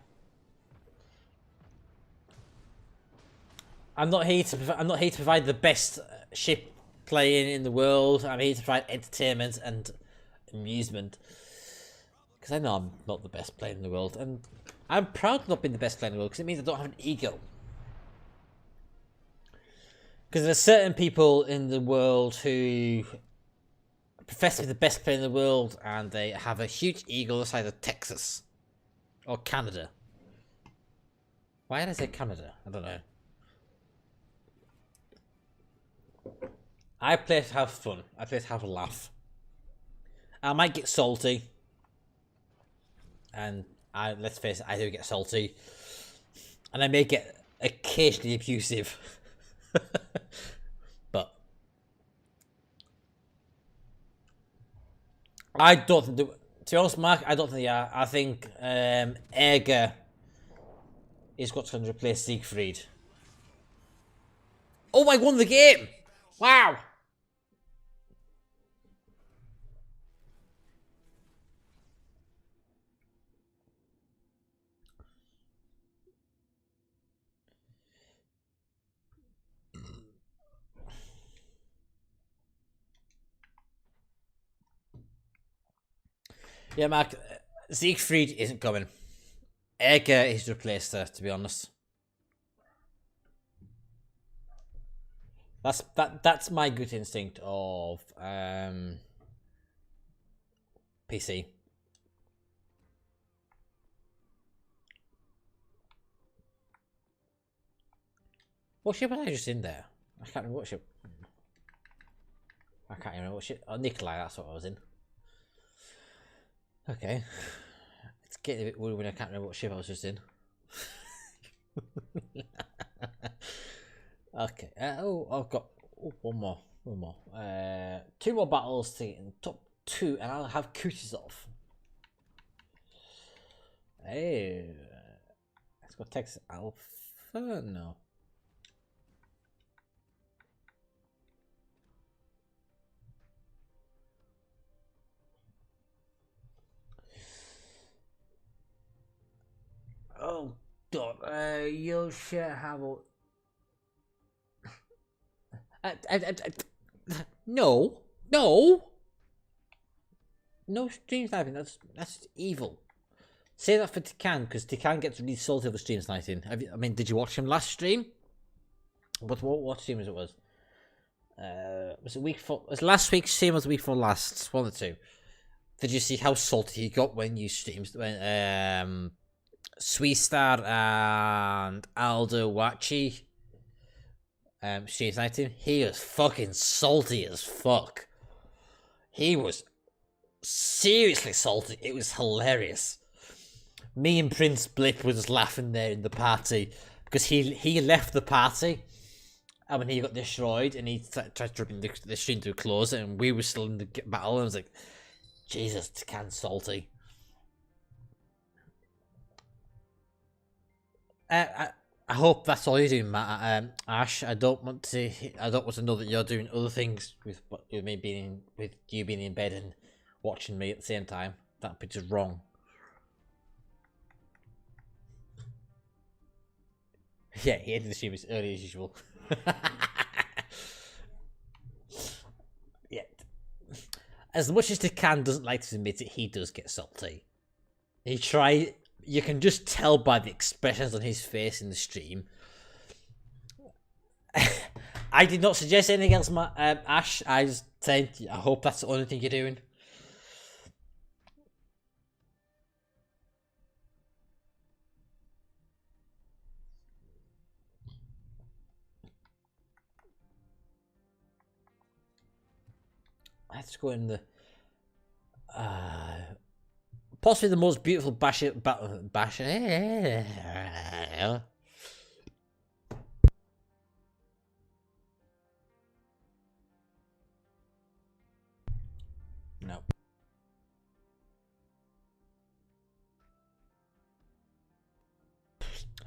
I'm not here to provide the best ship playing in the world. I'm here to provide entertainment and amusement. Because I know I'm not the best player in the world, and I'm proud of not being the best player in the world because it means I don't have an ego. Because there's certain people in the world who profess to be the best player in the world, and they have a huge ego the size of Texas or Canada. Why did I say Canada? I don't know. I play to have fun. I play to have a laugh. I might get salty. And let's face it, I do get salty. And I may get occasionally abusive. But I don't think, to be honest, Mark, I don't think they are. I think Aegir is what's going to replace Siegfried. Oh, I won the game! Wow! Yeah, Mark, Siegfried isn't coming. Aegir is replaced her, to be honest. That's my good instinct of PC. What ship was I just in there? I can't remember what ship. I can't remember what ship. Oh, Nikolai, that's what I was in. Okay. It's getting a bit weird when I can't remember what ship I was just in. Okay. I've got one more. 2 more battles to get in top 2, and I'll have Kutuzov. Hey, let's go Texas Alpha. No. Oh God. You should have a. No stream sniping. That's evil. Say that for Tikan, because Tikan gets really salty over stream sniping. Did you watch him last stream? What stream was? Was it week 4? Was last week's stream? Was week 4 last? One or two. Did you see how salty he got when you streamed? Sweetstar and Aldo Wachi stream tonight team. He was fucking salty as fuck. He was seriously salty. It was hilarious. Me and Prince Blip were just laughing there in the party because he left the party and when he got destroyed and he tried to bring the stream to a close and we were still in the battle and I was like, Jesus, Takan's salty. I hope that's all you're doing, Matt. Ash, I don't want to know that you're doing other things with me being in bed and watching me at the same time. That'd be just wrong. Yeah, he ended the stream as early as usual. Yeah. As much as Takan doesn't like to admit it, he does get salty. You can just tell by the expressions on his face in the stream. I did not suggest anything else, Ash. I just said, I hope that's the only thing you're doing. Let's go in the... possibly the most beautiful bash. No.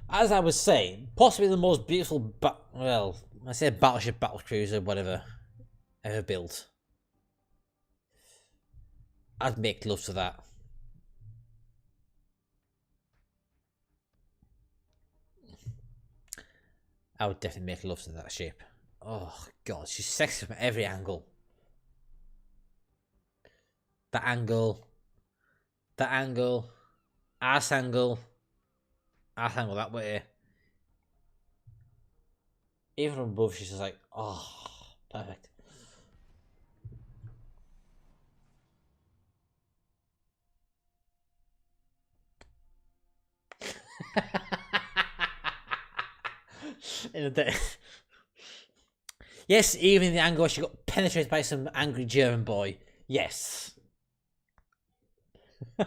As I was saying, possibly the most beautiful well, I said battleship, battlecruiser, whatever, ever built. I'd make love to that. I would definitely make love to that ship. Oh god, she's sexy from every angle. That angle, ass angle that way. Even from above, she's just like, oh, perfect. In a day. Yes, even in the angle where she got penetrated by some angry German boy. Yes. Oh,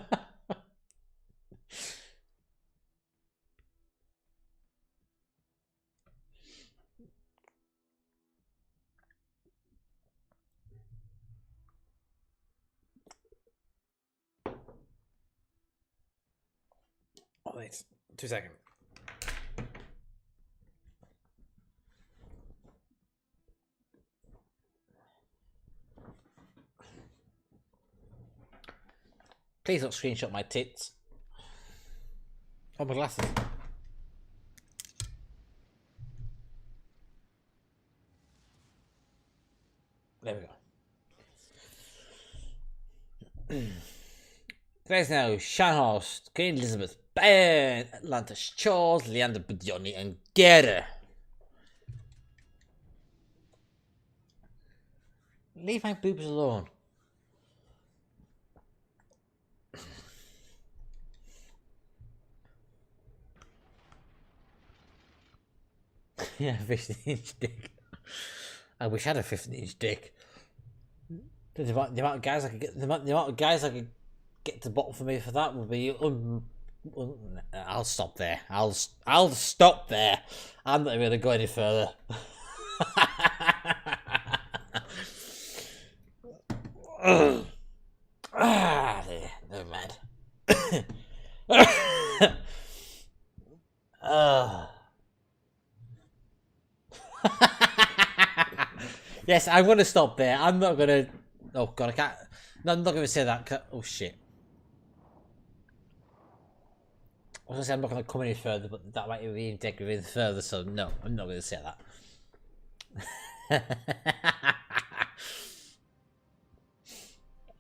wait. 2 seconds. Please don't screenshot my tits. Oh, my glasses. There we go. There's now Shanhorst, Queen Elizabeth, Ben, Atlantis, Charles, Leander, Badioni, and Gera. Leave my boobs alone. Yeah, 15-inch dick. I wish I had a 15-inch dick. The amount of guys I could get, the amount of guys I could get to the bottom for me for that would be. I'll stop there. I'll stop there. I'm not going to go any further. There. Never mind. Yes, I'm going to stop there. I'm not going to... Oh, God, I can't... No, I'm not going to say that. Oh, shit. I was going to say I'm not going to come any further, but that might even take me even further, so no, I'm not going to say that.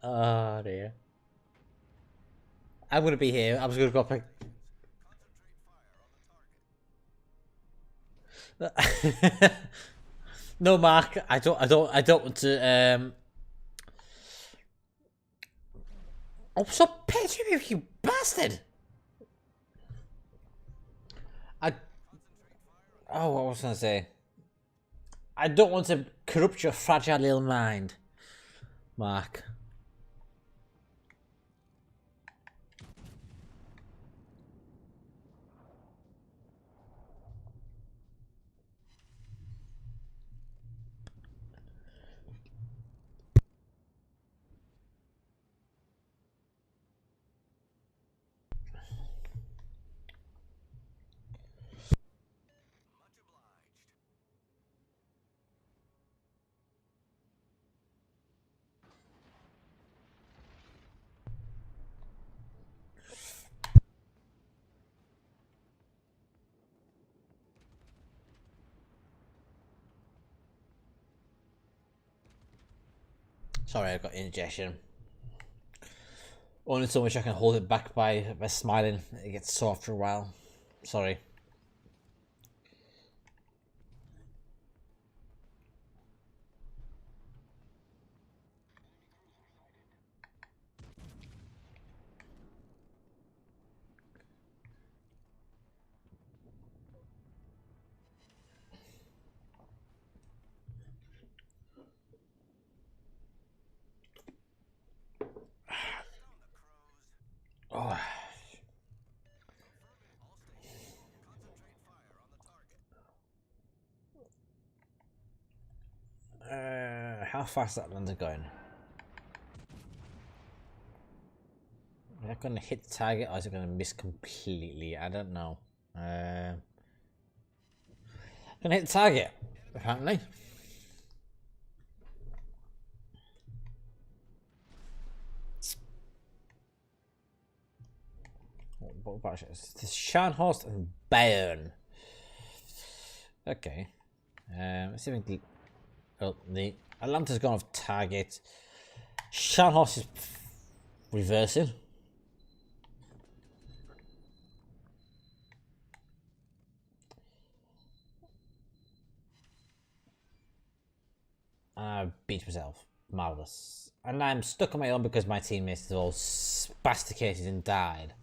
Oh, dear. I'm going to be here. I'm just going to go up... No, Mark, I don't want to, Oh, stop pitching me, you bastard! Oh, what was I gonna say? I don't want to corrupt your fragile little mind, Mark. Sorry, I got indigestion. Only so much I can hold it back by smiling. It gets sore after a while. Sorry. Oh. How fast is that lander going? Is that going to hit the target or is it going to miss completely? I don't know. Going to hit the target, apparently. What about this? Scharnhorst and Bayern. Okay. Let's see if we can. Well, the Atlanta's gone off target. Scharnhorst is reversing. I beat myself. Marvellous. And I'm stuck on my own because my teammates have all spasticated and died.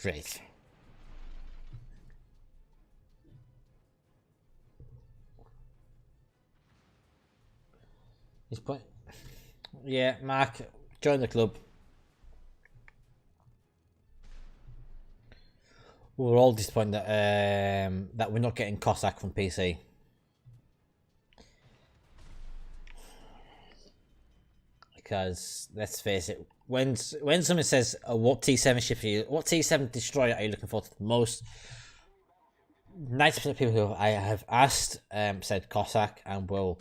Great. He's playing. Yeah, Mark, join the club. We're all disappointed that we're not getting Cossack from PC. Because let's face it, when someone says what T7 ship are you, what T7 destroyer are you looking for the most, 90% of people who I have asked said Cossack and will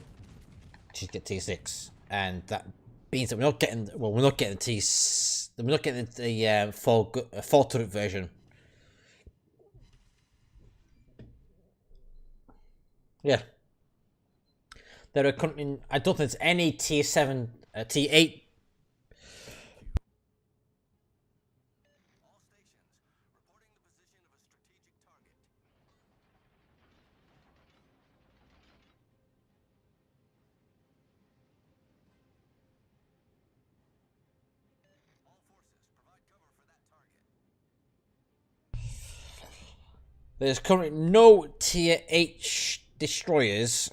just get T6, and that means that we're not getting the full turret version. Yeah. There are currently, I don't think there's any T7, T8. There's currently no Tier 8 destroyers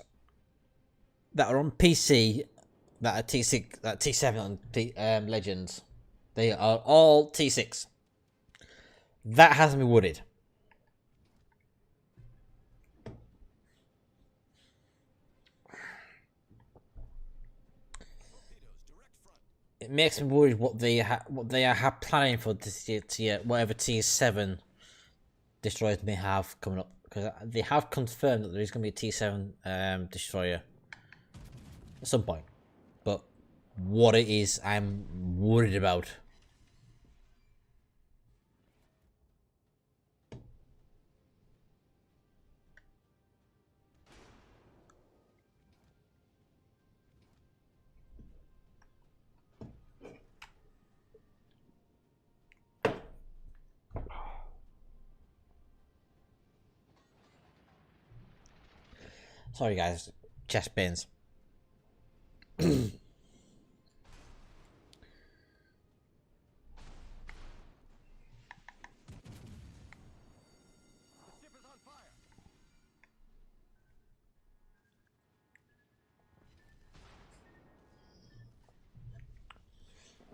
that are on PC that are T6, that T7 on Legends. They are all T6. That has me worried. It makes me worried what they are planning for this year, whatever T7 destroyers may have coming up, because they have confirmed that there is going to be a T7 destroyer at some point, but what it is, I'm worried about. Sorry guys, chest pains.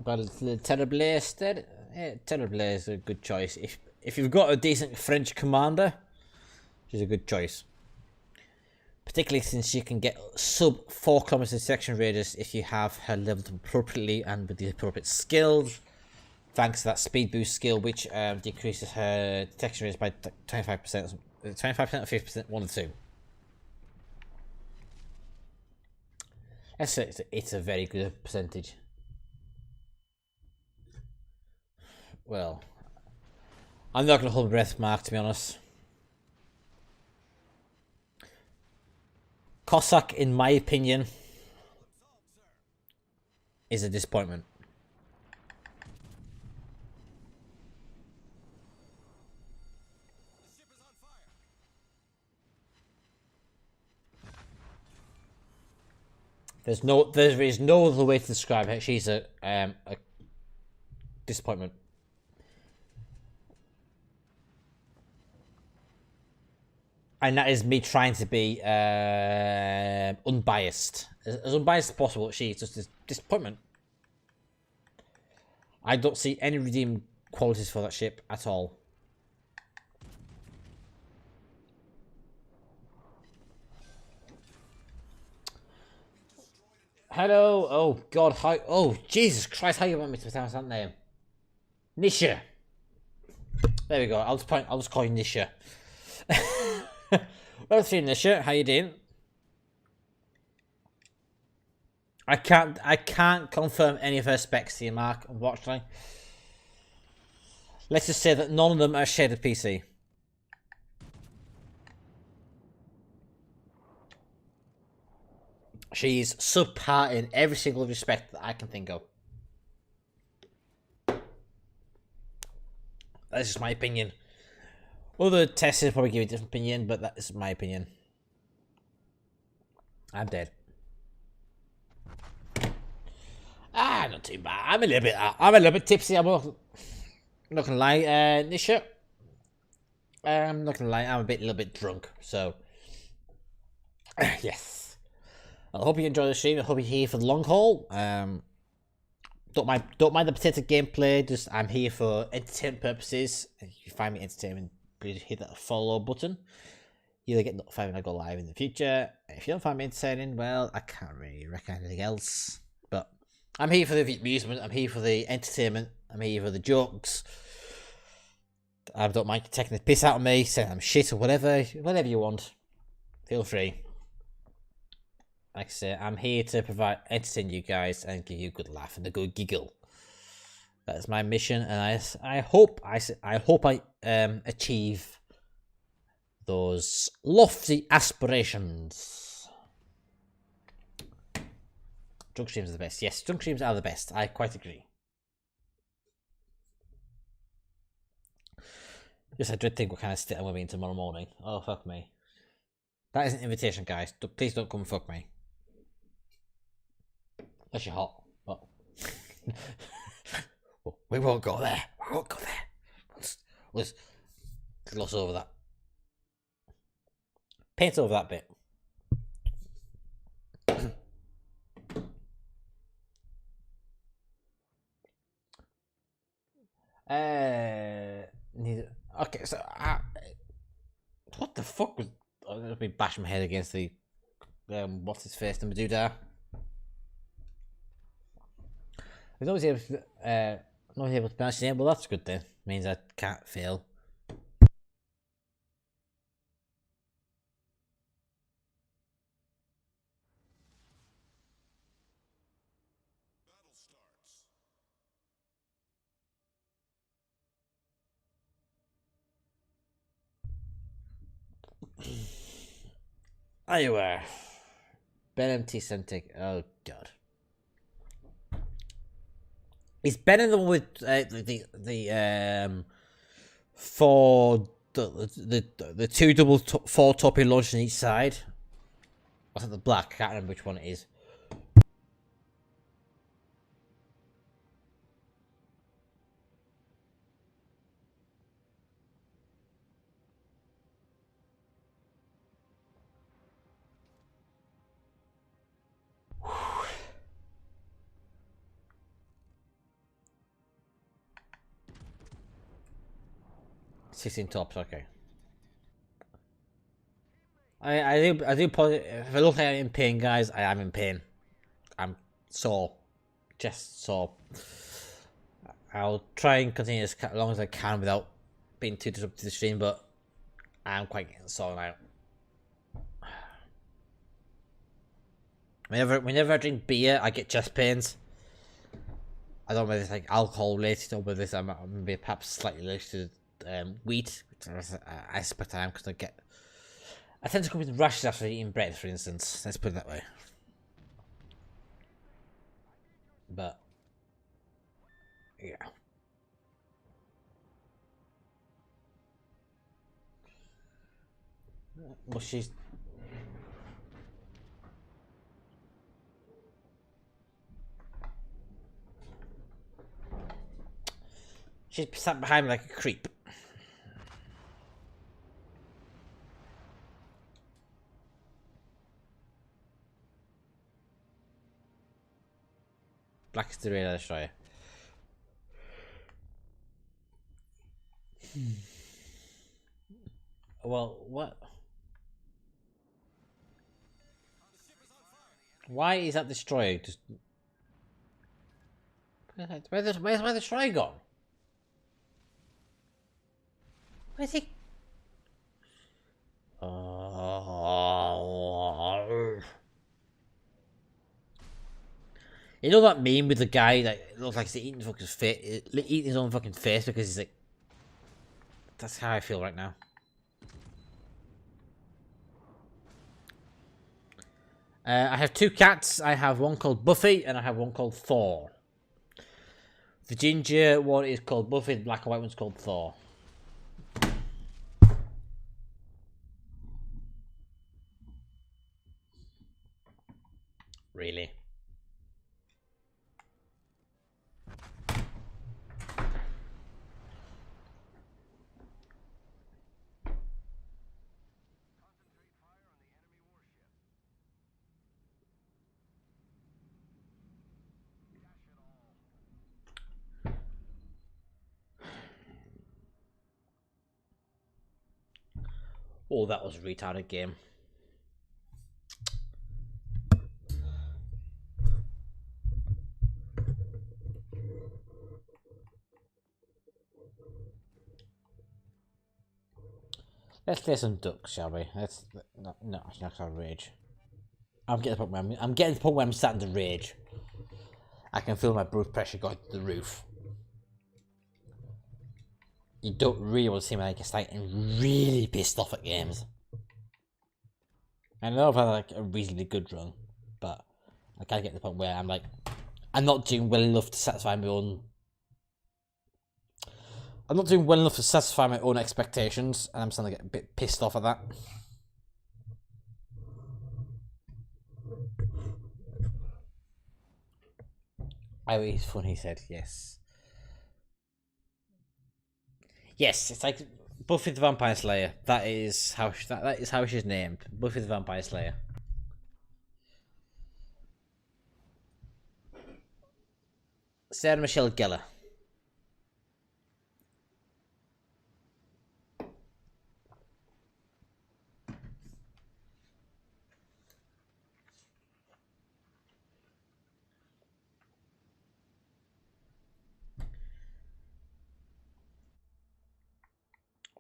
got the Terrible. Yeah, Terrible is a good choice. If you've got a decent French commander, she's a good choice. Particularly since you can get sub 4 kilometers section radius if you have her leveled appropriately and with the appropriate skills. Thanks to that speed boost skill, which decreases her detection radius by 25%. 25% or 50%, one of the two. It's a very good percentage. Well, I'm not going to hold my breath, Mark, to be honest. Cossack, in my opinion, is a disappointment. There is no other way to describe her. She's a disappointment. And that is me trying to be unbiased. As unbiased as possible, she's just a disappointment. I don't see any redeeming qualities for that ship at all. Hello. Oh God. How? Oh Jesus Christ! How you want me to pronounce that name? Nisha. There we go. I'll just call you Nisha. Well, Nisha, how you doing? I can't confirm any of her specs here, Mark, unfortunately. Let's just say that none of them are shaded PC. She's subpar in every single respect that I can think of. That's just my opinion. Other testers probably give a different opinion, but that is my opinion. I'm dead. Not too bad. I'm a little bit tipsy. I'm not gonna lie, Nisha. I'm not gonna lie. I'm a little bit drunk. So, yes. I hope you enjoy the stream. I hope you're here for the long haul. Don't mind the potato gameplay. Just I'm here for entertainment purposes. If you find me entertaining, please hit that follow button. You'll get notified when I go live in the future. If you don't find me entertaining, well, I can't really recommend anything else. But I'm here for the amusement. I'm here for the entertainment. I'm here for the jokes. I don't mind taking the piss out of me, saying I'm shit or whatever you want. Feel free. Like I say, I'm here to entertain you guys and give you a good laugh and a good giggle. That's my mission, and I hope I achieve those lofty aspirations. Drunk streams are the best. Yes, drunk streams are the best. I quite agree. Yes, I dread think what kind of state I'm going to be in tomorrow morning. Oh, fuck me. That is an invitation, guys. Please don't come and fuck me. Unless you're hot. But we won't go there. We won't go there. Let's gloss over that. Paint over that bit. Okay, so what the fuck was? I'm gonna be bashing my head against the what's his face, the Meduda. I was always able to, not able to pronounce your name. Well, that's good then. Means I can't fail. Anyway, Ben MT Centric. Oh God. Is Ben the one with the two double four torpedo launchers on each side? I think the black. I can't remember which one it is. 16 tops, okay. I do if I look like I'm in pain, guys, I am in pain. I'm sore. Just sore. I'll try and continue as long as I can without being too disruptive to the stream, but I'm quite getting sore now. Whenever I drink beer, I get chest pains. I don't know whether it's like alcohol related or whether it's maybe perhaps slightly related to wheat, which I suspect I am because I tend to come with rashes after eating bread, for instance. Let's put it that way. But yeah. Well, she's sat behind me like a creep. Black is the radar destroyer. Well, what? Why is that destroyer just? Where's my destroyer gone? Where's he? Oh. You know that meme with the guy that looks like he's eating his own fucking face because he's like. That's how I feel right now. I have two cats. I have one called Buffy and I have one called Thor. The ginger one is called Buffy. The black and white one's called Thor. Really? Oh, that was a retarded game. Let's play some ducks, shall we? No, it's not gonna rage. I'm getting to the point where I'm starting to rage. I can feel my blood pressure going to the roof. You don't really want to see me like getting really pissed off at games. I know I've had like a reasonably good run, but I gotta get to the point where I'm not doing well enough to satisfy my own. I'm not doing well enough to satisfy my own expectations, and I'm starting to get a bit pissed off at that. Oh, he's funny, he said, yes. Yes, it's like Buffy the Vampire Slayer. That is how she's named. Buffy the Vampire Slayer. Sarah Michelle Gellar.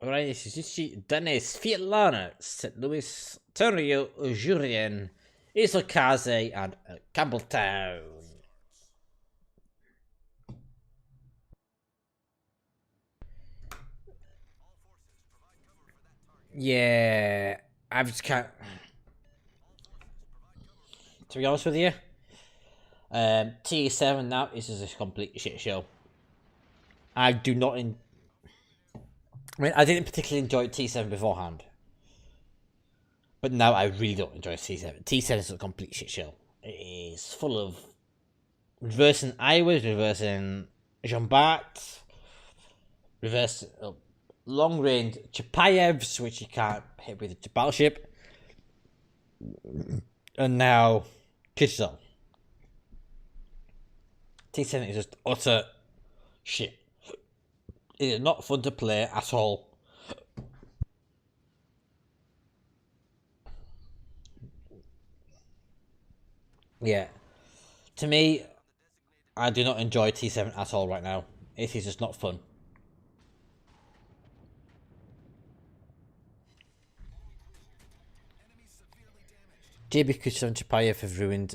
Orajeśli dane świetlane St. Louis, Ontario, Jurien, Isokaze, and Campbelltown. Yeah, I just can't. To be honest with you, T7 now is just a complete shit show. I do not. I mean, I didn't particularly enjoy T7 beforehand, but now I really don't enjoy T7. T7 is a complete shit show. It is full of reversing Iowas, reversing Jean Bart, reversing long range Chapayevs, which you can't hit with a battleship, and now Kutuzov. T7 is just utter shit. It is not fun to play at all. Yeah. To me, I do not enjoy T7 at all right now. It is just not fun. JB Kutuzov and Chapayev have ruined.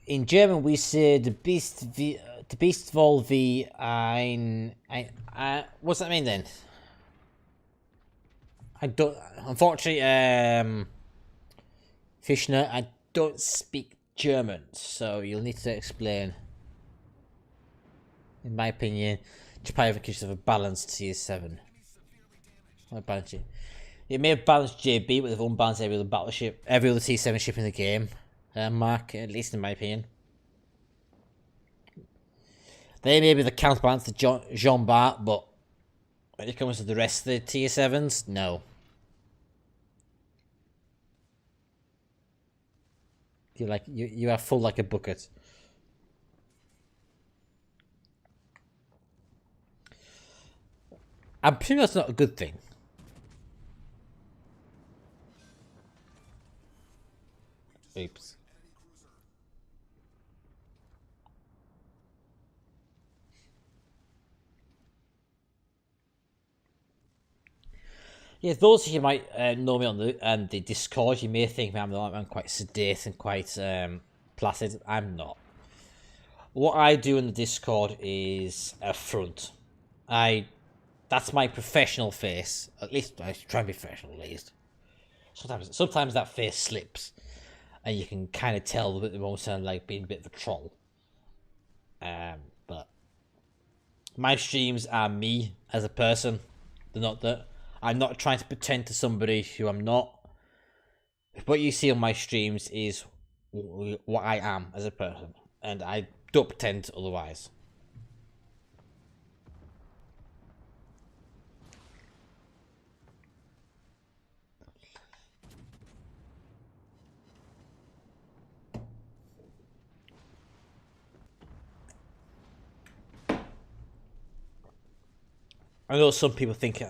In German, we say the Beast Vol wie ein. What's that mean then? I don't. Unfortunately, Fishner, I don't speak German, so you'll need to explain. In my opinion, Chapayev and Kutuzov have a balanced T7. What balance it? It may have balanced JB, but they've unbalanced every other battleship, every other T7 ship in the game. Mark, at least in my opinion. They may be the counterbalance to Jean Bart, but when it comes to the rest of the Tier 7s, no. You are full like a bucket. I'm assuming that's not a good thing. Oops. Yeah, those of you might know me on the Discord, you may think I'm quite sedate and quite placid. I'm not. What I do in the Discord is a front. That's my professional face. At least I try and be professional. At least sometimes that face slips, and you can kind of tell that the moment sound like being a bit of a troll. But my streams are me as a person. They're not that. I'm not trying to pretend to somebody who I'm not. What you see on my streams is what I am as a person, and I don't pretend otherwise. I know some people think.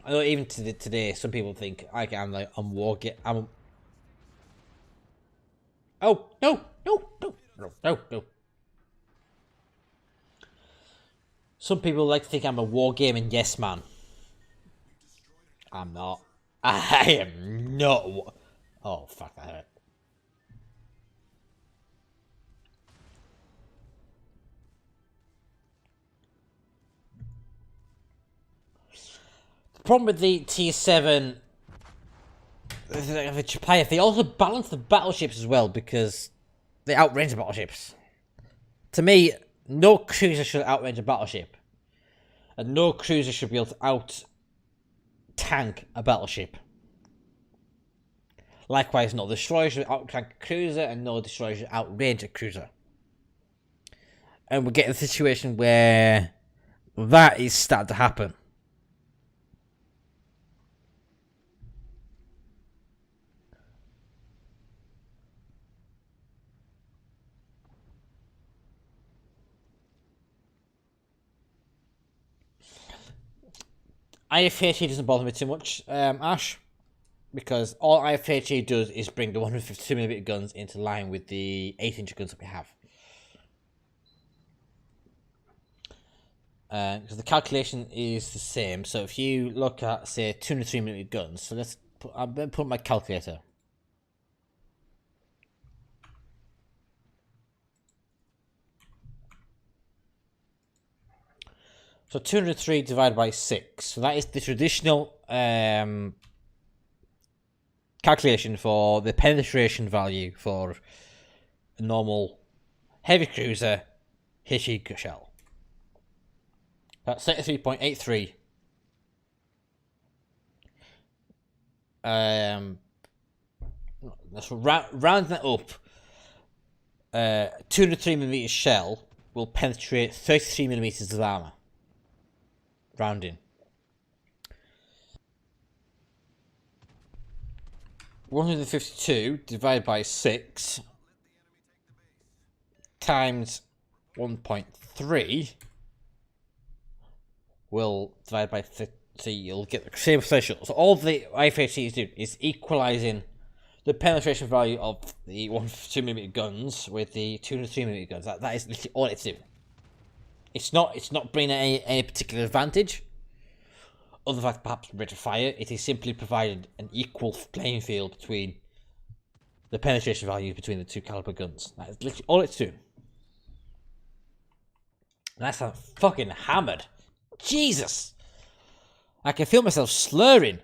I know even today, some people think I'm wargame. Oh no. Some people like to think I'm a wargaming yes man. I'm not. I am not. Oh fuck, that hurt. The problem with the T7, the Chapayev, they also balance the battleships as well because they outrange the battleships. To me, no cruiser should outrange a battleship, and no cruiser should be able to out tank a battleship. Likewise, no destroyer should out tank a cruiser, and no destroyer should outrange a cruiser. And we're getting a situation where that is starting to happen. IFHE doesn't bother me too much, Ash, because all IFHE does is bring the 152mm guns into line with the 8-inch guns that we have. Because the calculation is the same. So if you look at, say, 203mm guns, so I'm going to put my calculator. So 203 divided by 6. So that is the traditional calculation for the penetration value for a normal heavy cruiser HE shell. That's 33.83. Let's round that up. 203mm shell will penetrate 33mm of armor. Rounding. 152 divided by 6 times 1.3 will divide by So you'll get the same potential. So all the IFHC is doing is equalising the penetration value of the 1-2mm guns with the 2-3mm guns. That is literally all it's doing. It's not bringing any particular advantage. Other than perhaps rate of fire, it is simply providing an equal playing field between the penetration values between the two caliber guns. That is literally all it's doing. And that's fucking hammered. Jesus! I can feel myself slurring.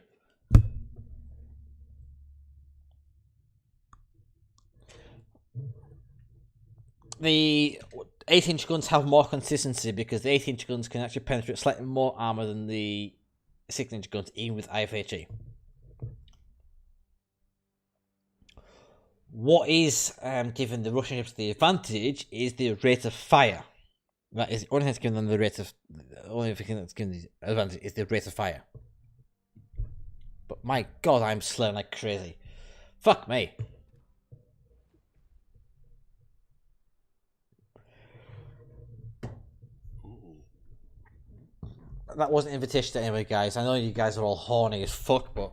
The 8-inch guns have more consistency because the 8-inch guns can actually penetrate slightly more armor than the 6-inch guns, even with IFHE. What is giving the Russian ships the advantage is the rate of fire. That is the only thing that's giving them the rate of. The only thing that's giving the advantage is the rate of fire. But my god, I'm slurring like crazy. Fuck me. That wasn't an invitation to anybody, guys. I know you guys are all horny as fuck, but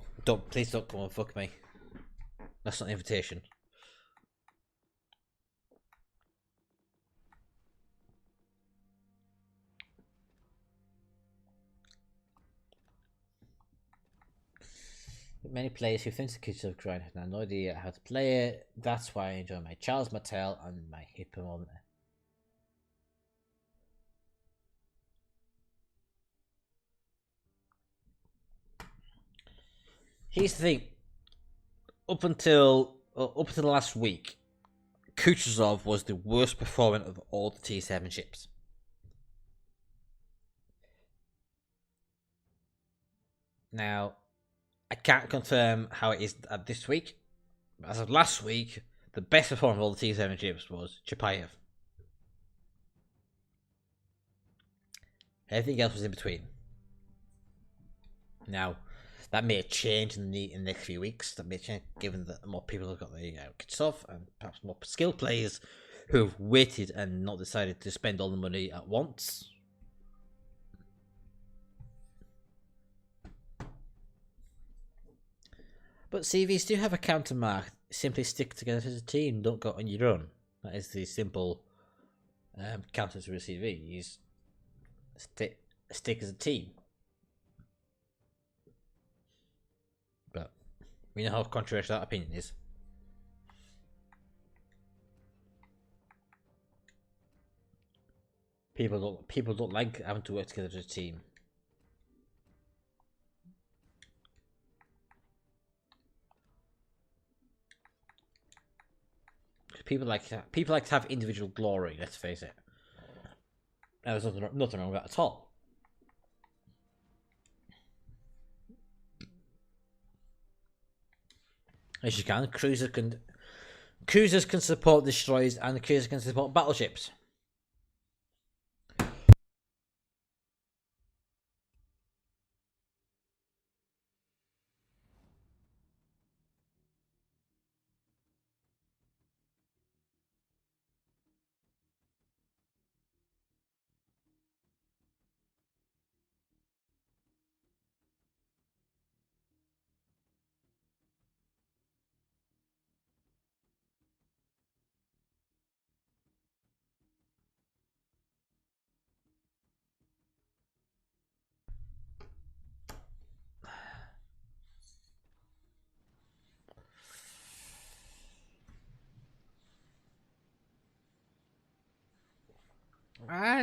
please don't come and fuck me. That's not an invitation. Many players who think the Kutuzov grind have no idea how to play it. That's why I enjoy my Charles Martel and my Hippo moment. Here's the thing. Up until the last week, Kutuzov was the worst performing of all the T7 ships. Now, I can't confirm how it is this week. But as of last week, the best performer of all the T7 ships was Chapayev. Everything else was in between. Now, that may change in the next few weeks. That may change given that more people have got the Kutuzov and perhaps more skilled players who have waited and not decided to spend all the money at once. But CVs do have a counter mark. Simply stick together as a team. Don't go on your own. That is the simple counter to a CV. You stick as a team. But we know how controversial that opinion is. People don't like having to work together as a team. People like to have individual glory. Let's face it. There's nothing wrong with that at all. As you can, cruisers can support destroyers and cruisers can support battleships.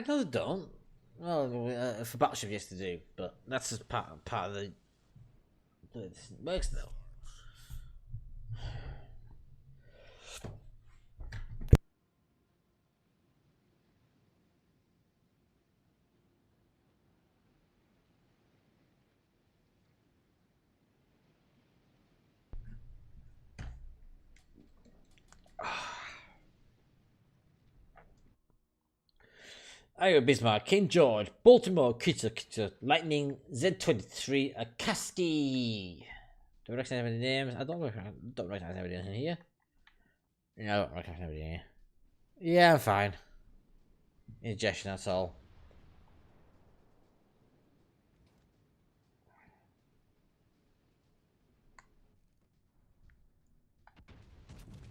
No, they don't. Well, for battleship, yes, they do, but that's just part of the way it works, though. Iowa Bismarck, King George, Baltimore, Kutuzov, Lightning, Z23, Akaski. Do I recognize any names? I don't recognize anybody in here. No, I don't recognize anybody in here. Yeah, I'm fine. Ingestion, that's all.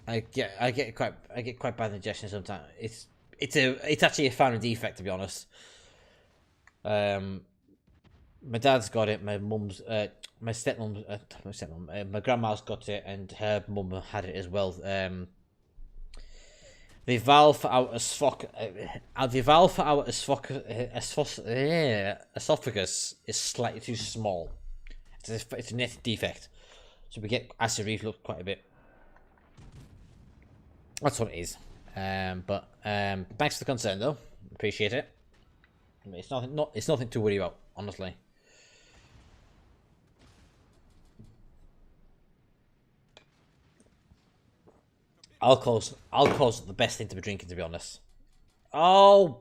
I get quite bad indigestion sometimes. It's actually a family defect, to be honest. My dad's got it. My mum's my stepmom, my grandma's got it, and her mum had it as well. The valve for our esophagus is slightly too small. It's a genetic defect, so we get acid reflux quite a bit. That's what it is. But thanks for the concern, though. Appreciate it. It's nothing to worry about, honestly. Alcohol's the best thing to be drinking, to be honest. Oh,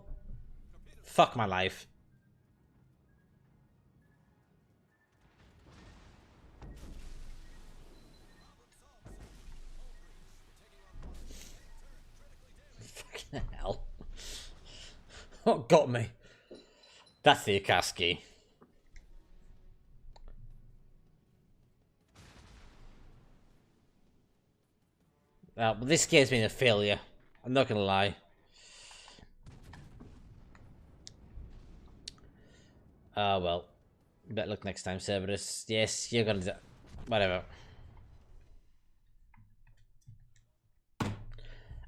fuck my life. Fucking hell. What got me? That's the Akaski. But this game's been a failure. I'm not gonna lie. Well. Better luck next time, Cerberus. Yes, you're gonna do... Whatever.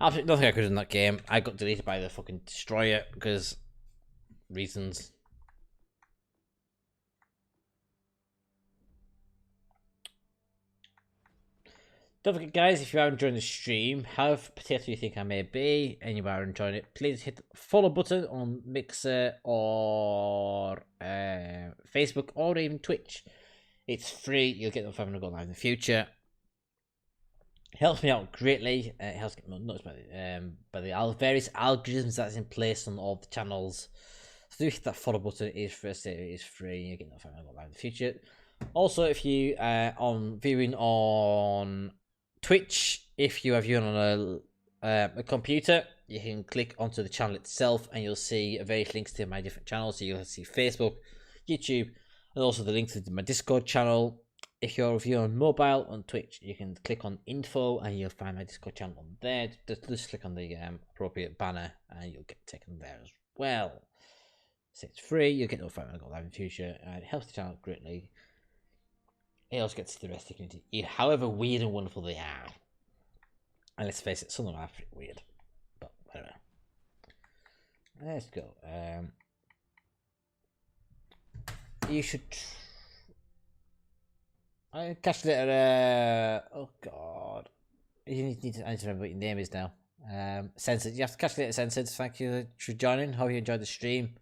Absolutely nothing I could do in that game. I got deleted by the fucking destroyer because... reasons. Don't forget, guys, if you are enjoying the stream, however potato you think I may be, and you are enjoying it, please hit the follow button on Mixer or Facebook or even Twitch. It's free. You'll get notified when I go live in the future. It helps me out greatly. It helps get noticed by the various algorithms that's in place on all the channels. So do hit that follow button. It is free. You get notified when I go live in the future. Also, if you are on viewing on Twitch, if you are viewing on a computer, you can click onto the channel itself and you'll see various links to my different channels. So you'll see Facebook, YouTube, and also the link to my Discord channel. If you're viewing on mobile on Twitch, you can click on info and you'll find my Discord channel on there. Just click on the appropriate banner and you'll get taken there as well. So it's free. You'll get notified when I go live in the future, and it helps the channel greatly. It also gets to the rest of the community, however weird and wonderful they are. And let's face it, some of them are pretty weird. But whatever. Let's go. You should... I catch later. Oh god. I need to remember what your name is now. Censored. You have to catch later, Censored. Thank you for joining. Hope you enjoyed the stream.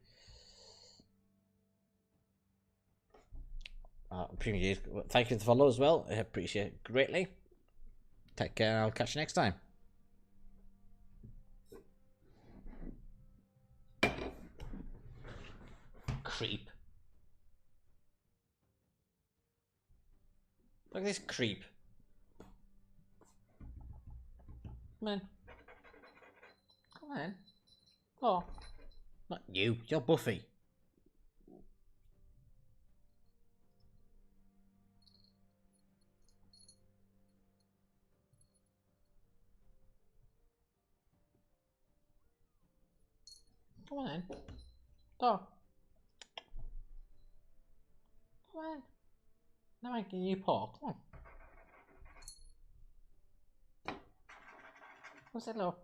Thank you for the follow as well. I appreciate it greatly. Take care. I'll catch you next time. Creep. Look at this creep. Come on. Come on. Oh. Not you. You're Buffy. Come on. Go. Come on. Now I give you paw. Come on. What's that low?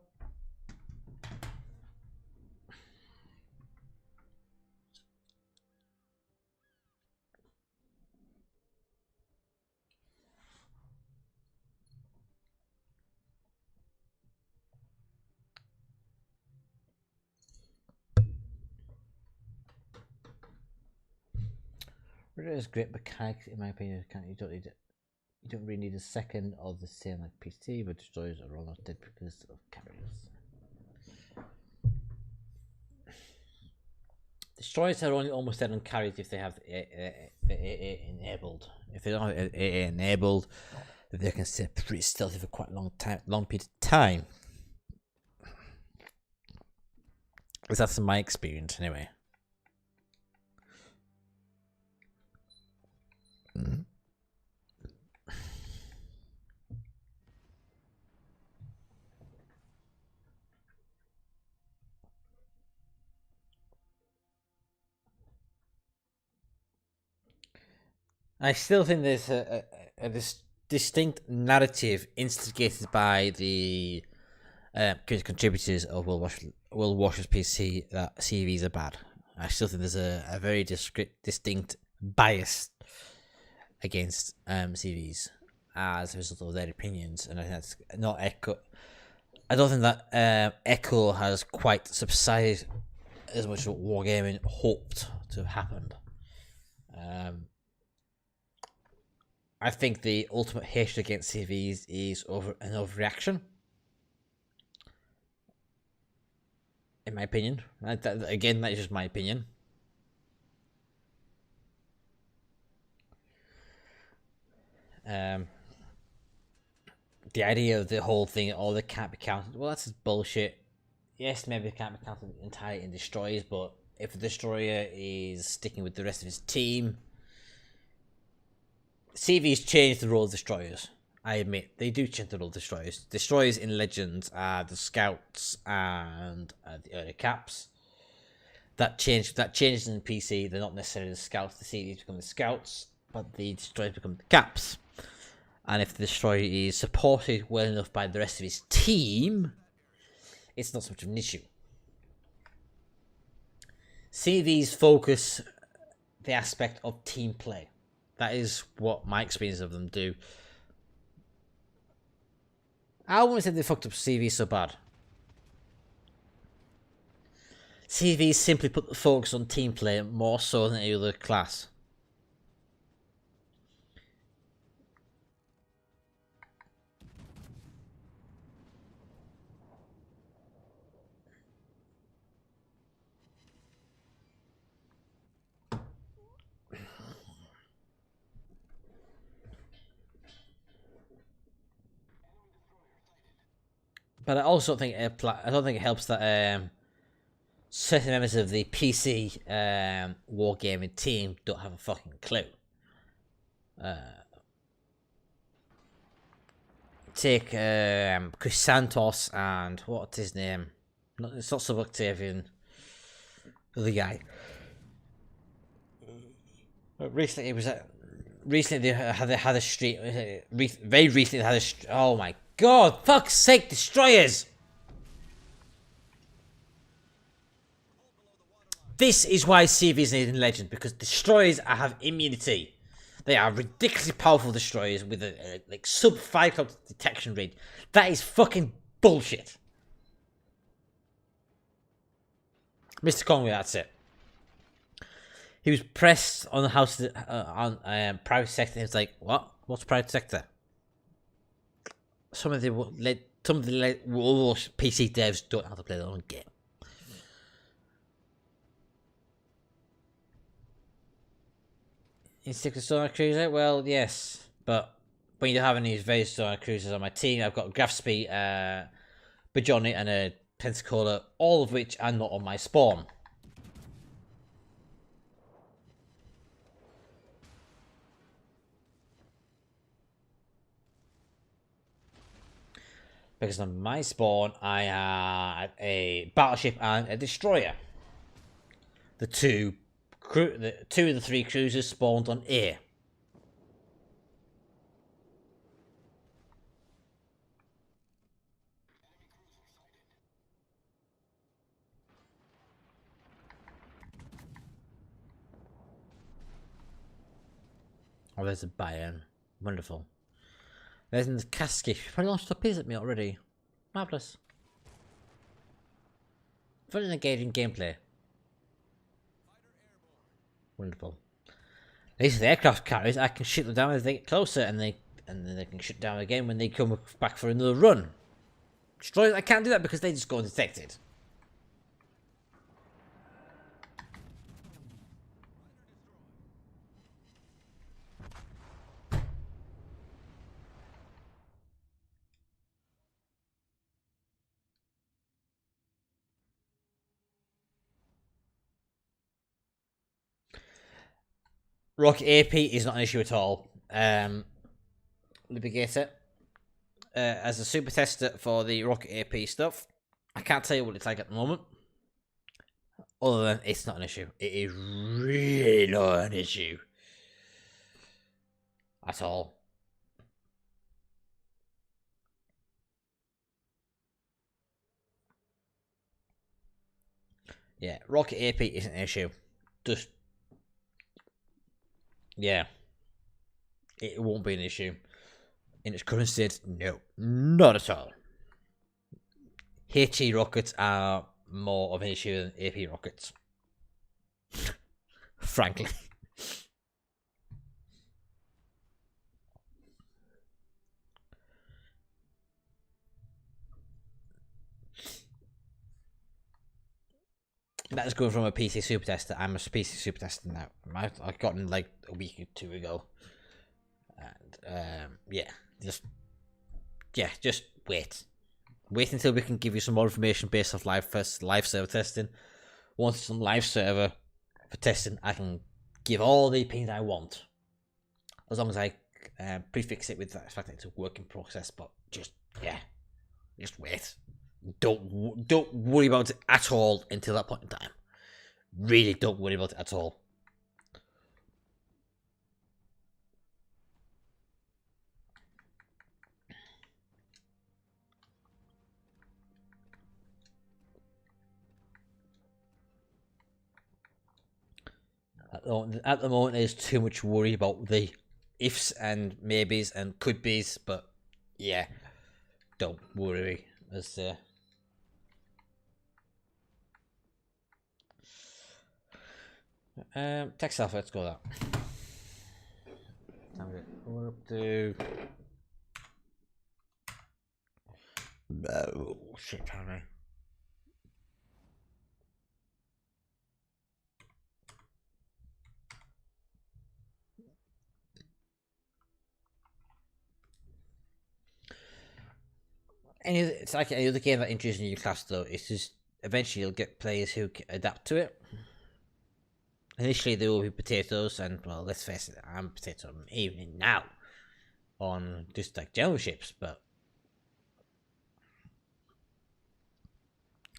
It is great mechanics in my opinion. You don't need it. You don't really need a second of the same like PC, but destroyers are almost dead because of carriers. Destroyers are only almost dead on carriers if they have AA enabled. If they don't have AA enabled, then they can stay pretty stealthy for quite a long period of time. That's my experience anyway. I still think there's a distinct narrative instigated by the contributors of Will Washer's PC that CVs are bad. I still think there's a very distinct bias against CVs as a result of their opinions, and I think that's not echo. I don't think that echo has quite subsided as much as Wargaming hoped to have happened. I think the ultimate hatred against CVs is an overreaction. In my opinion. Again, that is just my opinion. The idea of the whole thing, they can't be counted. Well, that's just bullshit. Yes, maybe they can't be counted entirely in destroyers, but if a destroyer is sticking with the rest of his team, CV's changed the role of destroyers. I admit, they do change the role of destroyers. Destroyers in Legends are the scouts and the early caps. That changes in PC. They're not necessarily the scouts. The CVs become the scouts, but the destroyers become the caps. And if the destroyer is supported well enough by the rest of his team, it's not so much of an issue. CVs focus the aspect of team play. That is what my experience of them do. I wouldn't say they fucked up CVs so bad. CVs simply put the focus on team play more so than any other class. But I also think I don't think it helps that certain members of the PC wargaming team don't have a fucking clue. Take Chris Santos and what's his name? It's not Sub Octavian. The other guy. Recently, it was recently they had a street. Very recently, they had a. Oh my god! Fuck's sake! Destroyers. This is why CVs need in Legend, because destroyers have immunity. They are ridiculously powerful destroyers with a like sub 5 detection rate. That is fucking bullshit. Mr. Conway, that's it. He was pressed on the house on private sector. He was like, "What? What's private sector?" Some of the PC devs don't know how to play their own game. In Six Sonar Cruiser, well, yes, but when you don't have any very Sonar Cruisers on my team, I've got Grafspy, Bajoni, and a Pensacola, all of which are not on my spawn. Because on my spawn, I had a battleship and a destroyer. The two of the three cruisers spawned on A. Oh, there's a Bayern. Wonderful. There's the Kasky. She probably launched torpedoes at me already. Marvellous. Fun and engaging gameplay. Wonderful. These are the aircraft carriers. I can shoot them down as they get closer, and then they can shoot down again when they come back for another run. Destroyers, I can't do that because they just go undetected. Rocket AP is not an issue at all. Libigator. As a super tester for the Rocket AP stuff, I can't tell you what it's like at the moment. Other than it's not an issue. It is really not an issue. at all. Yeah, rocket AP isn't an issue. Just, yeah, it won't be an issue. In its current state, no, not at all. HE rockets are more of an issue than AP rockets. Frankly. That's going from a PC super tester. I'm a PC super tester now. I got in like a week or two ago. And yeah, just wait. Wait until we can give you some more information based off live server testing. Once it's on live server for testing, I can give all the opinions I want, as long as I prefix it with the fact that it's a working process. But just wait. Don't worry about it at all until that point in time. Really, don't worry about it at all. At the moment, there's too much worry about the ifs and maybes and could be's, but yeah, don't worry. As text alpha, let's go that. We're up to. Oh shit, Harry. It's like any other game that introduces a new class, though. It's just eventually you'll get players who adapt to it. Initially, there will be potatoes, and well, let's face it, I'm a potato even now on just like general ships, but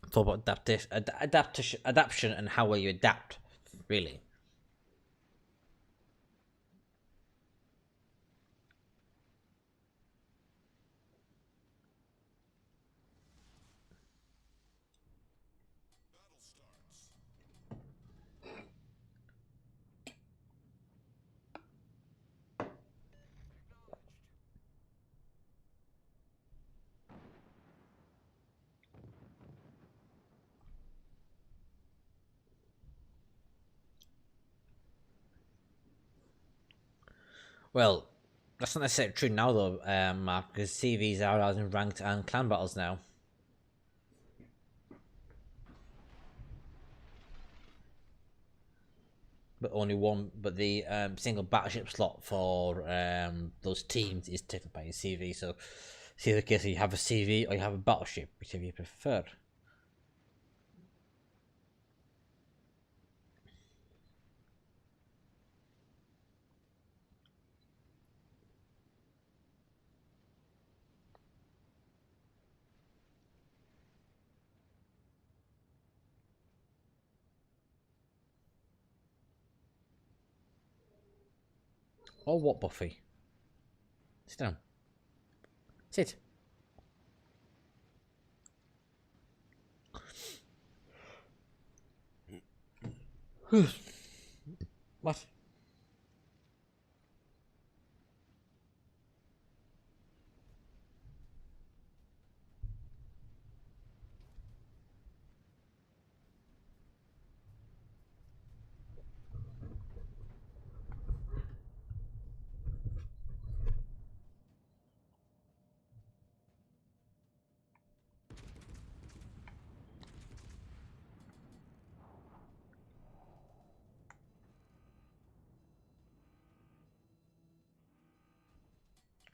it's all about adaptation and how well you adapt, really. Well, that's not necessarily true now, though, Mark, because CVs are out in ranked and clan battles now. But only one, but the single battleship slot for those teams is taken by a CV. So, it's either the case you have a CV or you have a battleship, whichever you prefer. Or what, Buffy? Sit down. Sit. What?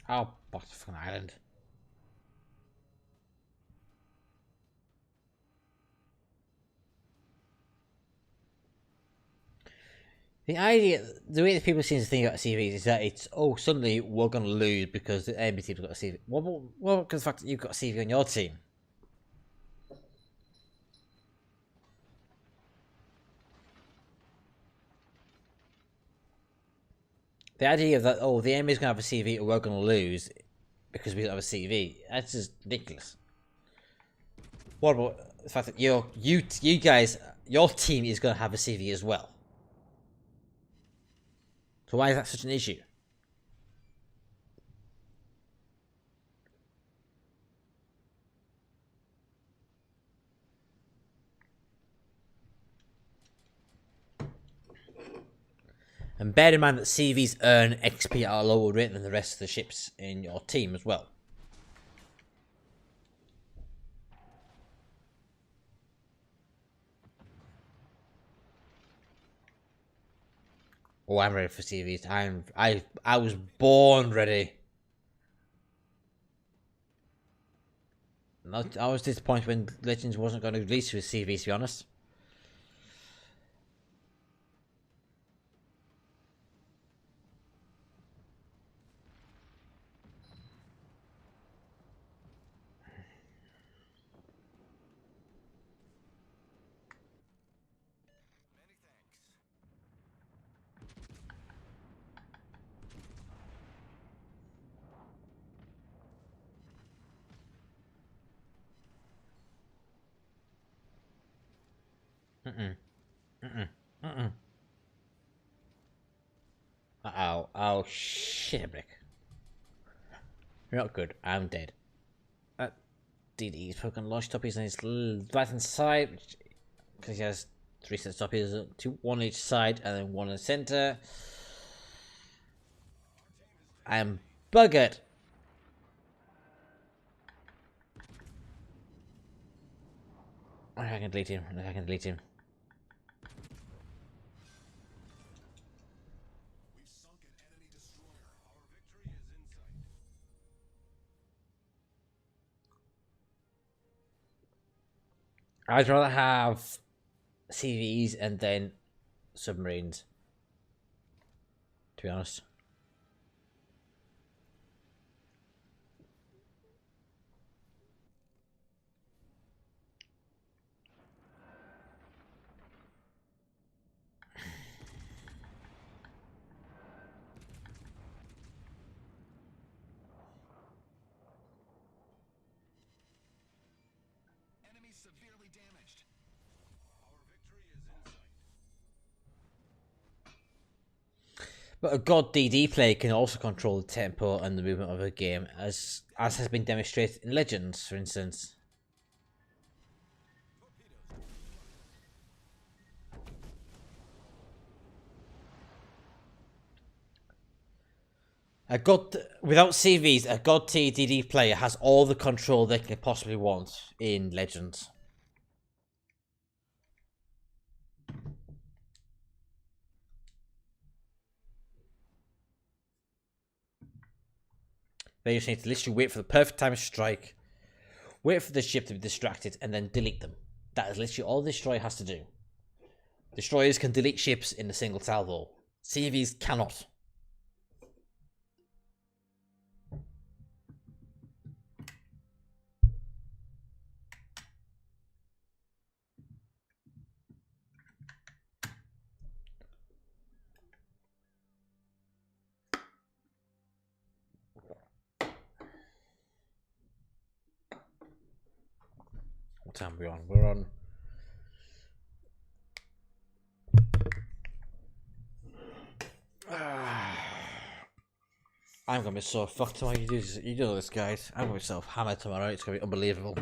Oh, Butterfly Island. The idea, the way that people seem to think about CVs is that it's, oh, suddenly we're going to lose because the enemy team's got a CV. Well, because the fact that you've got a CV on your team. The idea of that, oh, the enemy's gonna have a CV or we're gonna lose because we don't have a CV, that's just ridiculous. What about the fact that you guys, your team is gonna have a CV as well? So why is that such an issue? And bear in mind that CVs earn XP at a lower rate than the rest of the ships in your team as well. Oh, I'm ready for CVs. I was born ready. I was disappointed when Legends wasn't going to release with CVs, to be honest. Uh-oh. Oh, shit, Brick. You're not good. I'm dead. DD's fucking launch stoppies on his right hand side, because he has 3 sets of stoppies, 2, 1 on each side, and then 1 in the center. I am buggered. I can delete him. I can delete him. I'd rather have CVs and then submarines, to be honest. But a god DD player can also control the tempo and the movement of a game, as has been demonstrated in Legends, for instance. Without CVs, a god tier DD player has all the control they can possibly want in Legends. They just need to literally wait for the perfect time to strike, wait for the ship to be distracted, and then delete them. That is literally all the destroyer has to do. Destroyers can delete ships in a single salvo. CVs cannot. What time are we on? We're on... I'm gonna be so fucked tomorrow. You do this, guys. I'm gonna be so hammered tomorrow. It's gonna be unbelievable.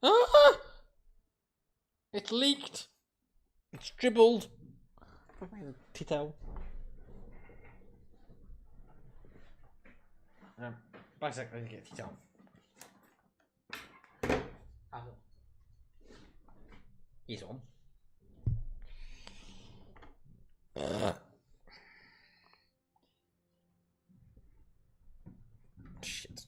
Ah! It's leaked. It's dribbled. Tea towel. Back a sec. I need to get a tea towel. He's on. Shit.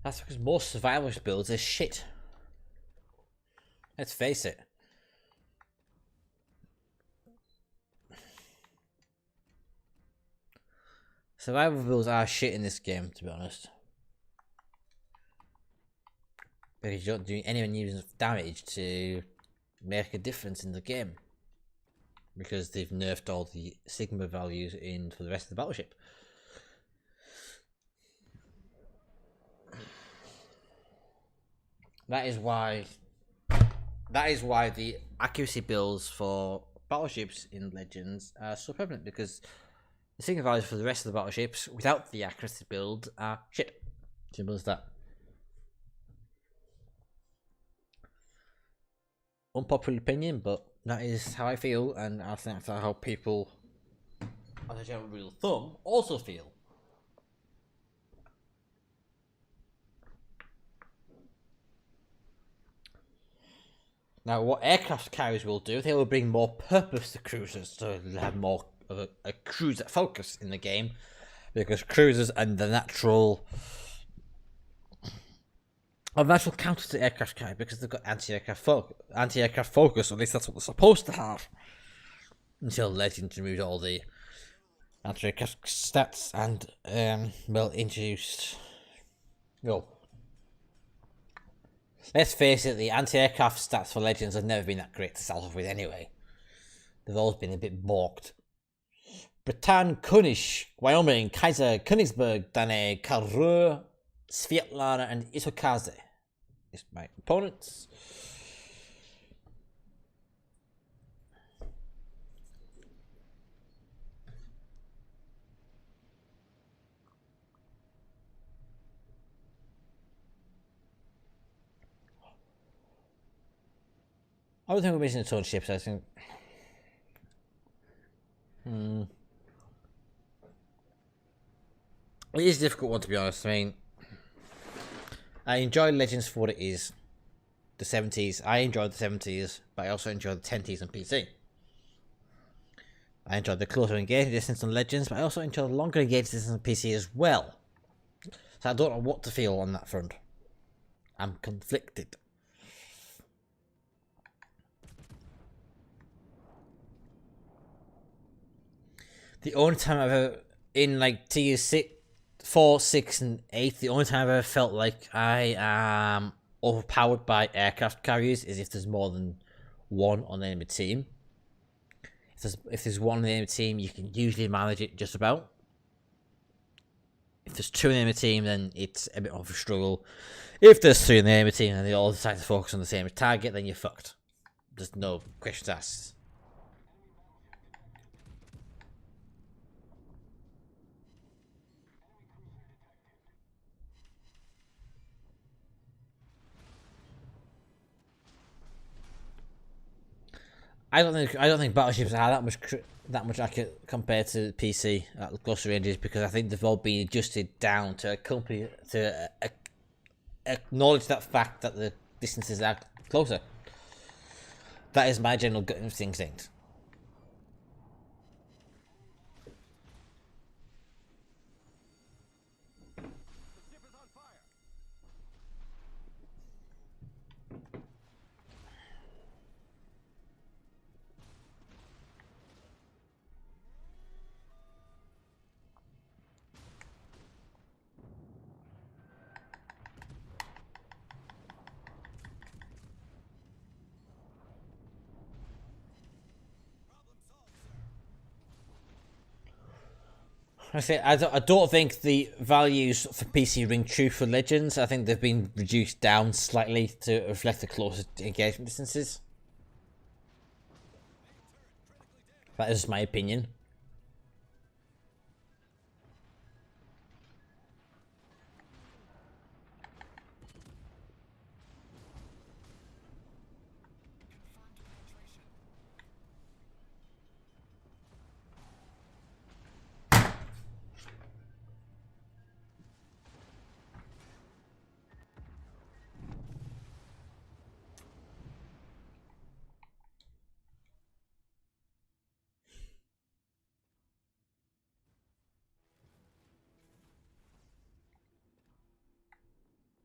That's because most survivalist builds are shit. Let's face it. Survival builds are shit in this game, to be honest. Because you don't do anyone using damage to make a difference in the game. Because they've nerfed all the Sigma values in for the rest of the battleship. That is why the accuracy builds for battleships in Legends are so prevalent, because the Sigma values for the rest of the battleships without the accuracy build are shit. Simple as that. Unpopular opinion, but that is how I feel, and I think that's how people, as a general rule of thumb, also feel. Now, what aircraft carriers will do, they will bring more purpose to cruisers, so they'll have more of a cruiser focus in the game, because cruisers and the natural counter to aircraft carrier, because they've got anti-aircraft focus, at least that's what they're supposed to have. Until Legends removed all the anti-aircraft stats and introduced. Well, let's face it, the anti-aircraft stats for Legends have never been that great to start off with anyway. They've always been a bit balked. Bretan, Kunish, Wyoming, Kaiser, Königsberg, Dane, Karur, Svetlana, and Itokaze is my opponents. I don't think we're missing a ton of ships, I think. It is a difficult one, to be honest. I mean, I enjoy Legends for what it is. The 70s. I enjoyed the 70s, but I also enjoyed the 10s on PC. I enjoyed the closer engagement distance on Legends, but I also enjoyed the longer engagement distance on PC as well. So I don't know what to feel on that front. I'm conflicted. The only time I've ever, in like tier 6, 4, 6, and 8, the only time I've ever felt like I am overpowered by aircraft carriers is if there's more than one on the enemy team. If there's one on the enemy team, you can usually manage it just about. If there's two on the enemy team, then it's a bit of a struggle. If there's three on the enemy team and they all decide to focus on the same target, then you're fucked. There's no questions asked. I don't think battleships are that much accurate compared to PC at closer ranges, because I think they've all been adjusted down to acknowledge that fact that the distances are closer. That is my general gut instinct. I don't think the values for PC ring true for Legends. I think they've been reduced down slightly to reflect the closer engagement distances. That is my opinion.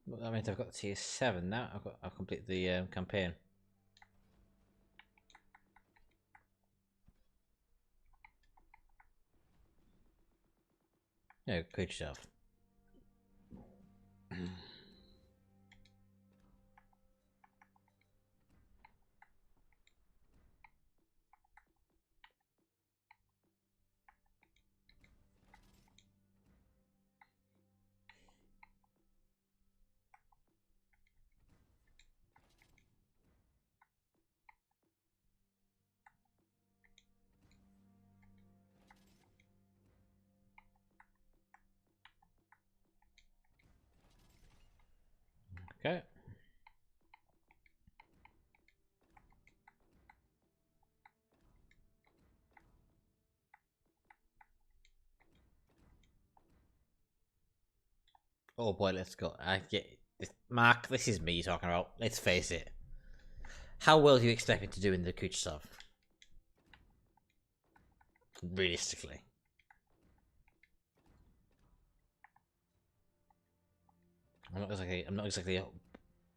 That means I've got tier 7 now. I've completed the campaign. No, Kutuzov. Okay. Oh boy, let's go. I get this. Mark, this is me talking about. Let's face it. How well do you expect me to do in the Kutuzov? Realistically. I'm not exactly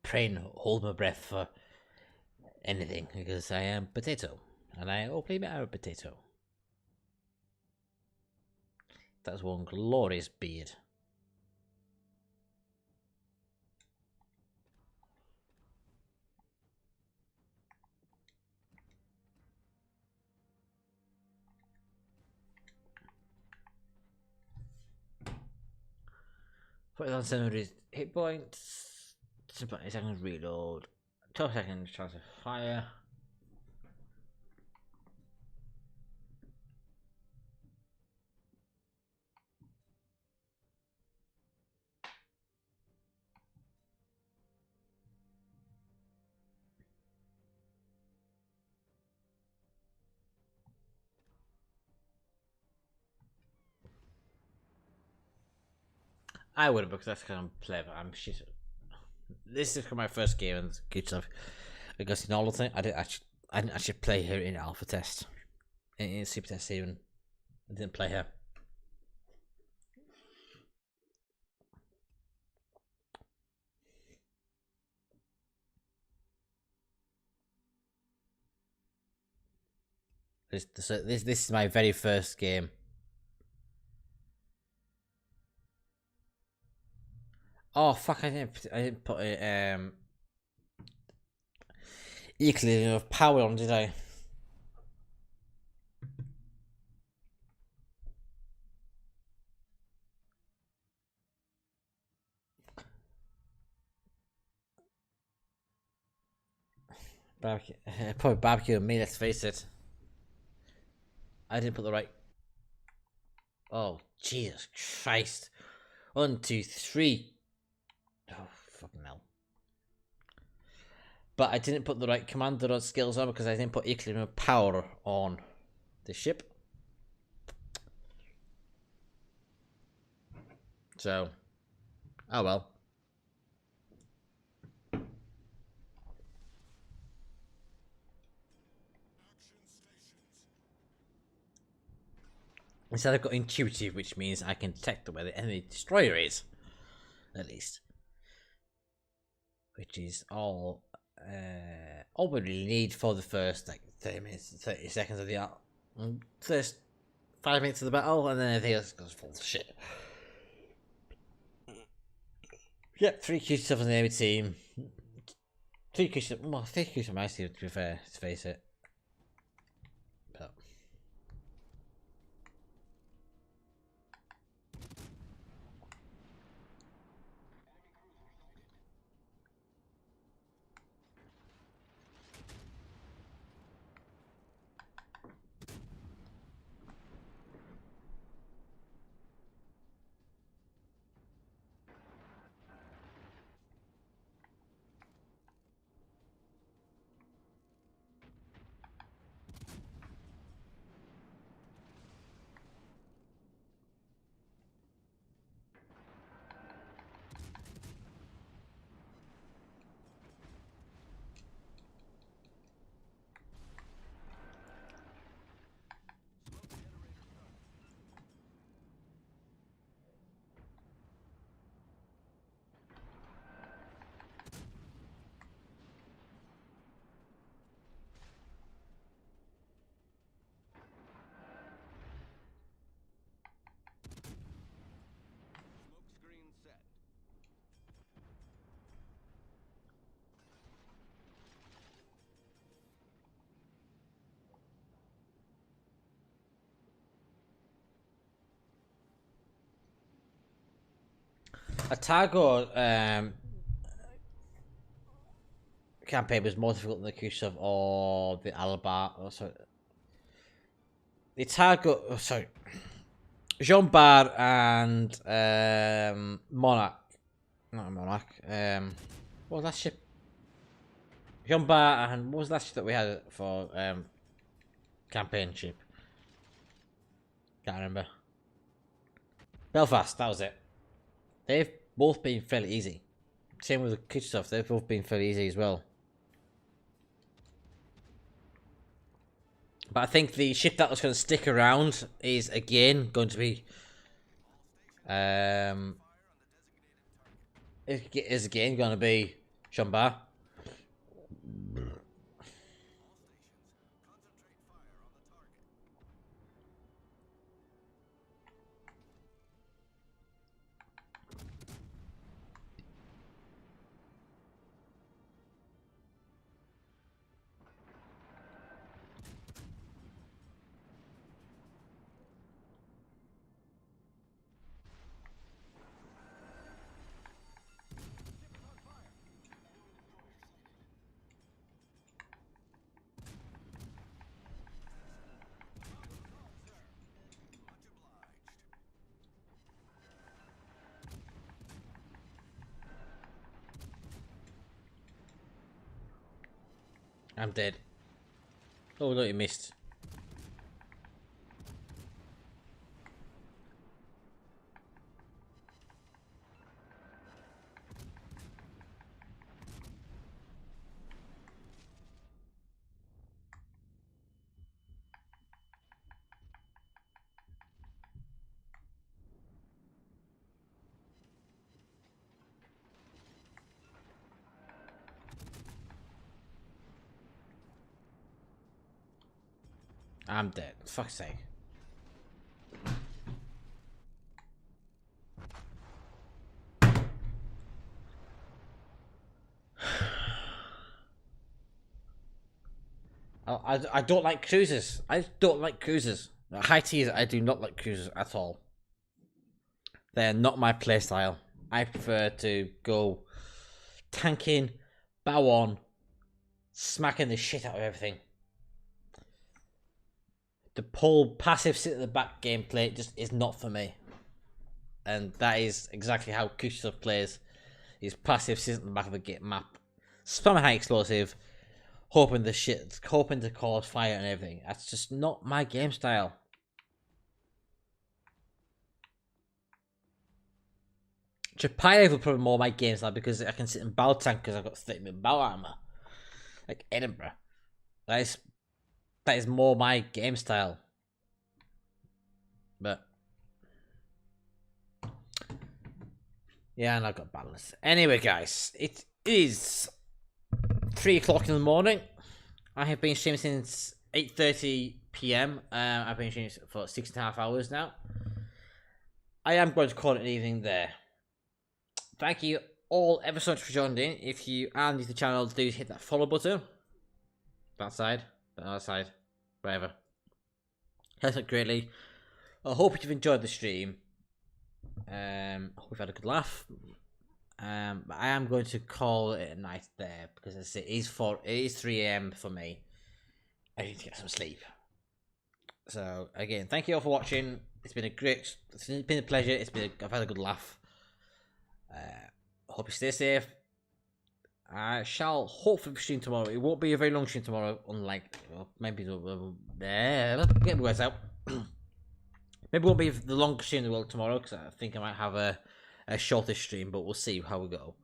praying, hold my breath for anything because I am potato, and I believe I'm a potato. That's one glorious beard. Put it on 700 hit points. 8 seconds reload. 12 seconds chance of fire. I would have because that's kind of clever. I'm shit. This is my first game and good stuff. Because in all the thing, I didn't actually play her in alpha test, in super test even. I didn't play her. This is my very first game. Oh fuck! I didn't put a equally enough power on, did I? Barbecue, probably barbecue and me. Let's face it. I didn't put the right. Oh Jesus Christ! 1, 2, 3. Oh fucking hell! But I didn't put the right commander or skills on because I didn't put equally enough power on the ship. So, oh well. Instead, I've got intuitive, which means I can detect where the enemy destroyer is, at least. Which is all we really need for the first like 30 minutes, 30 seconds of the first 5 minutes of the battle, and then everything else goes full of shit. Yep, 3 Q7 on the enemy team. 3 Q7, well, 3 Q7 on my team, to be fair, let's face it. But A Targo campaign was more difficult than the Kutuzov or the Alba. Oh, sorry. The Targo. Oh, sorry. Jean Bar and Monarch. Not Monarch. What was that ship? Jean Bar and what was that ship that we had for campaign ship? Can't remember. Belfast, that was it. They've both been fairly easy. Same with the Kutuzov, they've both been fairly easy as well. But I think the ship that was going to stick around is again going to be is again going to be Chambard. I'm dead. Oh no, you missed. I'm dead. Fuck's sake. I don't like cruisers. I don't like cruisers. High teas, I do not like cruisers at all. They're not my playstyle. I prefer to go tanking, bow on, smacking the shit out of everything. The pull passive sit at the back gameplay just is not for me. And that is exactly how Kutuzov plays. His passive sits at the back of the map. Spam high explosive, hoping to cause fire and everything. That's just not my game style. Chapayev will probably more my game style because I can sit in battle tank because I've got 30-minute battle armor. Like Edinburgh. That is more my game style. But yeah, and I've got balance. Anyway, guys, it is 3 o'clock in the morning. I have been streaming since 8:30 p.m. I've been streaming for 6.5 hours now. I am going to call it an evening there. Thank you all ever so much for joining in. If you are new to the channel, do hit that follow button. That side, the other side, wherever. Helps out greatly. I hope you've enjoyed the stream. I hope you've had a good laugh. But I am going to call it a night there because it is 3 a.m. for me. I need to get some sleep. So again, thank you all for watching. It's been a pleasure. I've had a good laugh. Hope you stay safe. I shall hopefully stream tomorrow. It won't be a very long stream tomorrow, unlike maybe get my words out. Maybe it won't be the longest stream in the world tomorrow because I think I might have a shorter stream, but we'll see how we go.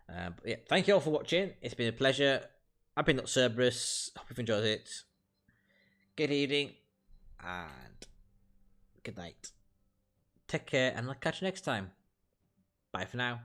But yeah, thank you all for watching. It's been a pleasure. I've been Cerberus. Hope you've enjoyed it. Good evening and good night. Take care, and I'll catch you next time. Bye for now.